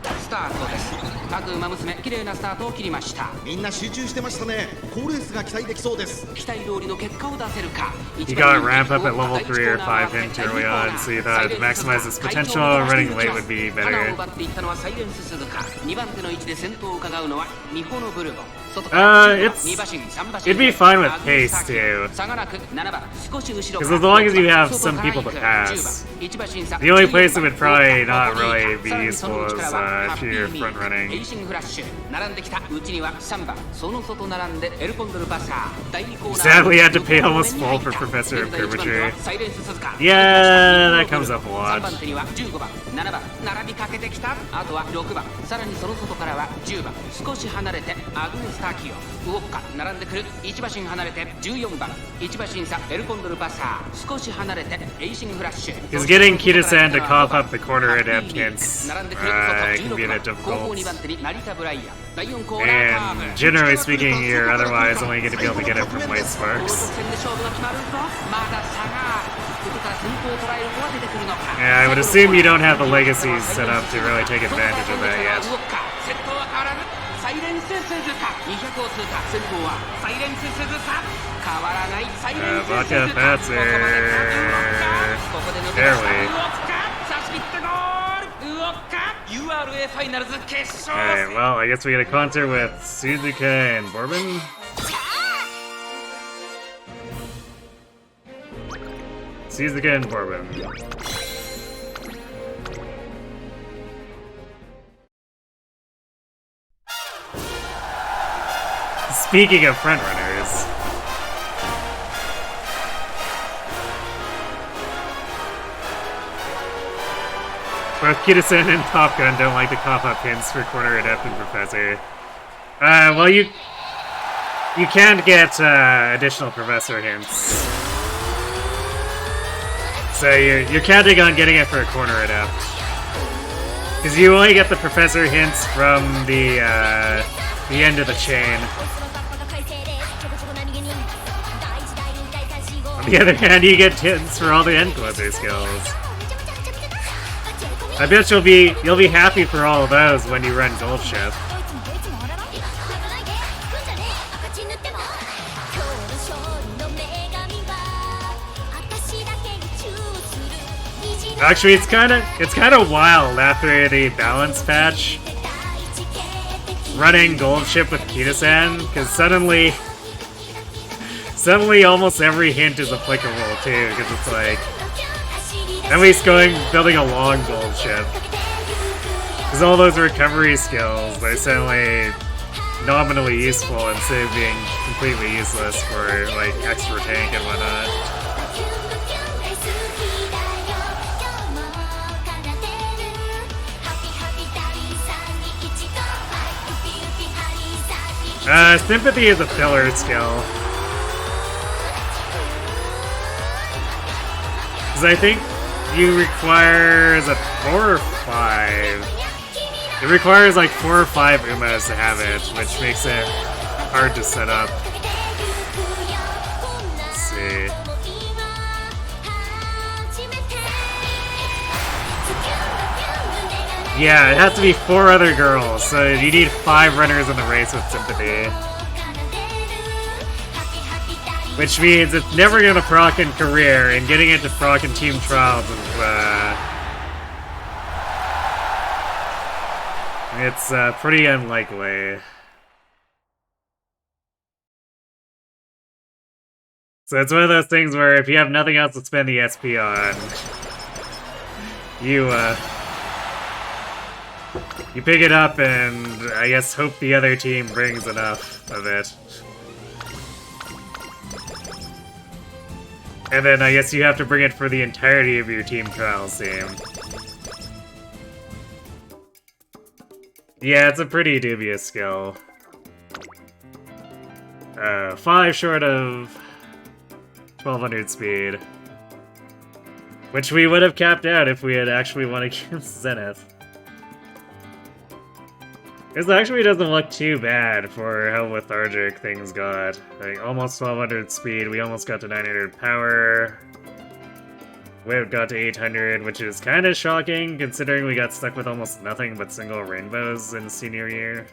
スタートです。各馬娘綺麗なスタートを切りました。みんな集中してましたね。好レースが期待できそうです。期待通りの結果を出せるか。 You got ramp up at level 3 or 5 hint early on, so you thought to maximize its potential, running late would be better. It'd be fine with pace too. Because as long as you have some people to pass. The only place it would probably not really be useful is if you're front running. Sadly, I had to pay almost full for Professor of Curvature. Yeah, that comes up a lot. 7番並びかけてきた。あとは6番、さらにその外からは10番、少し離れてアグネスターキオ、ウォッカ並んでくる。1馬身離れて14番、1馬身差エルコンドルバサー、少し離れてエイシングフラッシュ。 Because getting Kita-san to cough up the corner adept hints can be a bit difficult. And generally speaking, you're otherwise only going to be able to get it from White Sparks. Yeah, I would assume you don't have the legacies set up to really take advantage of that yet. Vodka Fatser. Barely. Alright, well, I guess we get a concert with Suzuka and Bourbon. Suzuka and Bourbon. Speaking of frontrunners, both Kita-san and Top Gun don't like the cough-up hints for Corner Adept and Professor. Well, you can't get additional Professor hints. So you're counting on getting it for a Corner Adept. Because you only get the Professor hints from the end of the chain. On the other hand, you get hints for all the end closer skills. I bet you'll be happy for all of those when you run Gold Ship. Actually, it's kind of wild after the balance patch, running Gold Ship with Kita-san, because suddenly almost every hint is applicable too, because it's like, at least building a long Gold Ship. Because all those recovery skills, they're suddenly nominally useful instead of being completely useless for like extra tank and whatnot. Sympathy is a filler skill. Because I think you require, is it 4 or 5? It requires like 4 or 5 Umas to have it, which makes it hard to set up. Let's see. Yeah, it has to be 4 other girls, so you need 5 runners in the race with Sympathy. Which means it's never gonna proc in career, and getting it to proc in team trials is, it's pretty unlikely. So it's one of those things where if you have nothing else to spend the SP on, you pick it up and I guess hope the other team brings enough of it. And then I guess you have to bring it for the entirety of your team trials team. Yeah, it's a pretty dubious skill. 5 short of 1200 speed. Which we would have capped out if we had actually won against Zenith. This actually doesn't look too bad for how lethargic things got. Like, almost 1200 speed, we almost got to 900 power. We got to 800, which is kind of shocking, considering we got stuck with almost nothing but single rainbows in senior year.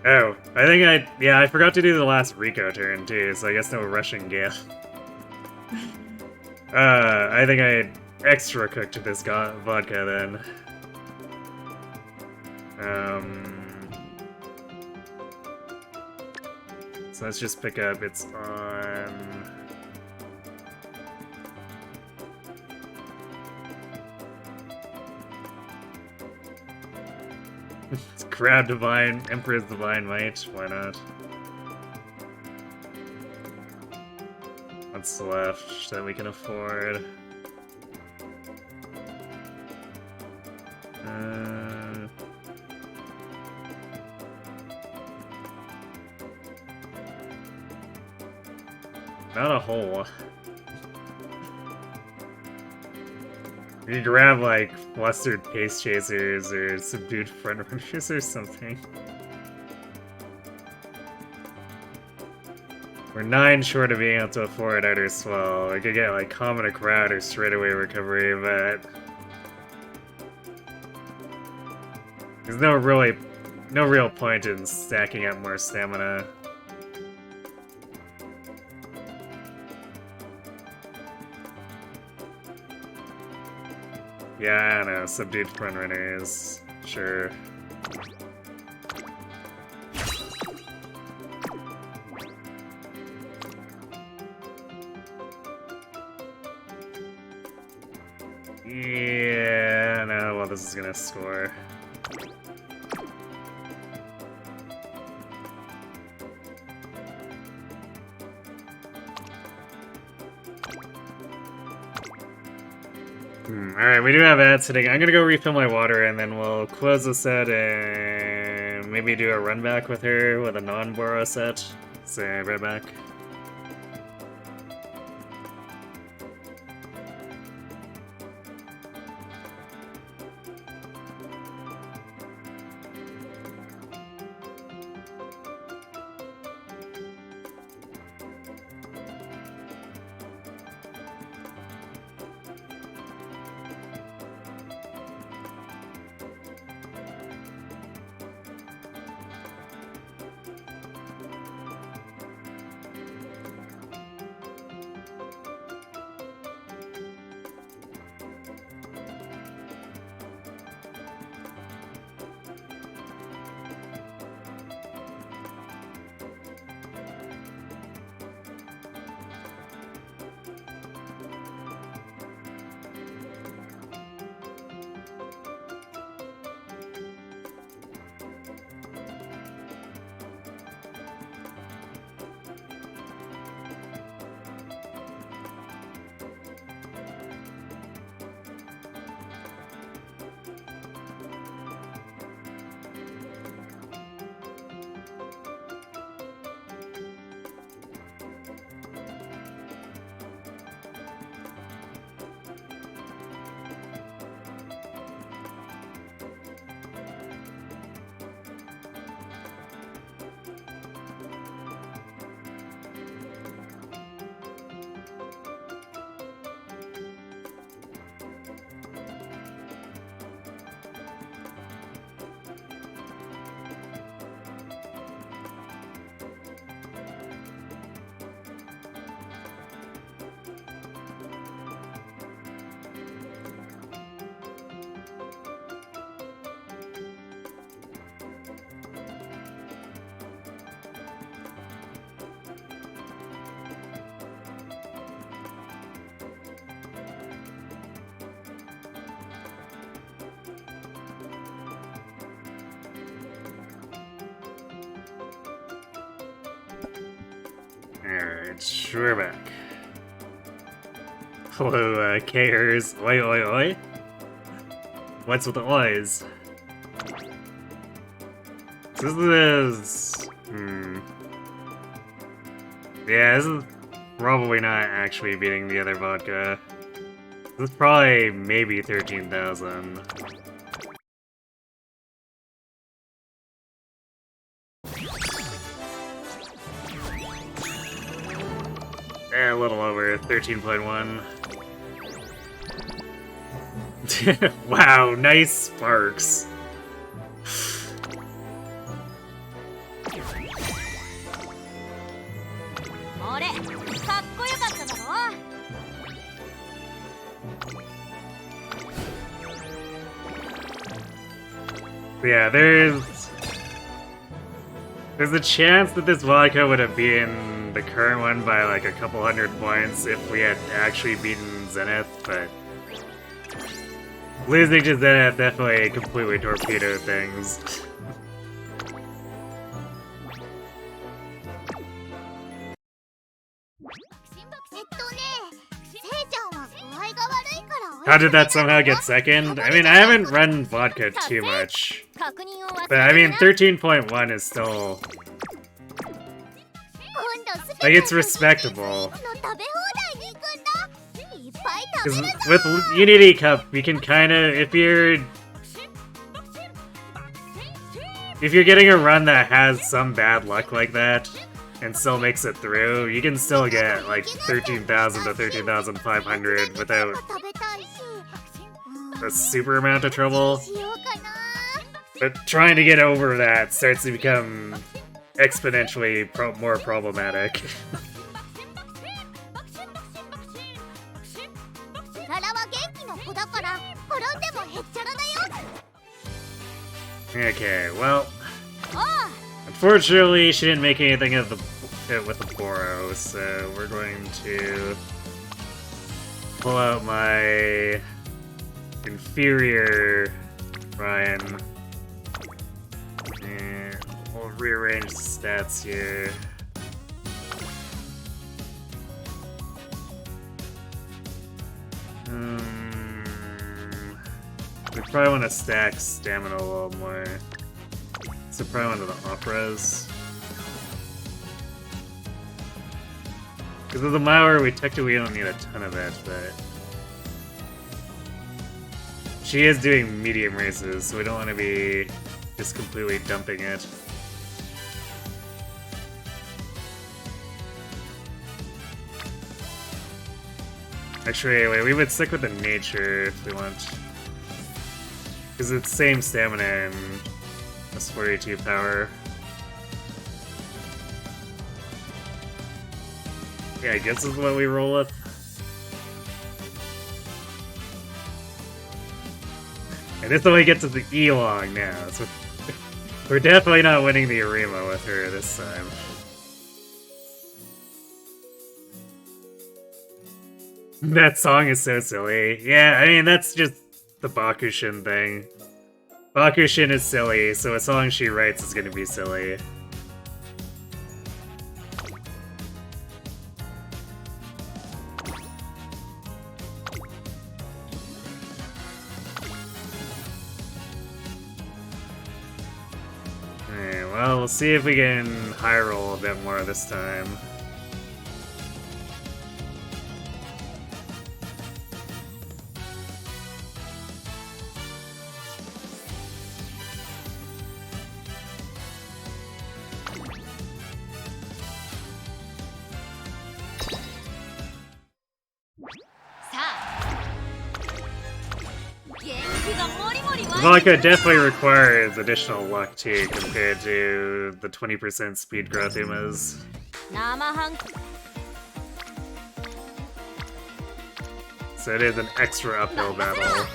Oh, I forgot to do the last Rico turn too, so I guess no Russian Gale. I think I extra cooked this vodka then. So let's just pick up, it's on... It's Crab Divine, Emperor's Divine Might, why not? What's left that we can afford? Not a whole. You can grab, like, Flustered Pace Chasers or Subdued Frontrunners or something. We're 9 short of being able to afford Utter Swell. We could get, like, Common a Crowd or Straightaway Recovery, but... there's no real point in stacking up more stamina. Yeah, I don't know, Subdued Frontrunners, sure. Yeah, no, well, this is gonna score. Alright, we do have ads sitting. I'm gonna go refill my water and then we'll close the set and maybe do a run back with her with a non-Boro set. So, right back. Alright, we're back. Hello, Kers. Oi, oi, oi. What's with the ois? This is... Yeah, this is probably not actually beating the other vodka. This This is probably maybe 13,000. A little over 13.1. Wow, nice sparks. Yeah, there's a chance that this vodka would have beaten the current one by like a couple hundred points if we had actually beaten Zenith, but losing to Zenith definitely completely torpedoed things. How did that somehow get second? I mean, I haven't run vodka too much, but I mean, 13.1 is still like, it's respectable. Because with Unity Cup, you can kind of, if you're getting a run that has some bad luck like that, and still makes it through, you can still get like 13,000 to 13,500 without a super amount of trouble. But trying to get over that starts to become exponentially more problematic. Okay, well, unfortunately she didn't make anything of the with the Boro, so we're going to pull out my inferior Ryan, and we'll rearrange the stats here. We probably want to stack stamina a little more. So probably one of the operas. Because of the Mauer, we technically don't need a ton of it, but she is doing medium races, so we don't want to be just completely dumping it. Actually, wait, we would stick with the nature if we want. Because it's same stamina and plus 42 power. Yeah, I guess this is what we roll with. And this only gets to the Elong now, so we're definitely not winning the Arima with her this time. That song is so silly. Yeah, I mean, that's just the Bakushin thing. Bakushin is silly, so a song she writes is gonna be silly. Alright, well, we'll see if we can high roll a bit more this time. Vodka definitely requires additional luck too, compared to the 20% speed growth Umas. So it is an extra uphill battle.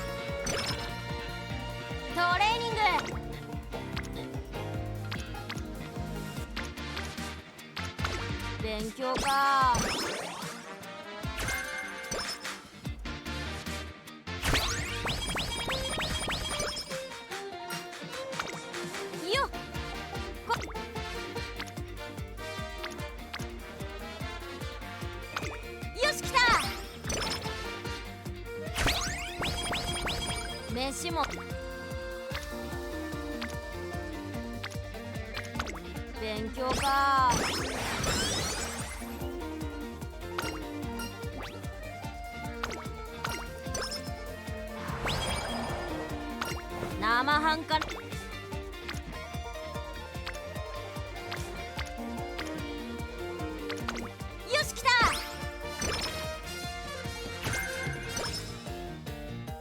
生半可。よし来た。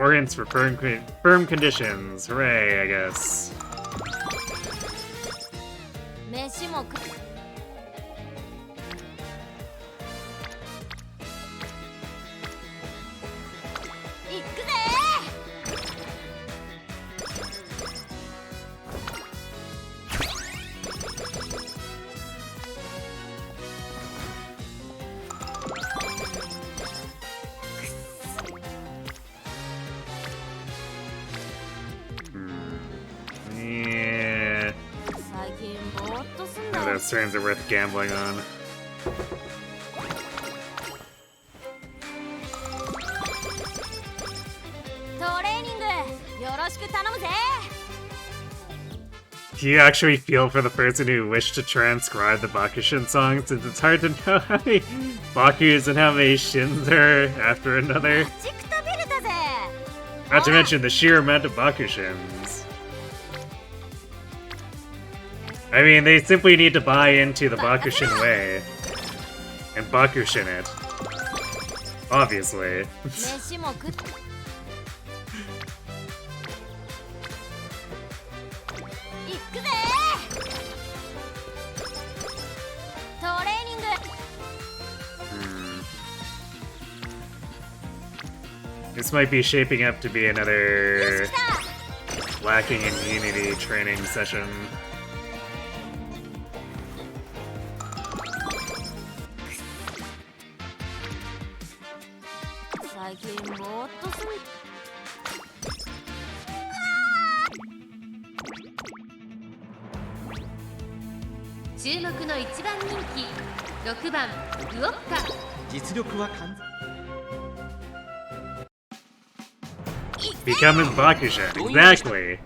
Organs for firm conditions. Hooray, I guess. 飯も食っ。行くぜ。 Yeah. 最近ぼーっとすん None だ of よ。 those turns are worth gambling on. トレーニングよろしく頼むぜ。 Do you actually feel for the person who wished to transcribe the Bakushin song, since it's hard to know how many Bakus and how many Shins are after another? 待ちくたびれたぜ。 Not to mention the sheer amount of Bakushins. I mean, they simply need to buy into the Bakushin way. And Bakushin it. Obviously. 飯も食っ。行くぜ。トレーニング。 This might be shaping up to be よ another し来た。 lacking in unity training session. 最近ぼーっとすん。注目の一番人気6番ウオッカ。実力は完全。 Becoming Bakushin. Exactly.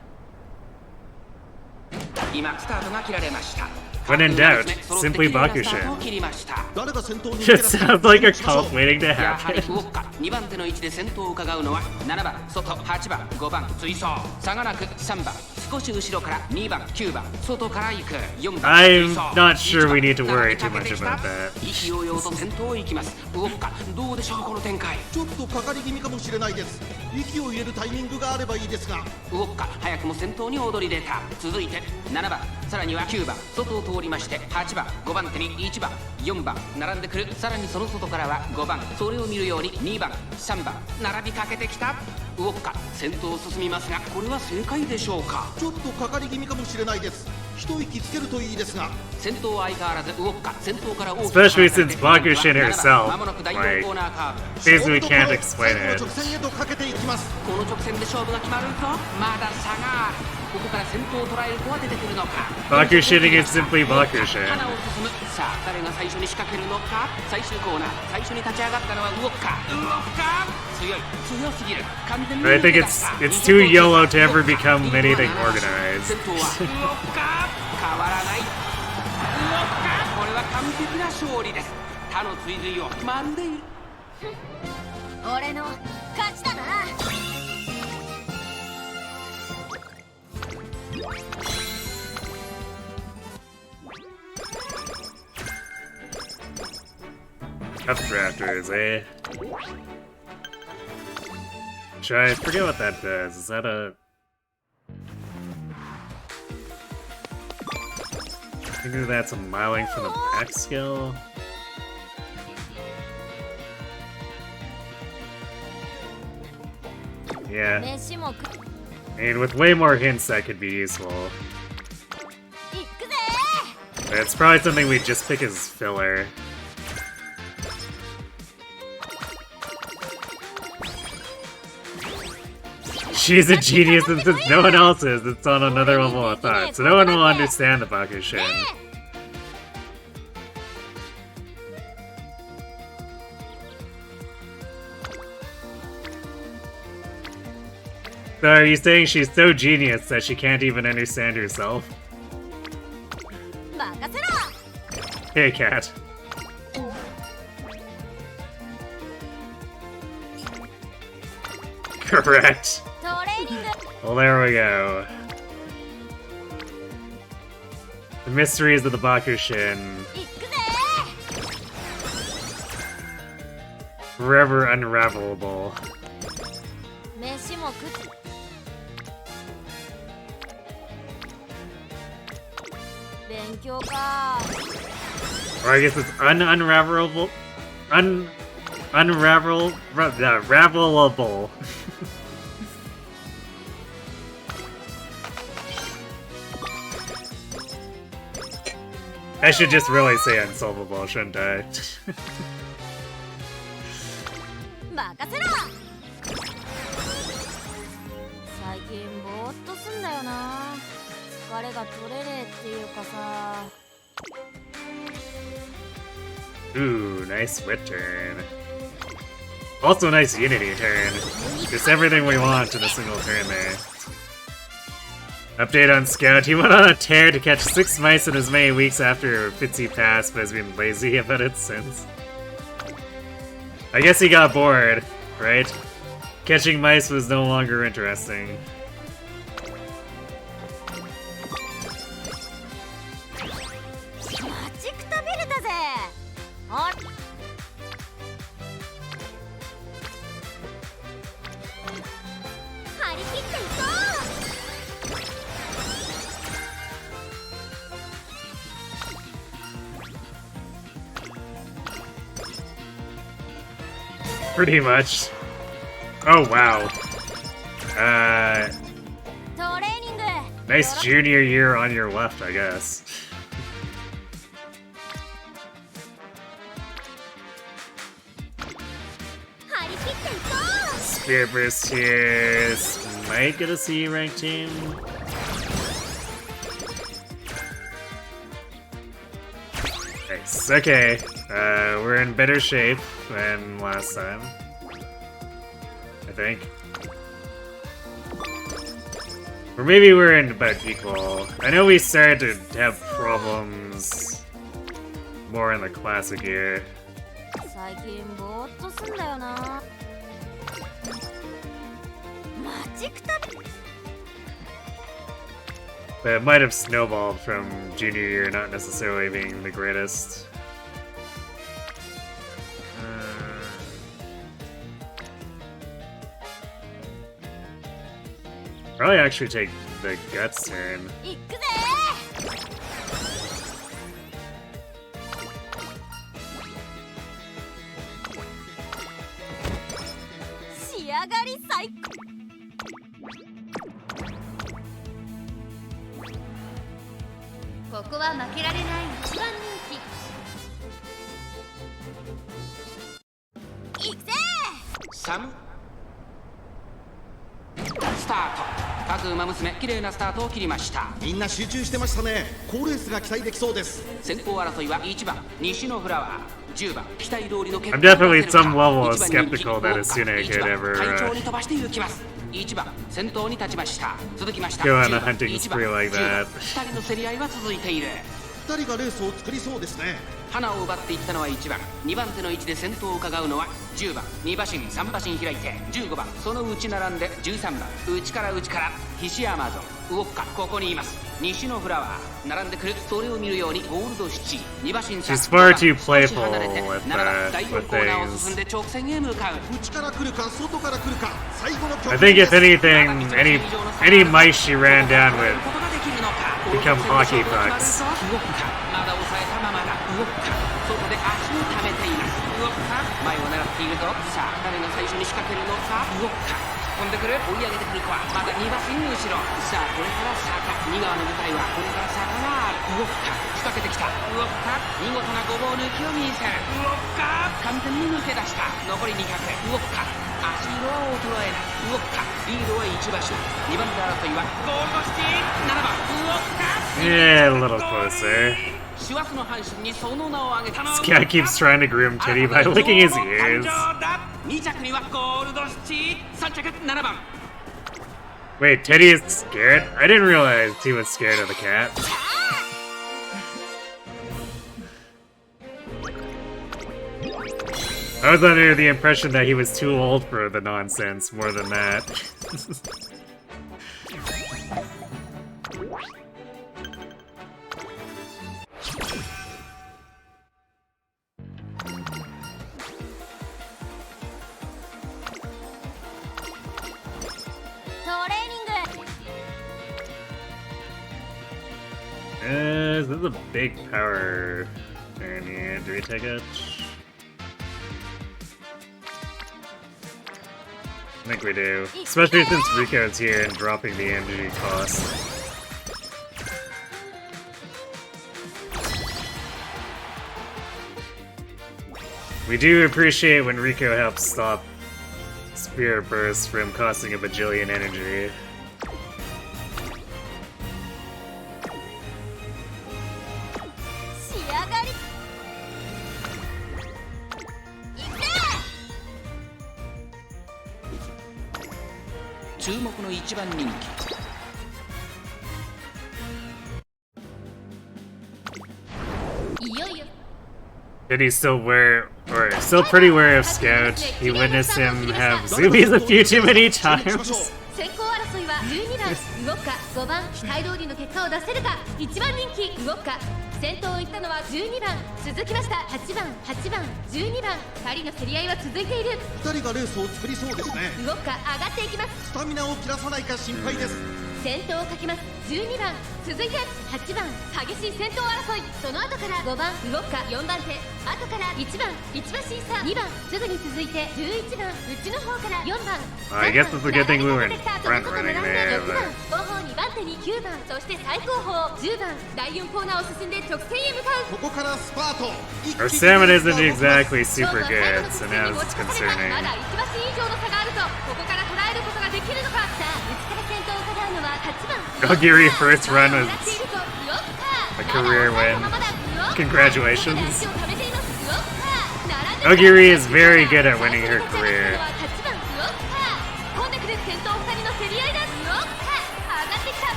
今スタートが切られました。 When in doubt, simply Bakushin. 誰が先頭に It sounds like a cult waiting to やはり happen. ウォッカ2番手の位置で先頭を伺うのは7番外8番5番追走差がなく3番少し後ろから2番9番外から行く4番 I'm not sure we need to worry too much about that. 意気揚々と先頭を行きますウォッカどうでしょうこの展開ちょっとかかり気味かもしれないです。息を入れるタイミングがあればいいですが。ウォッカ早くも先頭に躍り出た続いて7番さらには9番外を通りまして8番5番手に1番4番並んでくるさらにその外からは5番それを見るように2番3番並びかけてきたウォッカ先頭を進みますがこれは正解でしょうかちょっとかかり気味かもしれないです。一息つけるといいですが。先頭は相変わらずウォッカ先頭から大きく Especially since Bakushin herself, 間もなく第4コーナーカーブ basically can't explain 最 it. 後の直線へとかけていきます。この直線で勝負が決まるとまだ差があるここから先頭を捉える子は出てくるのか Bakushinning is simply Bakushin. 花を進むさあ誰が最初に仕掛けるのか最終コーナー最初に立ち上がったのはウォッカ強い強すぎる完全に But I think it's too YOLO to ever become anything organized. 先頭はウォッカ変わらないウォッカこれは完璧な勝利です他の追随をまるで俺の勝ちだな。 Updrafters, eh? I forget what that does. Is that a... I think that's a miling from the back skill. Yeah. 飯も食っ。 I mean, with way more hints, that could be useful. 行くぜ。 But it's probably something we'd just pick as filler. She's a genius, and since no one else is, it's on another level of thought, so no one will understand the Bakushin. So are you saying she's so genius that she can't even understand herself? 任せろ。 Hey, cat. Correct. ト Well, there we go. The mysteries of the Bakushin. Forever unravelable. Or I guess it's unravelable. Ravelable. I should just really say unsolvable, shouldn't I? Ooh, nice split turn. Also nice Unity turn. Just everything we want in a single turn there. Update on Scout. He went on a tear to catch 6 mice in as many weeks after Fitzy passed, but has been lazy about it since. I guess he got bored, right? Catching mice was no longer interesting. Pretty much. Oh, wow. Nice junior year on your left, I guess. Spirit Burst here. Might get a C rank team. Nice. Okay. We're in better shape than last time. I think. Or maybe we're in about equal. I know we started to have problems more in the classic year. But it might have snowballed from junior year not necessarily being the greatest. Probably actually take the Guts turn. Umamusume 綺麗なスタートを切りました。みんな集中してましたね。好レースが期待できそうです。先行争いは1番西のフラワー、10番期待通りの結果 I'm definitely at some level of skeptical that Asune could ever 1番先頭に立ちました。続きました go on a hunting spree like that. 2人の競り合いは続いている。2人がレースを作りそうですね。花を奪っていったのは1番、2番手の位置で先頭を伺うのは10番、2馬身3馬身開いて15番、その内並んで13番、内から菱山城ウォッカ、ここにいます。西のフラワー並んでくる、それを見るようにゴールド7、2馬身差 She's far too playful 離れて7番第4コーナーを進んで直線へ向かう。内から来るか外から来るか、最後の局 I think if anything, any mice she ran down with become hockey pucks. まだ抑えたままだ。ウォッカ外で足を溜めています。ウォッカ前を狙っているぞ。さあ誰が最初に仕掛けるのか。ウォッカ飛んでくる、追い上げてくるか。まだ2馬身後ろ。さあこれから坂、2側の舞台はこれから坂がある。ウォッカ仕掛けてきた。ウォッカ見事なごぼう抜きを見せる。ウォッカ完全に抜け出した。残り200。ウォッカ足色は衰えない。ウォッカリードは1馬身。2番手争いはゴールドシティ7番ウォッカ Yeah, a little closer. 師走の阪神にその名を挙げたの。 This guy keeps trying to groom Titty by licking his ears. 2着にはゴールドシティ、3着7番。 Wait, Teddy is scared? I didn't realize he was scared of the cat. I was under the impression that he was too old for the nonsense more than that. This is a big power. And do we take it? I think we do. Especially since Rico's here and dropping the energy cost. We do appreciate when Rico helps stop Spirit Burst from costing a bajillion energy. Did he still wear, or still pretty wary of Scout? He witnessed him have zoomies a few too many times. 先行争いは12番動くか5番期待通りの結果を出せるか1番人気動くか先頭を行ったのは12番続きました8番12番2人の競り合いは続いている2人がレースを作りそうですね動くか上がっていきますスタミナを切らさないか心配です先頭をかけます12番続いて8番激しい先頭争いその後から5番動くか4番手後から1番1馬審査2番すぐに続いて11番内の方から4番 I guess it's a good thing we weren't front running there, 6番後方2番手に9番そして最後方10番第4コーナーを進んで直線へ向かうここからスパート Our stamina isn't exactly super good, so now it's concerning. まだ1馬身以上の差があるとここから捉えることができるのかさあ内から先頭を伺うのは8番 Ogiri first run was a career win. Congratulations. Ogiri is very good at winning her career.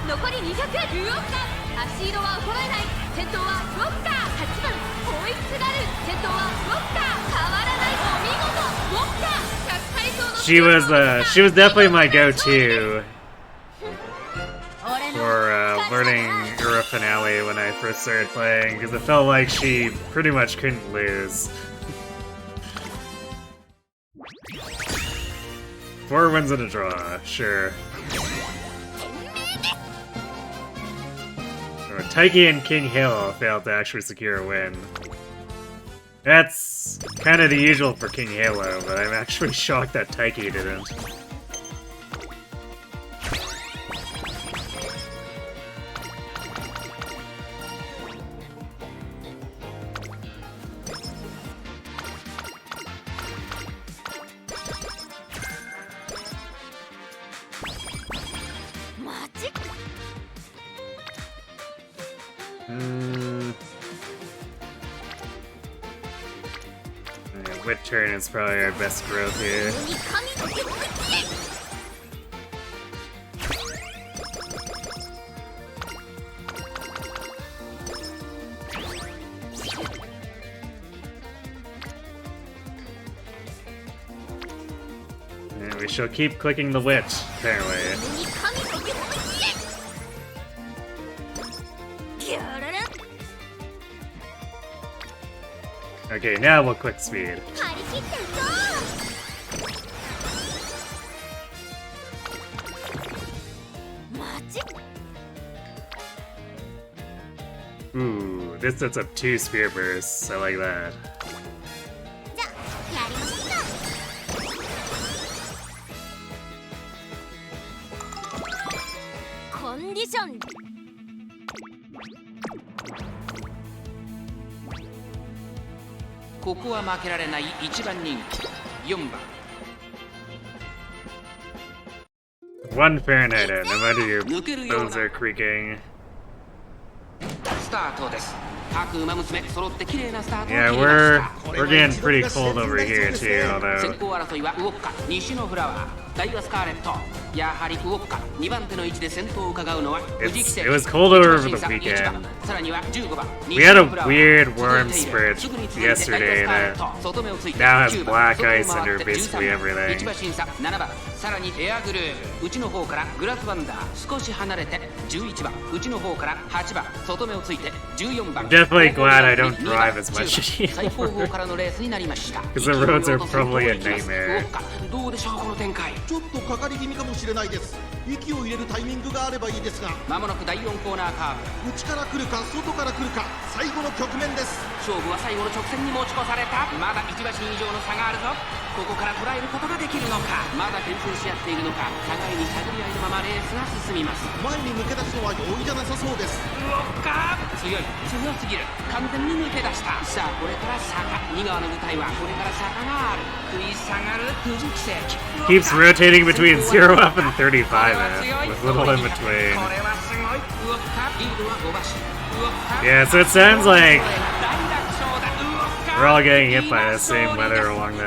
残り200足色は衰えない先頭はロッカー8番追いすがる先頭はロッカー変わらないお見事ロッカー100回走の She was definitely my go-to for learning Ura Finale when I first started playing, because it felt like she pretty much couldn't lose. 4 wins and a draw, sure. Taiki and King Hill failed to actually secure a win. That's kind of the usual for King Halo, but I'm actually shocked that Taiki didn't. Wit turn is probably our best growth here. And we shall keep clicking the wit, apparently. Okay, now we'll click speed. Ooh, this sets up 2 spear bursts. I like that. Condition. ここは負けられない1番人気4番 1 Fahrenheit, no matter your bones are creaking. スタートです。各馬娘揃って綺麗なスタートを切 Yeah, りました。 we're getting pretty cold over here too, 先 although 行争いは動くか西のフラワーダイワスカーレットやはりウォッカ2番手の位置で先頭を伺うのは富士奇跡 It was colder over the weekend. さらには15番 We had a weird worm spread yesterday that now has black ice under basically everything. 1馬審査7番さらにエアグルーヴ内の方からグラスワンダー少し離れて11番内の方から8番外目をついて14番 I'm definitely glad I don't drive as much 最高峰 anymore. からのレースになりました Because the roads are probably a nightmare. どうでしょうこの展開ちょっとかかり気味かもしれないです。息を入れるタイミングがあればいいですが、まもなく第4コーナーカーブ内から来るか外から来るか、最後の局面です。勝負は最後の直線に持ち越されたまだ1馬身以上の差があるぞここから捉えることができるのかまだ牽制し合っているのか互いに探り合いのままレースが進みます前に抜け出すのは容易じゃなさそうです。うおっか強すぎる完全に抜け出したさあこれから坂2側の舞台はこれから坂がある食い下がる富士奇跡 Keeps rotating between 0 up and 35 up, with little in between. これはすごいうおっかリードは5馬身うおっか Yeah, so it sounds like 大楽勝だうおっか we're all getting hit by the same weather along the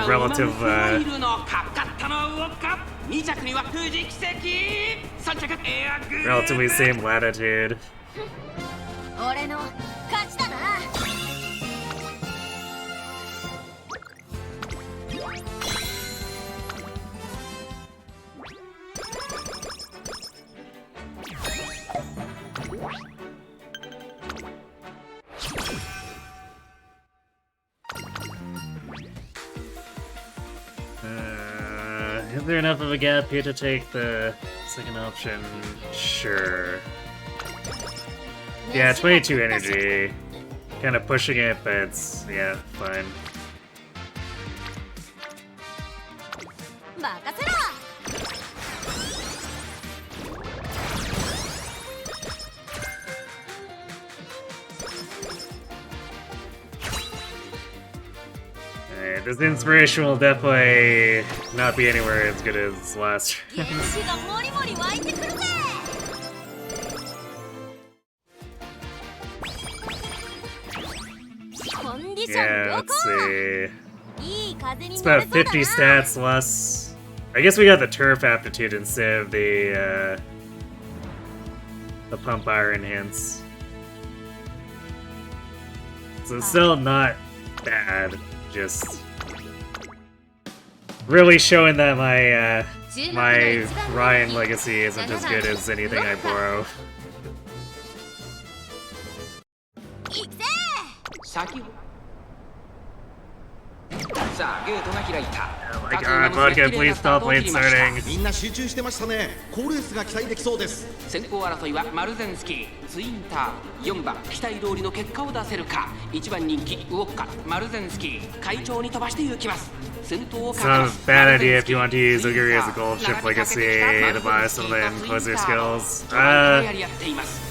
relative, 勝ったのはウォッカ2着には富士奇跡3着エアグー relatively same latitude. 俺の勝ちだな。Is there enough of a gap here to take the second option? Sure. Yeah, 22 energy. Kind of pushing it, but it's, yeah, fine. 任せろ。Alright, this inspiration will definitely not be anywhere as good as last. 原子がもりもり湧いてくるぜ。コンディション Yeah, 良 let's 好。 see. いい風に It's 乗れ about そうだ 50 な。 stats less. I guess we got the turf aptitude instead of the pump iron hints. So it's still not bad, just really showing that my Ryan legacy isn't as good as anything I borrow. 行くぜ。先さあゲートが開いた Oh my god, Vodka, please stop late starting. みんな集中してましたね。好レースが期待できそうです。先行争いはマルゼンスキーツインター4番期待通りの結果を出せるか1番人気ウォッカマルゼンスキー快調に飛ばして行きます先頭を It's not a bad idea if you want to use Oguri as a gold ship legacy to buy some of the enclosure skills.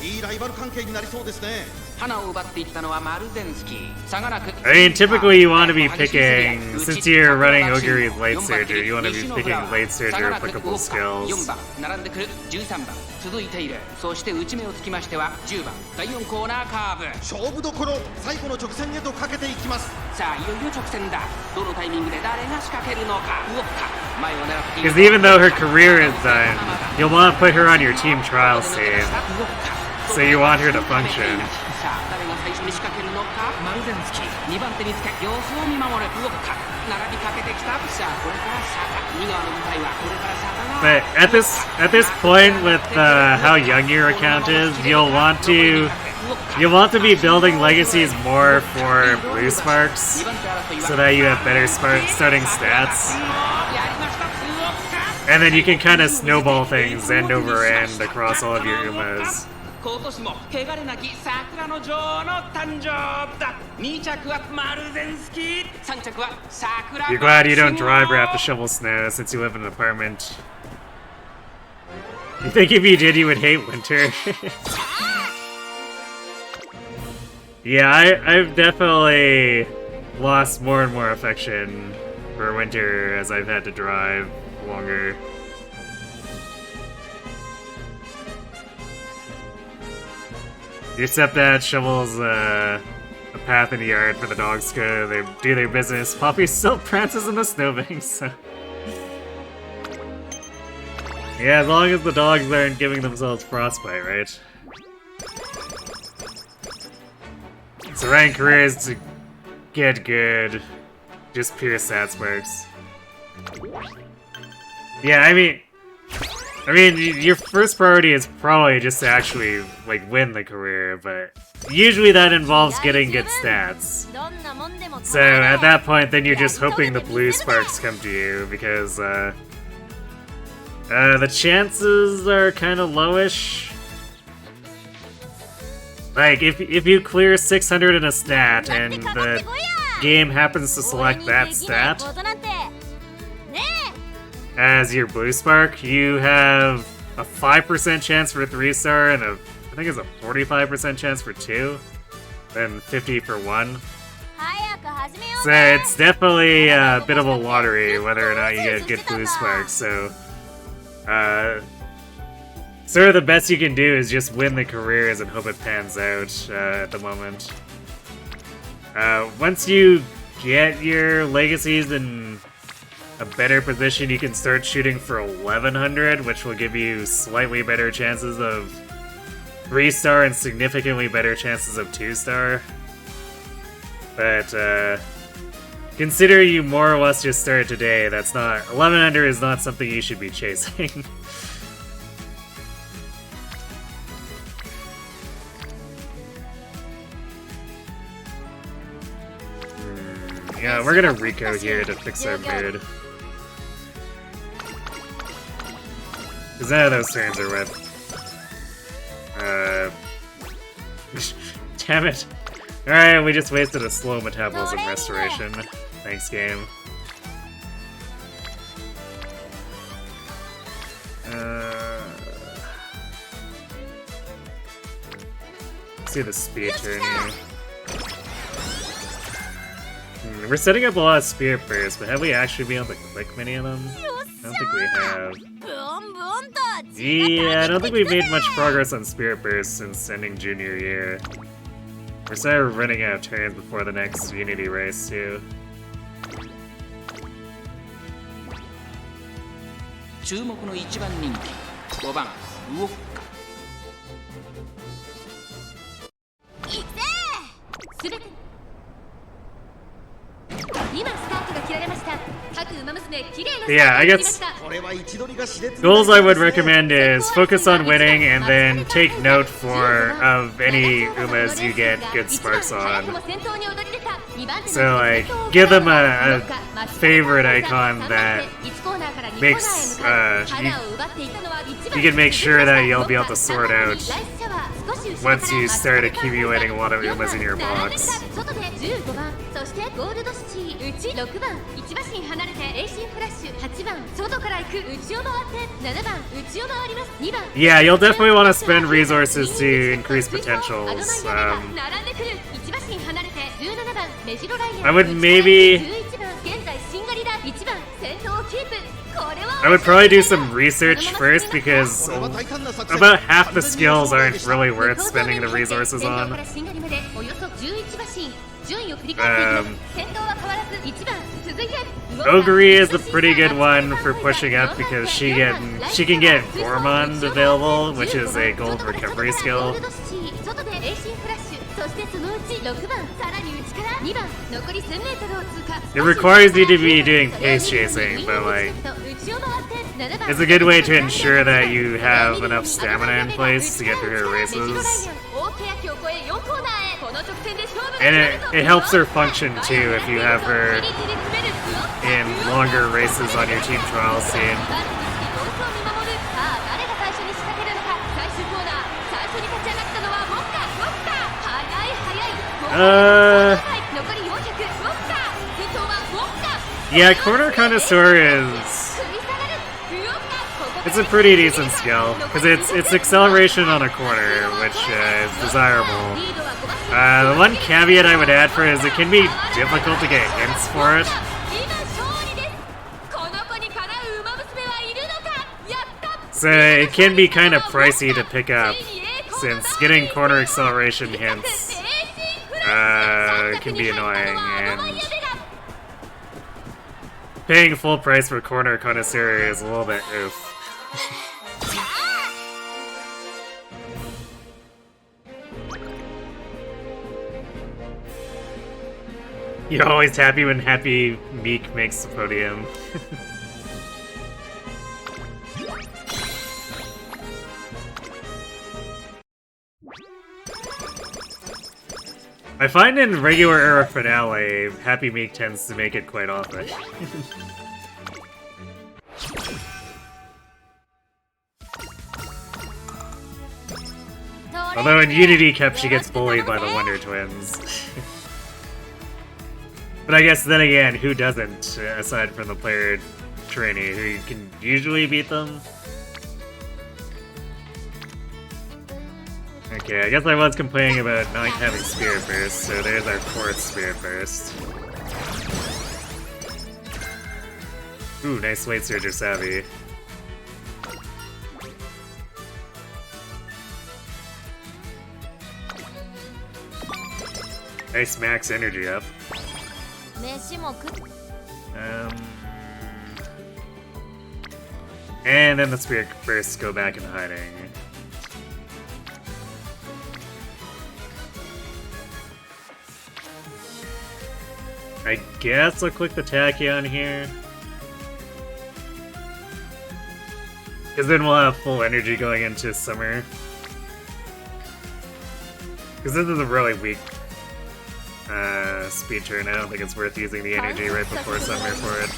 いいライバル関係になりそうですね。花を奪っていったのはマルゼンスキー差がなく I mean, typically you want to be picking, since you're running Oguri's Light Surger, you want to be picking Light Surger applicable skills. 4番並んでくる13番続いているそして内目をつきましては10番第4コーナーカーブ勝負どころ、最後の直線へとかけていきます。さあいよいよ直線だどのタイミングで誰が仕掛けるのかウォッカ前を狙っている Because even though her career is done, you'll want to put her on your team trials team, so you want her to function. さあ誰が最初に仕掛けるのかマルゼンスキー2番手につけ様子を見守るウォッカ並びかけてきたさあこれから坂2側の舞台はこれから坂が But at this point, with how young your account is, you'll want to be building legacies more for blue sparks, so that you have better starting stats, and then you can kind of snowball things end over end across all of your Umas. 今年も汚れなき桜の女王の誕生だ2着はマルゼンスキー3着は桜 You're glad you don't drive or have to shovel snow since you live in an apartment. You think if you did, you would hate winter? Yeah, I've definitely lost more and more affection for winter as I've had to drive longer. Your stepdad shovels a path in the yard for the dogs to do their business. Poppy still prances in the snowbanks. Yeah, as long as the dogs aren't giving themselves frostbite, right? So rank career is to get good, just pure stat sparks. Yeah, I mean, your first priority is probably just to actually, like, win the career, but usually that involves getting good stats. So at that point, then you're just hoping the blue sparks come to you, because, the chances are kind of lowish. Like, if you clear 600 in a stat, and the game happens to select that stat as your blue spark, you have a 5% chance for 3-star and I think it's a 45% chance for 2, then 50 for 1. So it's definitely a bit of a lottery whether or not you get good blue sparks, so sort of the best you can do is just win the careers and hope it pans out at the moment. Once you get your legacies in a better position, you can start shooting for 1100, which will give you slightly better chances of 3-star and significantly better chances of 2-star. But consider you more or less just started today. That's not 1100 is not something you should be chasing. Yeah, we're gonna Rico here to fix our mood. Because none of those turns are with. Damn it. Alright, we just wasted a slow metabolism restoration. Thanks, game. Let's see the speed turn here. We're setting up a lot of Spirit Bursts, but have we actually been able to click many of them? I don't think we have. Yeah, I don't think we've made much progress on Spirit Bursts since ending junior year. We're sort of running out of turns before the next Unity race, too. Yeah, I guess goals I would recommend is focus on winning and then take note of any Umas you get good sparks on. So, like, give them a favorite icon that makes, you can make sure that you'll be able to sort out once you start accumulating a lot of Umas in your box. Yeah, you'll definitely want to spend resources to increase potentials. I would probably do some research first because about half the skills aren't really worth spending the resources on. Ogre is a pretty good one for pushing up because she can get Gourmand available, which is a gold recovery skill. It requires you to be doing pace chasing, but like, it's a good way to ensure that you have enough stamina in place to get through her races. And it helps her function too if you have her in longer races on your team trial scene. Yeah, Corner Connoisseur it's a pretty decent skill, because it's acceleration on a corner, which is desirable. The one caveat I would add for it is it can be difficult to get hints for it. So it can be kind of pricey to pick up, since getting corner acceleration hints can be annoying, and paying full price for Corner Connoisseur is a little bit oof. You're always happy when Happy Meek makes the podium. I find in regular era finale, Happy Meek tends to make it quite often. Although in Unity Cup she gets bullied by the Wonder Twins. But I guess then again, who doesn't, aside from the player trainee, who can usually beat them? Okay, I guess I was complaining about not having Spirit Burst, so there's our 4th Spirit Burst. Ooh, nice Weight Surger Savvy. Nice max energy up. And then the Spirit Bursts go back into hiding. I guess I'll click the Tachyon here. Because then we'll have full energy going into summer. Because this is a really weak speed turn. I don't think it's worth using the energy right before summer for it.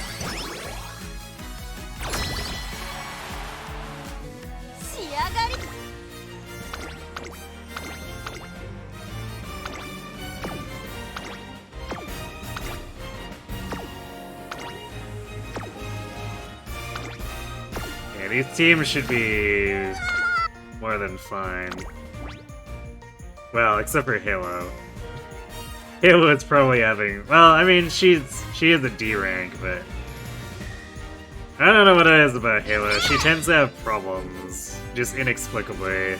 Yeah, these teams should be more than fine. Well, except for Halo. Halo is probably having... Well, I mean, she is a D rank, but... I don't know what it is about Halo. She tends to have problems. Just inexplicably.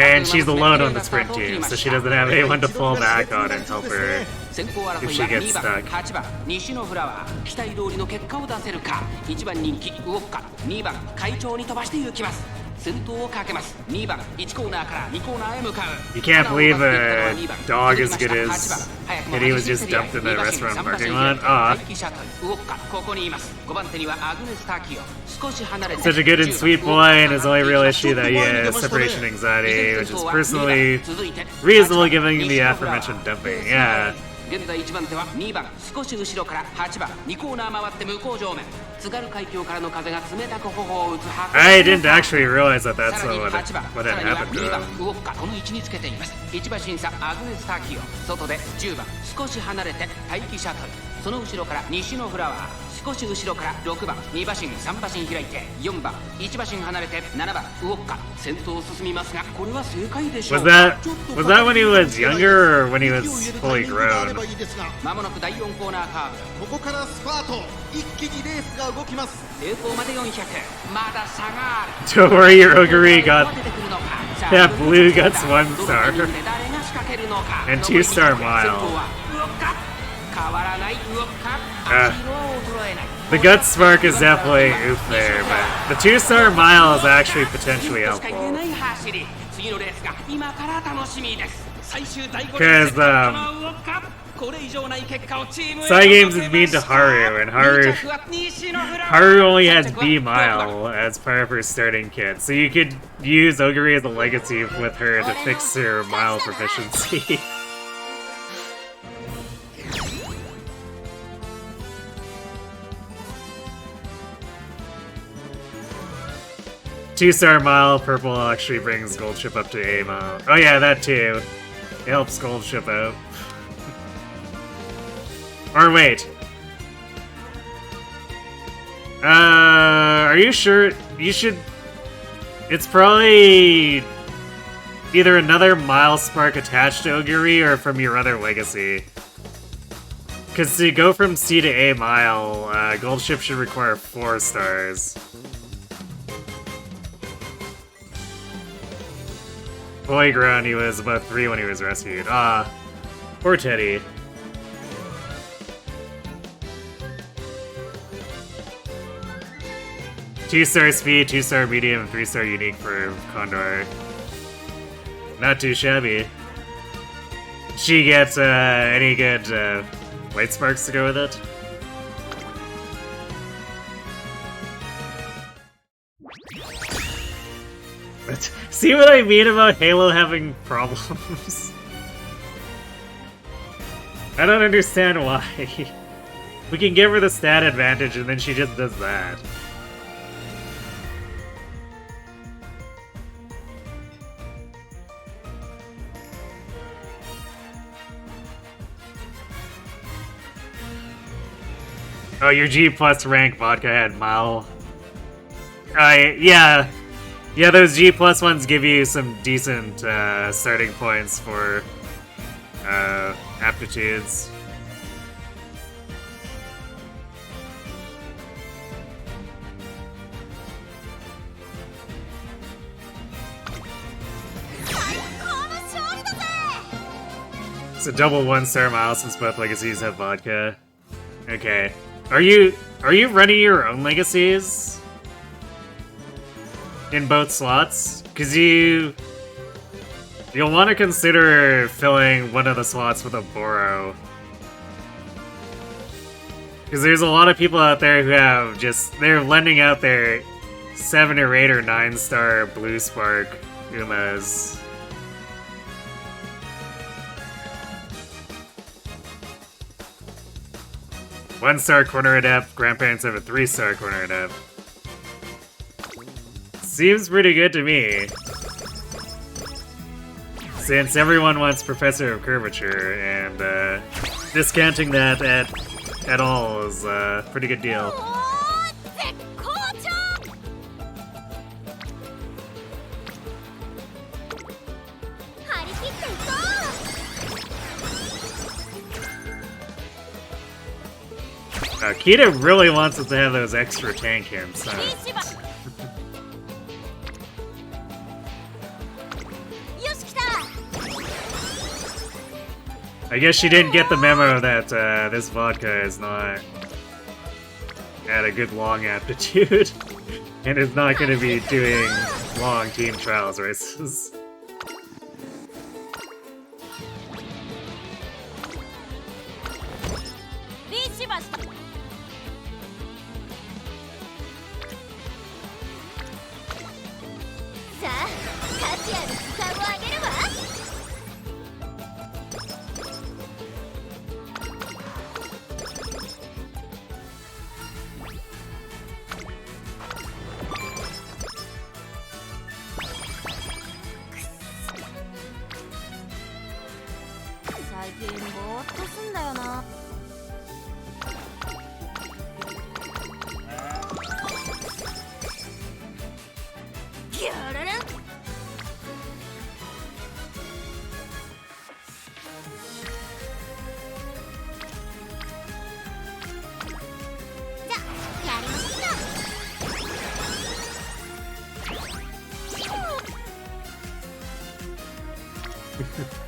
And she's alone on the sprint team, so she doesn't have anyone to fall back on and help her if she gets stuck. 8番西のフラワー期待通りの結果を出せるか1番人気ウォッカ2番会長に飛ばして行きます先頭をかけます2番1コーナーから2コーナーへ向かう You can't believe a dog as good as and he was just dumped in the restaurant parking lot. Aw. ウォッカここにいます5番手にはアグネス・タキオ少し離れて Such a good and sweet boy, and his only real issue that he has separation anxiety, which is personally reasonable given the aforementioned dumping. Yeah. 現在1番手は2番少し後ろから8番2コーナー回って向こう上面津軽海峡からの風が冷たく頬を打つ I didn't actually realize that that's what had happened to 2番 him. ウォッカこの位置につけています1馬審査アグネス・タキオ外で10番少し離れて待機シャトルその後ろから西のフラワー少し後ろから6番2馬身3馬身開いて4番1馬身離れて7番ウォッカ先頭を進みますがこれは正解でしょう Was that when he was younger or when he was fully grown? まもなく第4コーナーカーブここからスパート一気にレースが動きます栄光まで400まだ差がある Don't worry, your Ogre got that blue guts 1 star and 2 star mile. The gut spark is definitely oof there, but the 2 star mile is actually potentially helpful. Because Cygames is mean to Haru, and Haru only has B Mile as part of her starting kit, so you could use Ogre as a legacy with her to fix her Mile proficiency. Two-star Mile purple actually brings Gold Ship up to A Mile. Oh yeah, that too. It helps Gold Ship out. Or wait. Are you sure? You should... It's probably either another Mile Spark attached to Ogre or from your other legacy. Because to go from C to A Mile, Gold Ship should require 4 stars. Fully grown, he was about 3 when he was rescued. Ah, poor Teddy. 2-star speed, 2-star medium, and 3-star unique for Condor. Not too shabby. She gets any good white sparks to go with it? See what I mean about Halo having problems? I don't understand why. We can give her the stat advantage and then she just does that. Oh, your G plus rank vodka had Mao. Yeah. Yeah, those G plus ones give you some decent starting points for aptitudes. It's a double 1-star mile since both legacies have vodka. Okay. Are you running your own legacies? In both slots? Because you'll want to consider filling one of the slots with a Boro. Because there's a lot of people out there who have they're lending out their 7 or 8 or 9-star Blue Spark Umas. One-star Corner Adept, grandparents have a 3-star Corner Adept. Seems pretty good to me. Since everyone wants Professor of Curvature, and discounting that at all is a pretty good deal. Kita really wants us to have those extra tank hints, huh? I guess she didn't get the memo that this vodka is not at a good long aptitude and is not going to be doing long team trials races.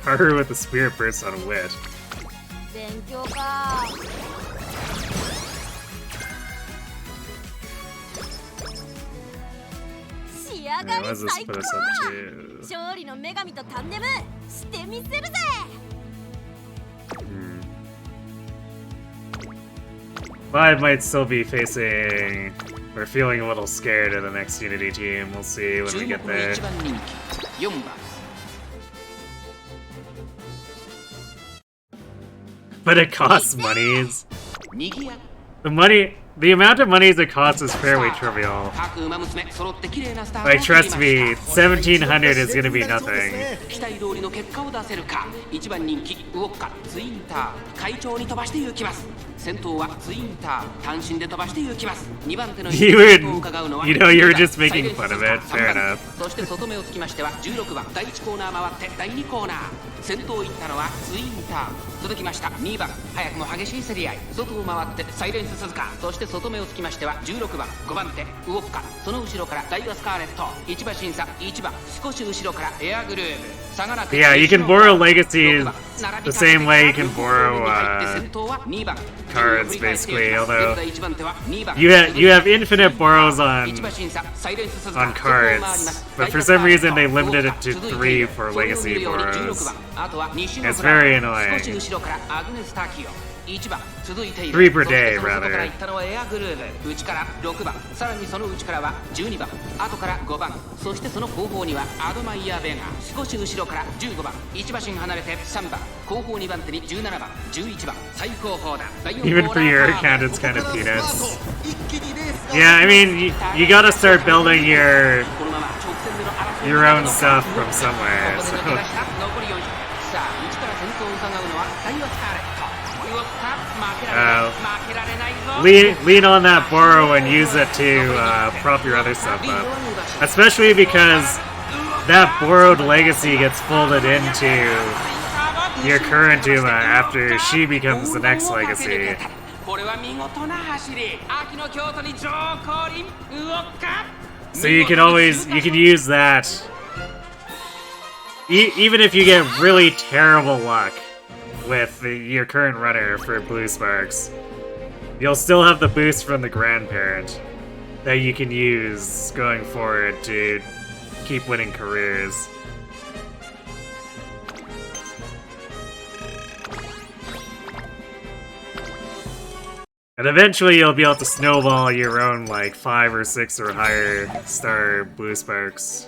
Harder with the Spirit Burst on Wit. What does this put us up to? Well, I might still be facing or feeling a little scared of the next Unity team. We'll see when we get there. But it costs monies. The amount of monies it costs is fairly trivial. Like, trust me, 1700 is gonna be nothing. You were just making fun of it. Fair enough. 先頭行ったのはツインターン続きました2番早くも激しい競り合い外を回ってサイレンス鈴鹿そして外目をつきましては16番5番手ウオッカその後ろからダイワスカーレット1馬審査1番少し後ろからエアグルーヴ Yeah, you can borrow legacies the same way you can borrow cards basically. Although you have infinite borrows on cards, but for some reason they limited it to 3 for legacy borrows. It's very annoying. 3 per day, rather. 内から6番、さらにその内からは12番、後から5番、そしてその後方にはアドマイヤーベガ、少し後ろから15番、1馬身離れて3番、後方2番手に17番、11番、最後方だ。 Even for your account, it's kind of peanuts. Yeah, I mean, you gotta start building your own stuff from somewhere. So. Lean on that borrow and use it to prop your other stuff up. Especially because that borrowed legacy gets folded into your current Uma after she becomes the next legacy. So you can use that even if you get really terrible luck with your current runner for Blue Sparks. You'll still have the boost from the grandparent that you can use going forward to keep winning careers. And eventually you'll be able to snowball your own like 5 or 6 or higher star Blue Sparks.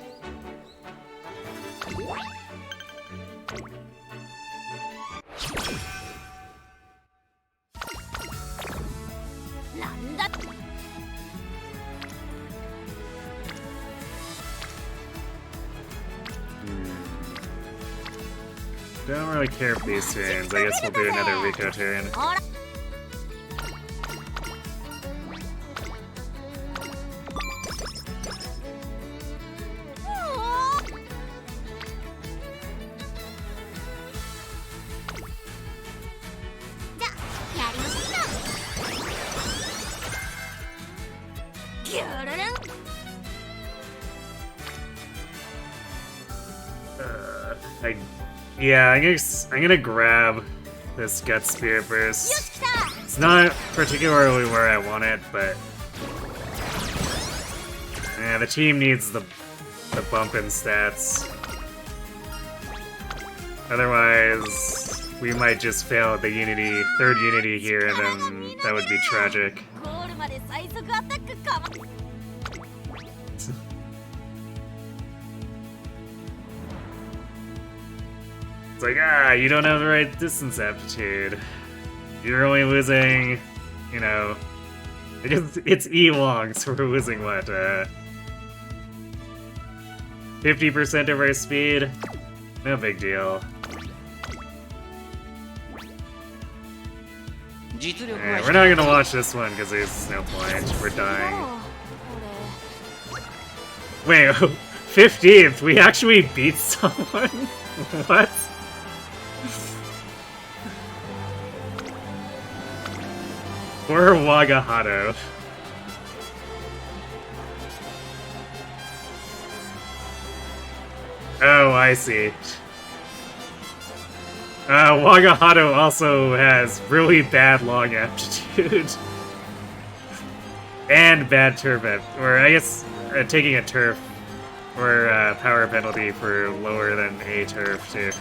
Don't really care for these turns. I guess we'll do another Rico turn. Yeah, I'm gonna grab this Gut Spirit Burst. It's not particularly where I want it, but yeah, the team needs the bump in stats. Otherwise, we might just fail at the third Unity here, and then that would be tragic. It's like, you don't have the right distance aptitude. You're only losing, you know, it's E-Long, so we're losing what, 50% of our speed? No big deal. We're not gonna watch this one because there's no point. We're dying. Wait, 15th? We actually beat someone? What? Poor Wagahado. Oh, I see. Wagahado also has really bad long aptitude. And bad turf, or I guess taking a turf or power penalty for lower than a turf too.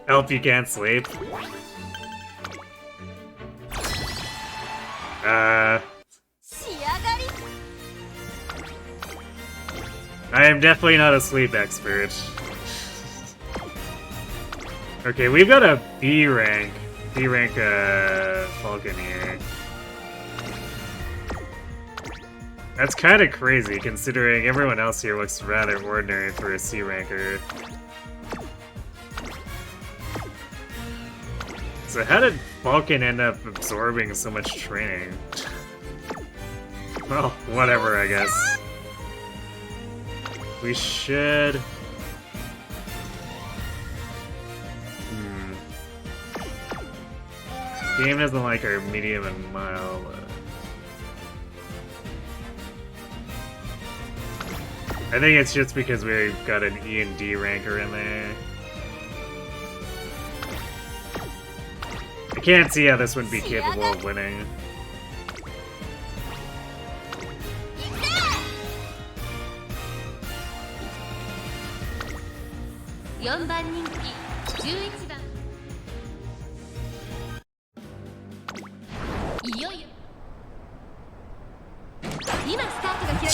Help you can't sleep. I am definitely not a sleep expert. Okay, we've got a B rank Falcon here. That's kind of crazy considering everyone else here looks rather ordinary for a C ranker. So how did Falcon end up absorbing so much training? Well, whatever, I guess. We should... Game doesn't like our medium and mild. I think it's just because we've got an E and D ranker in there. I can't see how this would be capable of winning.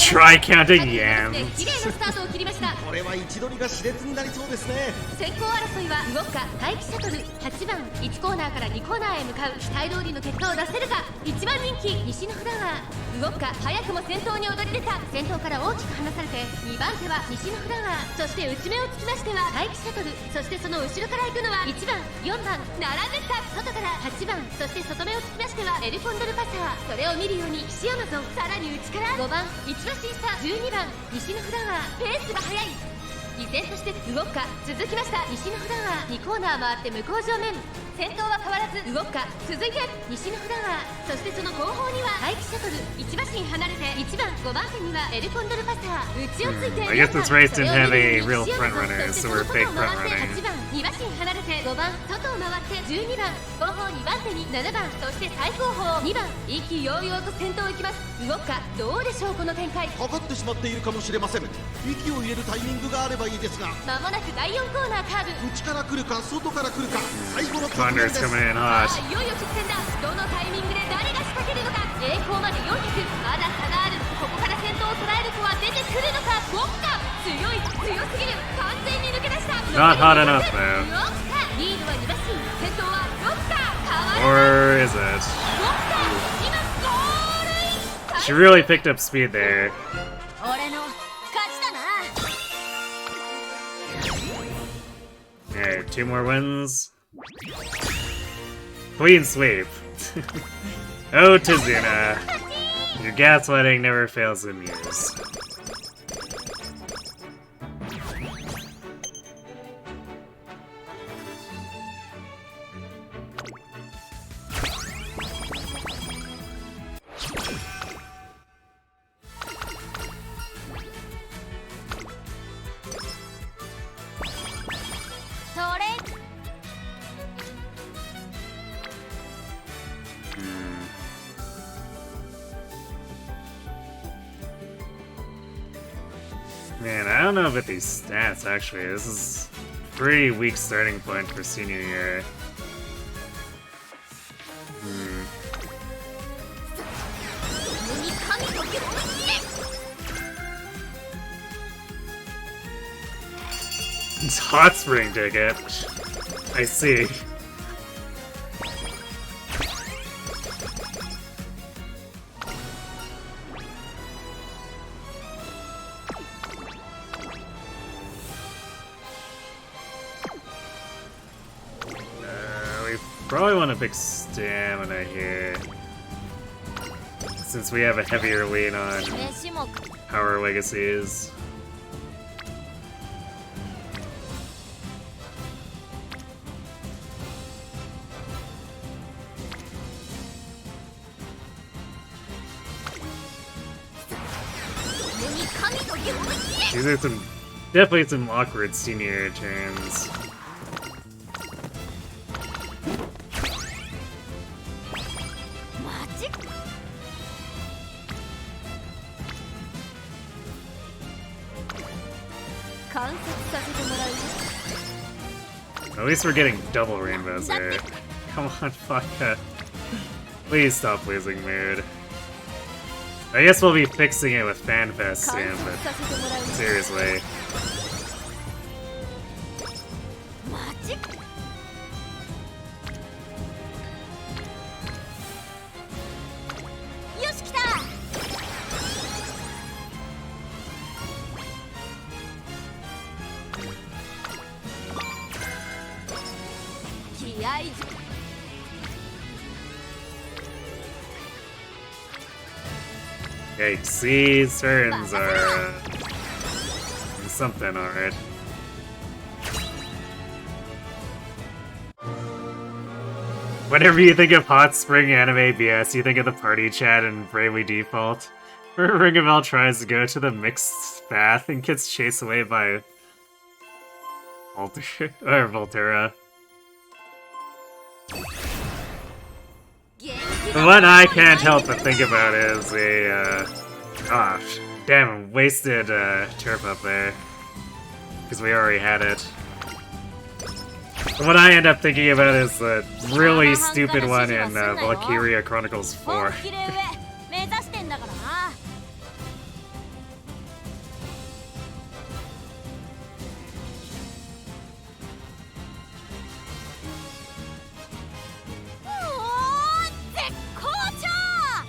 Try counting yams. これは位置取りが熾烈になりそうですね。先行争いは動くか待機シャトル8番1コーナーから2コーナーへ向かう期待通りの結果を出せるか。1番人気西のフラワー動くか早くも先頭に躍り出た。先頭から大きく離されて2番手は西のフラワー、そして内目をつきましては待機シャトル、そしてその後ろから行くのは1番4番並んできた。外から8番、そして外目をつきましてはエルコンドルパサー、それを見るように岸山ゾン、さらに内から5番1馬審査12番西のフラワー、ペースが速い。依然として動くか続きました。西のフラワー2コーナー回って向こう正面、先頭は変わらず動くか続いて西のフラワー、そしてその後方には待機シャトル1馬身離れて1番5番手にはエルコンドルパサー、内をついて I guess this race didn't have any real front runners, so we're fake front running. 8番2馬身離れて5番外を回って12番後方2番手に7番、そして最後方2番意気揚々と先頭行きます。動くかどうでしょうこの展開。かかってしまっているかもしれません。息を入れるタイミングがあればいいですが、まもなく第4コーナーカーブ、内から来るか外から来るか、最後の Thunder's です。 coming in さあ hot. いよいよ直線だ。どのタイミングで誰が仕掛けるのか。栄光まで400、まだ差がある。ここから先頭を捉える子は出てくるのか。ウォッカ強い強すぎる、完全に抜け出した。 Not hot enough though. ウォッカリードは2馬身、先頭はウォッカ。 Or is it? ウォッカ今ゴールイン。 She really picked up speed there. 俺の勝ちだな。 Alright, 2 more wins. Clean sweep. Oh, Tizuna. Your gaslighting never fails to amuse. Man, I don't know about these stats actually. This is a pretty weak starting point for senior year. It's hot spring ticket. I see. Probably want to pick stamina here, since we have a heavier lean on power legacies. These are definitely some awkward senior turns. At least we're getting double rainbows there. Come on, fuck that. Please stop losing mood. I guess we'll be fixing it with FanFest soon, but seriously. Yikes, these turns are something, alright. Whenever you think of Hot Spring Anime BS, you think of the party chat and Bravely Default. Ringabel tries to go to the mixed path and gets chased away by Volterra. The one I can't help but think about is damn, wasted turf up there. Because we already had it. What I end up thinking about is the really stupid one in Valkyria Chronicles 4.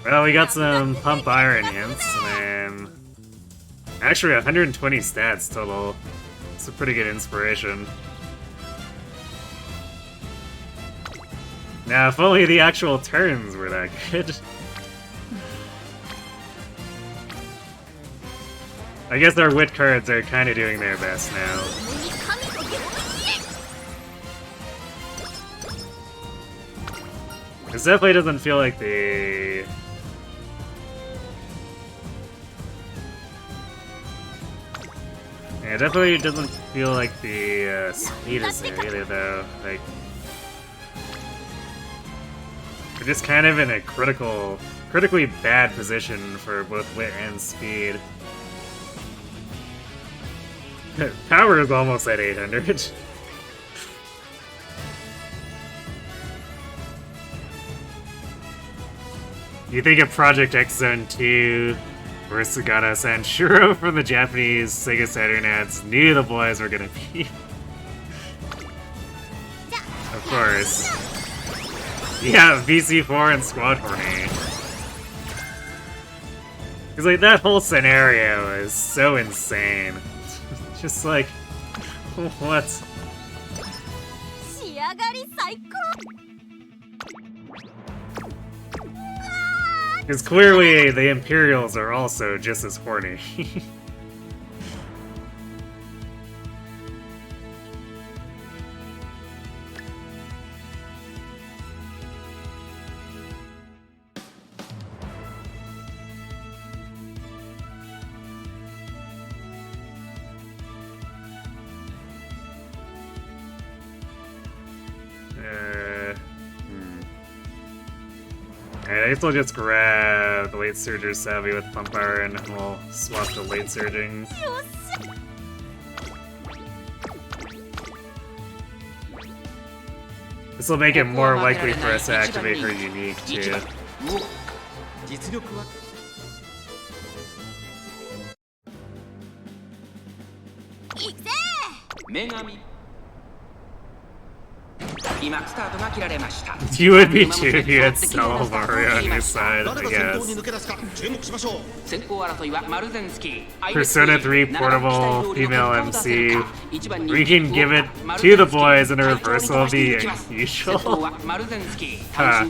Well, we got some pump iron hints, and then actually 120 stats total. It's a pretty good inspiration. Now, if only the actual turns were that good. I guess our wit cards are kind of doing their best now. This definitely doesn't feel like the... Yeah, it definitely doesn't feel like the speed is there either, though. Like, we're just kind of in a critically bad position for both wit and speed. Power is almost at 800. You think of Project X Zone 2, where Sagata Sanshiro from the Japanese Sega Saturn ads knew the boys were gonna be. Of course. Yeah, VC4 and Squad Horny. Because, like, that whole scenario is so insane. Just like, what? Because clearly the Imperials are also just as horny. Alright, I guess we'll just grab the late surger Savvy with pump iron and we'll swap to late surging. This will make it more likely for us to activate her unique too. You would be too if you had Stella Mario on your side, I guess. Persona 3 portable female MC. We can give it to the boys in a reversal of the usual. Huh.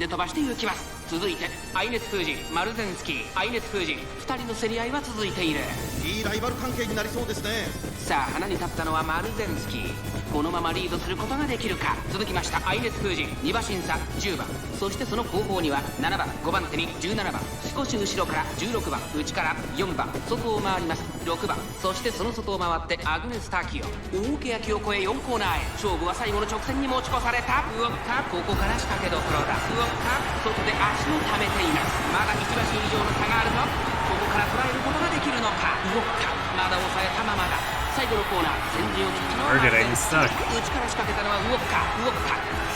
続いてアイネス封じマルゼンスキーアイネス封じ2人の競り合いは続いているいいライバル関係になりそうですねさあ花に立ったのはマルゼンスキーこのままリードすることができるか続きましたアイネス封じ2馬審査10番そしてその後方には7番5番手に17番少し後ろから16番内から4番外を回ります6番そしてその外を回ってアグネスターキオ大けやきを越え4コーナーへ勝負は最後の直線に持ち越されたうおっかここから仕掛けどころだうおっか外で足を溜めていますまだ1馬身以上の差があるぞここから捉えることができるのかうおっかまだ抑えたままだ最後のコーナー先陣を切ったのは内から仕掛けたのはうおっか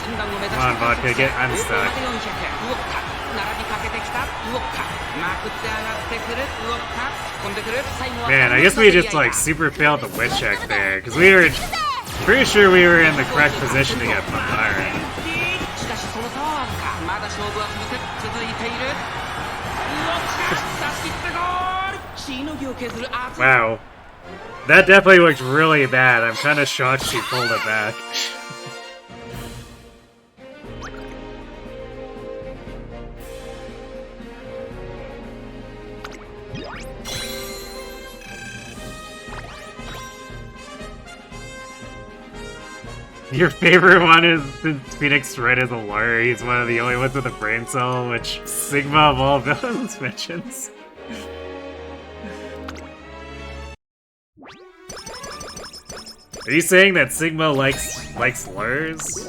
寸断を目指して400うおっか並びかけてきたうおっかまくって上がってくるうおっか突っ込んでくる最後は Man, I guess we just like super failed the wit check there, because we were pretty sure we were in the correct position to get pump iron. しかしその差はわずかまだ勝負は続いているうおっか差し切ってゴールしのぎを削る熱い Wow. That definitely looked really bad. I'm kind of shocked she pulled it back. Your favorite one is since Phoenix Red is a lawyer, he's one of the only ones with a brain cell, which Sigma of all villains mentions. Are you saying that Sigma likes slurs?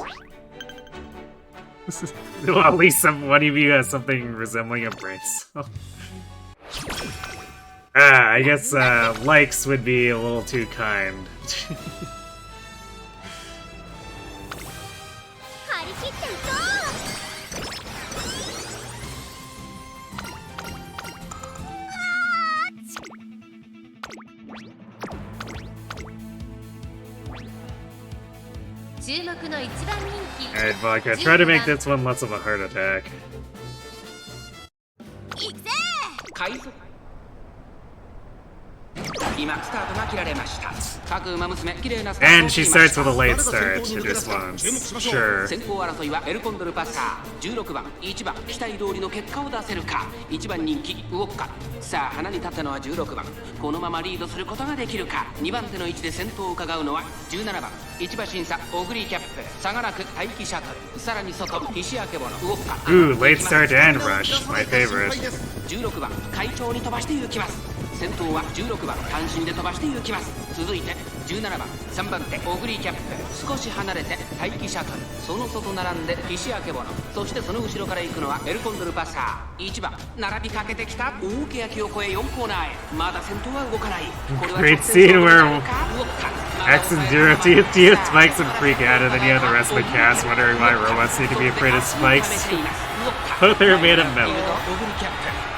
Well, at least one of you has something resembling a brain cell. I guess likes would be a little too kind. Alright, Vodka, try to make this one less of a heart attack. And she starts with a late start to this one. Sure. 先行争いはエルコンドルパサー16番1番期待通りの結果を出せるか1番人気ウォッカさあ花に立ったのは16番このままリードすることができるか2番手の位置で先頭を伺うのは17番1馬審査オグリーキャップ差がなく待機シャトルさらに外石明ボのウォッカ Ooh, late start and rush, my favorite. 16番会長に飛ばして行きます先頭は16番単身で飛ばして行きます続いて17番3番手オグリーキャップ少し離れて待機シャトルその外並んで石明ボのそしてその後ろから行くのはエルコンドルパサー1番並びかけてきた大欅を越え4コーナーへまだ先頭は動かないこれは Great scene where X and Zero TF spikes and freak out, and then you have the rest of the cast wondering why robots need to be afraid of spikes. Both are made of metal.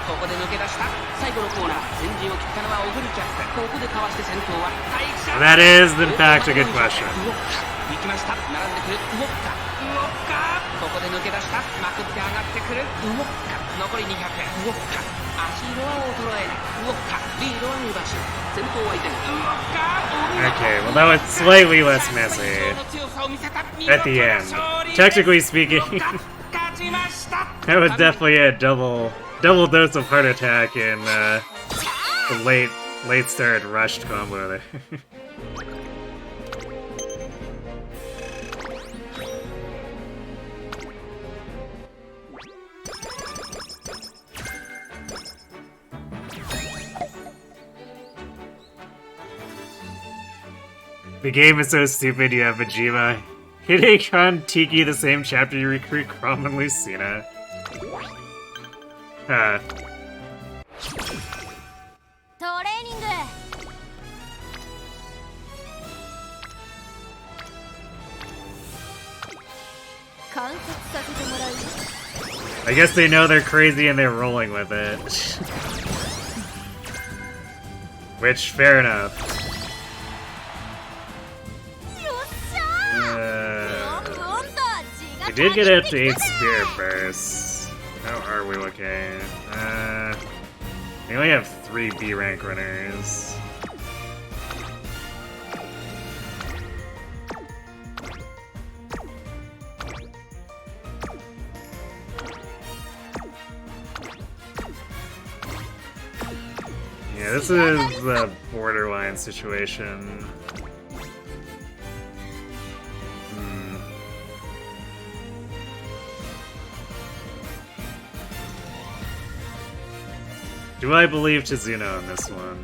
ここで抜け出した最後のコーナー先陣を切ったのはオグリキャップここでかわして先頭は大記者 That is, in fact, a good question. 行きました並んでくるウォッカここで抜け出したまくって上がってくるウォッカ残り200ウォッカ足色は衰えないウォッカリードは2馬身先頭は依然ウォッカ Okay, well that was slightly less messy at the end. Technically speaking, that was definitely a double dose of heart attack in the late start rushed combo there. The game is so stupid you have Vegeta hitting on Tiki the same chapter you recruit Crom and Lucina. Huh. I guess they know they're crazy and they're rolling with it. Which, fair enough. We did get up to 8 Spirit Bursts. How are we looking? We only have 3 B rank runners. Yeah, this is the borderline situation. Do I believe Chizuno on this one?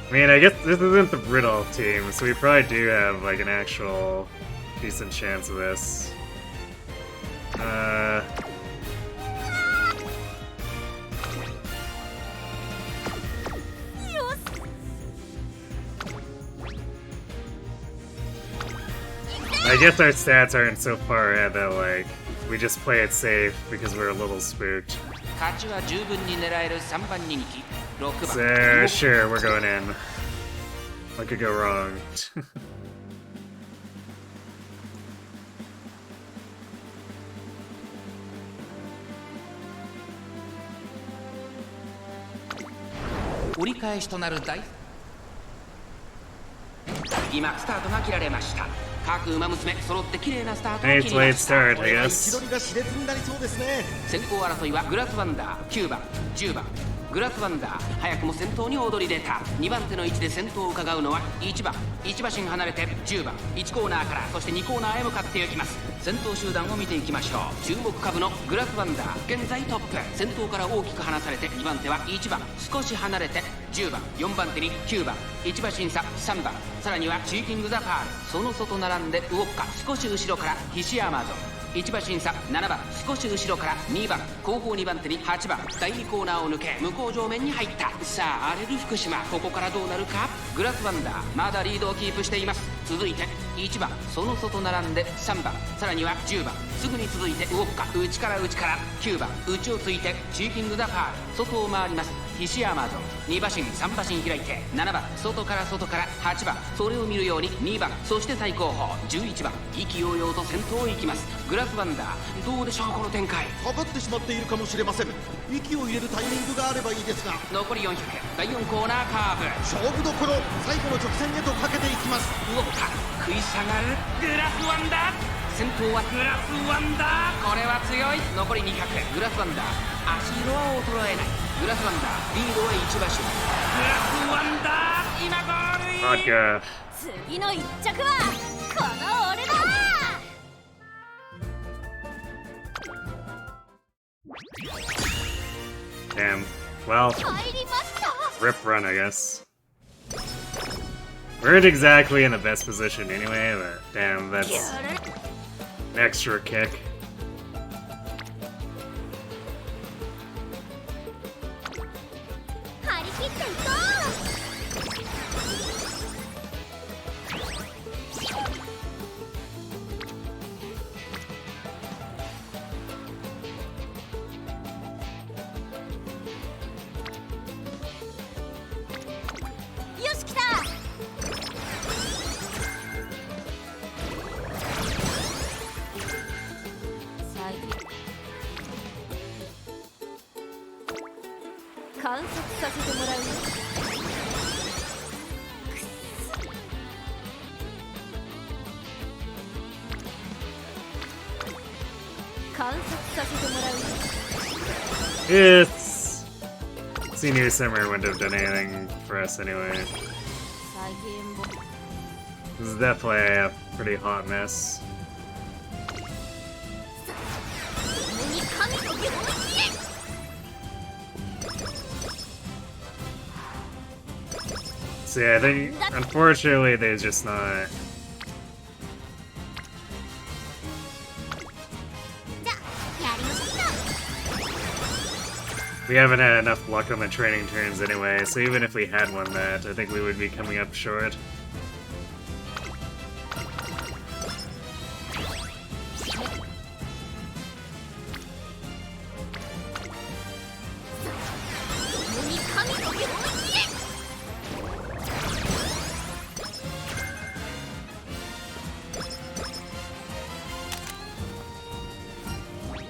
I mean, I guess this isn't the Riddle team, so we probably do have, like, an actual decent chance of this. I guess our stats aren't so far ahead that, like, we just play it safe because we're a little spooked. So, sure, we're going in. What could go wrong? Nice late start, I guess. 先行争いはグラスワンダー9番10番グラスワンダー早くも先頭に躍り出た。2番手の位置で先頭を伺うのは1番。1馬身離れて10番。1コーナーからそして2コーナーへ向かっていきます。先頭集団を見ていきましょう。注目株のグラスワンダー現在トップ。先頭から大きく離されて2番手は1番。少し離れて10番。4番手に9番。1馬身差3番。さらにはチーキングザパール。その外並んでウォッカ。少し後ろからヒシアマゾン。1馬審査7番。少し後ろから2番。後方2番手に8番。第2コーナーを抜け向こう上面に入った。さあ荒れる福島、ここからどうなるか。グラスワンダーまだリードをキープしています。続いて1番。その外並んで3番。さらには10番。すぐに続いてウォッカ。内から9番。内をついてチーキングザパール。外を回ります。ヒシアマゾン。2馬身3馬身開いて7番。外から8番。それを見るように2番。そして最後方11番。意気揚々と先頭を行きます。グラスワンダーどうでしょうこの展開。かかってしまっているかもしれません。息を入れるタイミングがあればいいですが。残り400。第4コーナーカーブ。勝負どころ。最後の直線へとかけていきます。ウォッカ食い下がるグラスワンダー。先頭はグラスワンダー。これは強い。残り200。グラスワンダー足色は衰えない。グラスワンダーリードは1馬身。グラスワンダー今ゴールイン。Vodka. 次の1着はこの俺だ。Damn. Well, 入りました。 rip run, I guess. Weren't exactly in the best position anyway, but damn, that's an extra kick. 張り切っていこう。よし来た。観察させてもらうよ。観察させてもらうよ。 It's senior summer wouldn't have done anything for us anyway. 再現も This is definitely a pretty hot mess. 共に神と領域へ。So yeah, I think unfortunately there's just not. じゃあやりましょうか。 We haven't had enough luck on the training turns anyway, so even if we had won that, I think we would be coming up short. 共に神と領域へ。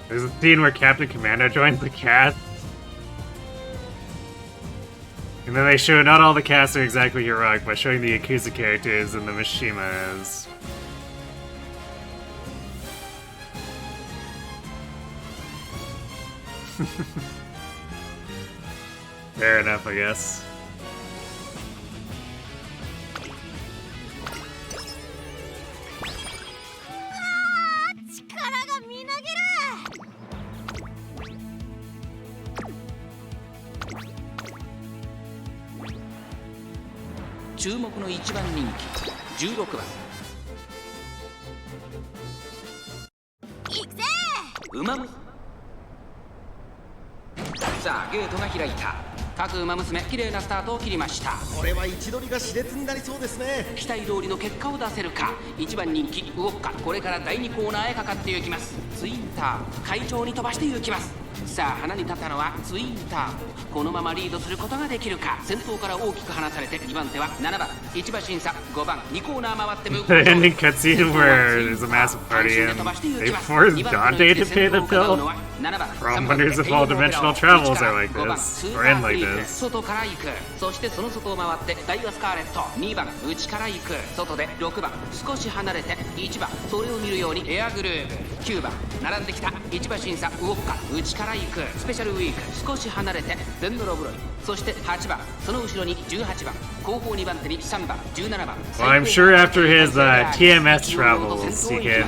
There's a scene where Captain Commando joins the cast. And then they show not all the casts are exactly heroic by showing the Yakuza characters and the Mishimas. Fair enough, I guess. 力がみなぎる。注目の1番人気16番。行くぜ。ウマム。さあゲートが開いた。各馬娘綺麗なスタートを切りました。これは位置取りが熾烈になりそうですね。期待通りの結果を出せるか。1番人気ウォッカこれから第2コーナーへかかっていきます。ツインターボ快調に飛ばしていきます。さあ花に立ったのはツインターボ。このままリードすることができるか。先頭から大きく離されて2番手は7番。1馬審査5番。2コーナー回って向こう The ending cutscene where there's a massive party and they force Dante to pay the bill. From wonders if all dimensional travels are like this, or end like this. 外から行く。そしてその外を回ってダイワスカーレット2番。内から行く。外で6番。少し離れて1番。それを見るようにエアグルーヴ。9番並んできた1馬審査ウォッカ内から行くスペシャルウィーク少し離れてデンドロブロイそして8番その後ろに18番後方2番手に3番17番 Well, I'm sure after his TMS travels he can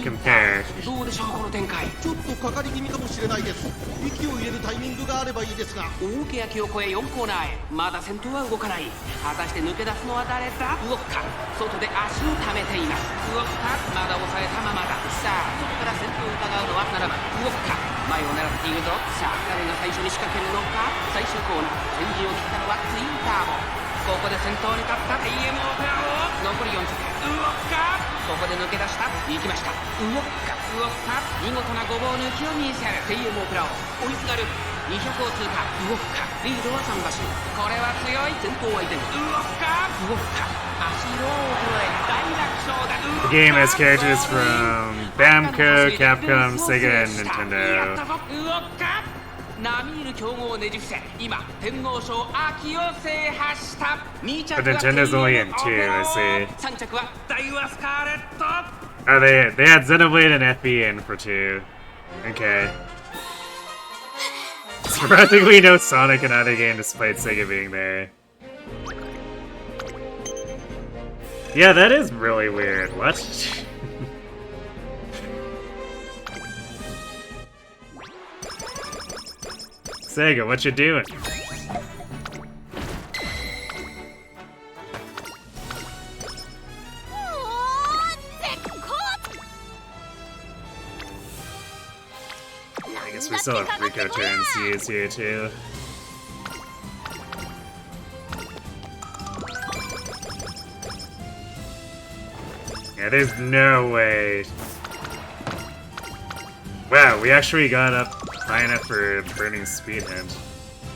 compare. どうでしょうこの展開ちょっとかかり気味かもしれないです。息を入れるタイミングがあればいいですが。大欅を越え4コーナーへまだ先頭は動かない。果たして抜け出すのは誰だウォッカ外で足を溜めています。ウォッカまだ抑えたままだ。さあ外から先頭を疑うのは7番ウォッカ前を狙っているぞ。さあ誰が最初に仕掛けるのか。最終コーナー先陣を切ったのはツインターボ。ここで先頭に立った TM オペラを残り4着ウォッカここで抜け出した行きましたウォッカ見事なごぼう抜きを見せる TM オペラを追いすがる200を通過ウォッカリードは3馬身これは強い先頭は依然ウォッカ足色を衰え大楽勝だ The game has characters from Bamco, Capcom, Sega, and Nintendo. ウォッカ並みいる強豪をねじ伏せ今天皇賞秋を制覇した2着 But は Nintendo's only in 2, I see. 3着はダイワスカーレット Oh, they had Xenoblade and FE in for 2. Okay. Surprisingly, no Sonic in either game despite Sega being there. Yeah, that is really weird. What? Sega, what you doing? I guess we still have Rico turns to use here too. Yeah, there's no way. Wow, we actually got up high enough for burning speed hint.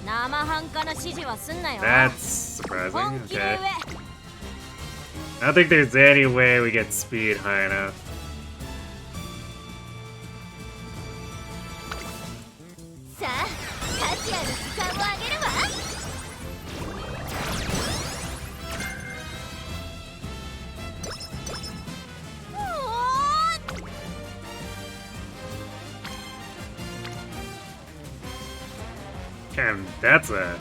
That's surprising, okay. I don't think there's any way we get speed high enough. Damn, that's a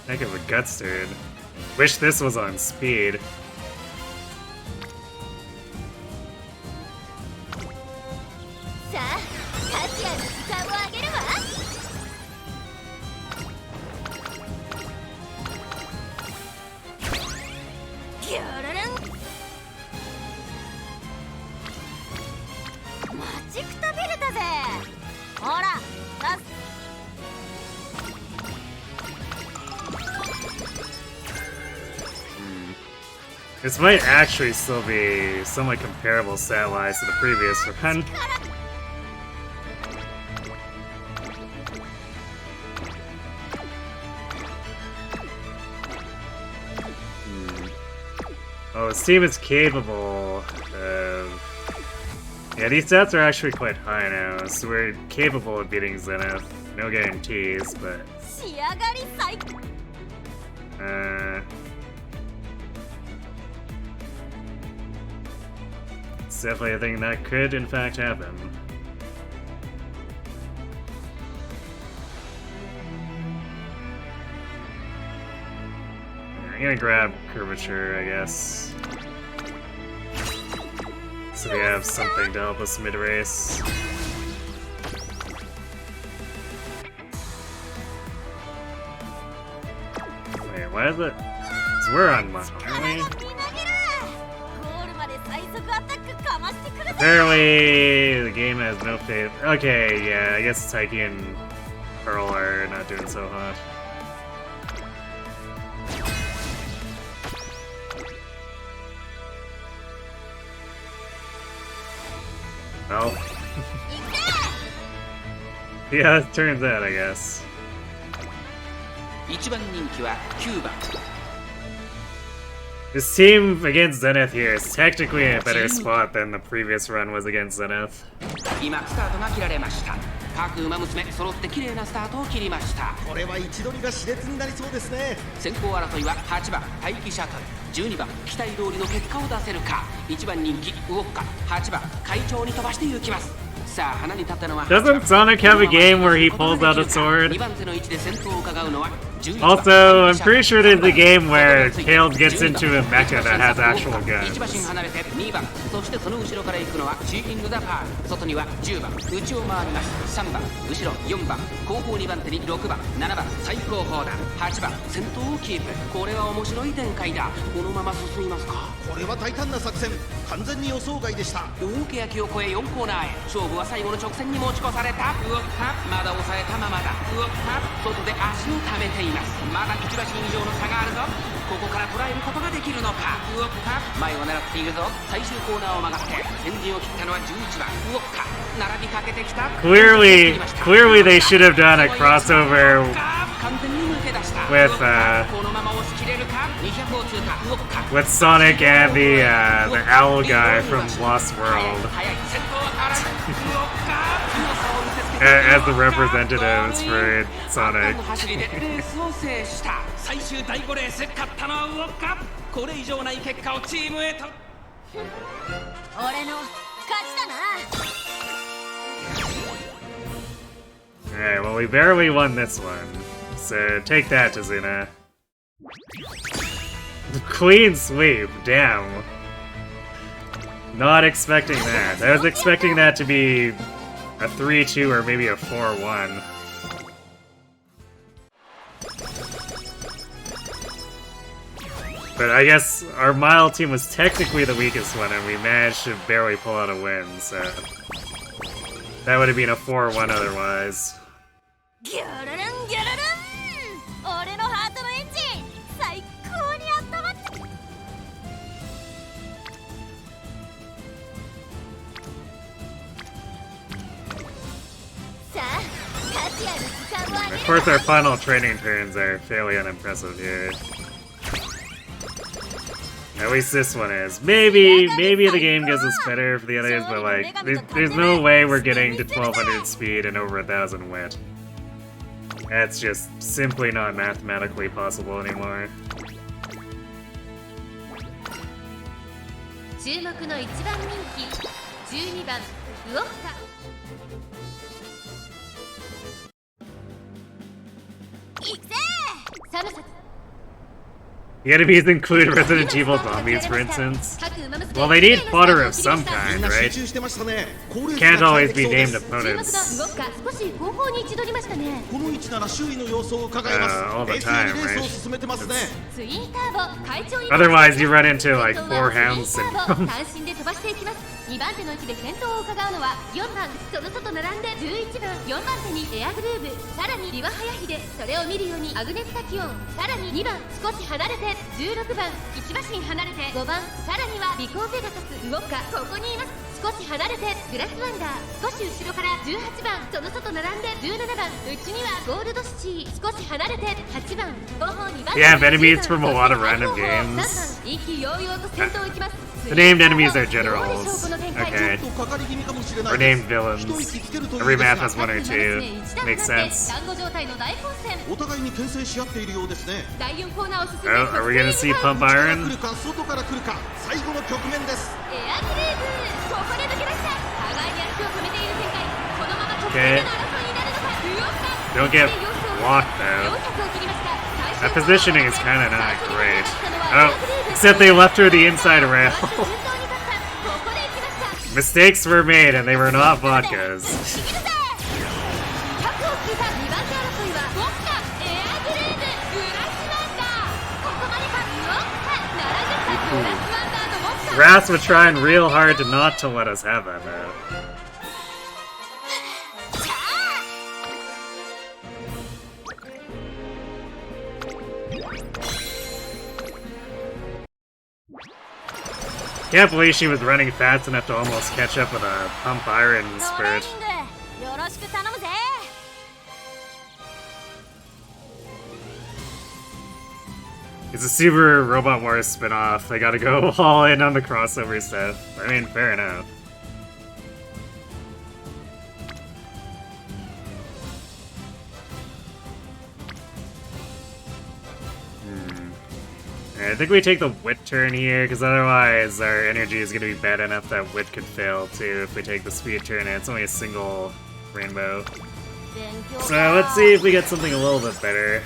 heck of a guts turn. Wish this was on speed. This might actually still be somewhat comparable stat-wise to the previous run. Oh, this team is capable of... Yeah, these stats are actually quite high now, so we're capable of beating Zenith. No guarantees, but... It's definitely a thing that could, in fact, happen. I'm gonna grab Curvature, I guess. So we have something to help us mid-race. Wait, why is it? So we're on mine, aren't we? Apparently, the game has no faith. Okay, yeah, I guess Taiki and Pearl are not doing so hot. Well. Yeah, it turns out, I guess. 1番人気は9番 This team against Zenith here is technically in a better spot than the previous run was against Zenith. 今スタートが切られました各馬娘揃って綺麗なスタートを切りましたこれは位置取りが熾烈になりそうですね。先行争いは8番待機シャトル12番期待通りの結果を出せるか1番人気ウォッカ8番快調に飛ばして行きます Doesn't Sonic have a game where he pulls out a sword? Also, I'm pretty sure there's a game where Tails gets into a mecha that has actual guns. そしてその後ろから行くのはチーキング・ザ・パール、外には10番内を回ります。3番後ろ、4番後方2番手に6番7番最後方だ。8番先頭をキープ。これは面白い展開だ。このまま進みますか。これは大胆な作戦、完全に予想外でした。大けやきを越え4コーナーへ。勝負は最後の直線に持ち越された。うおっか、まだ抑えたままだ。うおっか、外で足を溜めています。まだ1馬身以上の差があるぞ。ここから捉えることができるのか。うおっか、前を狙っているぞ。最終コーナーを曲がって先陣を切ったのは11番ウォッカ。並びかけてきた。 Clearly they should have done a crossover with Sonic and the owl guy from Lost World as the representatives for Sonic. 最終第5レース勝ったのはウォッカ。これ以上ない結果をチームへと。俺の勝ちだな。 Alright, well we barely won this one. So take that, Tazuna. Clean sweep, damn. Not expecting that. I was expecting that to be a 3-2 or maybe a 4-1. But I guess our Mile team was technically the weakest one, and we managed to barely pull out a win, so... That would have been a 4-1 otherwise. Of course, our final training turns are fairly unimpressive here. At least this one is. Maybe the game gets us better for the others, but like, there's no way we're getting to 1200 speed and over 1000 wit. That's just simply not mathematically possible anymore. 注目の1番人気12番ウォッカ。行くぜ。寒さ。 The enemies include Resident Evil zombies, for instance. Well, they need fodder of some kind, right? Can't always be named opponents. All the time, right? Otherwise, you run into, like, 4 hounds syndrome. 2番手の位置で先頭を伺うのは4番、その外並んで11番、4番手にエアグルーヴ、さらにリワハヤヒデ、それを見るようにアグネスタキオン、さらに2番、少し離れて16番、1馬身離れて5番、さらにはビコーペガサス、ウォッカ、ここにいます。少し離れてグラスワンダー、少し後ろから18番、その外並んで17番、うちにはゴールドシチー、少し離れて8番、後方2番、 Yeah, enemies from a lot of random games. 意気揚々と先頭行きます。 The named enemies are generals. Okay. Or named villains. Every map has 1 or 2. Makes sense. Oh, are we gonna see Pump Iron? Okay. Don't get blocked though. That positioning is kinda not great. Oh, except they left her the inside rail. Mistakes were made and they were not vodkas. Wrath was trying real hard not to let us have that though. Can't believe she was running fast enough to almost catch up with a Pump Iron spurt. It's a Super Robot Wars spin-off. They gotta go all in on the crossover stuff. I mean, fair enough. I think we take the Wit turn here, because otherwise our energy is going to be bad enough that Wit could fail too if we take the Speed turn, and it's only a single rainbow. So let's see if we get something a little bit better.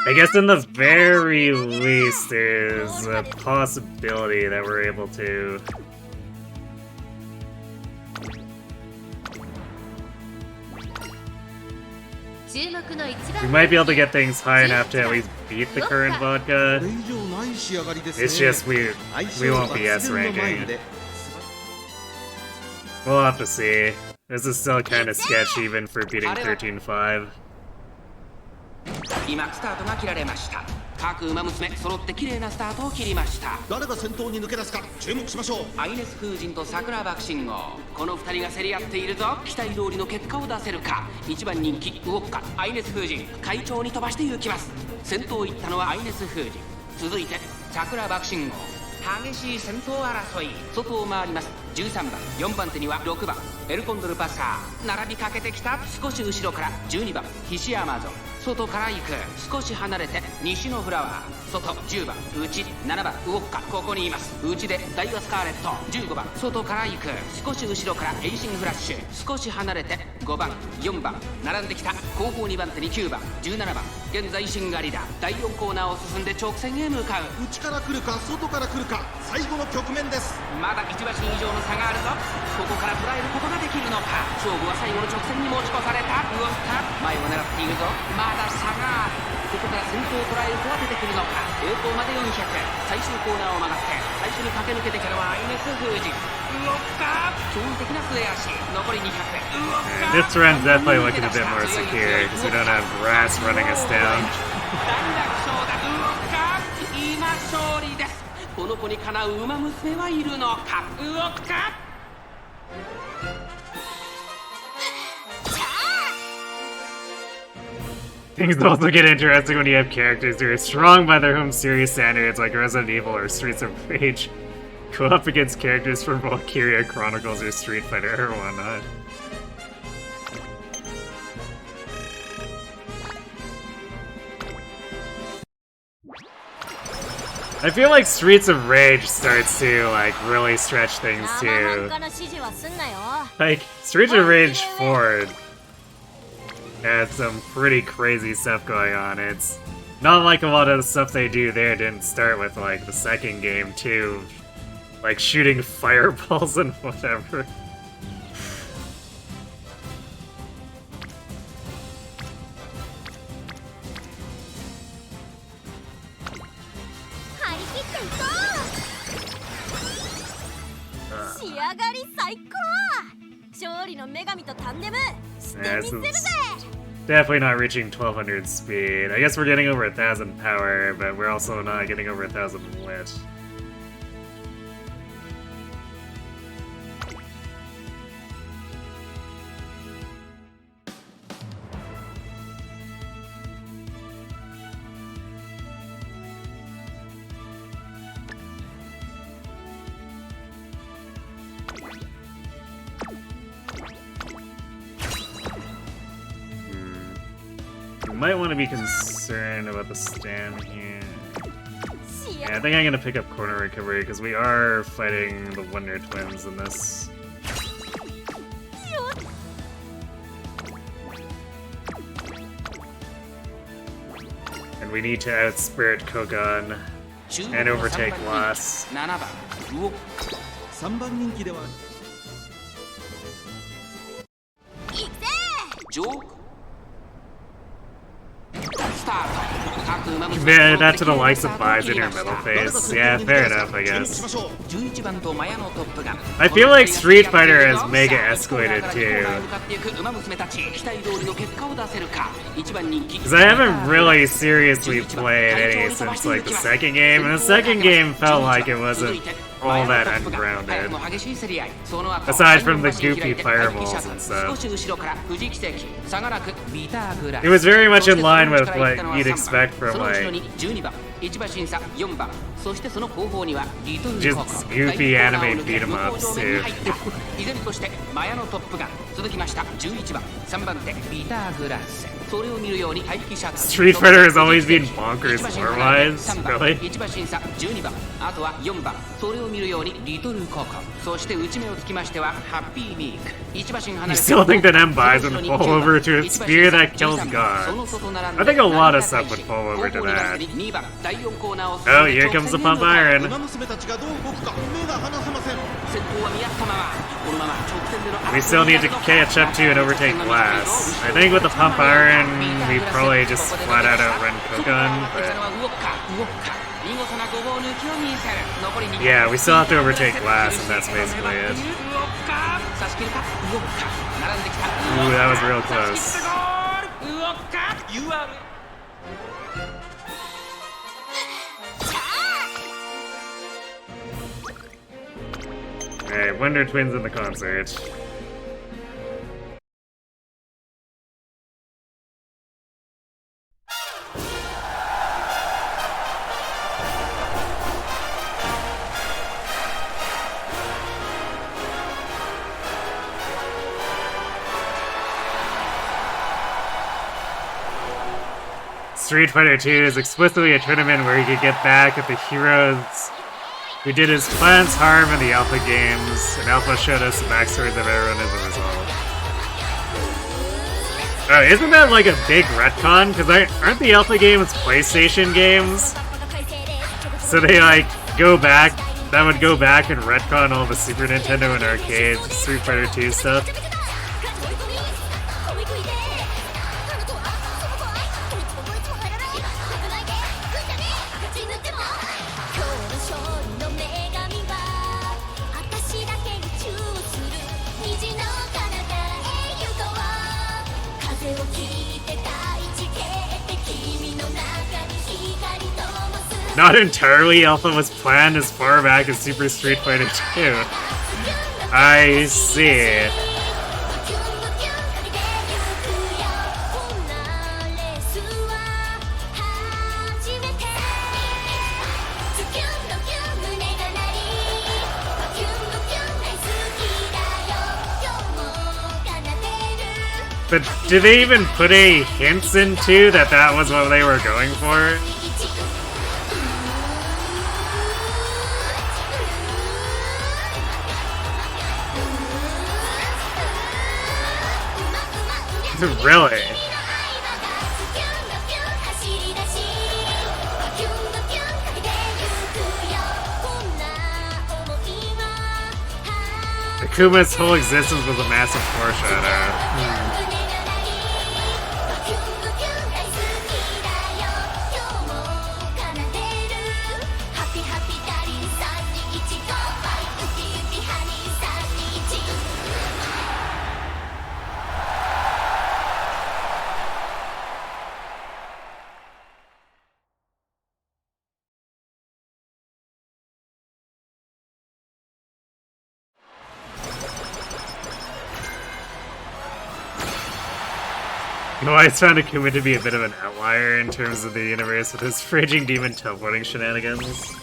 I guess in the very least there's a possibility that we're able to... We might be able to get things high enough to at least beat the current vodka. It's just we won't be S ranking. We'll have to see. This is still kind of sketchy even for beating 13.5. 今スタートが切られました。各馬娘揃って綺麗なスタートを切りました。誰が先頭に抜け出すか注目しましょう。アイネス風神と桜爆信号、この2人が競り合っているぞ。期待通りの結果を出せるか。1番人気ウォッカ、アイネス風神快調に飛ばして行きます。先頭を行ったのはアイネス風神、続いて桜爆信号。激しい先頭争い、外を回ります。13番、4番手には6番エルコンドルパッサー、並びかけてきた。少し後ろから12番ヒシアマゾン、外から行く。少し離れて西のフラワー、外10番内7番ウォッカ、ここにいます。内でダイワスカーレット15番、外から行く。少し後ろからエイシンフラッシュ、少し離れて5番4番並んできた。後方2番手に9番17番、現在シンガリだ。第4コーナーを進んで直線へ向かう。内から来るか外から来るか、最後の局面です。まだ1馬身以上の差があるぞ。ここから捉えることができるのか。勝負は最後の直線に持ち越された。ウォッカ前を狙っているぞ。まだ差がある。ここから先頭を捉えることは出てくるのか。栄光まで400、最終コーナーを曲がって最初に駆け抜けてきたのはアイネス風神。ウォッカ驚異的な末脚。残り200。This run's definitely looking a bit more secure because we don't have grass running us down. 大楽勝だ。ウォッカ今勝利です。この子にかなう馬娘はいるのか。ウォッカThings also get interesting when you have characters who are strong by their home series standards like Resident Evil or Streets of Rage go up against characters from Valkyria Chronicles or Street Fighter or whatnot. I feel like Streets of Rage starts to like really stretch things too. Like Streets of Rage 4 had some pretty crazy stuff going on. It's not like a lot of the stuff they do there didn't start with like the second game too, like shooting fireballs and whatever. Definitely not reaching 1200 speed. I guess we're getting over 1000 power, but we're also not getting over 1000 wit. Might want to be concerned about the stand here. Yeah, I think I'm gonna pick up corner recovery because we are fighting the Wonder Twins in this. And we need to outspirit Kogan and overtake Loss. 3番人気ではMan, that to the likes of Vise in your middle phase. Yeah, fair enough, I guess. I feel like Street Fighter has mega escalated too. Because I haven't really seriously played any since like the second game, and the second game felt like it wasn't all that ungrounded. Aside from the goofy fireballs and stuff. It was very much in line with what you'd expect from like 1馬審査4番、そしてその後方にはリトル Just ココ goofy anime beat 'em ups too. 依然としてマヤのトップが続きました。11番3番手ビターグラス、それを見るように待機者 Street Fighter has always been bonkers lore-wise. Really? 1馬審査12番、あとは4番、それを見るようにリトルココ、そして内目をつきましてはハッピーミーク。1馬身離 You れて still think that M buys and fall over to a spear that kills gods? I think a lot of stuff would fall over to that. Oh, here comes the pump iron. 馬娘たちがどう動くか目が離せません。 We still need to catch up to and overtake Glass. I think with the pump iron, we probably just flat out outrun Kokon, but... Yeah, we still have to overtake Glass, and that's basically it. Ooh, that was real close. Alright, Wonder Twins in the concert. Street Fighter 2 is explicitly a tournament where he could get back at the heroes who did his plans harm in the Alpha games, and Alpha showed us the backstories of everyone as a result. Isn't that like a big retcon? Because aren't the Alpha games PlayStation games? So they like go back, that would go back and retcon all the Super Nintendo and arcade Street Fighter 2 stuff. Not entirely Alpha was planned as far back as Super Street Fighter 2. I see. But did they even put any hints into that was what they were going for? Really? Akuma's whole existence was a massive foreshadow. No, I found Akuma to be a bit of an outlier in terms of the universe with his raging demon teleporting shenanigans.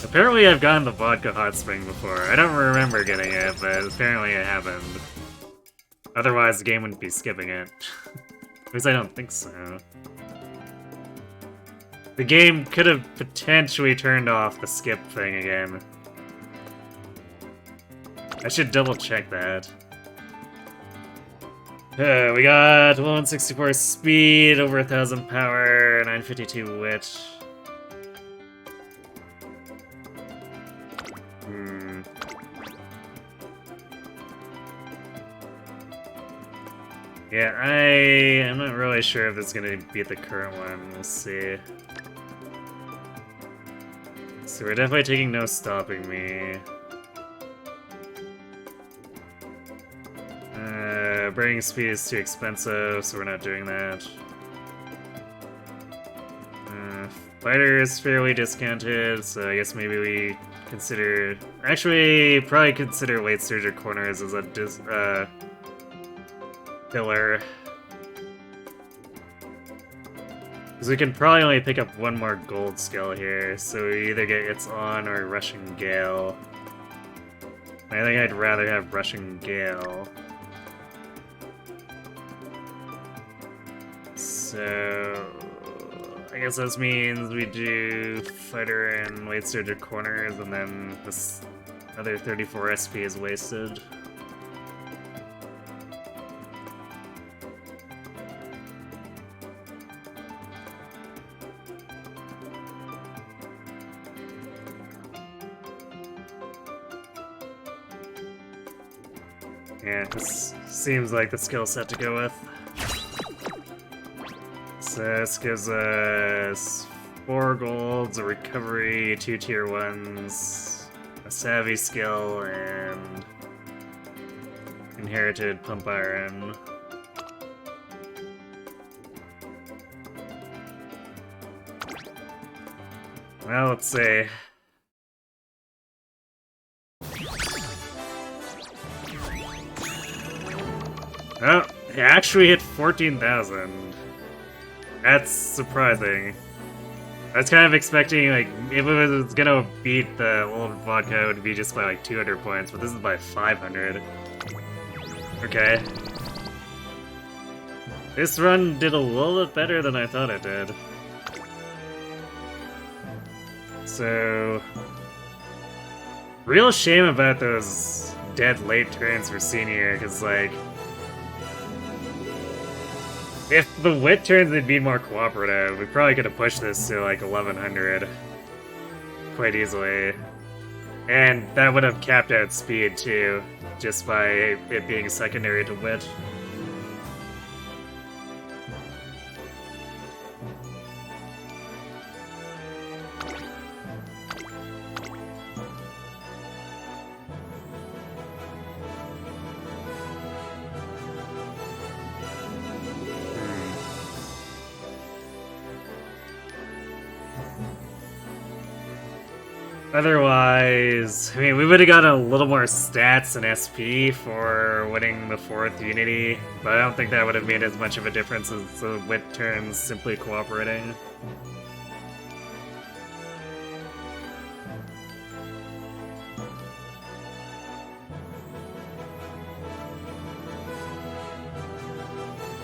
Apparently I've gotten the vodka hot spring before. I don't remember getting it, but apparently it happened. Otherwise the game wouldn't be skipping it. At least I don't think so. The game could have potentially turned off the skip thing again. I should double check that. We got 164 speed, over 1000 power, 952 wit. Yeah, I'm not really sure if it's gonna beat the current one. We'll see. So we're definitely taking No Stopping Me. Breaking speed is too expensive, so we're not doing that. Fighter is fairly discounted, so I guess maybe we consider... Actually, probably consider Late Surger Corners as a filler. Because we can probably only pick up one more gold skill here, so we either get It's On or Rushing Gale. I think I'd rather have Rushing Gale. So... I guess this means we do Fighter and Late Surger Corners, and then this other 34 SP is wasted. Yeah, this seems like the skill set to go with. So this gives us 4 golds, a recovery, 2 tier 1s, a savvy skill, and inherited pump iron. Well, let's see. Oh, it actually hit 14,000. That's surprising. I was kind of expecting, like, if it was gonna beat the old vodka, it would be just by, like, 200 points, but this is by 500. Okay. This run did a little bit better than I thought it did. So... Real shame about those dead late turns for Senior, because, like... If the wit turns had been more cooperative, we probably could have pushed this to like 1100 quite easily. And that would have capped out speed too, just by it being secondary to wit. Otherwise, I mean, we would have got a little more stats and SP for winning the 4th Unity, but I don't think that would have made as much of a difference as the wit turns simply cooperating.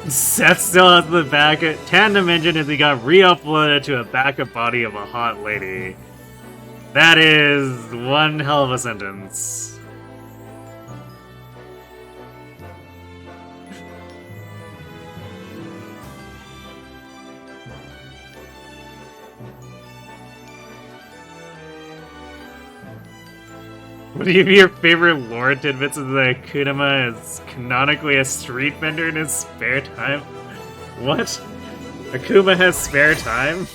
Seth still has the backup tandem engine as he got re-uploaded to a backup body of a hot lady. That is one hell of a sentence. What do you your favorite lore tidbits is that Kunama is canonically a street vendor in his spare time? What? Akuma has spare time?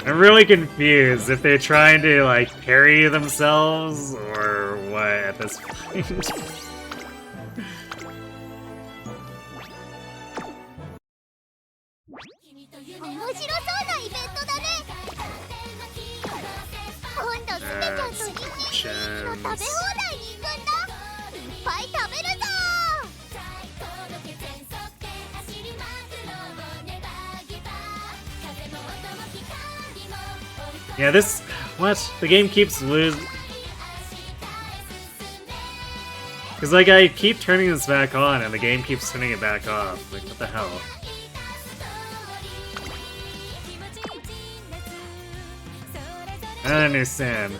I'm really confused if they're trying to, like, parry themselves, or what at this point. Yeah, this... What? The game keeps losing... Because, like, I keep turning this back on, and the game keeps turning it back off. Like, what the hell? I don't understand.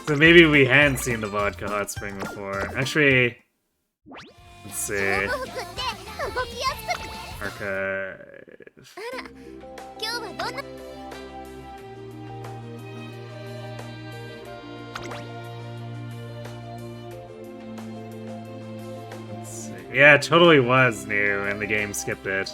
So maybe we hadn't seen the Vodka Hot Spring before. Actually... Let's see... Archive... Let's see. Yeah, it totally was new, and the game skipped it.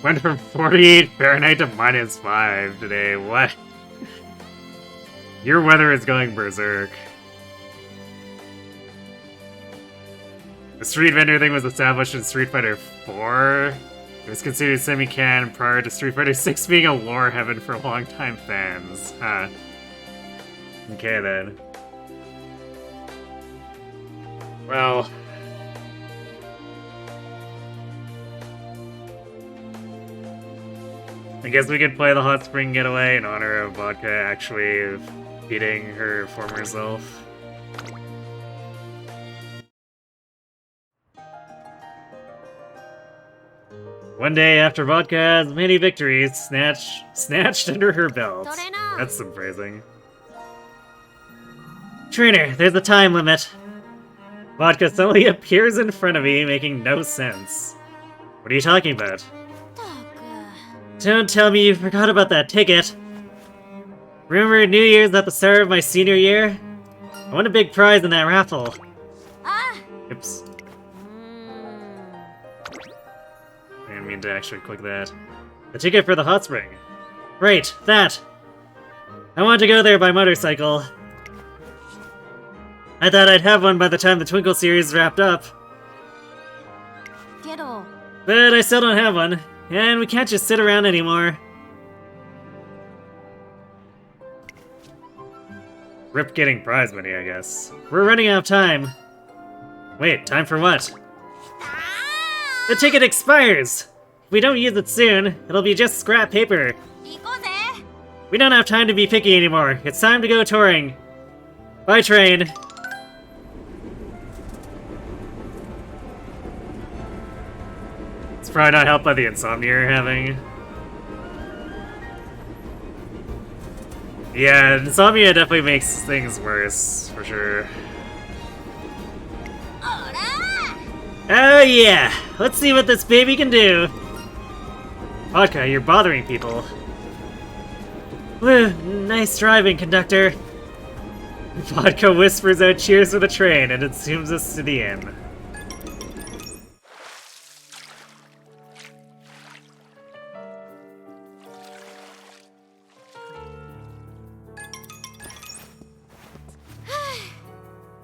Went from 48 Fahrenheit to -5 today. What? Your weather is going berserk. The street vendor thing was established in Street Fighter 4. It was considered semi-canon prior to Street Fighter 6 being a lore heaven for longtime fans. Huh. Okay then. Well... I guess we could play the Hot Spring Getaway in honor of Vodka actually beating her former self. One day after Vodka has many victories snatched under her belt. That's some phrasing. Trainer, there's a time limit. Vodka suddenly appears in front of me, making no sense. What are you talking about? Don't tell me you forgot about that ticket. Remember New Year's at the start of my senior year? I won a big prize in that raffle. Oops. I didn't mean to actually click that. The ticket for the hot spring. Right, that. I want to go there by motorcycle. I thought I'd have one by the time the Twinkle series wrapped up. But I still don't have one, and we can't just sit around anymore. Rip getting prize money, I guess. We're running out of time. Wait, time for what? The ticket expires! If we don't use it soon, it'll be just scrap paper. We don't have time to be picky anymore. It's time to go touring. Bye, train. It's probably not helped by the insomnia you're having. Yeah, insomnia definitely makes things worse, for sure. Oh yeah! Let's see what this baby can do! Vodka, you're bothering people. Woo, nice driving, conductor. Vodka whispers out cheers for the train and it zooms us to the inn.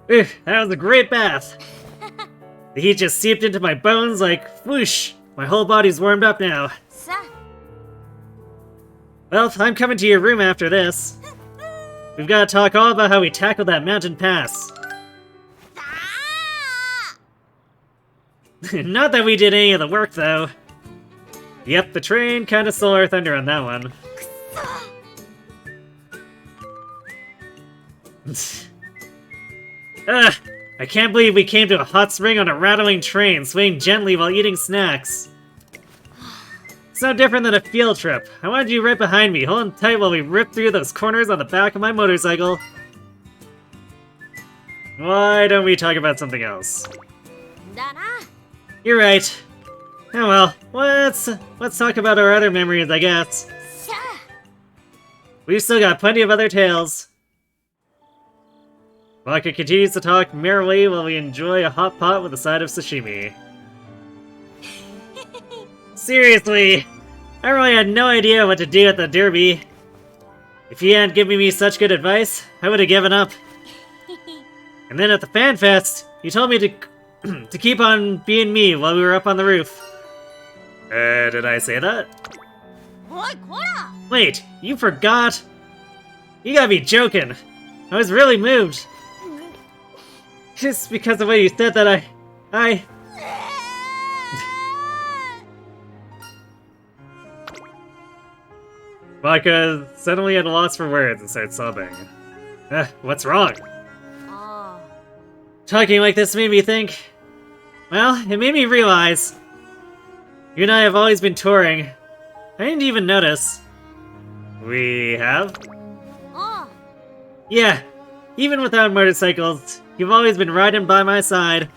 Ooh, that was a great bath! The heat just seeped into my bones like whoosh! My whole body's warmed up now. Well, I'm coming to your room after this. We've got to talk all about how we tackled that mountain pass. Not that we did any of the work, though. Yep, the train kinda stole our thunder on that one. Ugh! I can't believe we came to a hot spring on a rattling train, swaying gently while eating snacks. It's no different than a field trip. I wanted you right behind me, holding tight while we ripped through those corners on the back of my motorcycle. Why don't we talk about something else? You're right. Oh well, let's talk about our other memories, I guess. We've still got plenty of other tales. Vodka continues to talk merrily while we enjoy a hot pot with a side of sashimi. Seriously, I really had no idea what to do at the derby. If you hadn't given me such good advice, I would have given up. And then at the fan fest, you told me to keep on being me while we were up on the roof. Did I say that? Wait, you forgot? You gotta be joking. I was really moved. Just because of what you said that I... Vodka suddenly at a loss for words and starts sobbing. What's wrong? Talking like this made me think... Well, it made me realize... You and I have always been touring. I didn't even notice. We have? Yeah, even without motorcycles, you've always been riding by my side.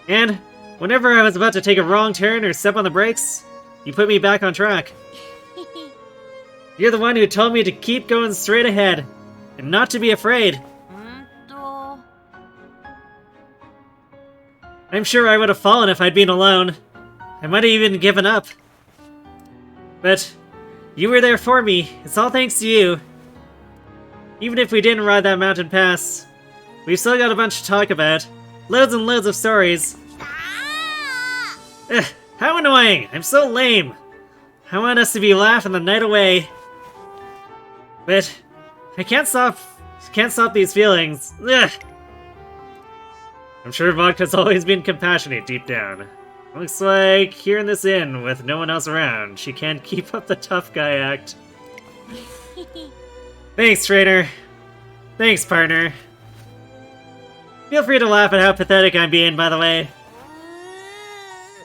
And whenever I was about to take a wrong turn or step on the brakes, you put me back on track. You're the one who told me to keep going straight ahead, and not to be afraid. I'm sure I would have fallen if I'd been alone. I might have even given up. But you were there for me. It's all thanks to you. Even if we didn't ride that mountain pass, we've still got a bunch to talk about. Loads and loads of stories. Ugh, how annoying! I'm so lame. I want us to be laughing the night away. But I can't stop these feelings. Ugh. I'm sure Vodka's always been compassionate deep down. Looks like here in this inn, with no one else around, she can't keep up the tough guy act. Thanks, trainer. Thanks, partner. Feel free to laugh at how pathetic I'm being, by the way.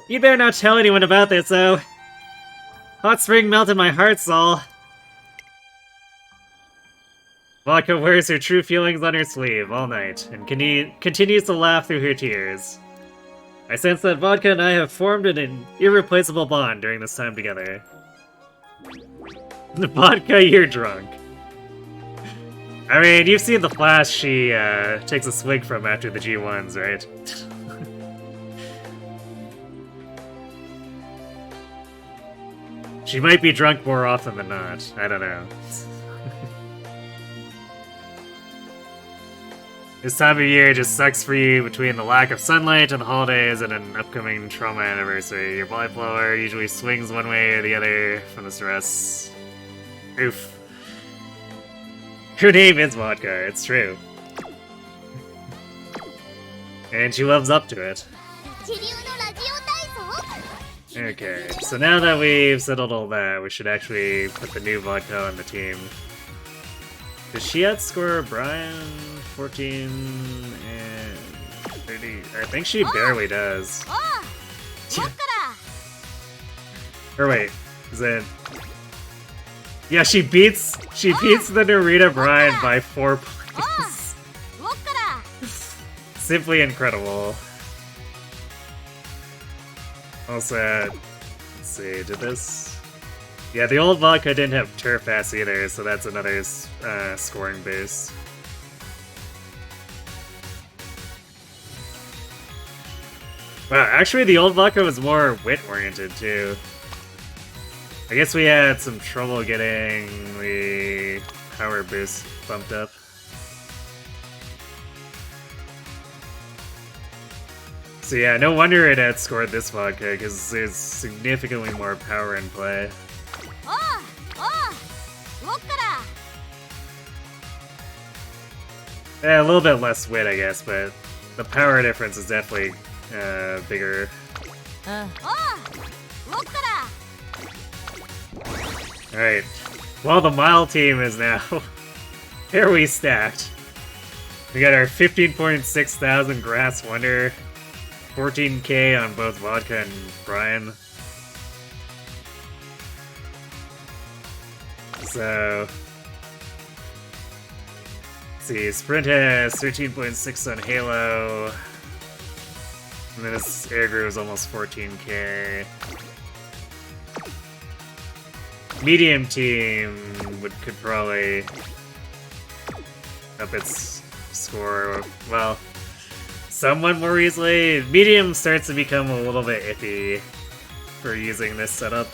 You'd better not tell anyone about this, though. Hot spring melted my heart, Saul. Vodka wears her true feelings on her sleeve all night, and continues to laugh through her tears. I sense that Vodka and I have formed an irreplaceable bond during this time together. Vodka, you're drunk. I mean, you've seen the flask she takes a swig from after the G1s, right? She might be drunk more often than not. I don't know. This time of year just sucks for you between the lack of sunlight and the holidays and an upcoming trauma anniversary. Your body flower usually swings one way or the other from the stress. Oof. Her name is Vodka, it's true. And she lives up to it. Okay, so now that we've settled all that, we should actually put the new Vodka on the team. Does she outscore Brian 14 and 30? I think she barely does. Or wait, is it? Yeah, she beats the Narita Brian by 4 points. Simply incredible. Also, let's see, did this? Yeah, the old Vodka didn't have Turf Pass either, so that's another scoring boost. Wow, actually the old Vodka was more wit-oriented too. I guess we had some trouble getting the power boost bumped up. So yeah, no wonder it outscored this Vodka, because there's significantly more power in play. Yeah, a little bit less wit, I guess, but the power difference is definitely bigger. Alright, well, the Mile team is now fairly stacked. We got our 15.6 thousand Grass Wonder, 14k on both Vodka and Brian. So, let's see, Sprint has 13.6 on Halo, and then his Air Groove is almost 14k. Medium team could probably up its score, well, somewhat more easily. Medium starts to become a little bit iffy for using this setup.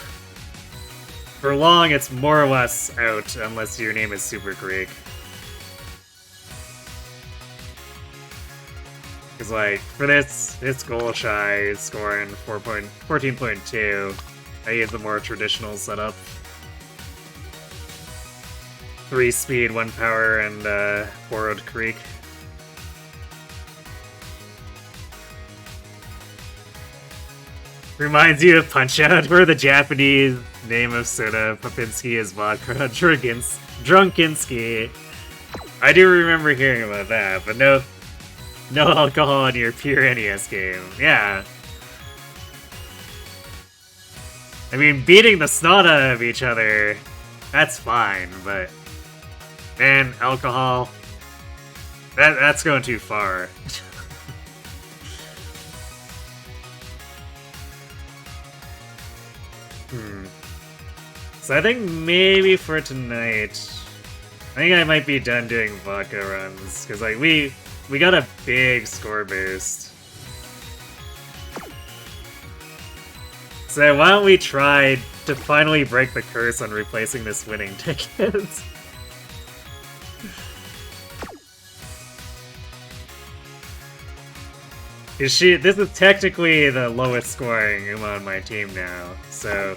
For long, it's more or less out, unless your name is Super Creek. Because, like, for this, it's goal shy, scoring 14.2. I use the more traditional setup. 3 speed, 1 power, and Borrowed Creek. Reminds you of Punch-Out, where the Japanese name of soda, Popinski, is vodka, Drunkinski. I do remember hearing about that, but no alcohol in your pure NES game. Yeah. I mean, beating the snot out of each other, that's fine, but man, alcohol, that's going too far. So I think maybe for tonight, I think I might be done doing vodka runs, because like we got a big score boost. So why don't we try to finally break the curse on replacing this winning ticket. This is technically the lowest scoring Uma on my team now, so...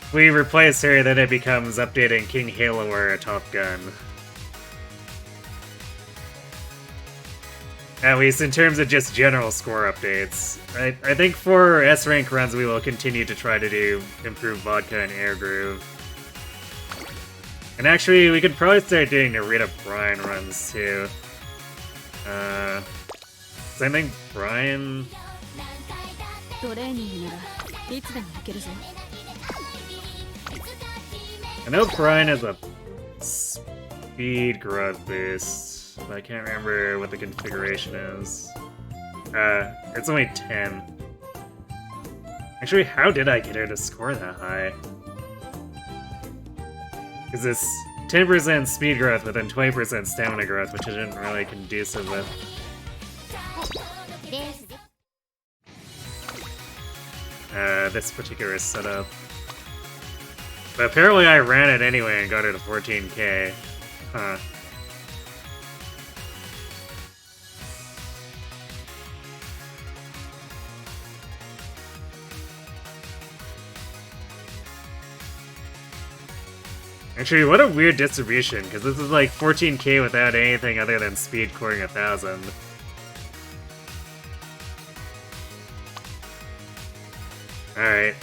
If we replace her, then it becomes updating King Halo or a Top Gun. At least in terms of just general score updates. I think for S-rank runs we will continue to try to do improved Vodka and Air Groove. And actually, we could probably start doing Narita Brian runs too. So I think Brian... I know Brian has a speed growth boost, but I can't remember what the configuration is. It's only 10. Actually, how did I get her to score that high? Because it's 10% speed growth within 20% stamina growth, which isn't really conducive with. This particular setup. But apparently I ran it anyway and got her to 14k. Huh. Actually, what a weird distribution, because this is like 14k without anything other than speed coring 1000. Alright.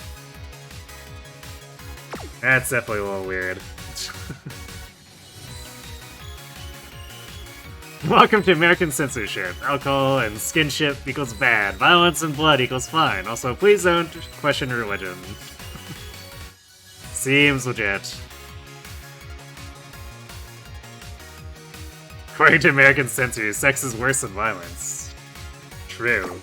That's definitely a little weird. Welcome to American censorship. Alcohol and skinship equals bad. Violence and blood equals fine. Also, please don't question religion. Seems legit. According to American censors, sex is worse than violence. True.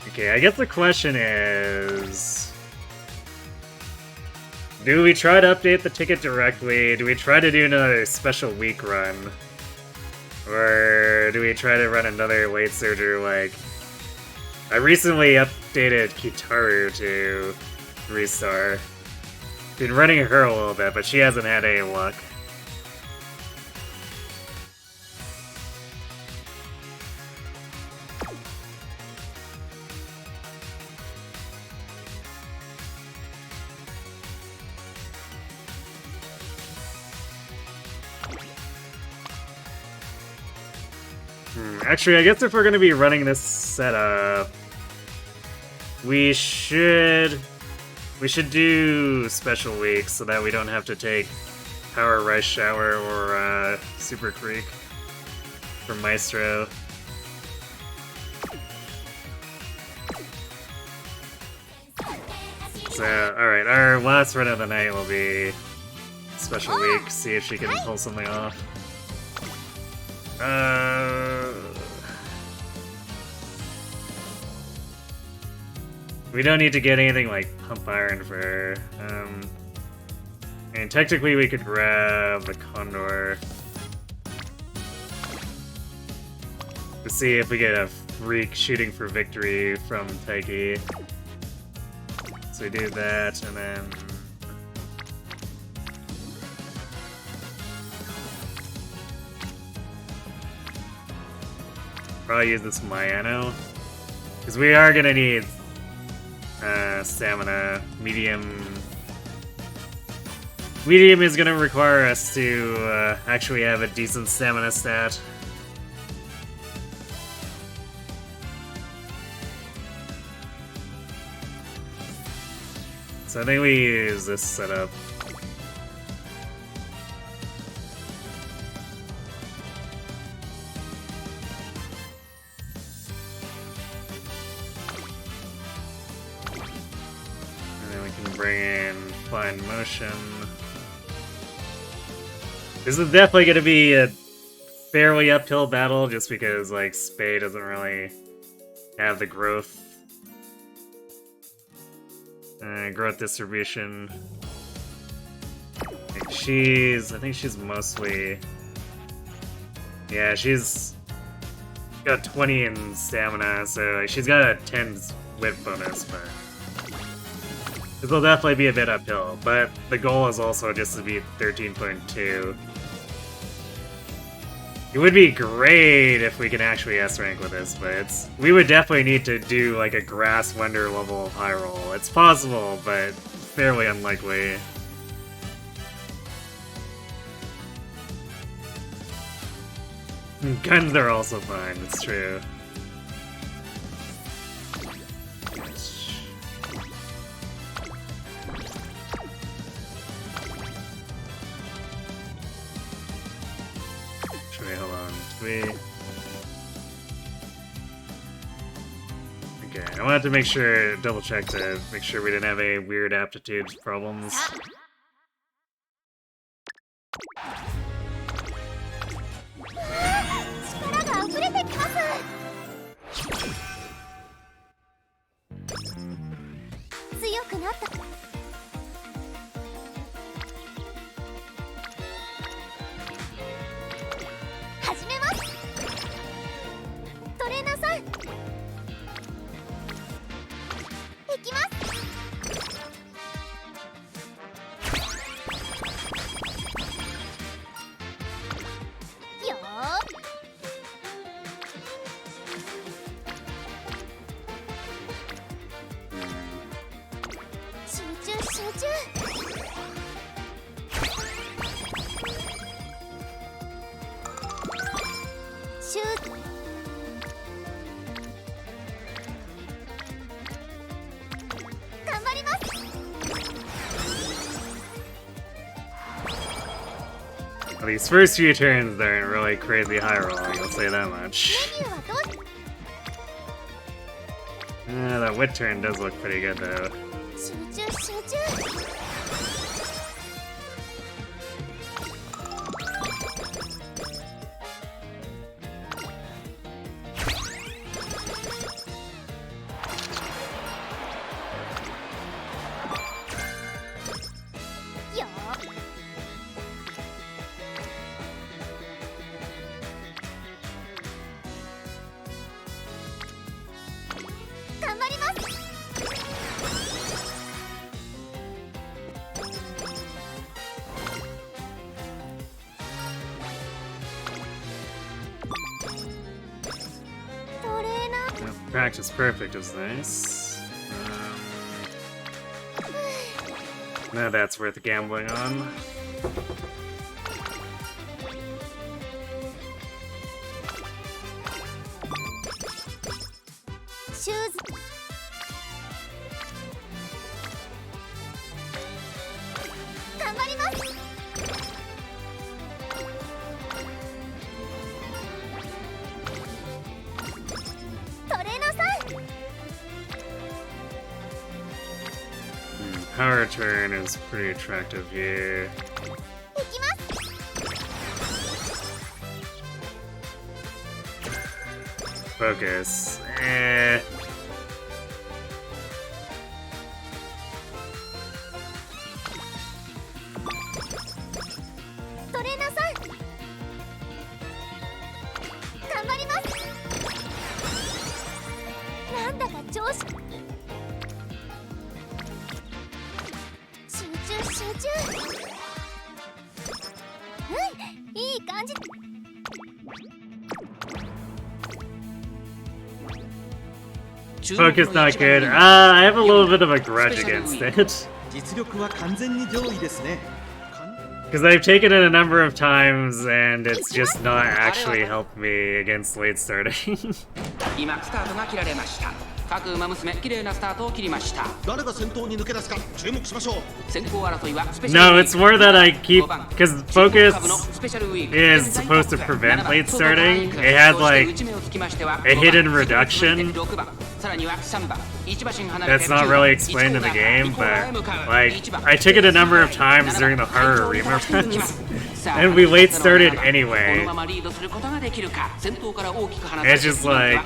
Okay, I guess the question is... do we try to update the ticket directly? Do we try to do another special week run? Or do we try to run another late surger like... I recently updated Kitaru to 3-star. Been running her a little bit, but she hasn't had any luck. Actually, I guess if we're going to be running this setup, we should do special weeks so that we don't have to take Power Rice Shower or Super Creek for Maestro. So, alright, our last run of the night will be special week, see if she can pull something off. We don't need to get anything like Pump Iron for her. And technically we could grab the Condor to see if we get a freak shooting for victory from Taiki. So we do that, and then... probably use this Mayano, because we are gonna need stamina. Medium is gonna require us to actually have a decent stamina stat. So I think we use this setup. Bring in Fine Motion. This is definitely going to be a fairly uphill battle just because, like, Spe doesn't really have the growth distribution. I think she's mostly... yeah, she's got 20 in stamina, so she's got a 10 wit bonus, but it'll definitely be a bit uphill. But the goal is also just to beat 13.2. It would be great if we can actually S-rank with this, but we would definitely need to do like a Grass Wonder level high roll. It's possible, but fairly unlikely. Guns are also fine, it's true. Wait, hold on. Okay, I wanted to make sure, double check to make sure we didn't have any weird aptitude problems. These first few turns, they're in really crazy high rolling, I'll say that much. That wit turn does look pretty good though. Practice perfect is nice. Now that's worth gambling on. Power turn is pretty attractive here. Focus. Focus not good. I have a little bit of a grudge against it. Because I've taken it a number of times and it's just not actually helped me against late starting. No, it's more that I keep, because focus is supposed to prevent late starting. It has like a hidden reduction that's not really explained in the game, but like I took it a number of times during the harder arena runs. And we late started anyway. It's just like,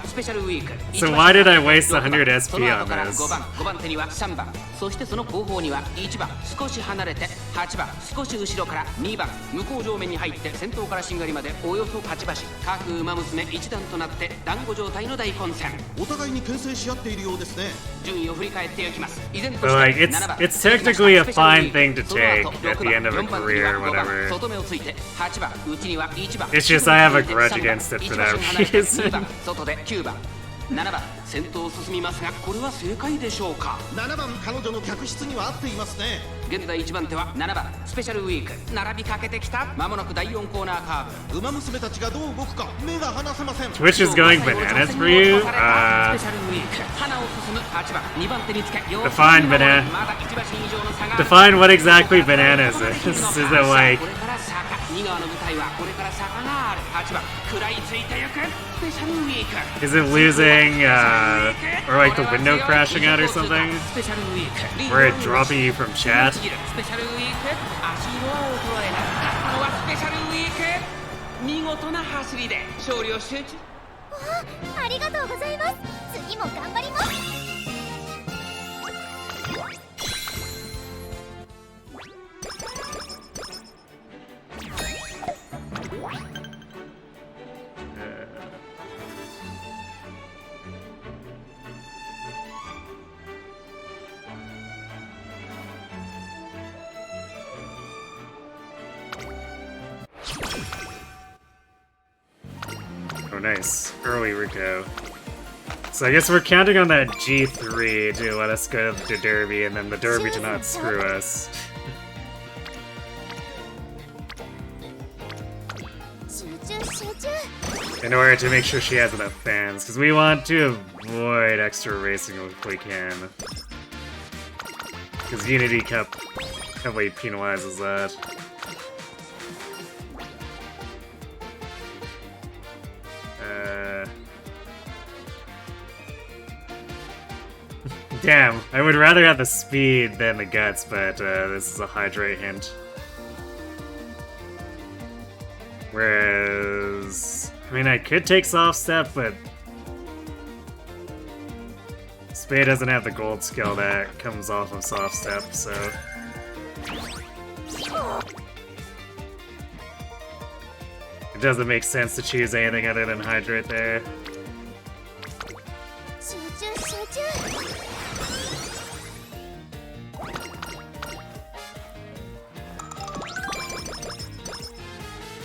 so why did I waste 100 SP on this? 5番手には3番、そしてその後方には1番、少し離れて8番、少し後ろから2番、向こう上面に入って先頭からしんがりまでおよそ8馬身、各馬娘一段となって団子状態の大混戦。お互いに牽制し合っているようですね。順位を振り返っていきます。依然と But し like, て it's 7番、 it's technically a fine thing to その take 後 at 6 the end of a 番、4番手 career に or は5番、 whatever. 外目をついて8番、内には1番。 It's just I have a grudge against it for that 2番 reason. 外で9番。7番先頭を進みますが、これは正解でしょうか。7番彼女の客室には合っていますね。現在1番手は7番スペシャルウィーク、並びかけてきた。まもなく第4コーナーカーブ。馬娘たちがどう動くか目が離せません。 Twitch is going bananas for you? スペシャルウィーク、花を進む8番、2番手につけ Define banana. まだ1馬身以上の差が。 Define what exactly bananas is. Is it like これから坂、2側の舞台はこれから坂がある。8番食らいついてゆくスペシャルウィーク。 is it losing or like the window crashing out or something? スペシャルウィーク Or it dropping you from chat? スペシャルウィーク、足色は衰えない。勝ったのはスペシャルウィーク。見事な走りで勝利を集中。ありがとうございます。次も頑張ります。Oh, nice. Early Rico. So I guess we're counting on that G3 to let us go to Derby, and then the Derby to not screw us. 集中集中。 In order to make sure she has enough fans, because we want to avoid extra racing if we can. Because Unity Cup heavily penalizes that. Damn, I would rather have the speed than the guts, but this is a hydrate hint. Whereas, I mean, I could take soft step, but Spe doesn't have the gold skill that comes off of soft step, so it doesn't make sense to choose anything other than hydrate there. 集中集中。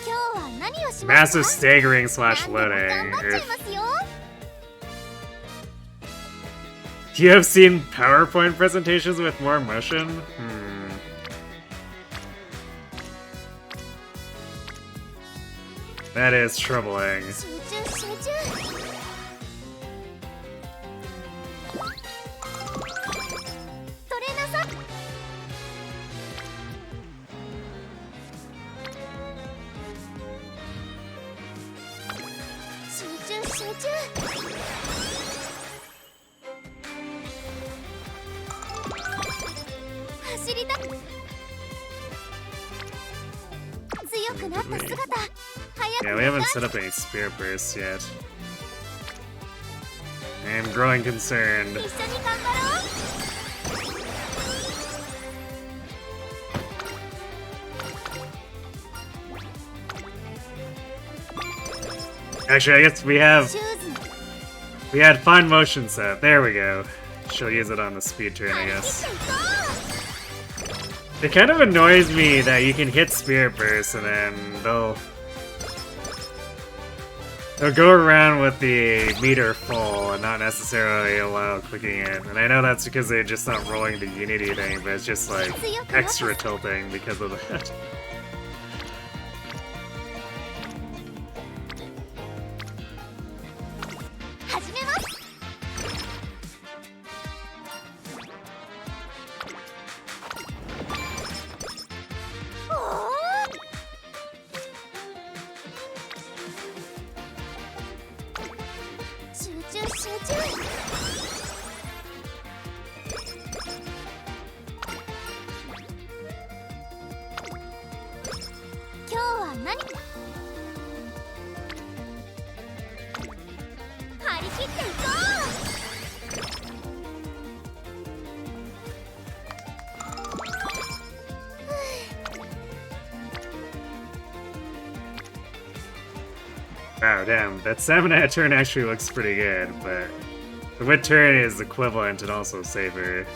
今日は何をしますか？ Massive staggering slash 何でも頑 loading. 張っちゃいますよ。 Do you have seen PowerPoint presentations with more motion? That is troubling. 集中集中。取れなさ。集中集中。走りた。強くなった姿。Yeah, we haven't set up any spear bursts yet. I am growing concerned. 一緒に頑張ろう。 Actually, I guess we シュ have ーズの we had fine motion set. There we go. She'll use it on the speed turn, I 張り切っ guess. ていこ It kind of annoys me that you can hit Spirit Burst and then they'll go around with the meter full and not necessarily allow clicking in. And I know that's because they're just not rolling the Unity thing, but it's just like extra tilting because of that. う。始めます。おー。集中集中。Wow, damn, that Samonette turn actually looks pretty good, but the Wit turn is equivalent and also safer.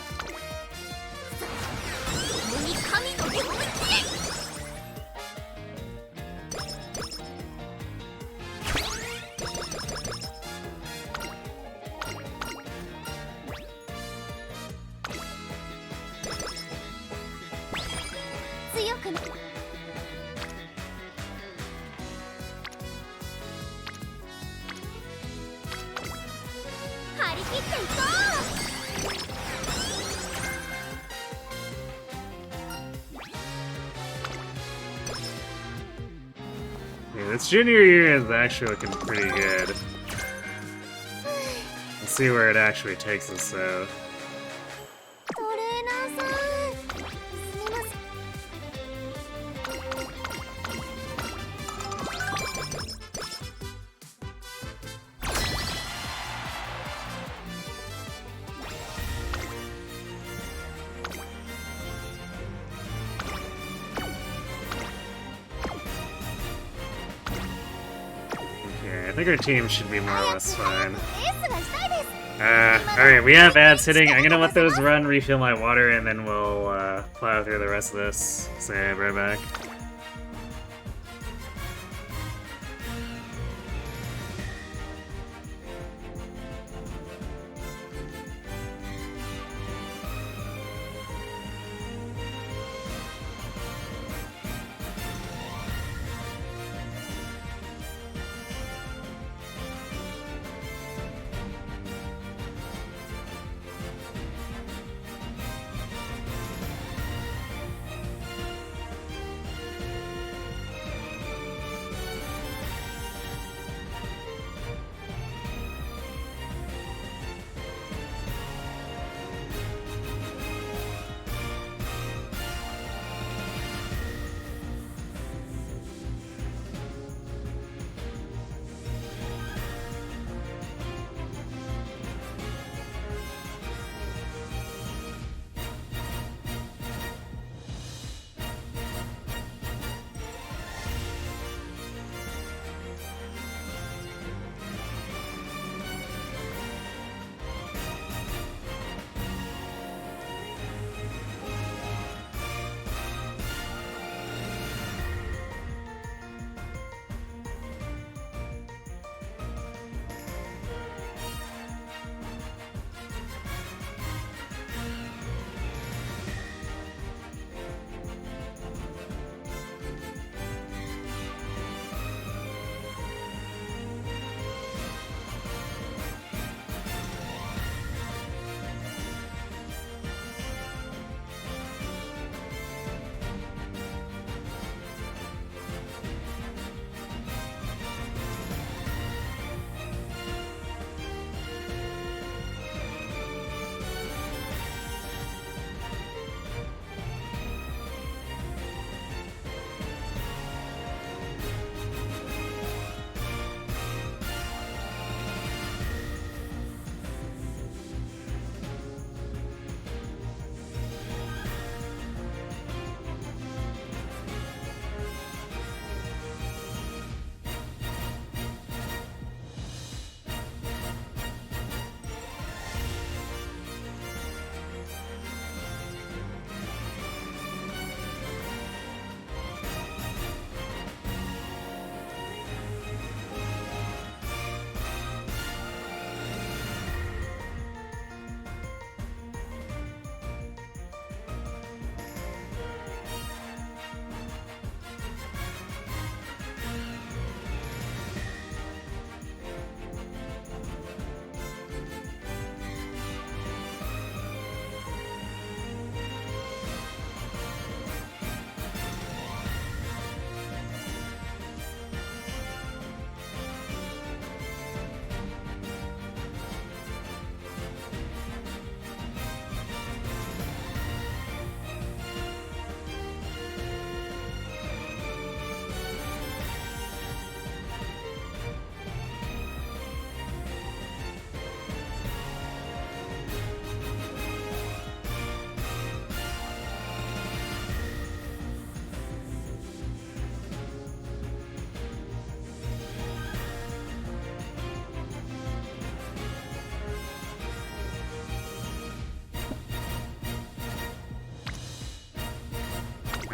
Yeah, this junior year is actually looking pretty good. Let's see where it actually takes us, though. I think our team should be more or less fine. Alright, we have ads hitting. I'm gonna let those run, refill my water, and then we'll plow through the rest of this. So, right back.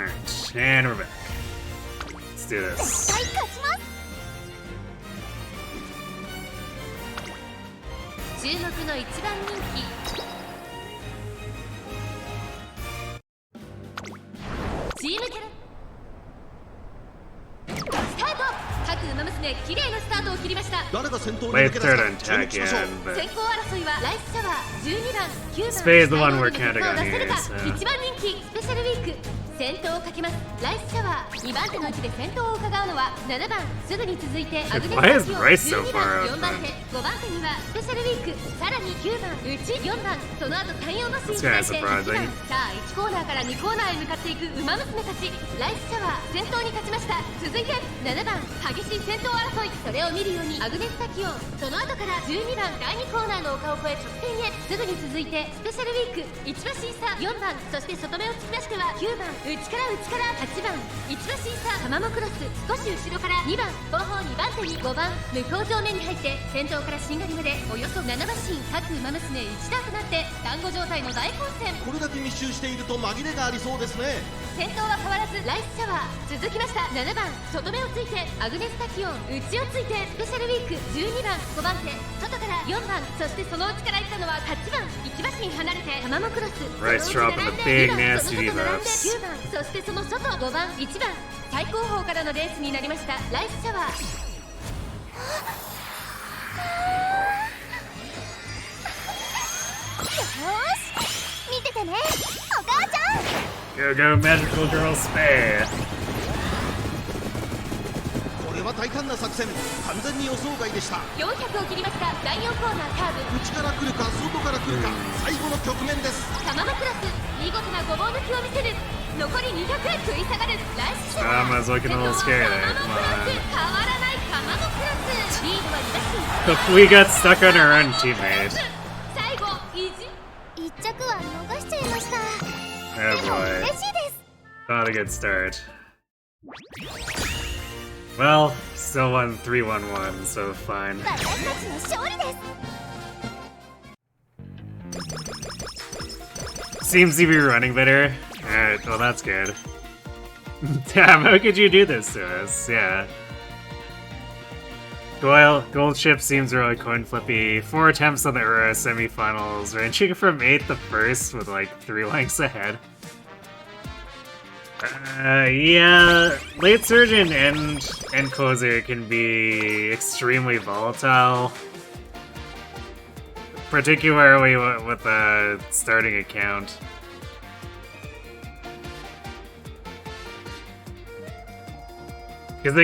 Alright, and we're back. Let's do this. 注目の一番人気チームキャラスタート。各ウマ娘綺麗なスタートを切りました。誰が先頭に Late 抜け出す third か on 注目しましょう。 Tactician, 先 but 行争いはライスシャワー12番9番 Spe is the one we're 最後 counting の on 結果を出せる here, か so. 一番人気スペシャルウィーク先頭をかけます。ライスシャワー2番手の位置で先頭を伺うのは7番すぐに続いてアグネ Why is ス Bryce so 12 far 番 up 4番手5番手にはスペシャルウィークさらに9番内4番その後3、4馬身に対して1 That's 番 kinda surprising. さあ1コーナーから2コーナーへ向かっていくウマ娘たち。ライスシャワー先頭に立ちました。続いて7番激しい先頭争いそれを見るようにアグネスタキオンその後から12番第2コーナーの丘を越え直線へすぐに続いてスペシャルウィーク1馬身差4番そして外目を突き出しては9番内から8番1馬身差タマモクロス少し後ろから2番後方2番手に5番向こう上面に入って先頭からしんがりまでおよそ7馬身各馬娘1打となって団子状態の大混戦。これだけ密集していると紛れがありそうですね。先頭は変わらずライスシャワー続きました。7番外目をついてアグネスタキオン内をついてスペシャルウィーク12番5番手外から4番そしてその内から行ったのは8番1馬身離れてタマモクロス Rice その内 dropping 並ん the で big 2番 nasty その外並んで debuffs. 9番そしてその外5番1番最高峰からのレースになりました。ライスシャワー見ててねお母ちゃん。 Go go magical girl Spe. これは大胆な作戦、完全に予想外でした。400を切りました。第4コーナーカーブ内から来るか外から来るか、最後の局面です。タマモクロス見事なごぼう抜きを見せる。残り200食い下がるライスシャワー I was looking a little scared there. タマモクロス変わらないタマモクロスリードは2打 We got stuck on our own teammate. 最後意地1着は逃しちゃいました。 Oh boy. 嬉しいです。 Not a good start. Well, still won 3-1-1, so fine. 私たちの勝利です。 Seems to be running better. Alright, well that's good. Damn, how could you do this to us? Yeah. Gold ship seems really coin flippy. 4 attempts on the Euro semifinals, ranging from 8th to 1st with like 3 lengths ahead. Yeah, late surgeon and closer can be extremely volatile. Particularly with a starting account. Because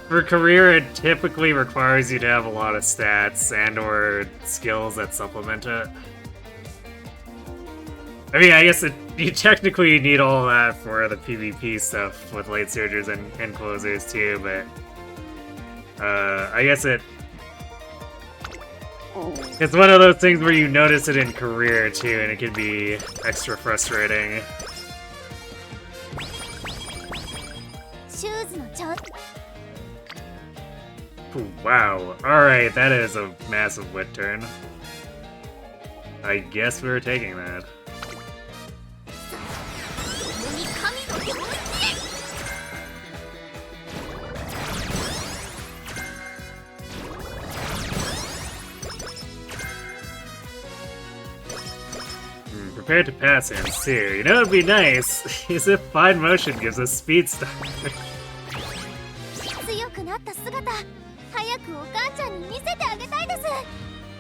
for career, it typically requires you to have a lot of stats and/or skills that supplement it. I mean, I guess you technically need all of that for the PvP stuff with late surgers and closers too, but I guess it's one of those things where you notice it in career too, and it can be extra frustrating. Wow. Alright, that is a massive wit turn. I guess we were taking that. Prepared to pass him, too. You know what would be nice? Is if fine motion gives us speed start.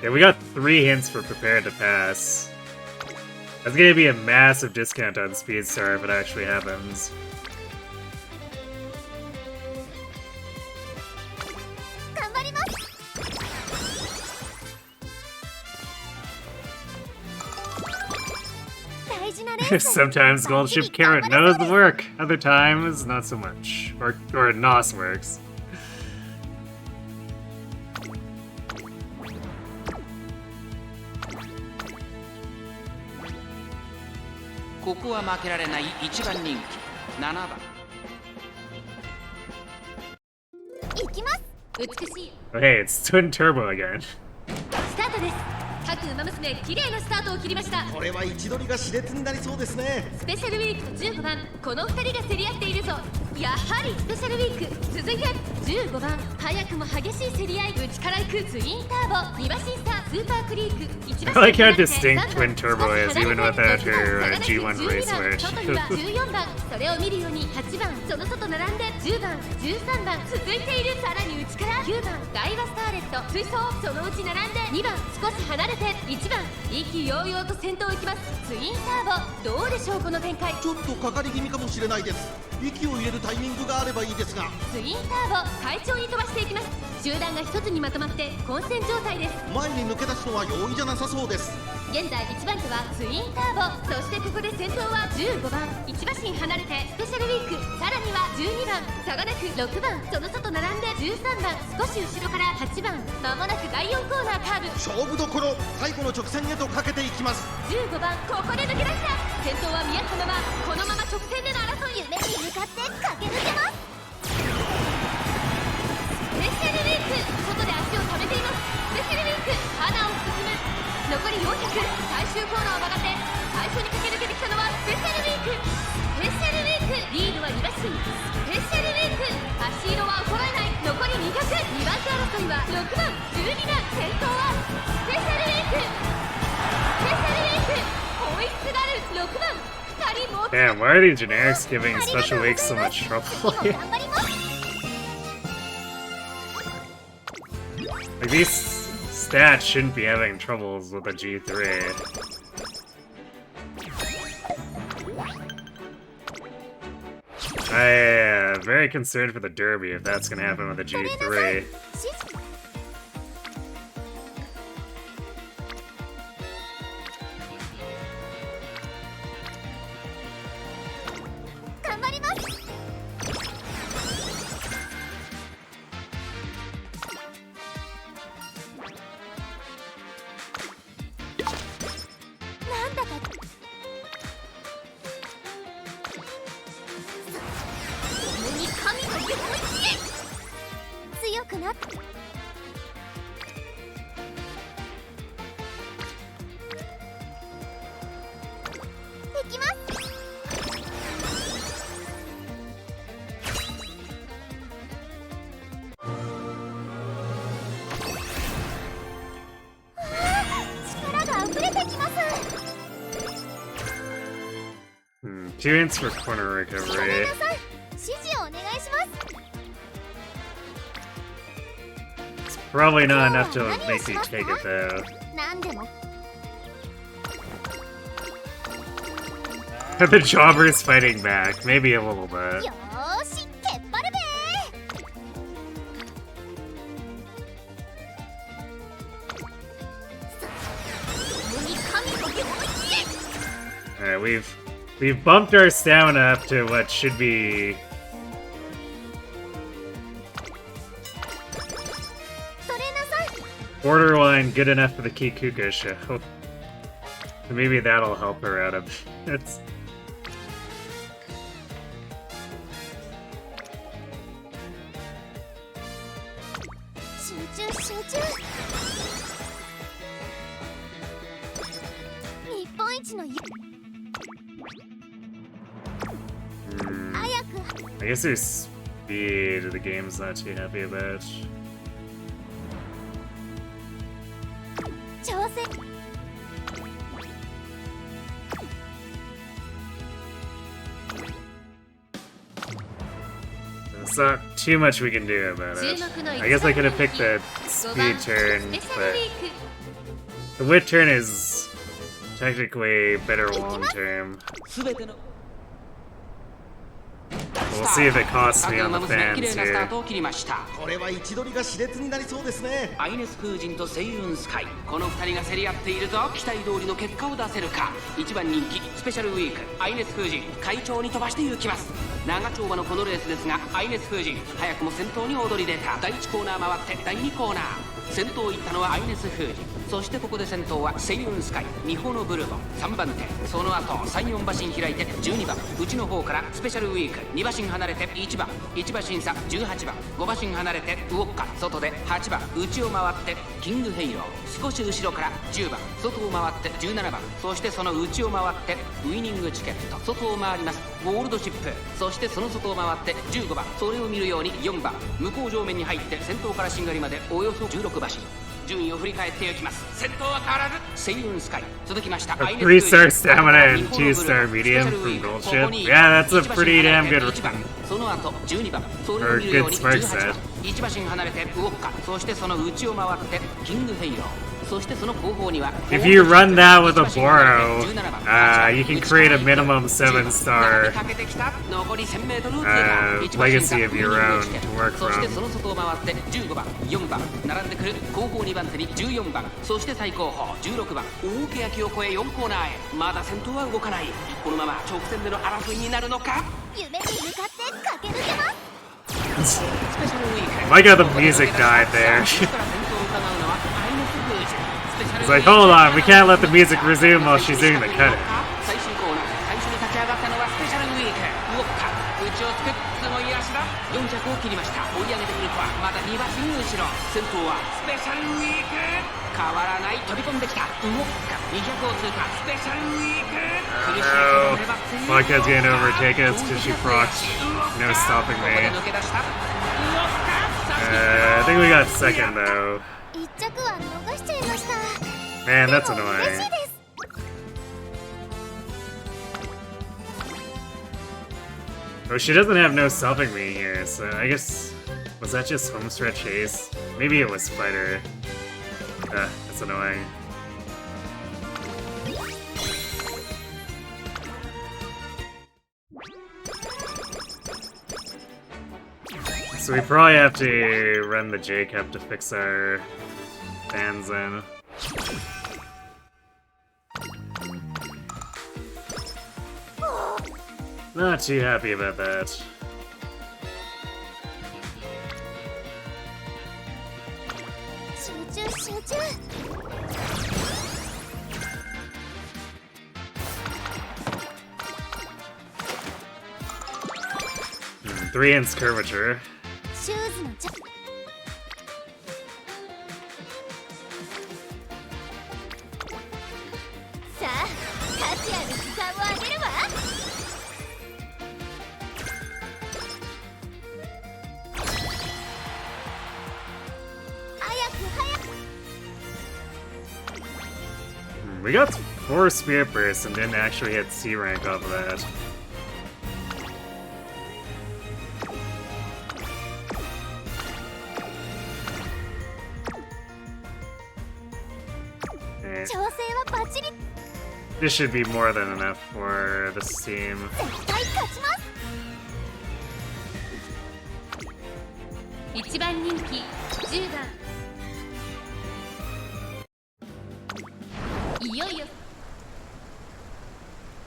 Yeah, we got 3 hints for prepared to pass. That's gonna be a massive discount on speed star if it actually happens. Sometimes Gold Ship Carrot knows the work, other times not so much. Or NOS works. ここは負けられない1番人気7番。いきます。美しい。 Oh, hey, it's Twin Turbo again. スタートです。各馬娘綺麗なスタートを切りました。これは位置取りが熾烈になりそうですね。スペシャルウィークと15番、この2人が競り合っているぞ。やはりスペシャルウィーク、続いて15番、早くも激しい競り合い、内から行くツインターボ、2馬審査スーパークリーク、1馬 I like how distinct Twin Turbo is, even without her G1 race merch. 外には14番、それを見るように8番、その外並んで10番、13番、続いている。さらに内から9番、ダイワスターレット、追走、そのうち並んで2番、少し離れて1番、意気揚々と先頭を行きます。ツインターボ、どうでしょうこの展開。ちょっとかかり気味かもしれないです。息を入れるタイミングがあればいいですが。ツインターボ、快調に飛ばしていきます。集団が一つにまとまって混戦状態です。前に抜け出すのは容易じゃなさそうです。現在1番手はツインターボ、そしてここで先頭は15番、1馬身離れてスペシャルウィーク、さらには12番、差がなく6番、その外並んで13番、少し後ろから8番、まもなく第4コーナーカーブ、勝負どころ、最後の直線へとかけていきます。15番、ここで抜け出した。先頭は見合ったまま、このまま直線での争い、夢に向かって駆け抜けます。スペシャルウィーク、外で足を溜めています。スペシャルウィーク、花を進む。残り400、最終コーナーを曲がって最初に駆け抜けてきたのはスペシャルウィーク。スペシャルウィーク、リードは2馬身。スペシャルウィーク、足色は衰えない。残り200、2番手争いは6番、12番、先頭はスペシャルウィーク。スペシャルウィーク、追いすがる6番、2人も Damn, why are these generics giving special weeks so much trouble? Like, these stats shouldn't be having troubles with a G3. I am very concerned for the Derby if that's gonna happen with a G3. Two hints for corner recovery. It's probably not enough to make me take it though. The jobber's fighting back, maybe a little bit. Alright, we've bumped our stamina up to what should be borderline good enough for the Kikuka show. So maybe that'll help her out a bit. I guess there's speed the game's not too happy about. There's not too much we can do about it. I guess I could have picked the speed turn, but the wit turn is technically better long term. We'll see if it costs me on the fans here. これは位置取りが熾烈になりそうですね。アイネス風神とセイウンスカイ、この2人が競り合っているぞ。期待通りの結果を出せるか。1番人気スペシャルウィーク、アイネス風神快調に飛ばして行きます。長丁場のこのレースですが、アイネス風神早くも先頭に躍り出た。第1コーナー回って第2コーナー、先頭行ったのはアイネス風神。そしてここで先頭はセイウンスカイ、ミホノブルボン3番手、その後3、4馬身開いて12番、内の方からスペシャルウィーク2馬身離れて1番、1馬身差18番、5馬身離れてウォッカ、外で8番、内を回ってキングヘイロー、少し後ろから10番、外を回って17番、そしてその内を回ってウイニングチケット、外を回りますゴールドシップ、そしてその外を回って15番、それを見るように4番、向こう上面に入って先頭からしんがりまでおよそ16馬身、順位を振り返っていきます。先頭は変わらずセイウンスカイ、続きました 3-star stamina and 2-star medium from gold ship. Yeah, that's a pretty damn good run. その後12番、それを見るように18番、1馬身離れてウォッカ、そしてその内を回ってキングヘイロー、そしてその後方には If you run that with a Boro, you can create a minimum 7-star legacy of your own to work そして from. その外を回って15番、4番、並んでくる後方2番手に14番、そして最後方16番、大欅を越え4コーナーへ、まだ先頭は動かない。このまま直線での争いになるのか。夢に向かって駆け抜けます。スペシャルウィーク My god, the music died there. 先頭を伺うのはアイネスブージュ。スペシャル It's like, hold on, we can't let the music resume while she's doing the cutting. 最終コーナー、最初に立ち上がったのはスペシャルウィークウォッカ、内をつくすごい足だ。4着を切りました。追い上げてくるとはまだ2馬身後ろ、先頭はスペシャルウィーク、変わらない、飛び込んできたウォッカ、200を通過、スペシャルウィーク、苦しいけど No, 粘っている。 Vodka's getting overtaken. It's because she procs. No stopping ここで me. 抜け出したウォッカ、I think we got second though. 一着は逃しちゃいました。 Man, that's でも嬉し annoying. いです。 Oh, she doesn't have no stopping me here, so I guess... Was that just homestretch haste? Maybe it was fighter. That's annoying. So we probably have to run the J-Cup to fix our fans then. Not too happy about that. 集中集中。 3-inch curvature. シューズのジャさあ、価値ある時間をあげるわ。早く早く。 We got 4 Spirit Bursts and didn't actually hit C rank off of that. Eh, 調整はバッチリ。 This should be more than enough for this team. 絶対勝ちます。1番人気10番、いよいよ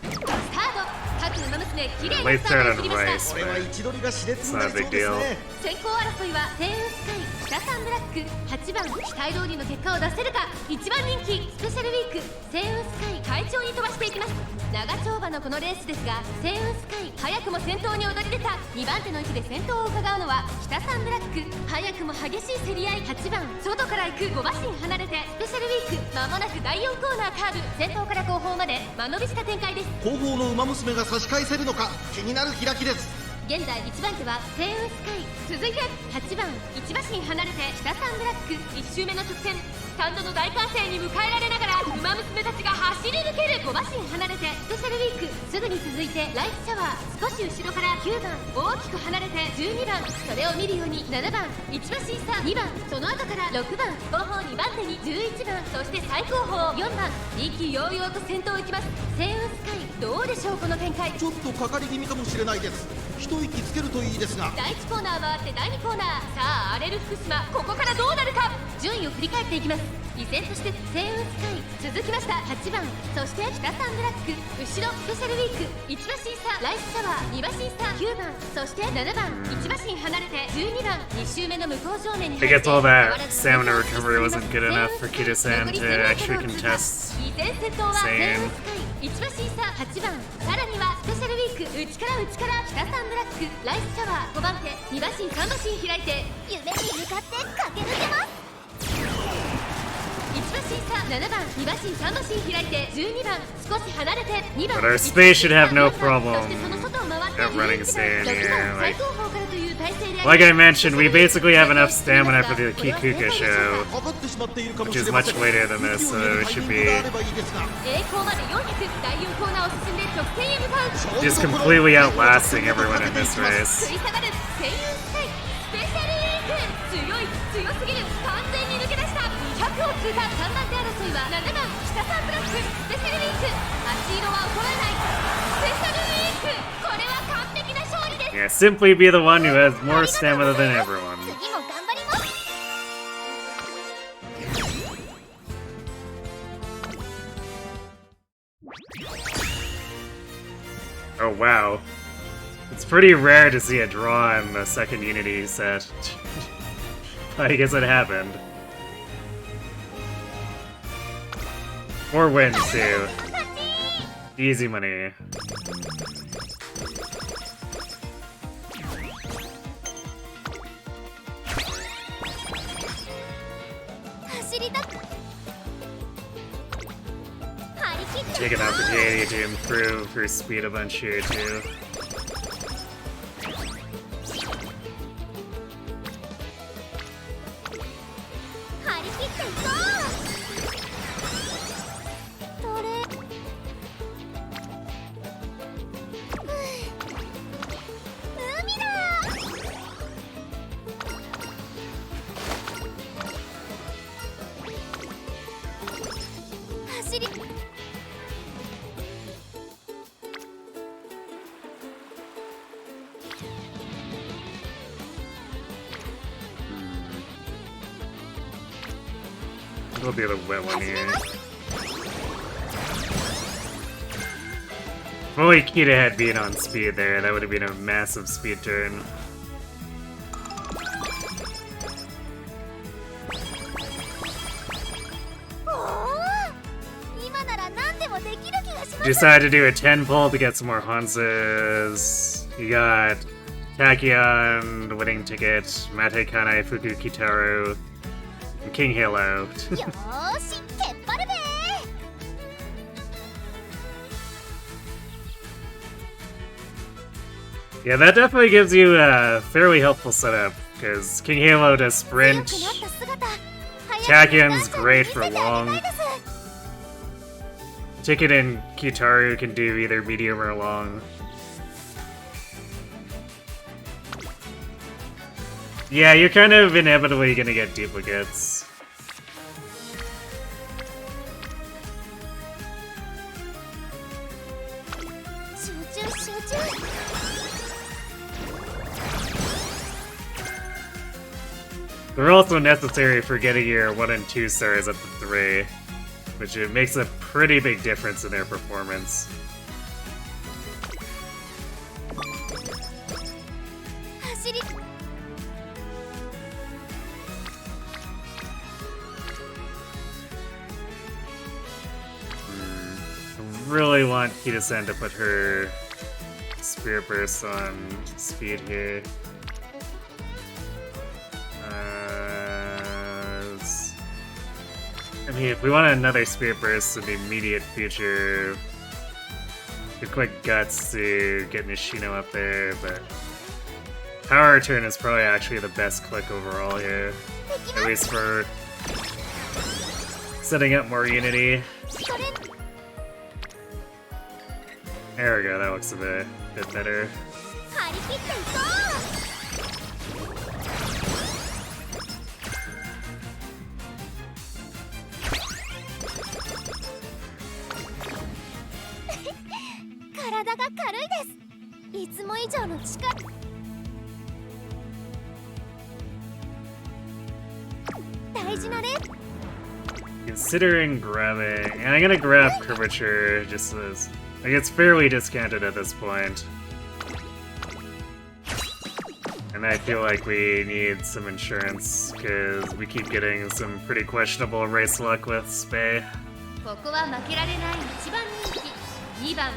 スタート。各馬娘綺麗な Late スター start トを on 切り the ま race, した。これは位 but 置取りが熾烈 it's にな not り a そう big です deal. ね。先行争いはセイウンスカイ、北サンブラック、8番期待通りの結果を出せるか。1番人気スペシャルウィーク、セイウンスカイ快調に飛ばしていきます。長丁場のこのレースですが、セイウンスカイ早くも先頭に躍り出た。2番手の位置で先頭を伺うのは北サンブラック、早くも激しい競り合い。8番外から行く5馬身離れてスペシャルウィーク、まもなく第4コーナーカーブ、先頭から後方まで間延びした展開です。後方の馬娘が差し返せるのか気になる開きです。現在1番手はセイウンスカイ、続いて8番1馬身離れて北サンブラック。1周目の直線、スタンドの大歓声に迎えられながら馬娘たちが走り抜ける。5馬身離れてスペシャルウィーク、すぐに続いてライフシャワー、少し後ろから9番大きく離れて12番、それを見るように7番1馬身差2番、その後から6番後方2番手に11番、そして最後方4番、意気揚々と先頭を行きます。セイウンスカイ、どうでしょうこの展開。ちょっとかかり気味かもしれないです。一息つけるといいですが。第1コーナー回って第2コーナー、さあ荒れる福島、ここからどうなるか。順位を振り返っていきます。1依然として星雲スカイ続きました8番そして北サンブラック後ろスペシャルウィーク1馬審査ライスシャワー2馬審査9番そして7番1馬審離れて12番2周目の向こう正面に I guess all that stamina recovery wasn't good enough for Kita-san to actually contest 依然先頭は星雲 Sane. スカイ1馬審査8番さらにはスペシャルウィーク内から北サンブラックライスシャワー5番手2馬審3馬審開いて夢に向かって駆け抜けます1馬審査7番2馬審3馬審開いて12番少し離れて2番 But our space should have no problem そしてその外を回って of running Sane 6 here. 番 Like, 最後方からという体勢で like I mentioned, we basically have enough stamina for the Kikuka show, かかってしまっているかも which し is れませ much ん。 later than this, so it should be 栄光まで400第4コーナーを進んで直線へ向かう just completely outlasting everyone in this race. 食い下がる声優スカイスペシャルウィーク強すぎる完全に抜け出した200を通過3番手争いは7番北サンブラックスペシャルウィーク足色は衰えないスペシャルウィークこれは完璧な勝利です Yeah, simply be the one who has more stamina than everyone. 次も頑張ります Oh wow. It's pretty rare to see a draw in the second Unity set. I guess it happened. Or wins too. Easy money. 走りたく Take an opportunity to improve her speed a bunch here too. 張り切っていこうどれ海だ走り It'll be the wet one here. If only Kita had been on speed there, that would have been a massive speed turn. Decided to do a 10 pull to get some more Hansas. You got Tachyon, the winning ticket, Mate Kanai, Fuku Kitaru, and King Halo. よーしけっぱるべ Yeah, that definitely gives you a fairly helpful setup, because King Halo does sprint, Tachyon's great for long, Ticket and Kitaru can do either medium or long. Yeah, you're kind of inevitably gonna get duplicates. They're also necessary for getting your 1 and 2 stars up to 3, which it makes a pretty big difference in their performance. I really want Kita-san to put her Spirit Burst on speed here. I mean, if we want another Spirit Burst in the immediate future, it'd quick guts to get Nishino up there, but Power Return is probably actually the best click overall here. At least for setting up more Unity. There we go, that looks a bit better. considering grabbing, and I'm gonna grab curvature just as like it's fairly discounted at this point. And I feel like we need some insurance because we keep getting some pretty questionable race luck with Spe. ここは負けられない1番人気2番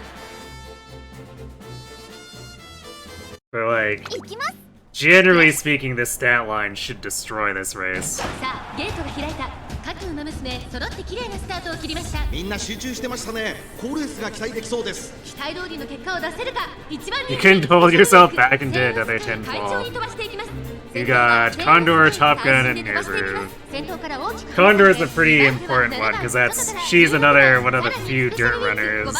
But like, いきます generally speaking, this stat line should destroy this race. さあゲートが開いた各馬娘揃って綺麗なスタートを切りました。みんな集中してましたね。好レースが期待できそうです。期待通りの結果を出せるか。1番人気 You can hold yourself back into another 10 fall. You got Condor, Top Gun, and Air Groove. Condor is a pretty important one because she's another one of the few dirt runners.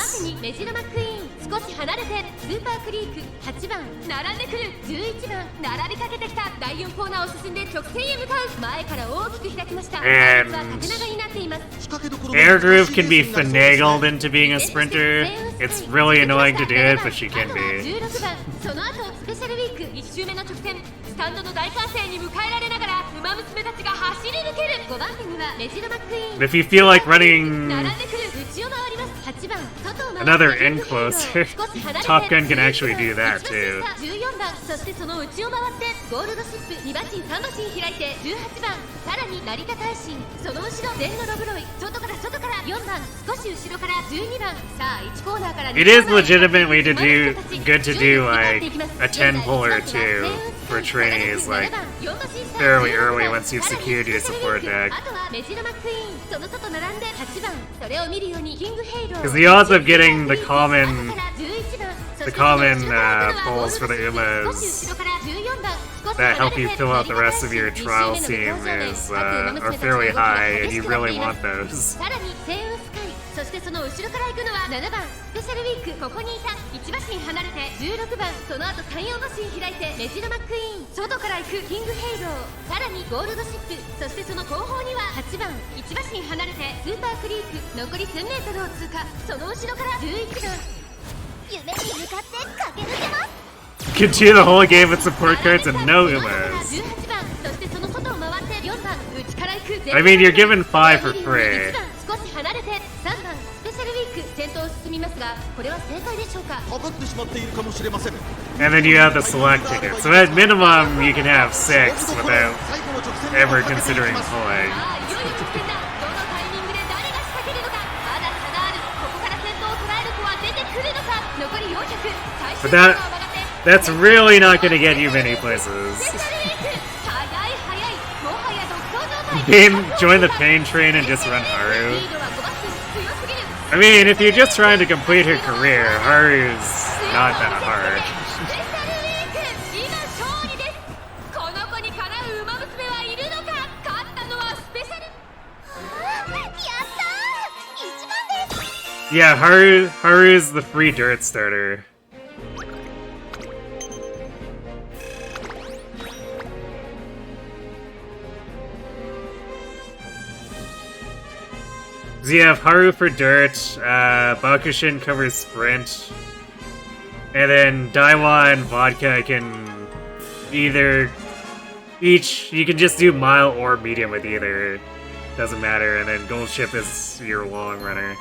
少し離れてスーパークリーク8番並んでくる11番並びかけてきた第4コーナーを進んで直線へ向かう前から大きく開きました。 And Air Groove can be finagled into being a sprinter. It's really annoying to do it, but she can be. 16番その後スペシャルウィーク1周目の直線スタンドの大歓声に迎えられながらウマ娘たちが走り抜ける5番手にはメジロマックイーン But if you feel like running 並んでくる内を回ります8番外を回る another end closer, Top Gun can actually do that too. 14番そしてその内を回ってゴールドシップ2馬身3馬身開いて18番さらに成田大臣その後ろ電のロブロイ外から4番少し後ろから12番さあ1コーナーから It is legitimately good to do like a 10 pull or 2 for trainees like fairly early once you've secured your support deck. あとはメジロマックイーンその外並んで8番それを見るようにキングヘイロー Because the odds of getting the common pulls for the Umas that help you fill out the rest of your trial team are fairly high, and you really want those. さらにセウンスカイそしてその後ろから行くのは7番スペシャルウィークここにいた1馬身離れて16番その後3、4馬身開いてメジロマックイーン外から行くキングヘイローさらにゴールドシップそしてその後方には8番1馬身離れてスーパークリーク残り1000メートルを通過その後ろから11番夢に向かって駆け抜けます Continue the whole game with support cards and no Umas. I mean, you're given 5 for free. And then you have the select ticket. So at minimum, you can have 6 without ever considering pulling. But that's really not going to get you many places. Join the pain train and just run Haru. I mean, if you're just trying to complete her career, Haru's not that hard. Yeah, Haru's the free dirt starter. So you have Haru for dirt, Bakushin covers sprint, and then Daiwa and Vodka can either you can just do mile or medium with either, doesn't matter, and then Gold Ship is your long runner.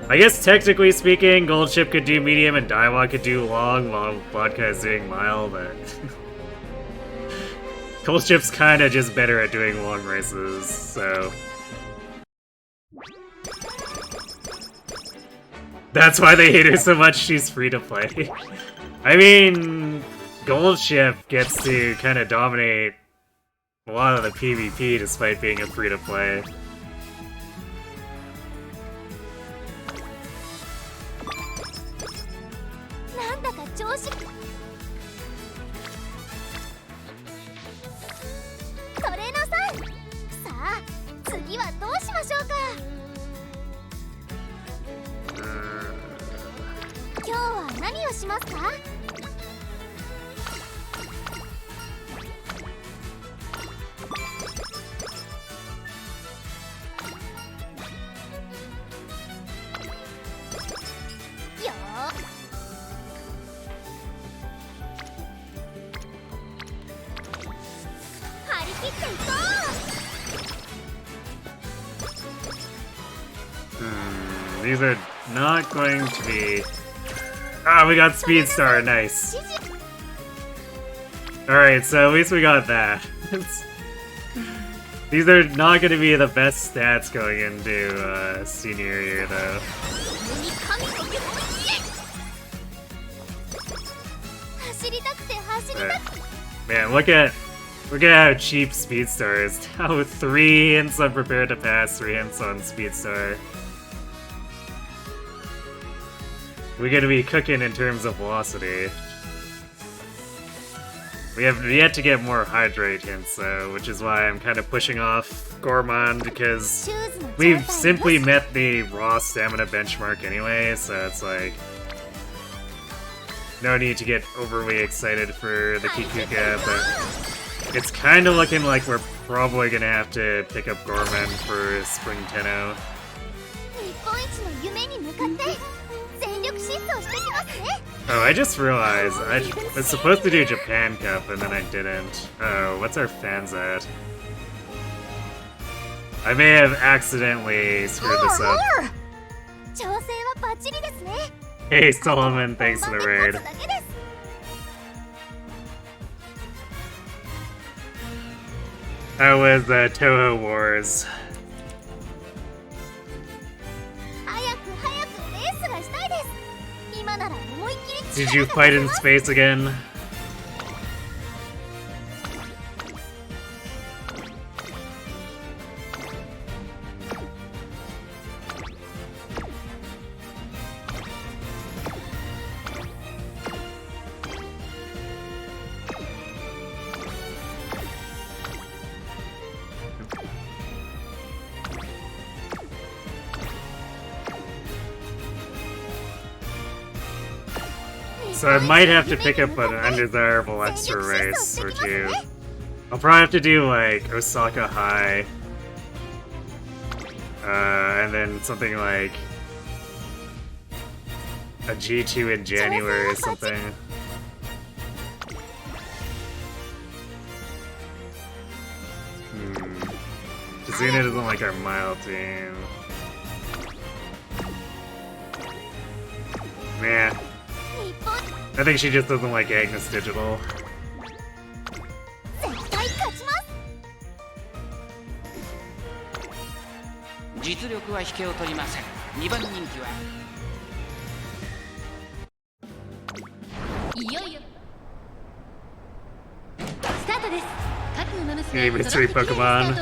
I guess technically speaking, Gold Ship could do medium and Daiwa could do long while Vodka is doing mile, but Gold Ship's kinda just better at doing long races, so that's why they hate her so much, she's free to play. I mean, Gold Ship gets to kind of dominate a lot of the PvP despite being a free to play. these are not going to be... Ah, we got Speed Star, nice. Alright, so at least we got that. These are not going to be the best stats going into senior year, though. Man, look at how cheap Speed Star is. Now 3 hints on Prepare to Pass, 3 hints on Speed Star. We're gonna be cooking in terms of velocity. We have yet to get more Hydrate hints, though, which is why I'm kind of pushing off Gourmand, because we've simply met the raw stamina benchmark anyway, so it's like... no need to get overly excited for the Kikuka, but it's kind of looking like we're probably gonna have to pick up Gourmand for Spring Tenno. Oh, I just realized I was supposed to do Japan Cup and then I didn't. Oh, what's our fans at? I may have accidentally screwed this up. Hey Solomon, thanks for the raid. That was Toho Wars. Did you fight in space again? So I might have to pick up an undesirable extra race or two. I'll probably have to do like Osaka High. And then something like a G2 in January or something. Kazuna doesn't like our mile team. Man. I think she just doesn't like Agnes Digital. 実力は引けを取りません。2番人気は。いよいよスタートです。各馬娘 Hey, mystery Pokemon.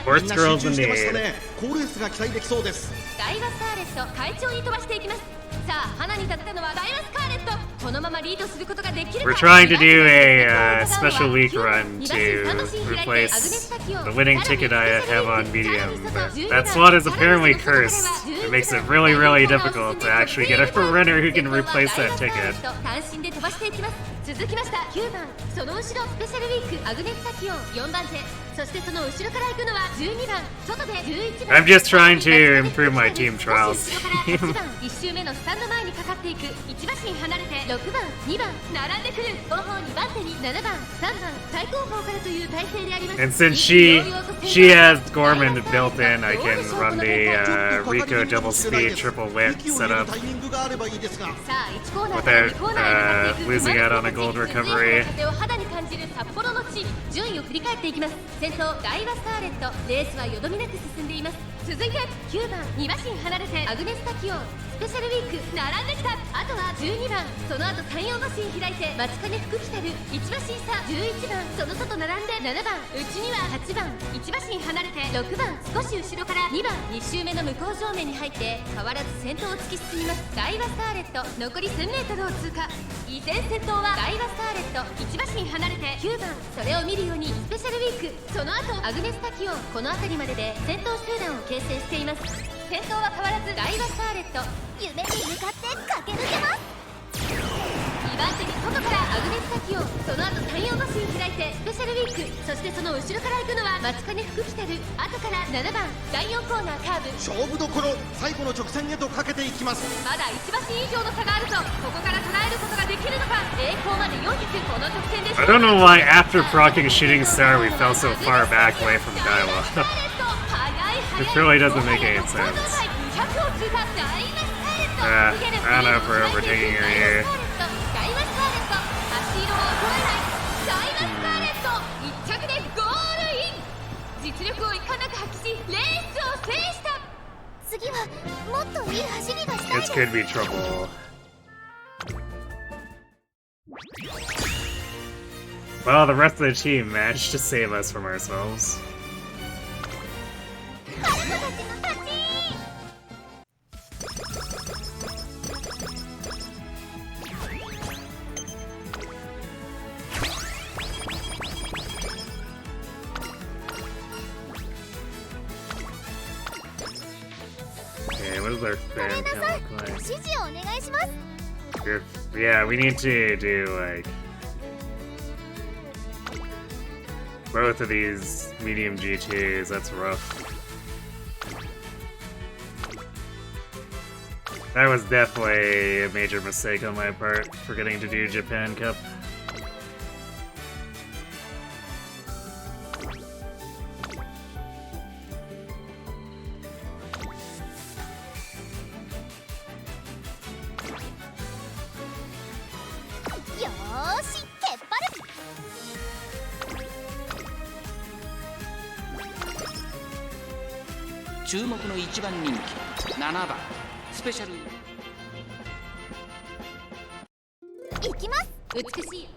Horse girls in need. 好レースが期待できそうです。ダイワスカーレット快調に飛ばしていきます。さあ花に立ったのはダイワスカーレット。このままリードすることができるか。 We're trying to do a special week run to replace the winning ticket I have on medium, but that slot is apparently cursed. It makes it really, really difficult to actually get a runner who can replace that ticket. 続きました9番その後ろスペシャルウィークアグネスタキオン4番手そしてその後ろから行くのは12番外で11番 I'm just trying to improve my team trials. 8番1周目のスタンド前にかかっていく1馬身離れて6番2番並んでくる後方2番手に7番3番最後方からという体勢であります And since she has Gorman built in, I can run the Rico double speed triple whip setup without losing out on a gold recovery. 肌に感じる札幌の地順位を振り返っていきます先頭ダイワスカーレットレースはよどみなく進んでいます続いて9番2馬身離れてアグネスタキオンスペシャルウィーク並んできたあとは12番その後3、4馬身開いて松金福来たる1馬身差11番その外並んで7番内には8番1馬身離れて6番少し後ろから2番2周目の向こう正面に入って変わらず先頭を突き進みますダイワスカーレット残り 1000m を通過依然先頭はダイワスカーレット1馬身離れて9番それを見るようにスペシャルウィークその後アグネスタキオンこの辺りまでで先頭集団を形成しています先頭は変わらずダイワスカーレット夢に向かって駆け抜けます2番手に外からアグネスタキオンその後3、4馬身開いてスペシャルウィークそしてその後ろから行くのは松金福来たる後から7番第4コーナーカーブ勝負どころ最後の直線へとかけていきますまだ1馬身以上の差があるぞここから捉えることができるのか栄光まで400この直線で I don't know why after proccing Shooting Star we fell so far back away from Daiwa. It really doesn't make any sense. 枠を通過ダイマスカーレット I don't know if we're overtaking her here. ダイマスカーレット足色を衰えないダイマスカーレット1着でゴールイン実力をいかなく発揮しレースを制した次はもっといい走りがしたい This could be trouble. Well, the rest of the team managed to save us from ourselves. Okay, what does our fan count look like? 指示をお願いします Yeah, we need to do like both of these medium GTs. That's rough. That was definitely a major mistake on my part, forgetting to do Japan Cup.注目の1番人気7番スペシャル行きます美しい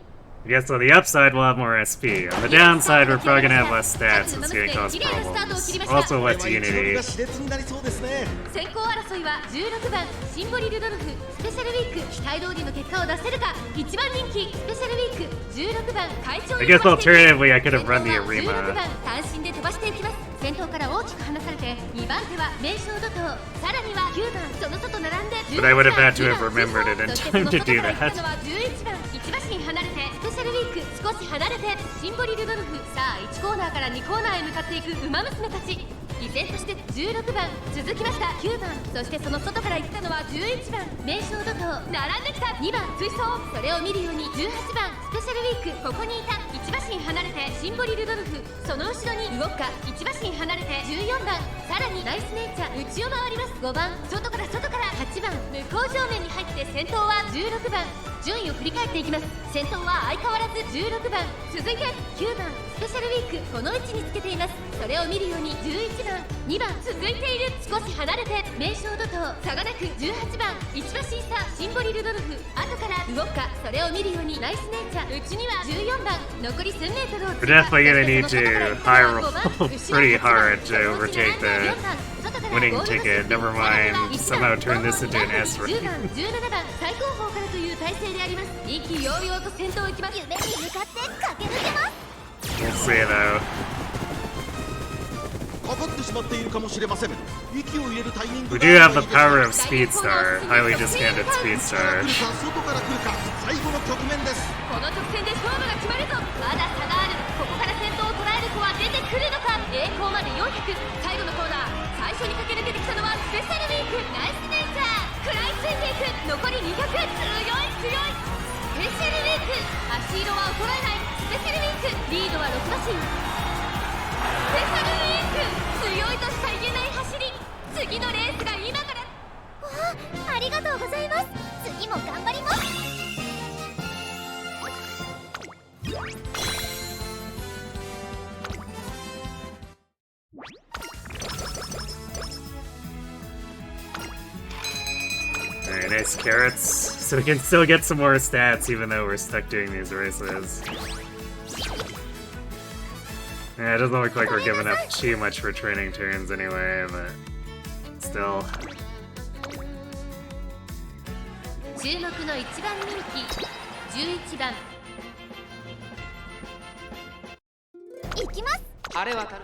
I guess on the upside we'll have more SP. On the downside we're probably gonna have less stats. It's gonna cause problems. Also less Unity. 先行争いは16番シンボリ・ルドルフスペシャルウィーク期待通りの結果を出せるか1番人気スペシャルウィーク16番会長 I guess alternatively I could have run the 16 Arima. 番単身で飛ばしていきます先頭から大きく離されて2番手は名将怒涛さらには9番その外並んで But I would have had to have remembered it in time to do that. 11番1馬身離れてスペシャルウィーク少し離れてシンボリ・ルドルフさあ1コーナーから2コーナーへ向かっていくウマ娘たち依然として16番続きました9番そしてその外から行ったのは11番名将怒涛並んできた2番追走それを見るように18番スペシャルウィークここにいた1馬身離れてシンボリ・ルドルフその後ろに動くか1馬身離れて14番さらにナイスネイチャー内を回ります5番外から8番向こう正面に入って先頭は16番順位を振り返っていきます先頭は相変わらず16番続いて9番スペシャルウィークこの位置につけていますそれを見るように11番2番続いている少し離れて名将怒涛差がなく18番1馬身差シンボリ・ルドルフ後から動くかそれを見るようにナイスネイチャー内には14番残り1000メートルを We're definitely gonna need to high roll pretty hard to overtake the winning ticket. Never mind, somehow turn this into an S race. 10番17番最高峰からという体勢であります意気揚々と先頭を行きます夢に向かって駆け抜けます We'll see though. かかってしまっているかもしれません息を入れるタイミング We do have the power of Speedstar, highly discounted Speedstar. 外から来るか最後の局面ですこの直線で勝負が決まるぞまだ差があるここから先頭を捉える子は出てくるのか栄光まで400最後のコーナー最初に駆け抜けてきたのはスペシャルウィークナイスネイチャー食らいついていく残り200強いスペシャルウィーク足色は衰えないスペシャルウィークリードは6馬身スペシャルウィーク強いとしか言えない走り次のレースが今からわあ、ありがとうございます次も頑張ります Alright, nice carrots. So we can still get some more stats even though we're stuck doing these races. Yeah, it doesn't look like we're giving up too much for training turns anyway, but still. 注目の1番人気11番行きます晴れ渡る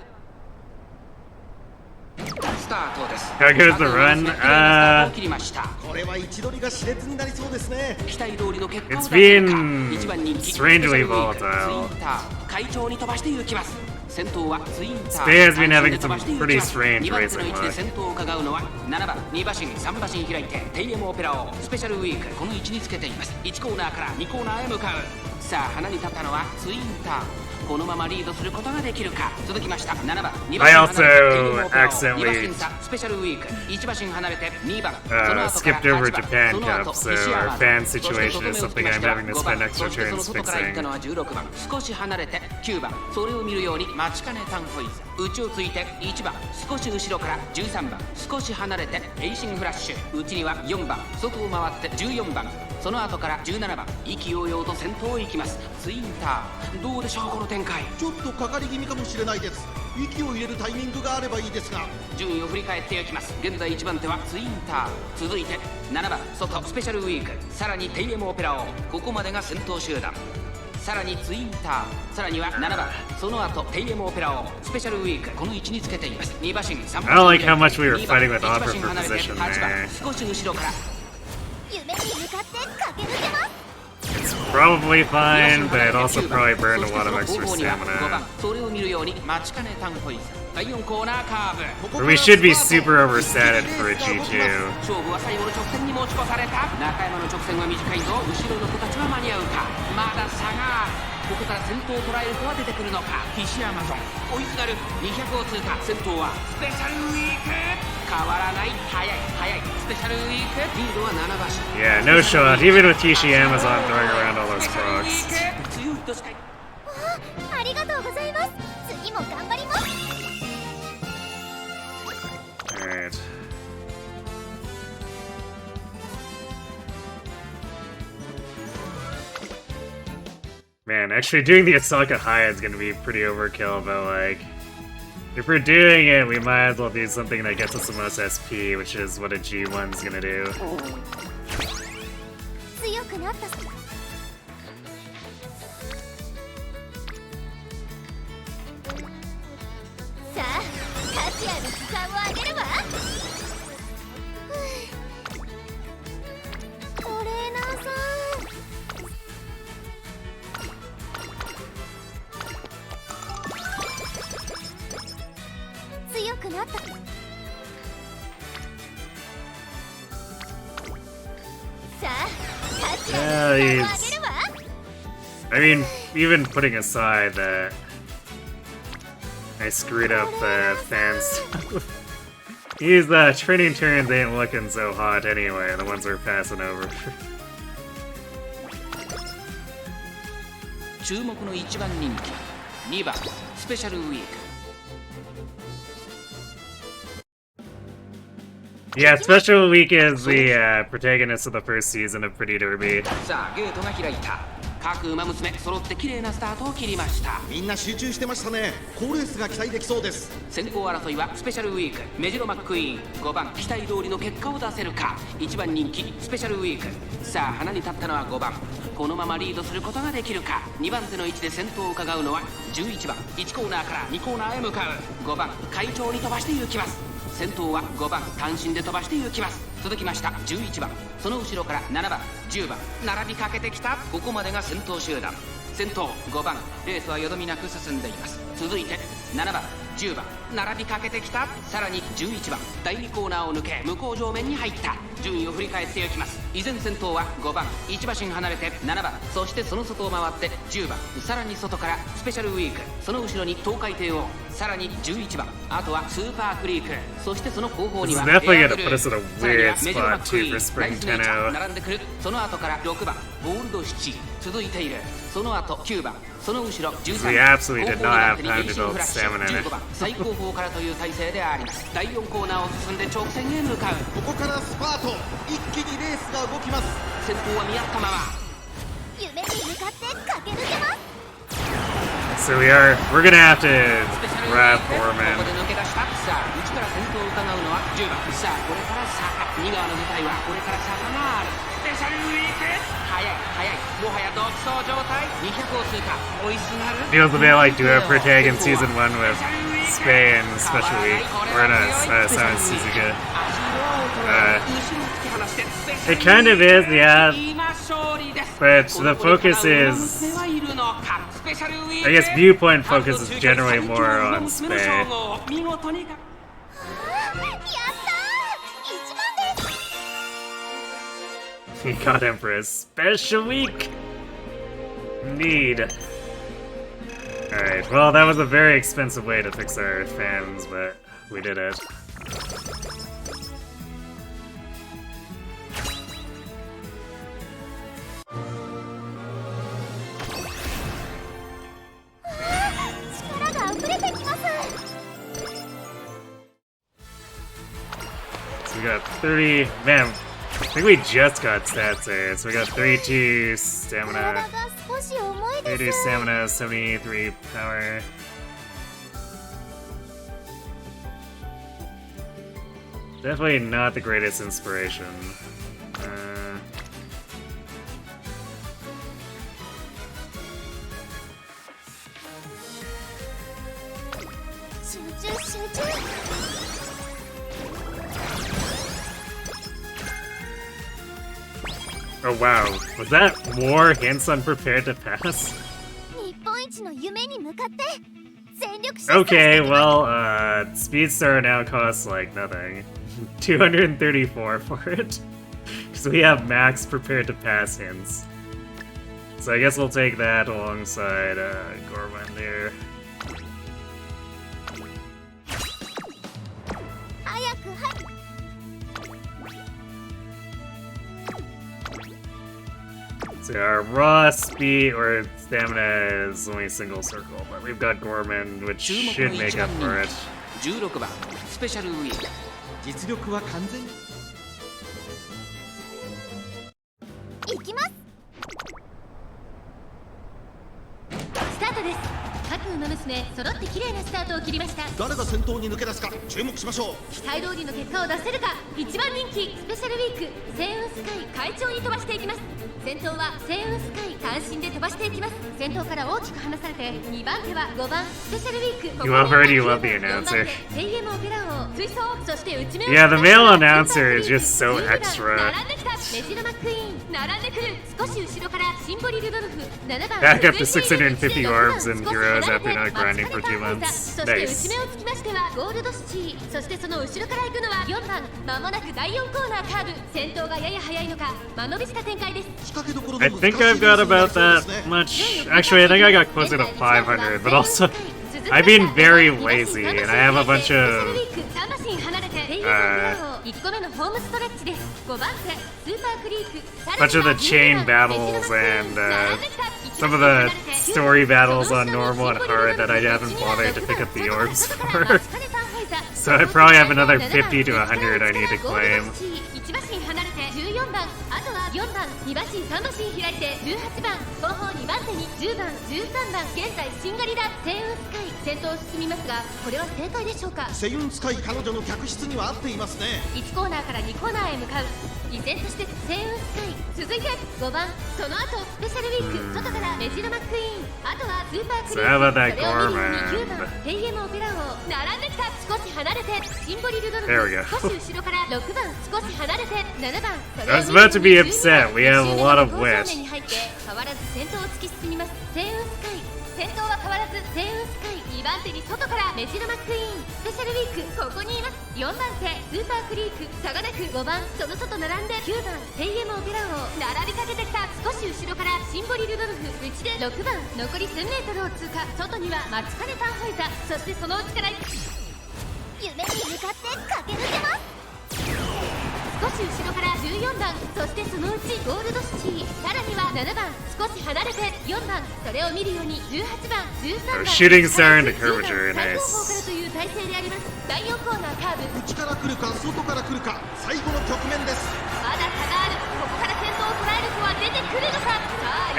スタートです How good is the run? 切りましたこれは位置取りが熾烈になりそうですね期待通りの結果を It's 出せるか been 1番人気 strangely ツイ volatile. ンター快調に飛ばして行きます先頭はツインター Spe has been having some pretty strange 2番手の racing 位置で luck. 先頭を伺うのは7番2馬身3馬身開いてテイエムオペラをスペシャルウィークこの位置につけています1コーナーから2コーナーへ向かうさあ花に立ったのはツインターこのままリードすることができるか。続きました7番2 I 番 also accidentally スペシャルウィーク1馬身離れて2番 skipped over Japan Cup, so our fan situation is something I'm having to spend extra turns fixing. 16番少し離れて9番それを見るように待ちかねタンホイズ内をついて1番少し後ろから13番少し離れてエイシングフラッシュ内には4番外を回って14番その後から17番意気揚々と先頭を行きます。ツインターどうでしょうこの展開。ちょっとかかり気味かもしれないです。息を入れるタイミングがあればいいですが。順位を振り返っていきます。現在1番手はツインター、続いて7番外スペシャルウィーク、さらにテイエムオペラオ、ここまでが先頭集団。さらにツインター、さらには7番その後テイエムオペラオ、スペシャルウィーク、この位置につけています。2馬身3 I don't like how much we were fighting with offer for position 8番 there. 少し後ろから It's probably fine, but it also probably burned a lot of extra stamina. それを見るように待ちかねタンホイズ。第4コーナーカーブ。 But we should be super overstated for a G2. 勝負は最後の直線に持ち越された。中山の直線は短いぞ。後ろの子たちは間に合うか。まだ差がある。ここから先頭を捉える人は出てくるのか。岸アマゾン追いすがる200を通過。先頭はスペシャルウィーク変わらない。速い速いスペシャルウィークリードは7馬身。 Yeah, no shot, even with Tishi Amazon throwing around all those frogs. 強いとしかありがとうございます。次も頑張ります。 Alright. Man, actually doing the Osaka High is gonna be pretty overkill, but like, if we're doing it, we might as well do something that gets us the most SP, which is what a G1's gonna do. 強くなった。さあ、カチアの時間を上げるわ。トレーナーさん。強くなった。さあ、カチアの時間を上げるわ。I mean, even putting aside that I screwed up the fan stuff. These training turns ain't looking so hot anyway, the ones we're passing over. 注目の1番人気2番スペシャルウィーク。 Yeah, Special Week is the protagonist of the first season of Pretty Derby. さあゲートが開いた。各馬娘揃って綺麗なスタートを切りました。みんな集中してましたね。好レースが期待できそうです。先行争いはスペシャルウィークメジロマックイーン5番期待通りの結果を出せるか。1番人気スペシャルウィーク。さあ花に立ったのは5番このままリードすることができるか。2番手の位置で先頭を伺うのは11番1コーナーから2コーナーへ向かう5番会長に飛ばして行きます。先頭は5番単身で飛ばして行きます。続きました11番その後ろから7番10番並びかけてきた。ここまでが先頭集団。先頭5番レースはよどみなく進んでいます。続いて7番10番並びかけてきた。さらに11番第2コーナーを抜け向こう上面に入った。順位を振り返っていきます。依然先頭は5番1馬身離れて7番そしてその外を回って10番さらに外からスペシャルウィークその後ろに東海帝王さらに11番あとはスーパークリークそしてその後方には This is definitely エアブ gonna ル put us in a さらには weird メジロマ spot ックイ too for ーン Spring ナイスネイチャー 10-0. 並んでくる。その後から6番ゴールドシチ続いている。その後9番その後ろ13 We 番 absolutely did not have time to build stamina in it. 15番最後方からという体勢であります。第4コーナーを進んで直線へ向かう。ここからスパート。一気にレースが動きます。先頭は見合ったまま。夢に向かって駆け抜けます。 So we're gonna have to grab こ Foreman. こで抜け出した。さあ内から先頭を伺うのは10番。さあこれから坂2側の舞台はこれから坂がある。スペシャルウィーク速い速いもはや独走状態。200を通過追いすがる。 Feels a bit like Duo Protag in Season 1 with Spe and Special Week. Or no, Silent Suzuka. It kind of is, yeah. But the focus is... I guess viewpoint focus is generally more on Spe. やったー1番です。 He got him for a special week. Need. Alright, well, that was a very expensive way to fix our fans, but we did it. So we got 30, man, I think we just got stats there. So we got 32 stamina, 32 stamina, 73 power. Definitely not the greatest inspiration. Oh wow, was that more hints on prepared to pass? Okay, well, Speedstar now costs like nothing. 234 for it. Because we have max prepared to pass hints. So I guess we'll take that alongside Gorman there. So our raw speed or stamina is only a single circle, but we've got Gorman, which should make up for it. 16番スペシャルウィーク実力は完全。いきます。スタートです。各馬娘揃って綺麗なスタートを切りました。誰が先頭に抜け出すか注目しましょう。期待通りの結果を出せるか。一番人気スペシャルウィーク星雲スカイ快調に飛ばしていきます。先頭は星雲スカイ単身で飛ばしていきます。先頭から大きく離されて2番手は5番スペシャルウィーク。 You already love the announcer. Yeah, the male announcer is just so extra. Back up to 650 orbs and heroes after not grinding for 2 months. Nice. ゴールドシチー、そしてその後ろから行くのは4番。まもなく第4コーナーカーブ。先頭がやや速いのか間延びした展開です。 I think I've got about that much. Actually, I think I got closer to 500, but also I've been very lazy and I have a bunch of the chain battles and some of the story battles on normal and hard that I haven't bothered to pick up the orbs for. So I probably have another 50 to 100 I need to claim. 4番、2馬身、3馬身開いて18番、後方2番手に10番、13番、現在シンガリラ、星雲スカイ、先頭を進みますが、これは正解でしょうか。星雲スカイ彼女の客室には合っていますね。1コーナーから2コーナーへ向かう。依然として星雲スカイ、続いて5番、その後スペシャルウィーク、外からメジロマックイーン、あとはスーパークリーン、それを見るように9番、ヘイエムオペラ王、並んできた。少し離れてシンボリルドルフ、少し後ろから6番、少し離れて7番、それを I was about to be upset. We have a lot of wit. 変わらず先頭を突き進みます。星雲スカイ、先頭は変わらず星雲スカイ、2番手に外からメジロマックイーン、スペシャルウィーク、ここにいます。4番手スーパークリーク、差がなく5番、その外並んで9番、ヘイエムオペラ王、並びかけてきた。少し後ろからシンボリルドルフ、内で6番、残り1000メートルを通過。外にはマチカネタンホイザ、そしてその内から夢に向かって駆け抜けます。少し後ろから14番、そしてそのうちゴールドシチー、さらには7番、少し離れて4番、それを見るように18番、13番、shooting star into curvature, 最後方からという体勢であります。第4コーナーカーブ、内から来るか外から来るか、最後の局面です。まだ差がある。ここから先頭を捉える子は出てくるのか。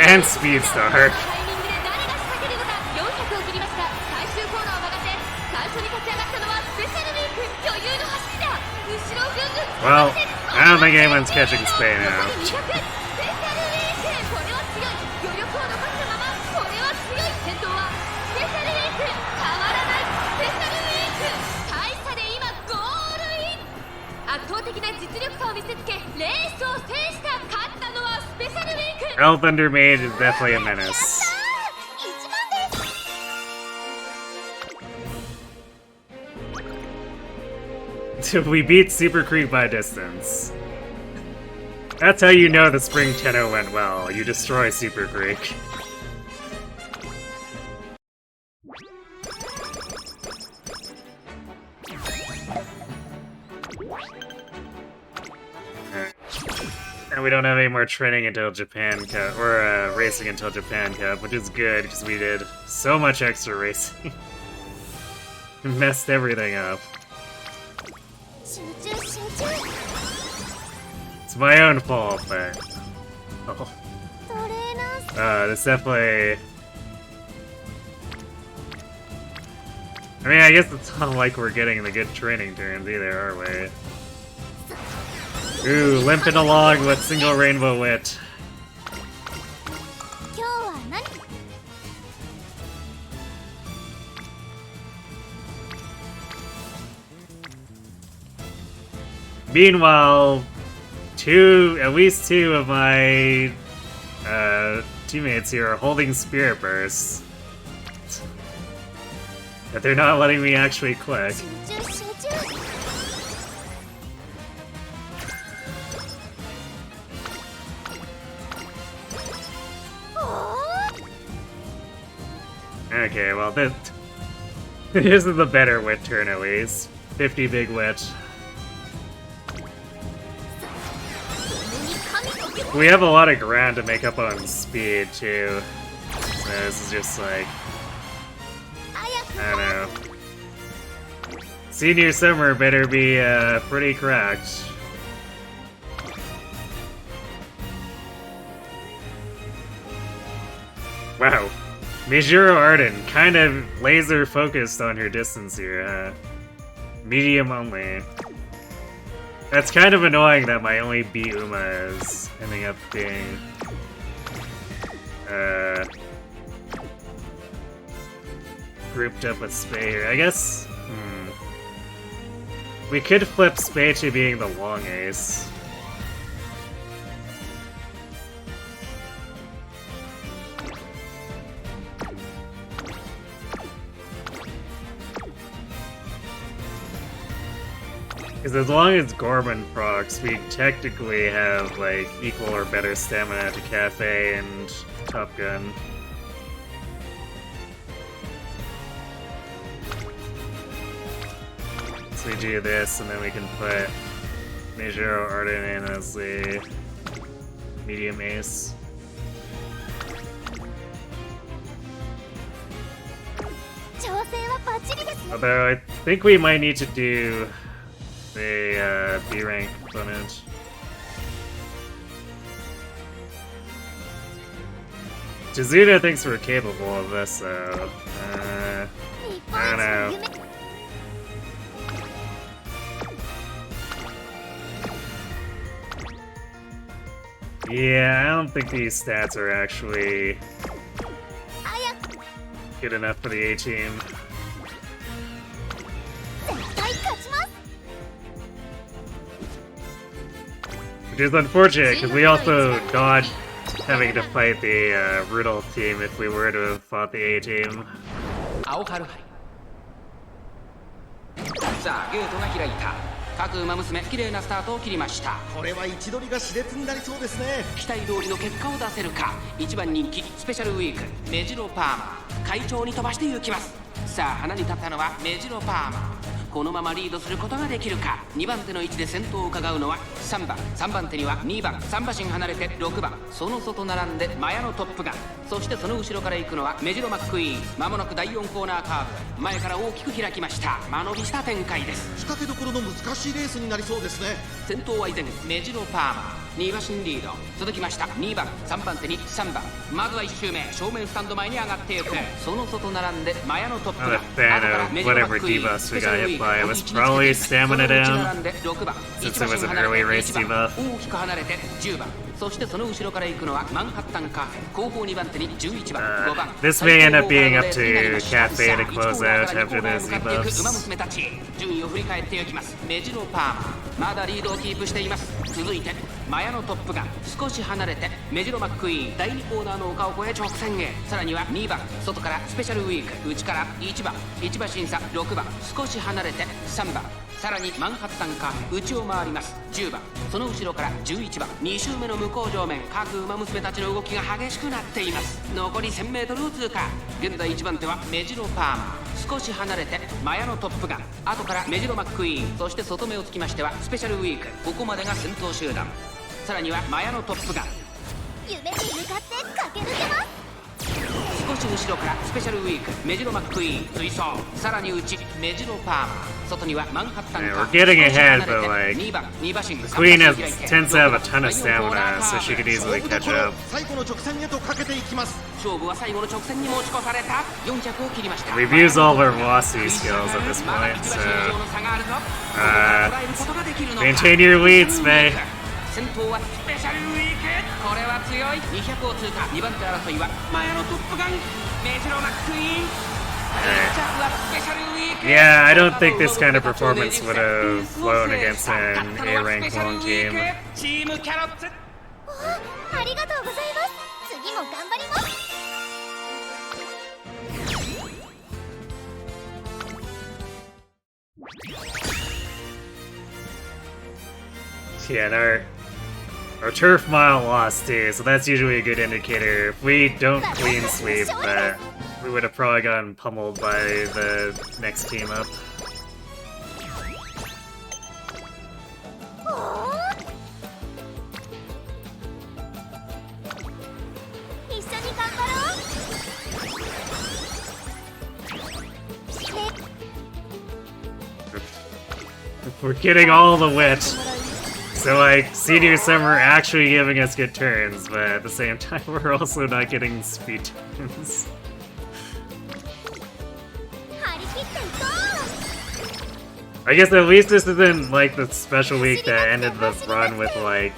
And Speedstar. タイミングで誰が仕掛けるのか。400を切りました。最終コーナーを曲がって最初に立ち上がったのはスペシャルウィーク、余裕の走りだ。後ろをぐんぐん Well, I don't think anyone's catching Spe now. スペシャルウィーク、これは強い。余力を残したまま、これは強い。先頭はスペシャルウィーク、変わらないスペシャルウィーク、大差で今ゴールイン。圧倒的な実力差を見せつけレースを制した。勝ったのはスペシャルウィーク。 Elf Thunder Mage is definitely a menace. We beat Super Creek by distance. That's how you know the Spring Tenno went well. You destroy Super Creek. And we don't have any more training until Japan Cup, or racing until Japan Cup, which is good because we did so much extra racing. We messed everything up. It's my own fault, but... Oh. It's definitely... I mean, I guess it's not like we're getting the good training turns either, are we? Ooh, limping along with single rainbow wit. Meanwhile, at least two of my teammates here are holding spirit bursts. But they're not letting me actually click. Okay, well, this is the better wit turn at least. 50 big wit. We have a lot of ground to make up on speed, too. So this is just like... I don't know. Senior summer better be pretty cracked. Wow. Mijuro Arden, kind of laser focused on her distance here. Medium only. That's kind of annoying that my only B Uma is ending up being grouped up with Spe here. I guess we could flip Spe to being the long ace. Because as long as Gorman procs, we technically have, like, equal or better stamina to Cafe and Top Gun. So we do this, and then we can put Meijiro Arden in as the medium ace. Although I think we might need to do a B-rank opponent. Chizuda thinks we're capable of this, so... I don't know. Yeah, I don't think these stats are actually good enough for the A-team. Which is unfortunate, because we also dodged having to fight the Rudolph team if we were to have fought the A-team. さあゲートが開いた各馬娘綺麗なスタートを切りました。これは位置取りが熾烈になりそうですね。期待通りの結果を出せるか。一番人気スペシャルウィークメジロパーマ会長に飛ばして行きます。さあ花に立ったのはメジロパーマ。このままリードすることができるか。2番手の位置で先頭を伺うのは3番、3番手には2番、3馬身離れて6番、その外並んでマヤのトップガン、そしてその後ろから行くのはメジロマックイーン。まもなく第4コーナーカーブ、前から大きく開きました。間延びした展開です。仕掛けどころの難しいレースになりそうですね。先頭は依然メジロパーマー、2馬身リード。続きました2番、3番手に3番。まずは1周目正面スタンド前に上がっていく。その外並んでマヤのトップガン、後からメジロマックイーン。スペシャルウィークIt was probably stamina down 6番 since it was an early race debuff. 大きく離れて10番、そしてその後ろから行くのはマンハッタンカフェ、後方2番手に11番、5番。 This may end up being up to Cafe to close out after those 馬 debuffs. 娘たち順位を振り返っていきます。メジロパーマまだリードをキープしています。続いてマヤのトップガン、少し離れてメジロマックイーン、第2コーナーの丘を越え直線へ。さらには2番、外からスペシャルウィーク、内から1番、1馬審査6番、少し離れて3番、さらにマンハッタンカフェ、内を回ります10番、その後ろから11番、2周目の向こう上面、各馬娘たちの動きが激しくなっています。残り 1000m を通過。現在1番手はメジロパーマ、少し離れてマヤのトップガン、後からメジロマックイーン、そして外目をつきましてはスペシャルウィーク。ここまでが先頭集団。さらにはマヤのトップガン。夢に向かって駆け抜けます。少し後ろからスペシャルウィークメジロマックイーン追走、さらに内メジロパーマ、外にはマンハッタン Yeah, カ we're getting ahead, but like 2番2馬身 the Queen tends to have a ton of stamina, so she could easily catch up. 最後の直線へとかけていきます。勝負は最後の直線に持ち越された。4着を切りました。 We've used all of our velocity skills at this point, so maintain your lead, Spe. 先頭はスペシャルウィーク、これは強い。200を通過。2番手争いはマヤのトップガンメジロマックイーン。 Yeah, I don't think this kind of performance would have flown against an A-rank long team. チームキャロッツ。ありがとうございます。次も頑張ります。Yeah, and our turf mile lost too, so that's usually a good indicator. If we don't clean sweep, we would have probably gotten pummeled by the next team up. 一緒に頑張ろう。 We're getting all the wit. So like, senior summer actually giving us good turns, but at the same time we're also not getting speed turns. 張り切っていこ I guess at least this isn't like the special week that ended the run with like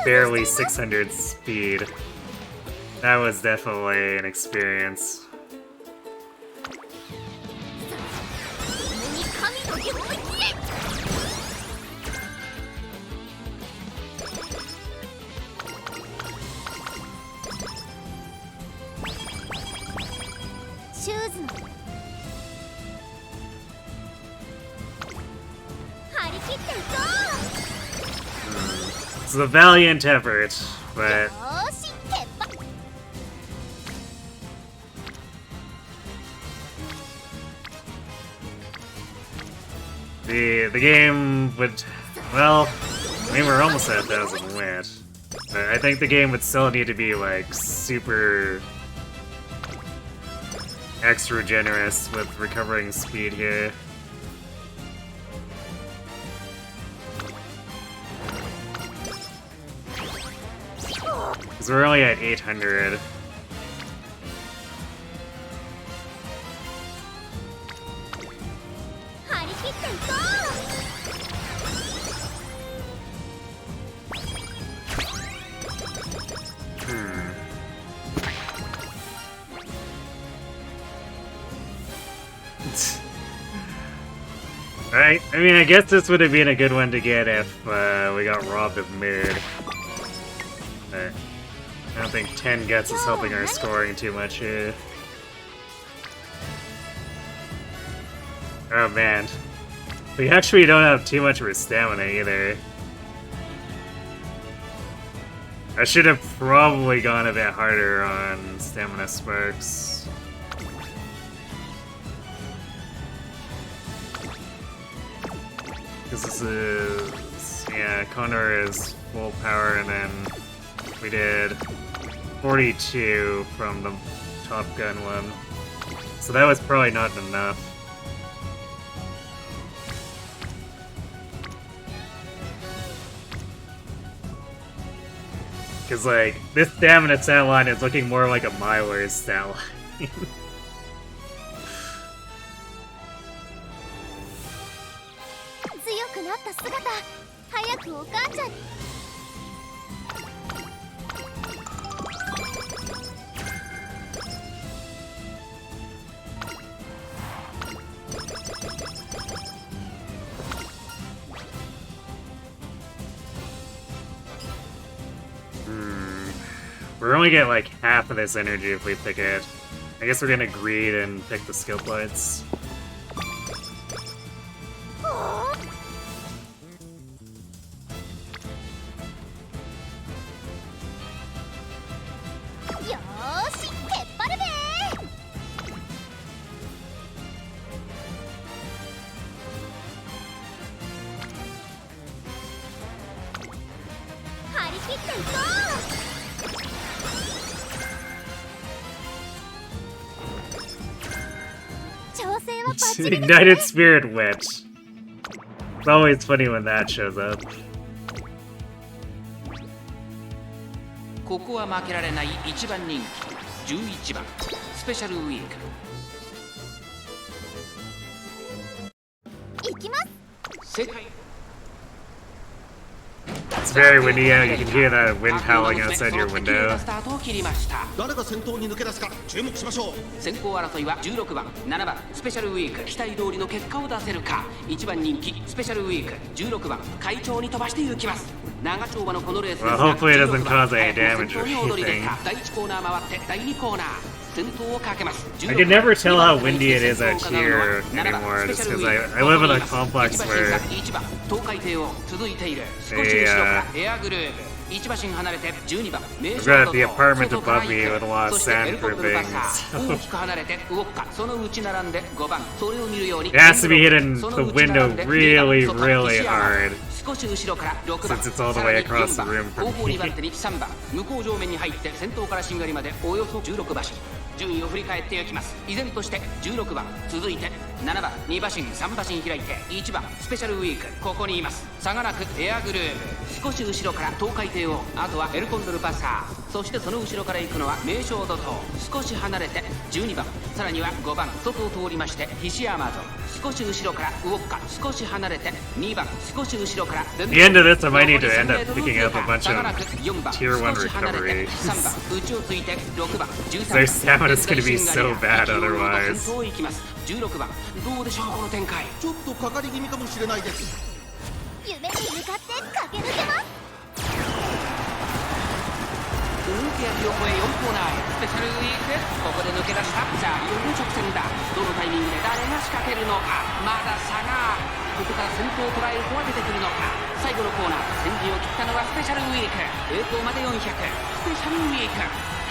barely 600 speed. That was definitely an experience. う。に神の領域へ。シューズの張り切っていこ It's a valiant effort, う。 but よーし、鉄板。 the game would, well, I mean we're almost at 1,000 wit. But I think the game would still need to be like super extra generous with recovering speed here. Because we're only at 800. 張り切っていこ Alright, I mean, I guess this would have been a good one to get if we got robbed of mid. But I don't think 10 gets is helping our scoring too much here. Oh man. We actually don't have too much of our stamina either. I should have probably gone a bit harder on stamina sparks. Because this is... yeah, Condor is full power, and then we did 42 from the Top Gun one. So that was probably not enough. Because, like, this stamina stat line is looking more like a Myler's stat line. 強くなった姿、早くお母ちゃんに。We're only get like half of this energy if we pick it. I guess we're gonna greed and pick the skill points. よーし、引っ張るべー。張り切 Ignited Spirit Witch. It's always funny when that shows up. ここは負けられない一番人気11番スペシャルウィーク。行きます。正解。 It's very windy out. You can hear the wind howling outside your window. 誰が先頭に抜け出すか注目しましょう。先行争いは16番7番スペシャルウィーク。期待通りの結果を出せるか。1番人気スペシャルウィーク16番会長に飛ばしていきます。長丁場のこのレースですが Well, hopefully it doesn't cause any 早く damage も or 先頭に躍り出 anything. た。第1コーナー回って第2コーナー先頭をかけます。 I can never tell how windy it is out here anymore just because I live in a complex where 1番東海帝王続いている。少し後ろからエアグルーヴ。1馬身離れて12番名 I've 称 got ド the と apartment 外から above me 行 with a く。 lot of そしてエルコンドル soundproofing. パサー大きく離れて動くか。そのうち並んで5番それを見るように It has to be hitting the window really, really hard 少し後ろから6番 since it's all the way across the room 後 from 方2番 me. 手に3番向こう上面に入って先頭からしんがりまでおよそ16馬身。順位を振り返っていきます。依然として16番続いて7番2馬身3馬身開いて1番スペシャルウィークここにいます。差がなくエアグルーヴ。少し後ろから東海帝王あとはエルコンドルパサー。そしてその後ろから行くのは名称ドトー。少し離れて12番さらには5番外を通りましてヒシアマゾン。少し後ろからウオッカ。少し離れて2番少し後ろから At the end of this, I might need to end up picking up a bunch of Tier 1 recoveries. 3番内をついて6番 Their stamina's gonna be so bad otherwise. 16番どうでしょうこの展開。ちょっとかかり気味かもしれないです。夢に向かって駆け抜けます。大手焼きを越え4コーナーへスペシャルウィーク。ここで抜け出した。さあいよいよ直線だ。どのタイミングで誰が仕掛けるのか。まだ差がここから先頭を捉える子は出てくるのか。最後のコーナー先陣を切ったのはスペシャルウィーク。栄光まで400スペシャルウィーク。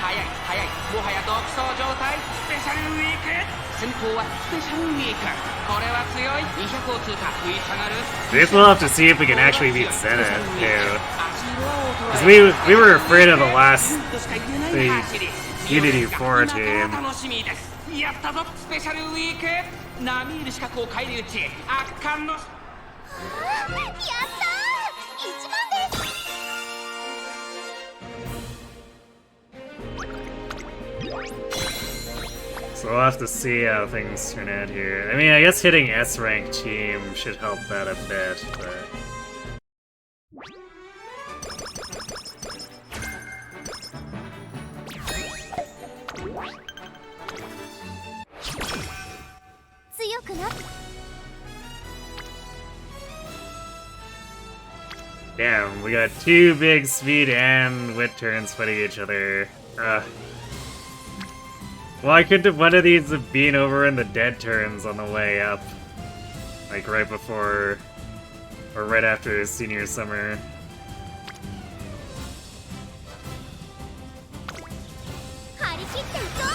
速い速いもはや独走状態。スペシャルウィーク先頭はスペシャルウィーク。これは強い。200を通過食い下がる。 This we'll have to see if we can actually beat Zenith too. Because we were afraid of the last the Unity 4 team. 楽しみです。やったぞスペシャルウィーク。並みいる資格を返り討ち圧巻の。やったー1番です。 So we'll have to see how things turn out here. I mean, I guess hitting S rank team should help that a bit, but... 強くなっ Damn, we got two big speed and wit turns fighting each other. Why couldn't one of these have been over in the dead turns on the way up? Like right before, or right after senior summer. 張り切っていこう。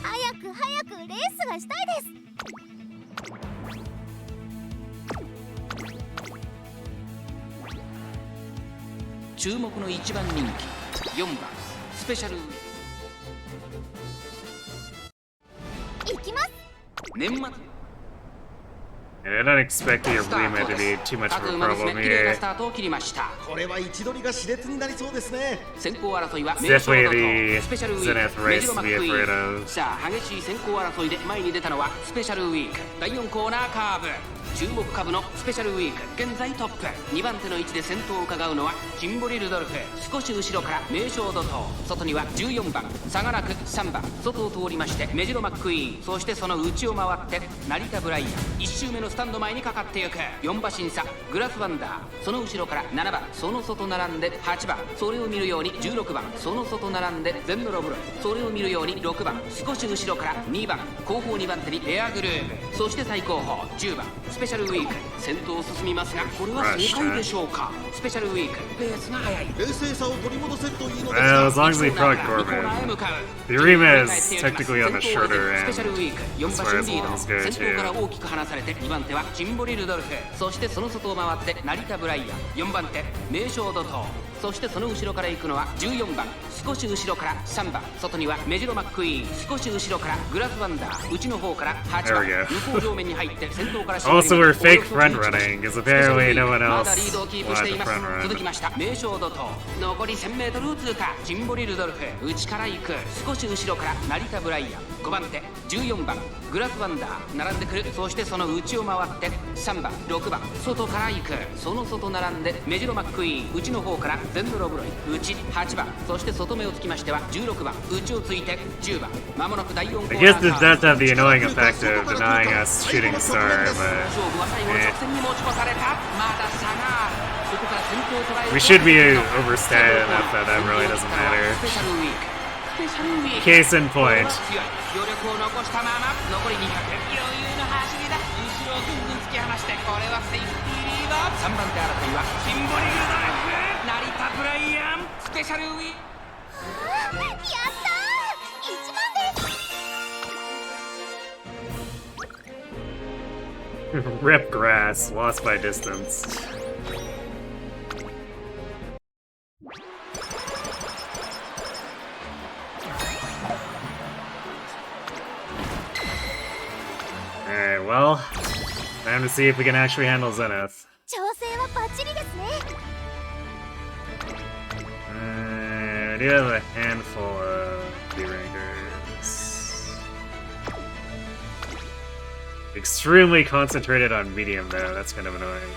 早く早くレースがしたいです。 注目の1番人気4番スペシャルウィーク。行きます。年末 And I don't expect the arena to be too much of a problem 綺麗な here. スタートを切りました。これは位置取りが熾烈になりそうですね。先行争いは It's 名称 definitely のとスペシャルウィー Zenith ク race メジロ to マッ be クイ afraid ーン。 of. さあ激しい先行争いで前に出たのはスペシャルウィーク。第4コーナーカーブ注目株のスペシャルウィーク現在トップ。2番手の位置で先頭を伺うのはキンボリ・ルドルフ。少し後ろから名称怒涛。外には14番差がなく3番外を通りましてメジロマックイーン。そしてその内を回って成田ブライアン。1周目のスタンド前にかかっていく。4馬身差グラスワンダー。その後ろから7番その外並んで8番それを見るように16番その外並んでゼンノロブロ。それを見るように6番少し後ろから2番後方2番手にエアグルーヴ。そして最後方10番スペペシャルウィーク先頭を進みますがこれは正解でしょうか。スペシャルウィークペースが速い。冷静さを取り戻せるといいのです Well, が as long as they proc Corbin. The Rima is technically on the shorter end スペシャルウィーク4 as 馬 far 身 as リード longs go 先頭から too. 大きく離されて2番手はジンボリ・ルドルフ、そしてその外を回って成田ブライアン、4番手名将怒涛、そしてその後ろから行くのは14番、少し後ろから3番、外にはメジロマックイーン、少し後ろからグラスワンダー、内の方から8番、 There we go. 向こう上面に入って先頭から Also, we're fake front running, because apparently no one ま else だリードをキープしてい wanted ま to す。 front 続き run. ました名将怒涛、残り 1000m を通過、ジンボリ・ルドルフ、内から行く、少し後ろから成田ブライアン、5番手14番グラスワンダー並んでくる、そしてその内を回って3番6番外から行く、その外並んでメジロマックイーン、内の方からゼンドロブロイ、内8番、そして外目をつきましては16番、内をついて10番、まもなく第4コ I ーナ guess ー it does have the annoying effect of denying us shooting star, 勝負は最後の直線に持ち越された。まだ差がある。ここから先頭を捉え but る we should be overstated enough that that really doesn't ス matter. ペシャルウィークスペシャルウィーク Case in これ point. は強い。余力を残したまま残り200、余裕の走りだ。後ろをぐんぐん突き放して、これはセーフティーリード。3番手争いはシンボリ・ルドルフ、成田ブライアン、スペシャルウィーク。やったー、1番です。 Rip grass, lost by distance. Alright, well, time to see if we can actually handle Zenith. 調整はバッチリですね。 I do have a handful of D-Rankers. Extremely concentrated on medium though, that's kind of annoying.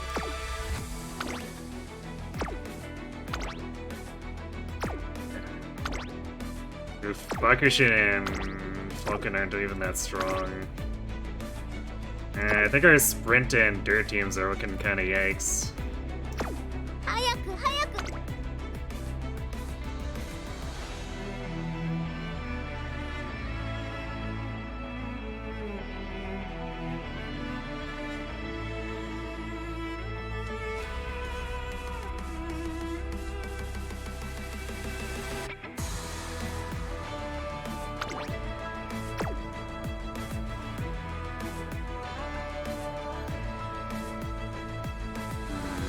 If BAKUSHINNING and Falcon aren't even that strong. I think our sprint and dirt teams are looking kinda yikes. 早く早く。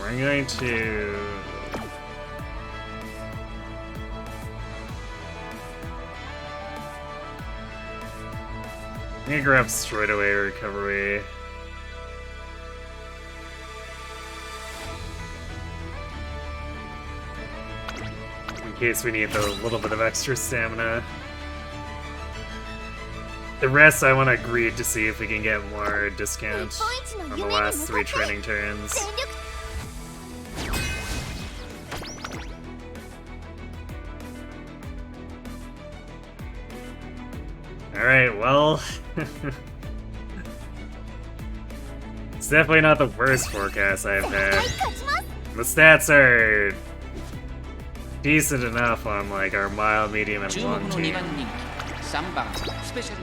We're going to... I'm gonna grab straightaway recovery. In case we need a little bit of extra stamina. The rest I want to greed to see if we can get more discount on the last 3 training turns. 全力。 Alright, well... it's definitely not the worst forecast I've 絶対 had. 勝ちます。 The stats are decent enough on like our mild, medium, and 注目 long の2 team. 番人気3番スペシャル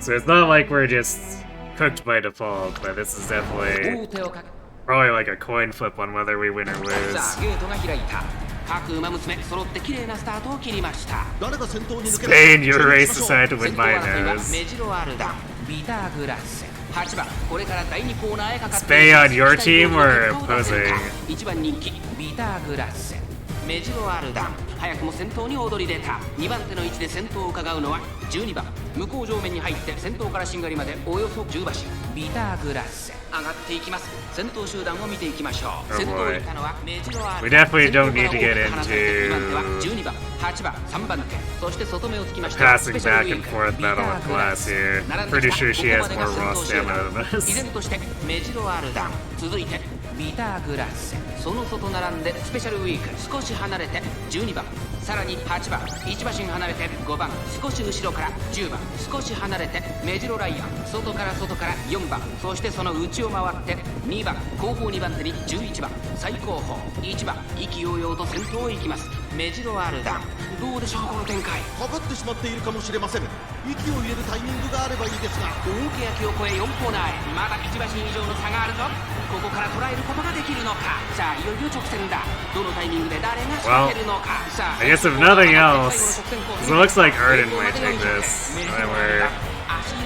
So it's not like we're just cooked by default, but this is definitely 大手をかけ probably like a coin flip on whether we win or さあ lose. ゲートが開いた。各馬娘揃って綺麗なスタートを切りました。誰が先頭に抜ける Spain, your race decided to 先 win 頭 my 争いは nose. メジロアルダン、ビターグラッセ、8番これから第2コーナーへかかって Spain on your team or opposing? 1番人気ビターグラッセ、メジロアルダン、早くも先頭に躍り出た。2番手の位置で先頭を伺うのは12番、向こう上面に入って先頭からしんがりまでおよそ10馬身、ビターグラッセ上がっていきます。先頭集団を見ていきましょう。 Oh 先頭 boy. にいたのはメジロアル We ダン、 definitely don't need to 先 get 頭から大きく離されて into 2番手は12番、8番、3番手、そして外目をつきまして passing back and forth battle with class here. Pretty sure she has more raw stamina than 依 us. 然としてメジロアルダン、続いてビターグラッセ、その外並んでスペシャルウィーク、少し離れて12番、さらに8番、1馬身離れて5番、少し後ろから10番、少し離れてメジロライアン、外から4番、そしてその内を回って2番、後方2番手に11番、最後方1番、意気揚々と先頭を行きます。メジロアルダン、どうでしょうこの展開。かかってしまっているかもしれません。息を入れるタイミングがあればいいですが。大欅を越え4コーナーへまだ1馬身以上の差があるぞ。ここから捉えることができるのか。さあいよいよ直線だ。どのタイミングで誰が仕掛けるのか。さあ I guess if nothing else, because it looks like Arden might take this, and we're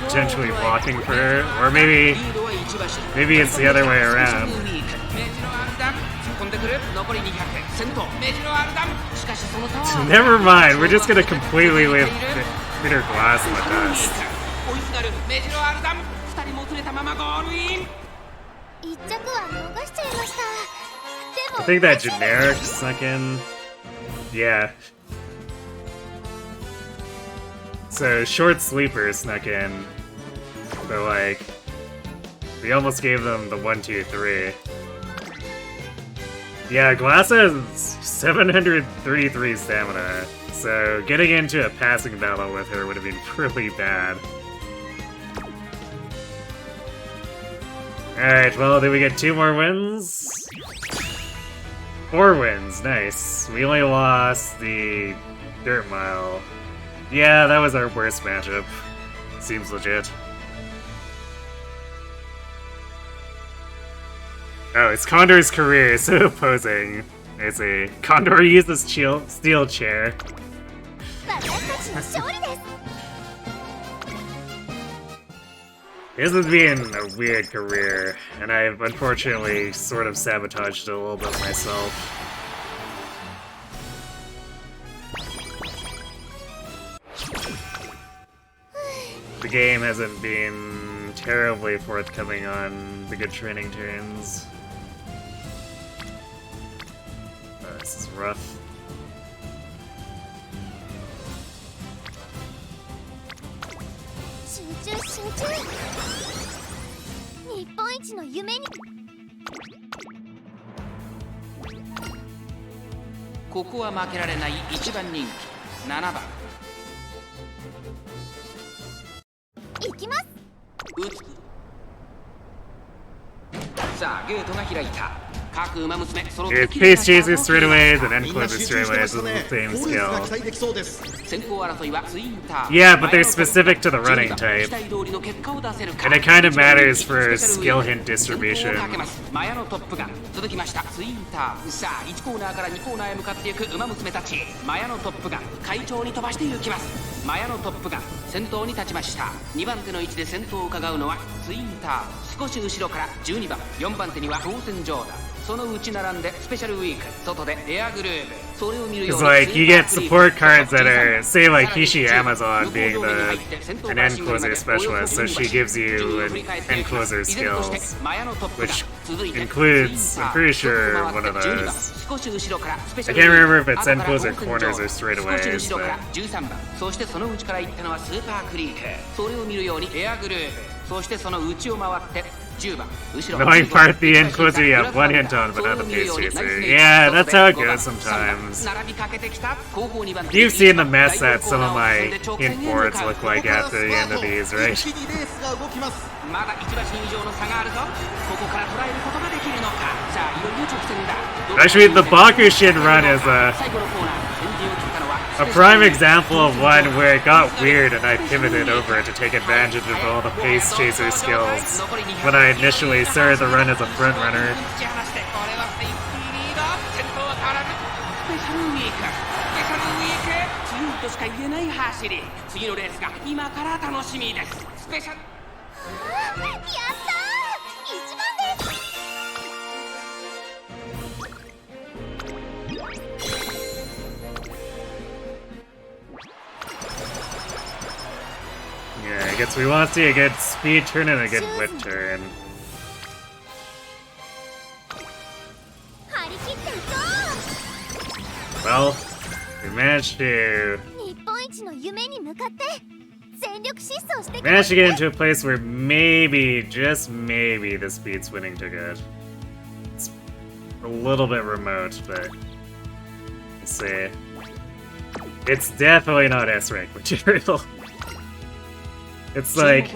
potentially blocking for her, or maybe it's the other way around. Never mind, we're just gonna completely leave Peter Glass in the dust. I think that generic snuck in. Yeah. So short sleeper snuck in, but like we almost gave them the 1, 2, 3. Yeah, Glass has 733 stamina, so getting into a passing battle with her would have been really bad. Alright, well, did we get 2 more wins? 4 wins, nice. We only lost the Dirt Mile. Yeah, that was our worst matchup. Seems legit. Oh, it's Condor's career, so opposing. I see. Condor uses steel chair. This has been a weird career, and I've unfortunately sort of sabotaged it a little bit myself. The game hasn't been terribly forthcoming on the good training turns. Oh, this is rough. If pace chases straightaways and end closes straightaways is the same skill. Yeah, but they're specific to the running type. And it kind of matters for skill hint distribution. It's like, you get support cards that are, say like Hishi Amazon being an end closer specialist, so she gives you an end closer skills, which includes, I'm pretty sure, one of those. I can't remember if it's end closer corners or straightaways, but... Annoying part, the end closer you have one hint on, but not the pace chaser. Yeah, that's how it goes sometimes. You've seen the mess that some of my hint boards look like after the end of these, right? Actually, the Bakushin run is a prime example of one where it got weird and I pivoted over to take advantage of all the pace chaser skills when I initially started the run as a front runner. Yeah, I guess we want to see a good speed turn and a good whip turn. Well, we managed to get into a place where maybe, just maybe, the speed's winning to good. It's a little bit remote, but we'll see. It's definitely not S-rank material. It's like,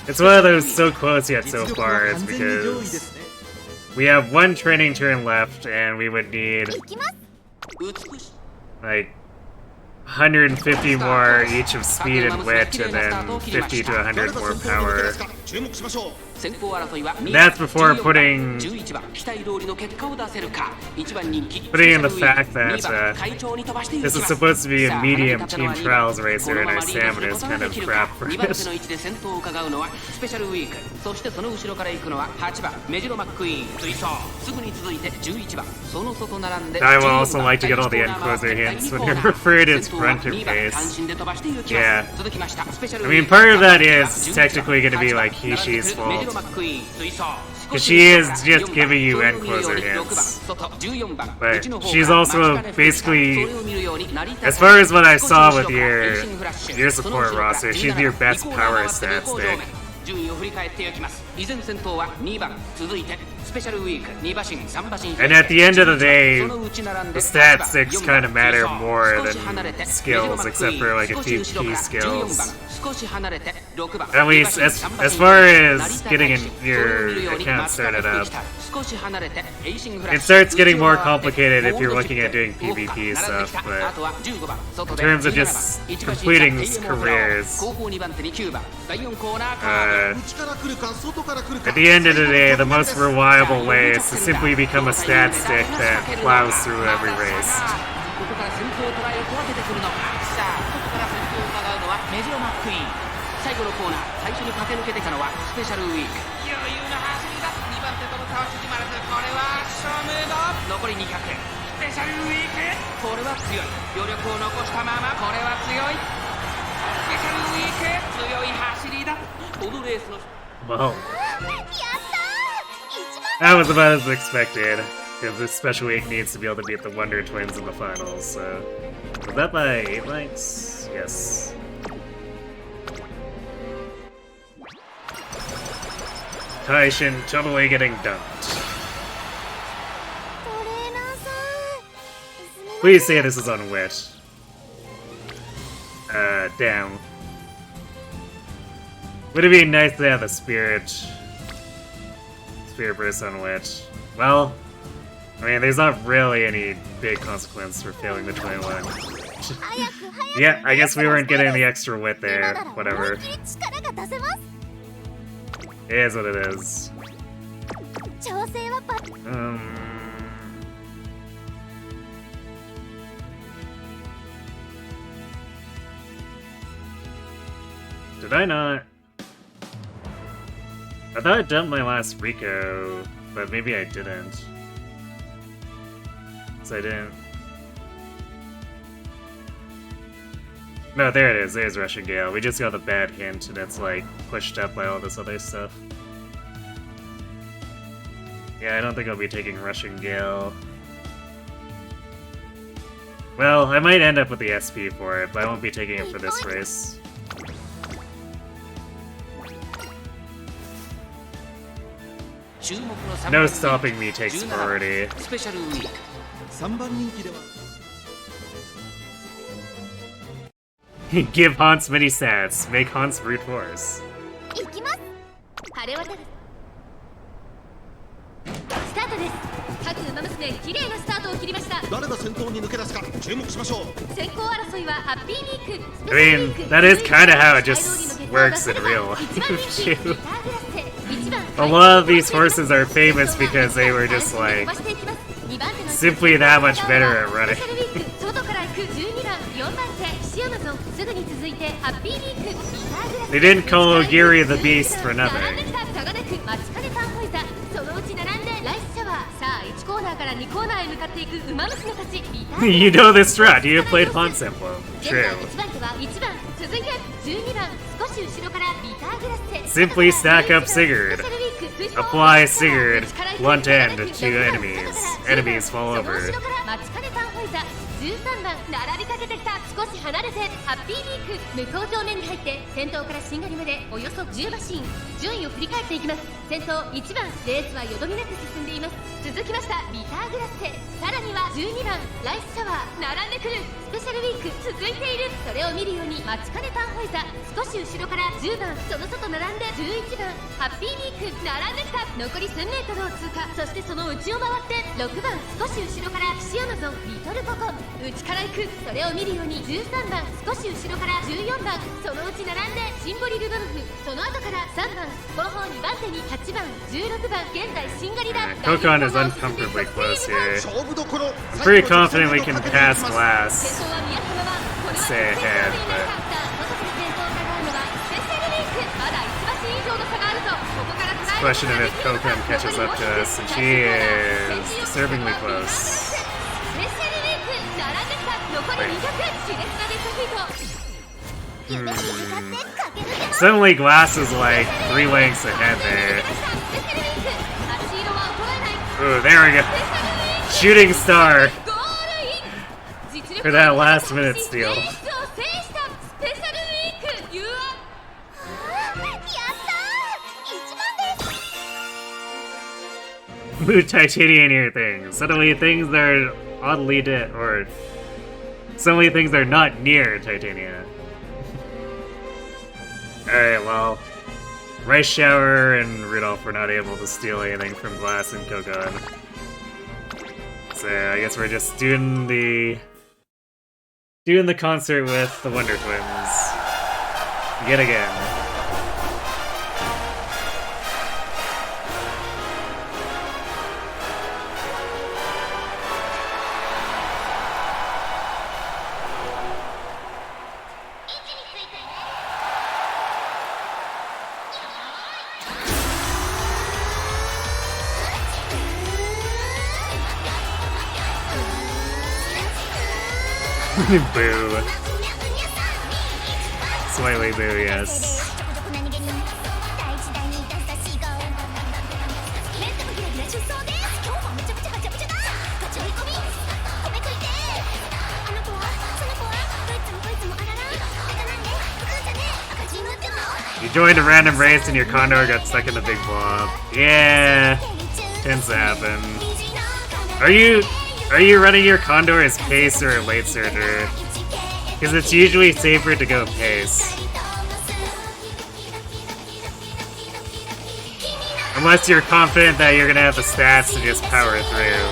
it's one of those so close yet so far, it's because we have one training turn left and we would need like 150 more each of speed and wit, and then 50 to 100 more power. And that's before putting in the fact that this is supposed to be a medium team trials racer, and our stamina is kind of crap for it. I would also like to get all the end-closer hints when you're referred as front interface. Yeah. I mean, part of that is technically going to be like Hishi's fault. Because she is just giving you end closer hints. But she's also basically, as far as what I saw with your support roster, she's your best power stat stick. And at the end of the day, the stat sticks kind of matter more than skills, except for like a few key skills. At least as far as getting your account started up. It starts getting more complicated if you're looking at doing PvP stuff, but in terms of just completing careers, at the end of the day, the most reliable way is to simply become a stat stick that plows through every race. Well, that was about as expected, because this special week needs to be able to beat the Wonder Twins in the finals, so... Was that by 8 likes? Yes. Tactician totally getting dumped. Please say this is on wit. Damn. Would it be nice to have a Spirit Burst on wit? Well, I mean, there's not really any big consequence for failing the 21. Yeah, I guess we weren't getting the extra wit there. Whatever. It is what it is. Did I not? I thought I dumped my last Rico, but maybe I didn't. So I didn't. No, there it is. There's Russian Gale. We just got the bad hint, and it's like pushed up by all this other stuff. Yeah, I don't think I'll be taking Russian Gale. Well, I might end up with the SP for it, but I won't be taking it for this race. No stopping me takes priority. Give Hans many stats. Make Hans brute force. I mean, that is kind of how it just works in real life, too. A lot of these horses are famous because they were just, like, simply that much better at running. They didn't call Ogiri the Beast for nothing. You know this strat, you have played Hans Emblem. True. Simply stack up Sigurd. Apply Sigurd, blunt end to enemies. Enemies fall over. 13番並びかけてきた。少し離れてハッピーウィーク。向こう上面に入って先頭からしんがりまでおよそ10馬身。順位を振り返っていきます。先頭1番レースはよどみなく進んでいます。続きましたビターグラッセ、さらには12番ライスシャワー並んでくる。スペシャルウィーク続いている。それを見るようにマチカネパンホイザ、少し後ろから10番その外並んで11番ハッピーウィーク並んできた。残り1000メートルを通過。そしてその内を回って6番少し後ろから岸アマゾンリトルココン内から行く。それを見るように13番少し後ろから14番そのうち並んでシンボリルドルフその後から3番後方2番手に8番16番現在シンガリだ Kokon is uncomfortably close here. I'm pretty confident we can pass Glass. Stay ahead, but... It's a question of if Kokon catches up to us, and she is disturbingly close. Suddenly Glass is like 3 lengths ahead there. Ooh, there we go. Shooting star for that last minute steal. Mood Titanian here things. Suddenly things that are oddly or suddenly things that are not near Titania. Alright, well, Rice Shower and Rudolph were not able to steal anything from Glass and Kokon. So I guess we're just doing the concert with the Wonder Twins. Yet again. Boo. Slightly boo, yes. You joined a random race and your Condor got stuck in the big blob. Yeah, tends to happen. Are you running your Condor as pace or a late surger? Because it's usually safer to go pace. Unless you're confident that you're gonna have the stats to just power through.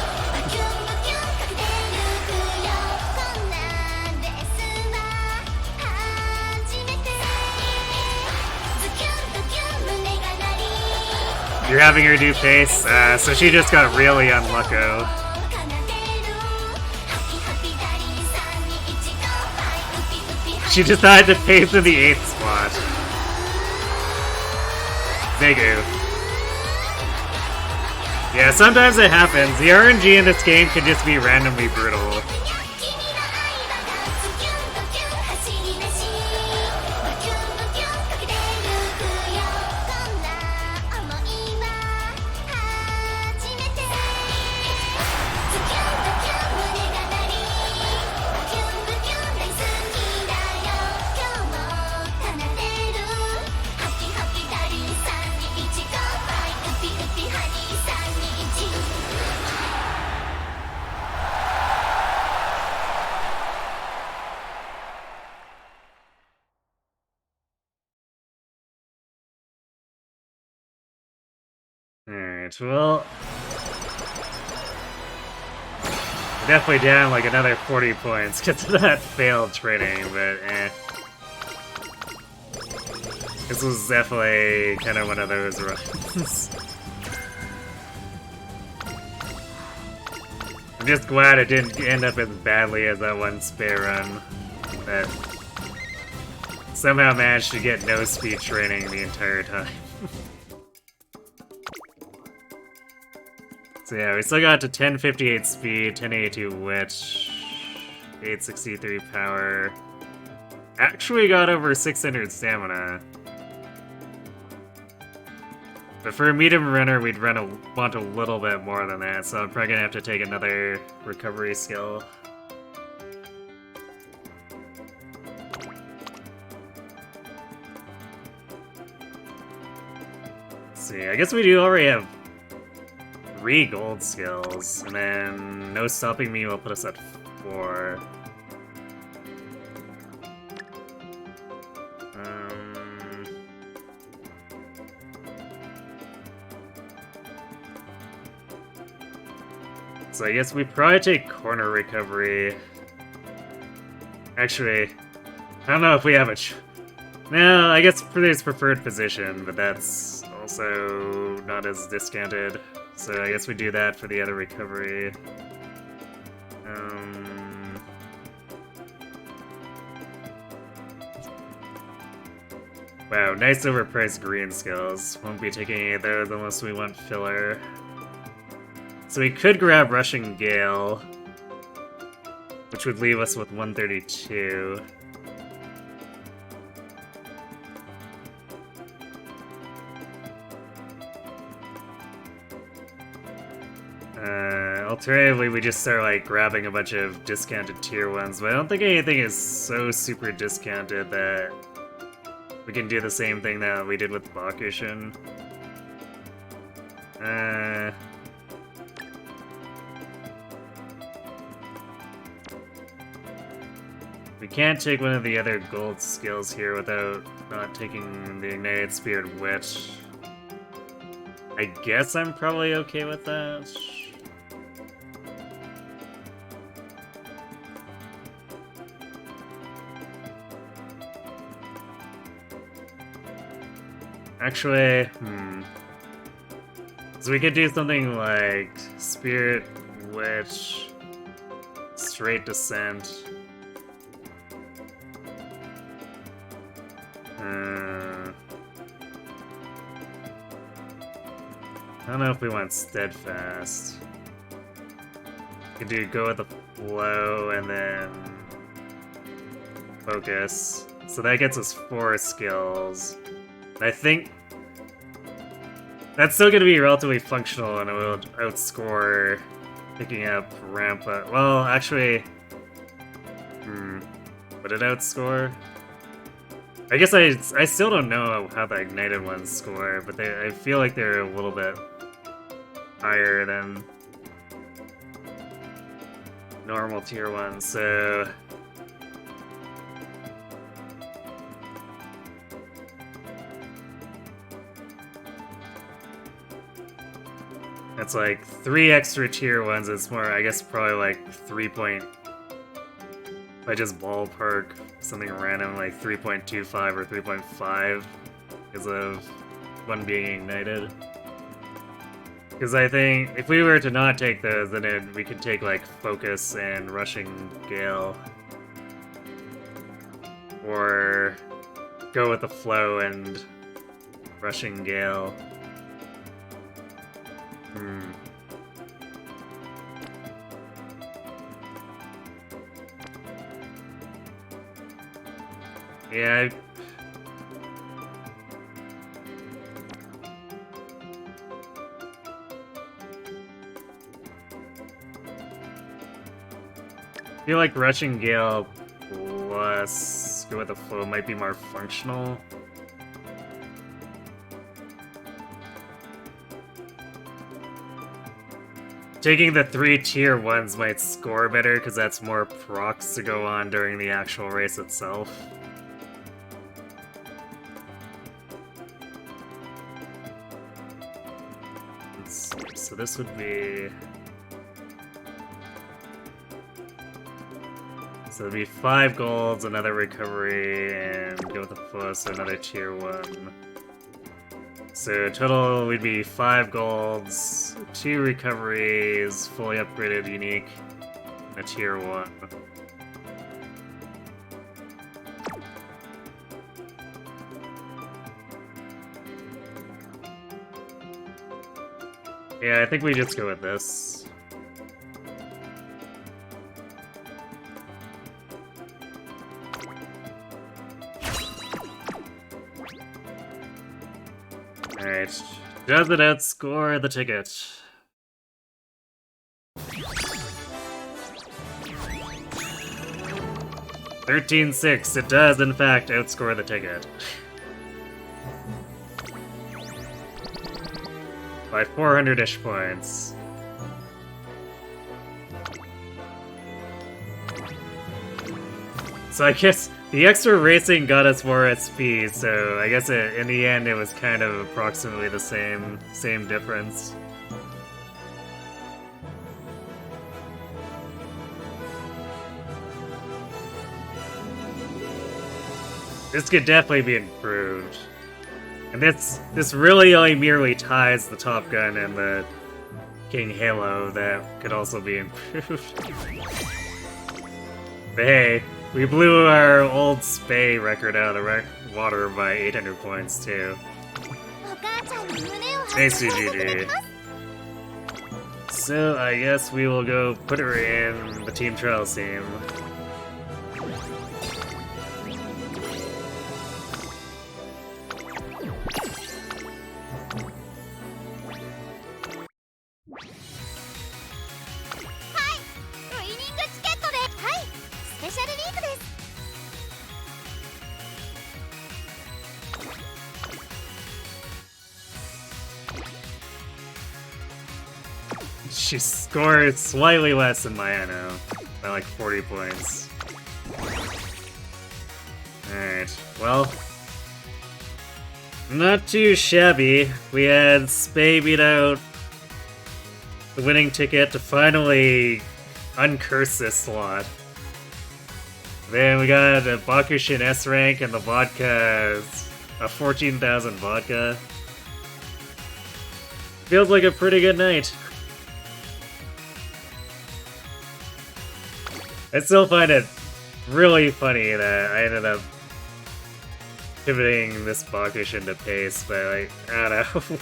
You're having her do pace, so she just got really unlucky. She decided to pay for the 8th spot. Big oof. Yeah, sometimes it happens. The RNG in this game can just be randomly brutal. Alright, well... we're definitely down like another 40 points because of that failed training, but eh. This was definitely kind of one of those runs. I'm just glad it didn't end up as badly as that one Spe run that somehow managed to get no speed training the entire time. So yeah, we still got to 1058 speed, 1082 wit, 863 power. Actually got over 600 stamina. But for a medium runner, we'd want a little bit more than that, so I'm probably gonna have to take another recovery skill. Let's see, I guess we do already have 3 gold skills, and then no stopping me will put us at 4. So I guess we probably take corner recovery. Actually, I don't know if we have a no, I guess there's preferred position, but that's also not as discounted. So I guess we do that for the other recovery. Wow, nice overpriced green skills. Won't be taking any of those unless we want filler. So we could grab Rushing Gale, which would leave us with 132. Alternatively, we just start like grabbing a bunch of discounted tier ones, but I don't think anything is so super discounted that we can do the same thing that we did with Bakushin. We can't take one of the other gold skills here without not taking the Ignited Spirit Witch. I guess I'm probably okay with that. Actually, so we could do something like Spirit Witch, Straight Descent. I don't know if we want Steadfast. We could go with the flow and then focus. So that gets us 4 skills. I think that's still going to be relatively functional, and it will outscore picking up ramp up. Well, actually, would it outscore? I guess I still don't know how the ignited ones score, but I feel like they're a little bit higher than normal tier ones. So. It's like 3 extra tier ones. It's more, I guess, probably like 3 point. If I just ballpark something random, like 3.25 or 3.5 because of one being ignited. Because I think if we were to not take those, then we could take like Focus and Rushing Gale. Or go with the Flow and Rushing Gale. Yeah, I feel like Rushing Gale plus go with the flow might be more functional. Taking the 3 tier 1s might score better because that's more procs to go on during the actual race itself. So this would be... So it'd be 5 golds, another recovery, and go with the flow, so another tier 1. So total would be 5 golds, 2 recoveries, fully upgraded unique, and a tier 1. Yeah, I think we just go with this. Alright, does it outscore the ticket? $13.6, it does in fact outscore the ticket. By 400-ish points. So I guess the extra racing got us more at speed, so I guess in the end it was kind of approximately the same difference. This could definitely be improved. And this really only merely ties the Top Gun and the King Halo. That could also be improved. But hey, we blew our old Spe record out of the water by 800 points too. Thanks to GG. So I guess we will go put her in the Team Trials team. She scored slightly less than Mayano, by like 40 points. Alright, well, not too shabby. We had Spe beat out the winning ticket to finally uncurse this slot. Then we got a Bakushin S rank and the vodka, a 14,000 vodka. Feels like a pretty good night. I still find it really funny that I ended up pivoting this Bakushin to pace, but like, I don't know.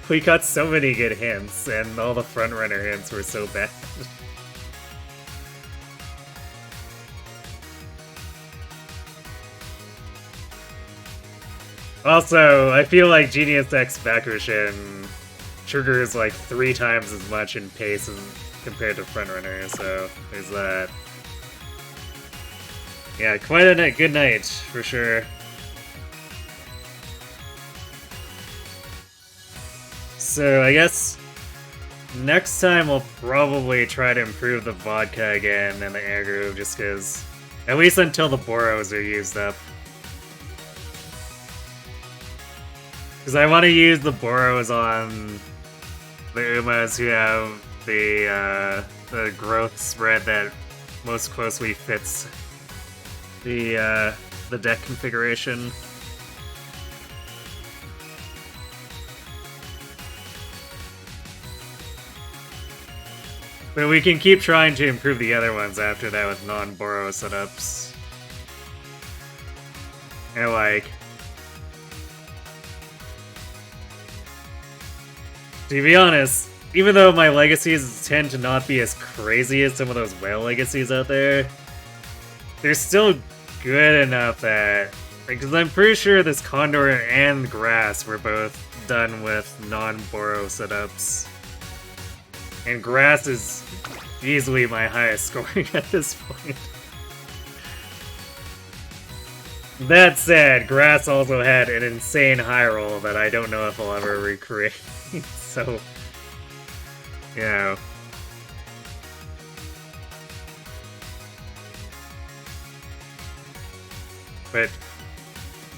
We got so many good hints, and all the frontrunner hints were so bad. Also, I feel like Genius X Bakushin triggers like 3 times as much in pace compared to frontrunner, so there's that. Yeah, quite a good night, for sure. So, I guess next time we'll probably try to improve the vodka again and the air groove, just because, at least until the Boros are used up. Because I want to use the Boros on the Umas who have the growth spread that most closely fits the deck configuration. But we can keep trying to improve the other ones after that with non-Boro setups. And like, to be honest, even though my legacies tend to not be as crazy as some of those whale legacies out there, they're still good enough that, because I'm pretty sure this Condor and Grass were both done with non-Boro setups. And Grass is easily my highest scoring at this point. That said, Grass also had an insane high roll that I don't know if I'll ever recreate. So, you know. But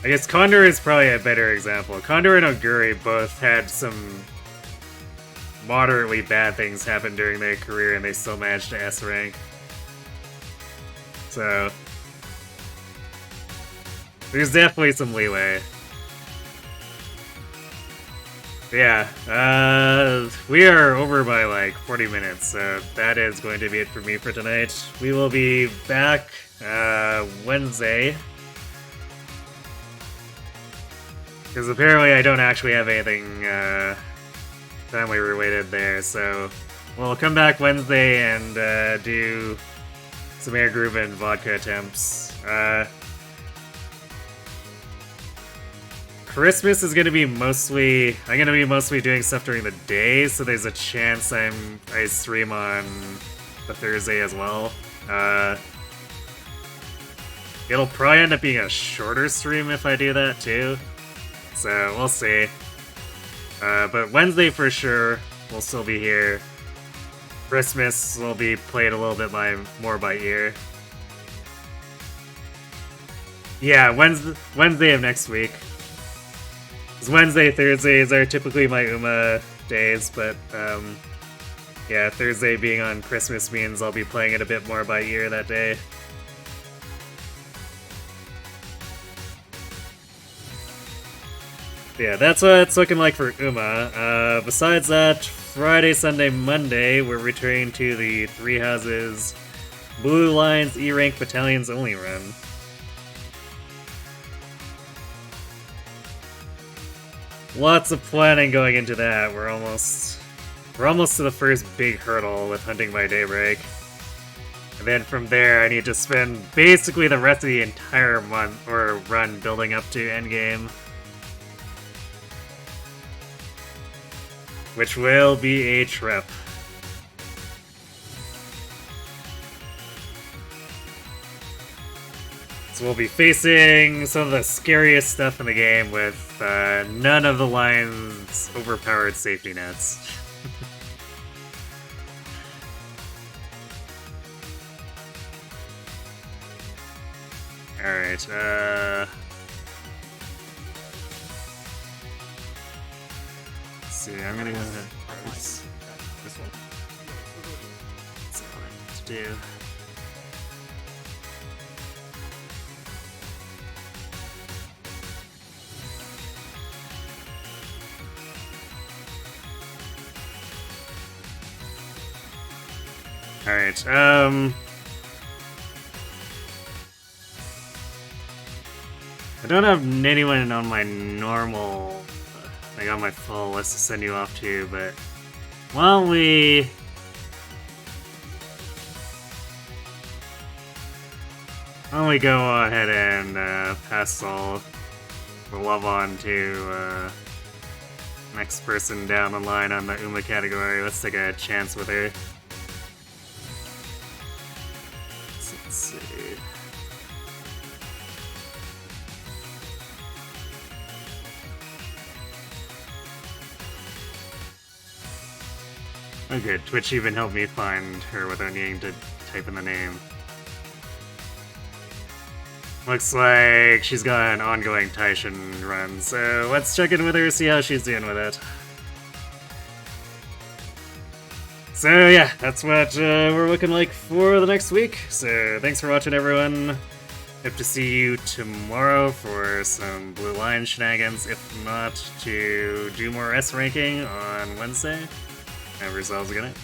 I guess Condor is probably a better example. Condor and Oguri both had some moderately bad things happen during their career and they still managed to S rank. So there's definitely some leeway. Yeah, we are over by like 40 minutes, so that is going to be it for me for tonight. We will be back Wednesday. Because apparently I don't actually have anything family related there, so we'll come back Wednesday and do some air groove and vodka attempts. Christmas is gonna be mostly, I'm gonna be mostly doing stuff during the day, so there's a chance I stream on the Thursday as well. It'll probably end up being a shorter stream if I do that too. So, we'll see. But Wednesday for sure, we'll still be here. Christmas will be played a little bit more by ear. Yeah, Wednesday of next week. Because Wednesday, Thursdays are typically my Uma days, but yeah, Thursday being on Christmas means I'll be playing it a bit more by ear that day. Yeah, that's what it's looking like for Uma. Besides that, Friday, Sunday, Monday, we're returning to the Three Houses Blue Lines E-Rank Battalions only run. Lots of planning going into that. We're almost to the first big hurdle with Hunting by Daybreak. And then from there, I need to spend basically the rest of the entire month or run building up to endgame. Which will be a trip. So we'll be facing some of the scariest stuff in the game with none of the line's overpowered safety nets. Alright, let's see, I'm gonna go ahead first. This one. That's all I need to do. Alright, I don't have anyone on my normal, like on my full list to send you off to, but why don't we go ahead and pass all the love on to next person down the line on the Uma category. Let's take a chance with her. Let's see. Oh good, Twitch even helped me find her without needing to type in the name. Looks like she's got an ongoing Tactician run, so let's check in with her, see how she's doing with it. So yeah, that's what we're looking like for the next week. So thanks for watching, everyone. Hope to see you tomorrow for some Blue Line shenanigans, if not to do more S ranking on Wednesday. Have yourselves a good night.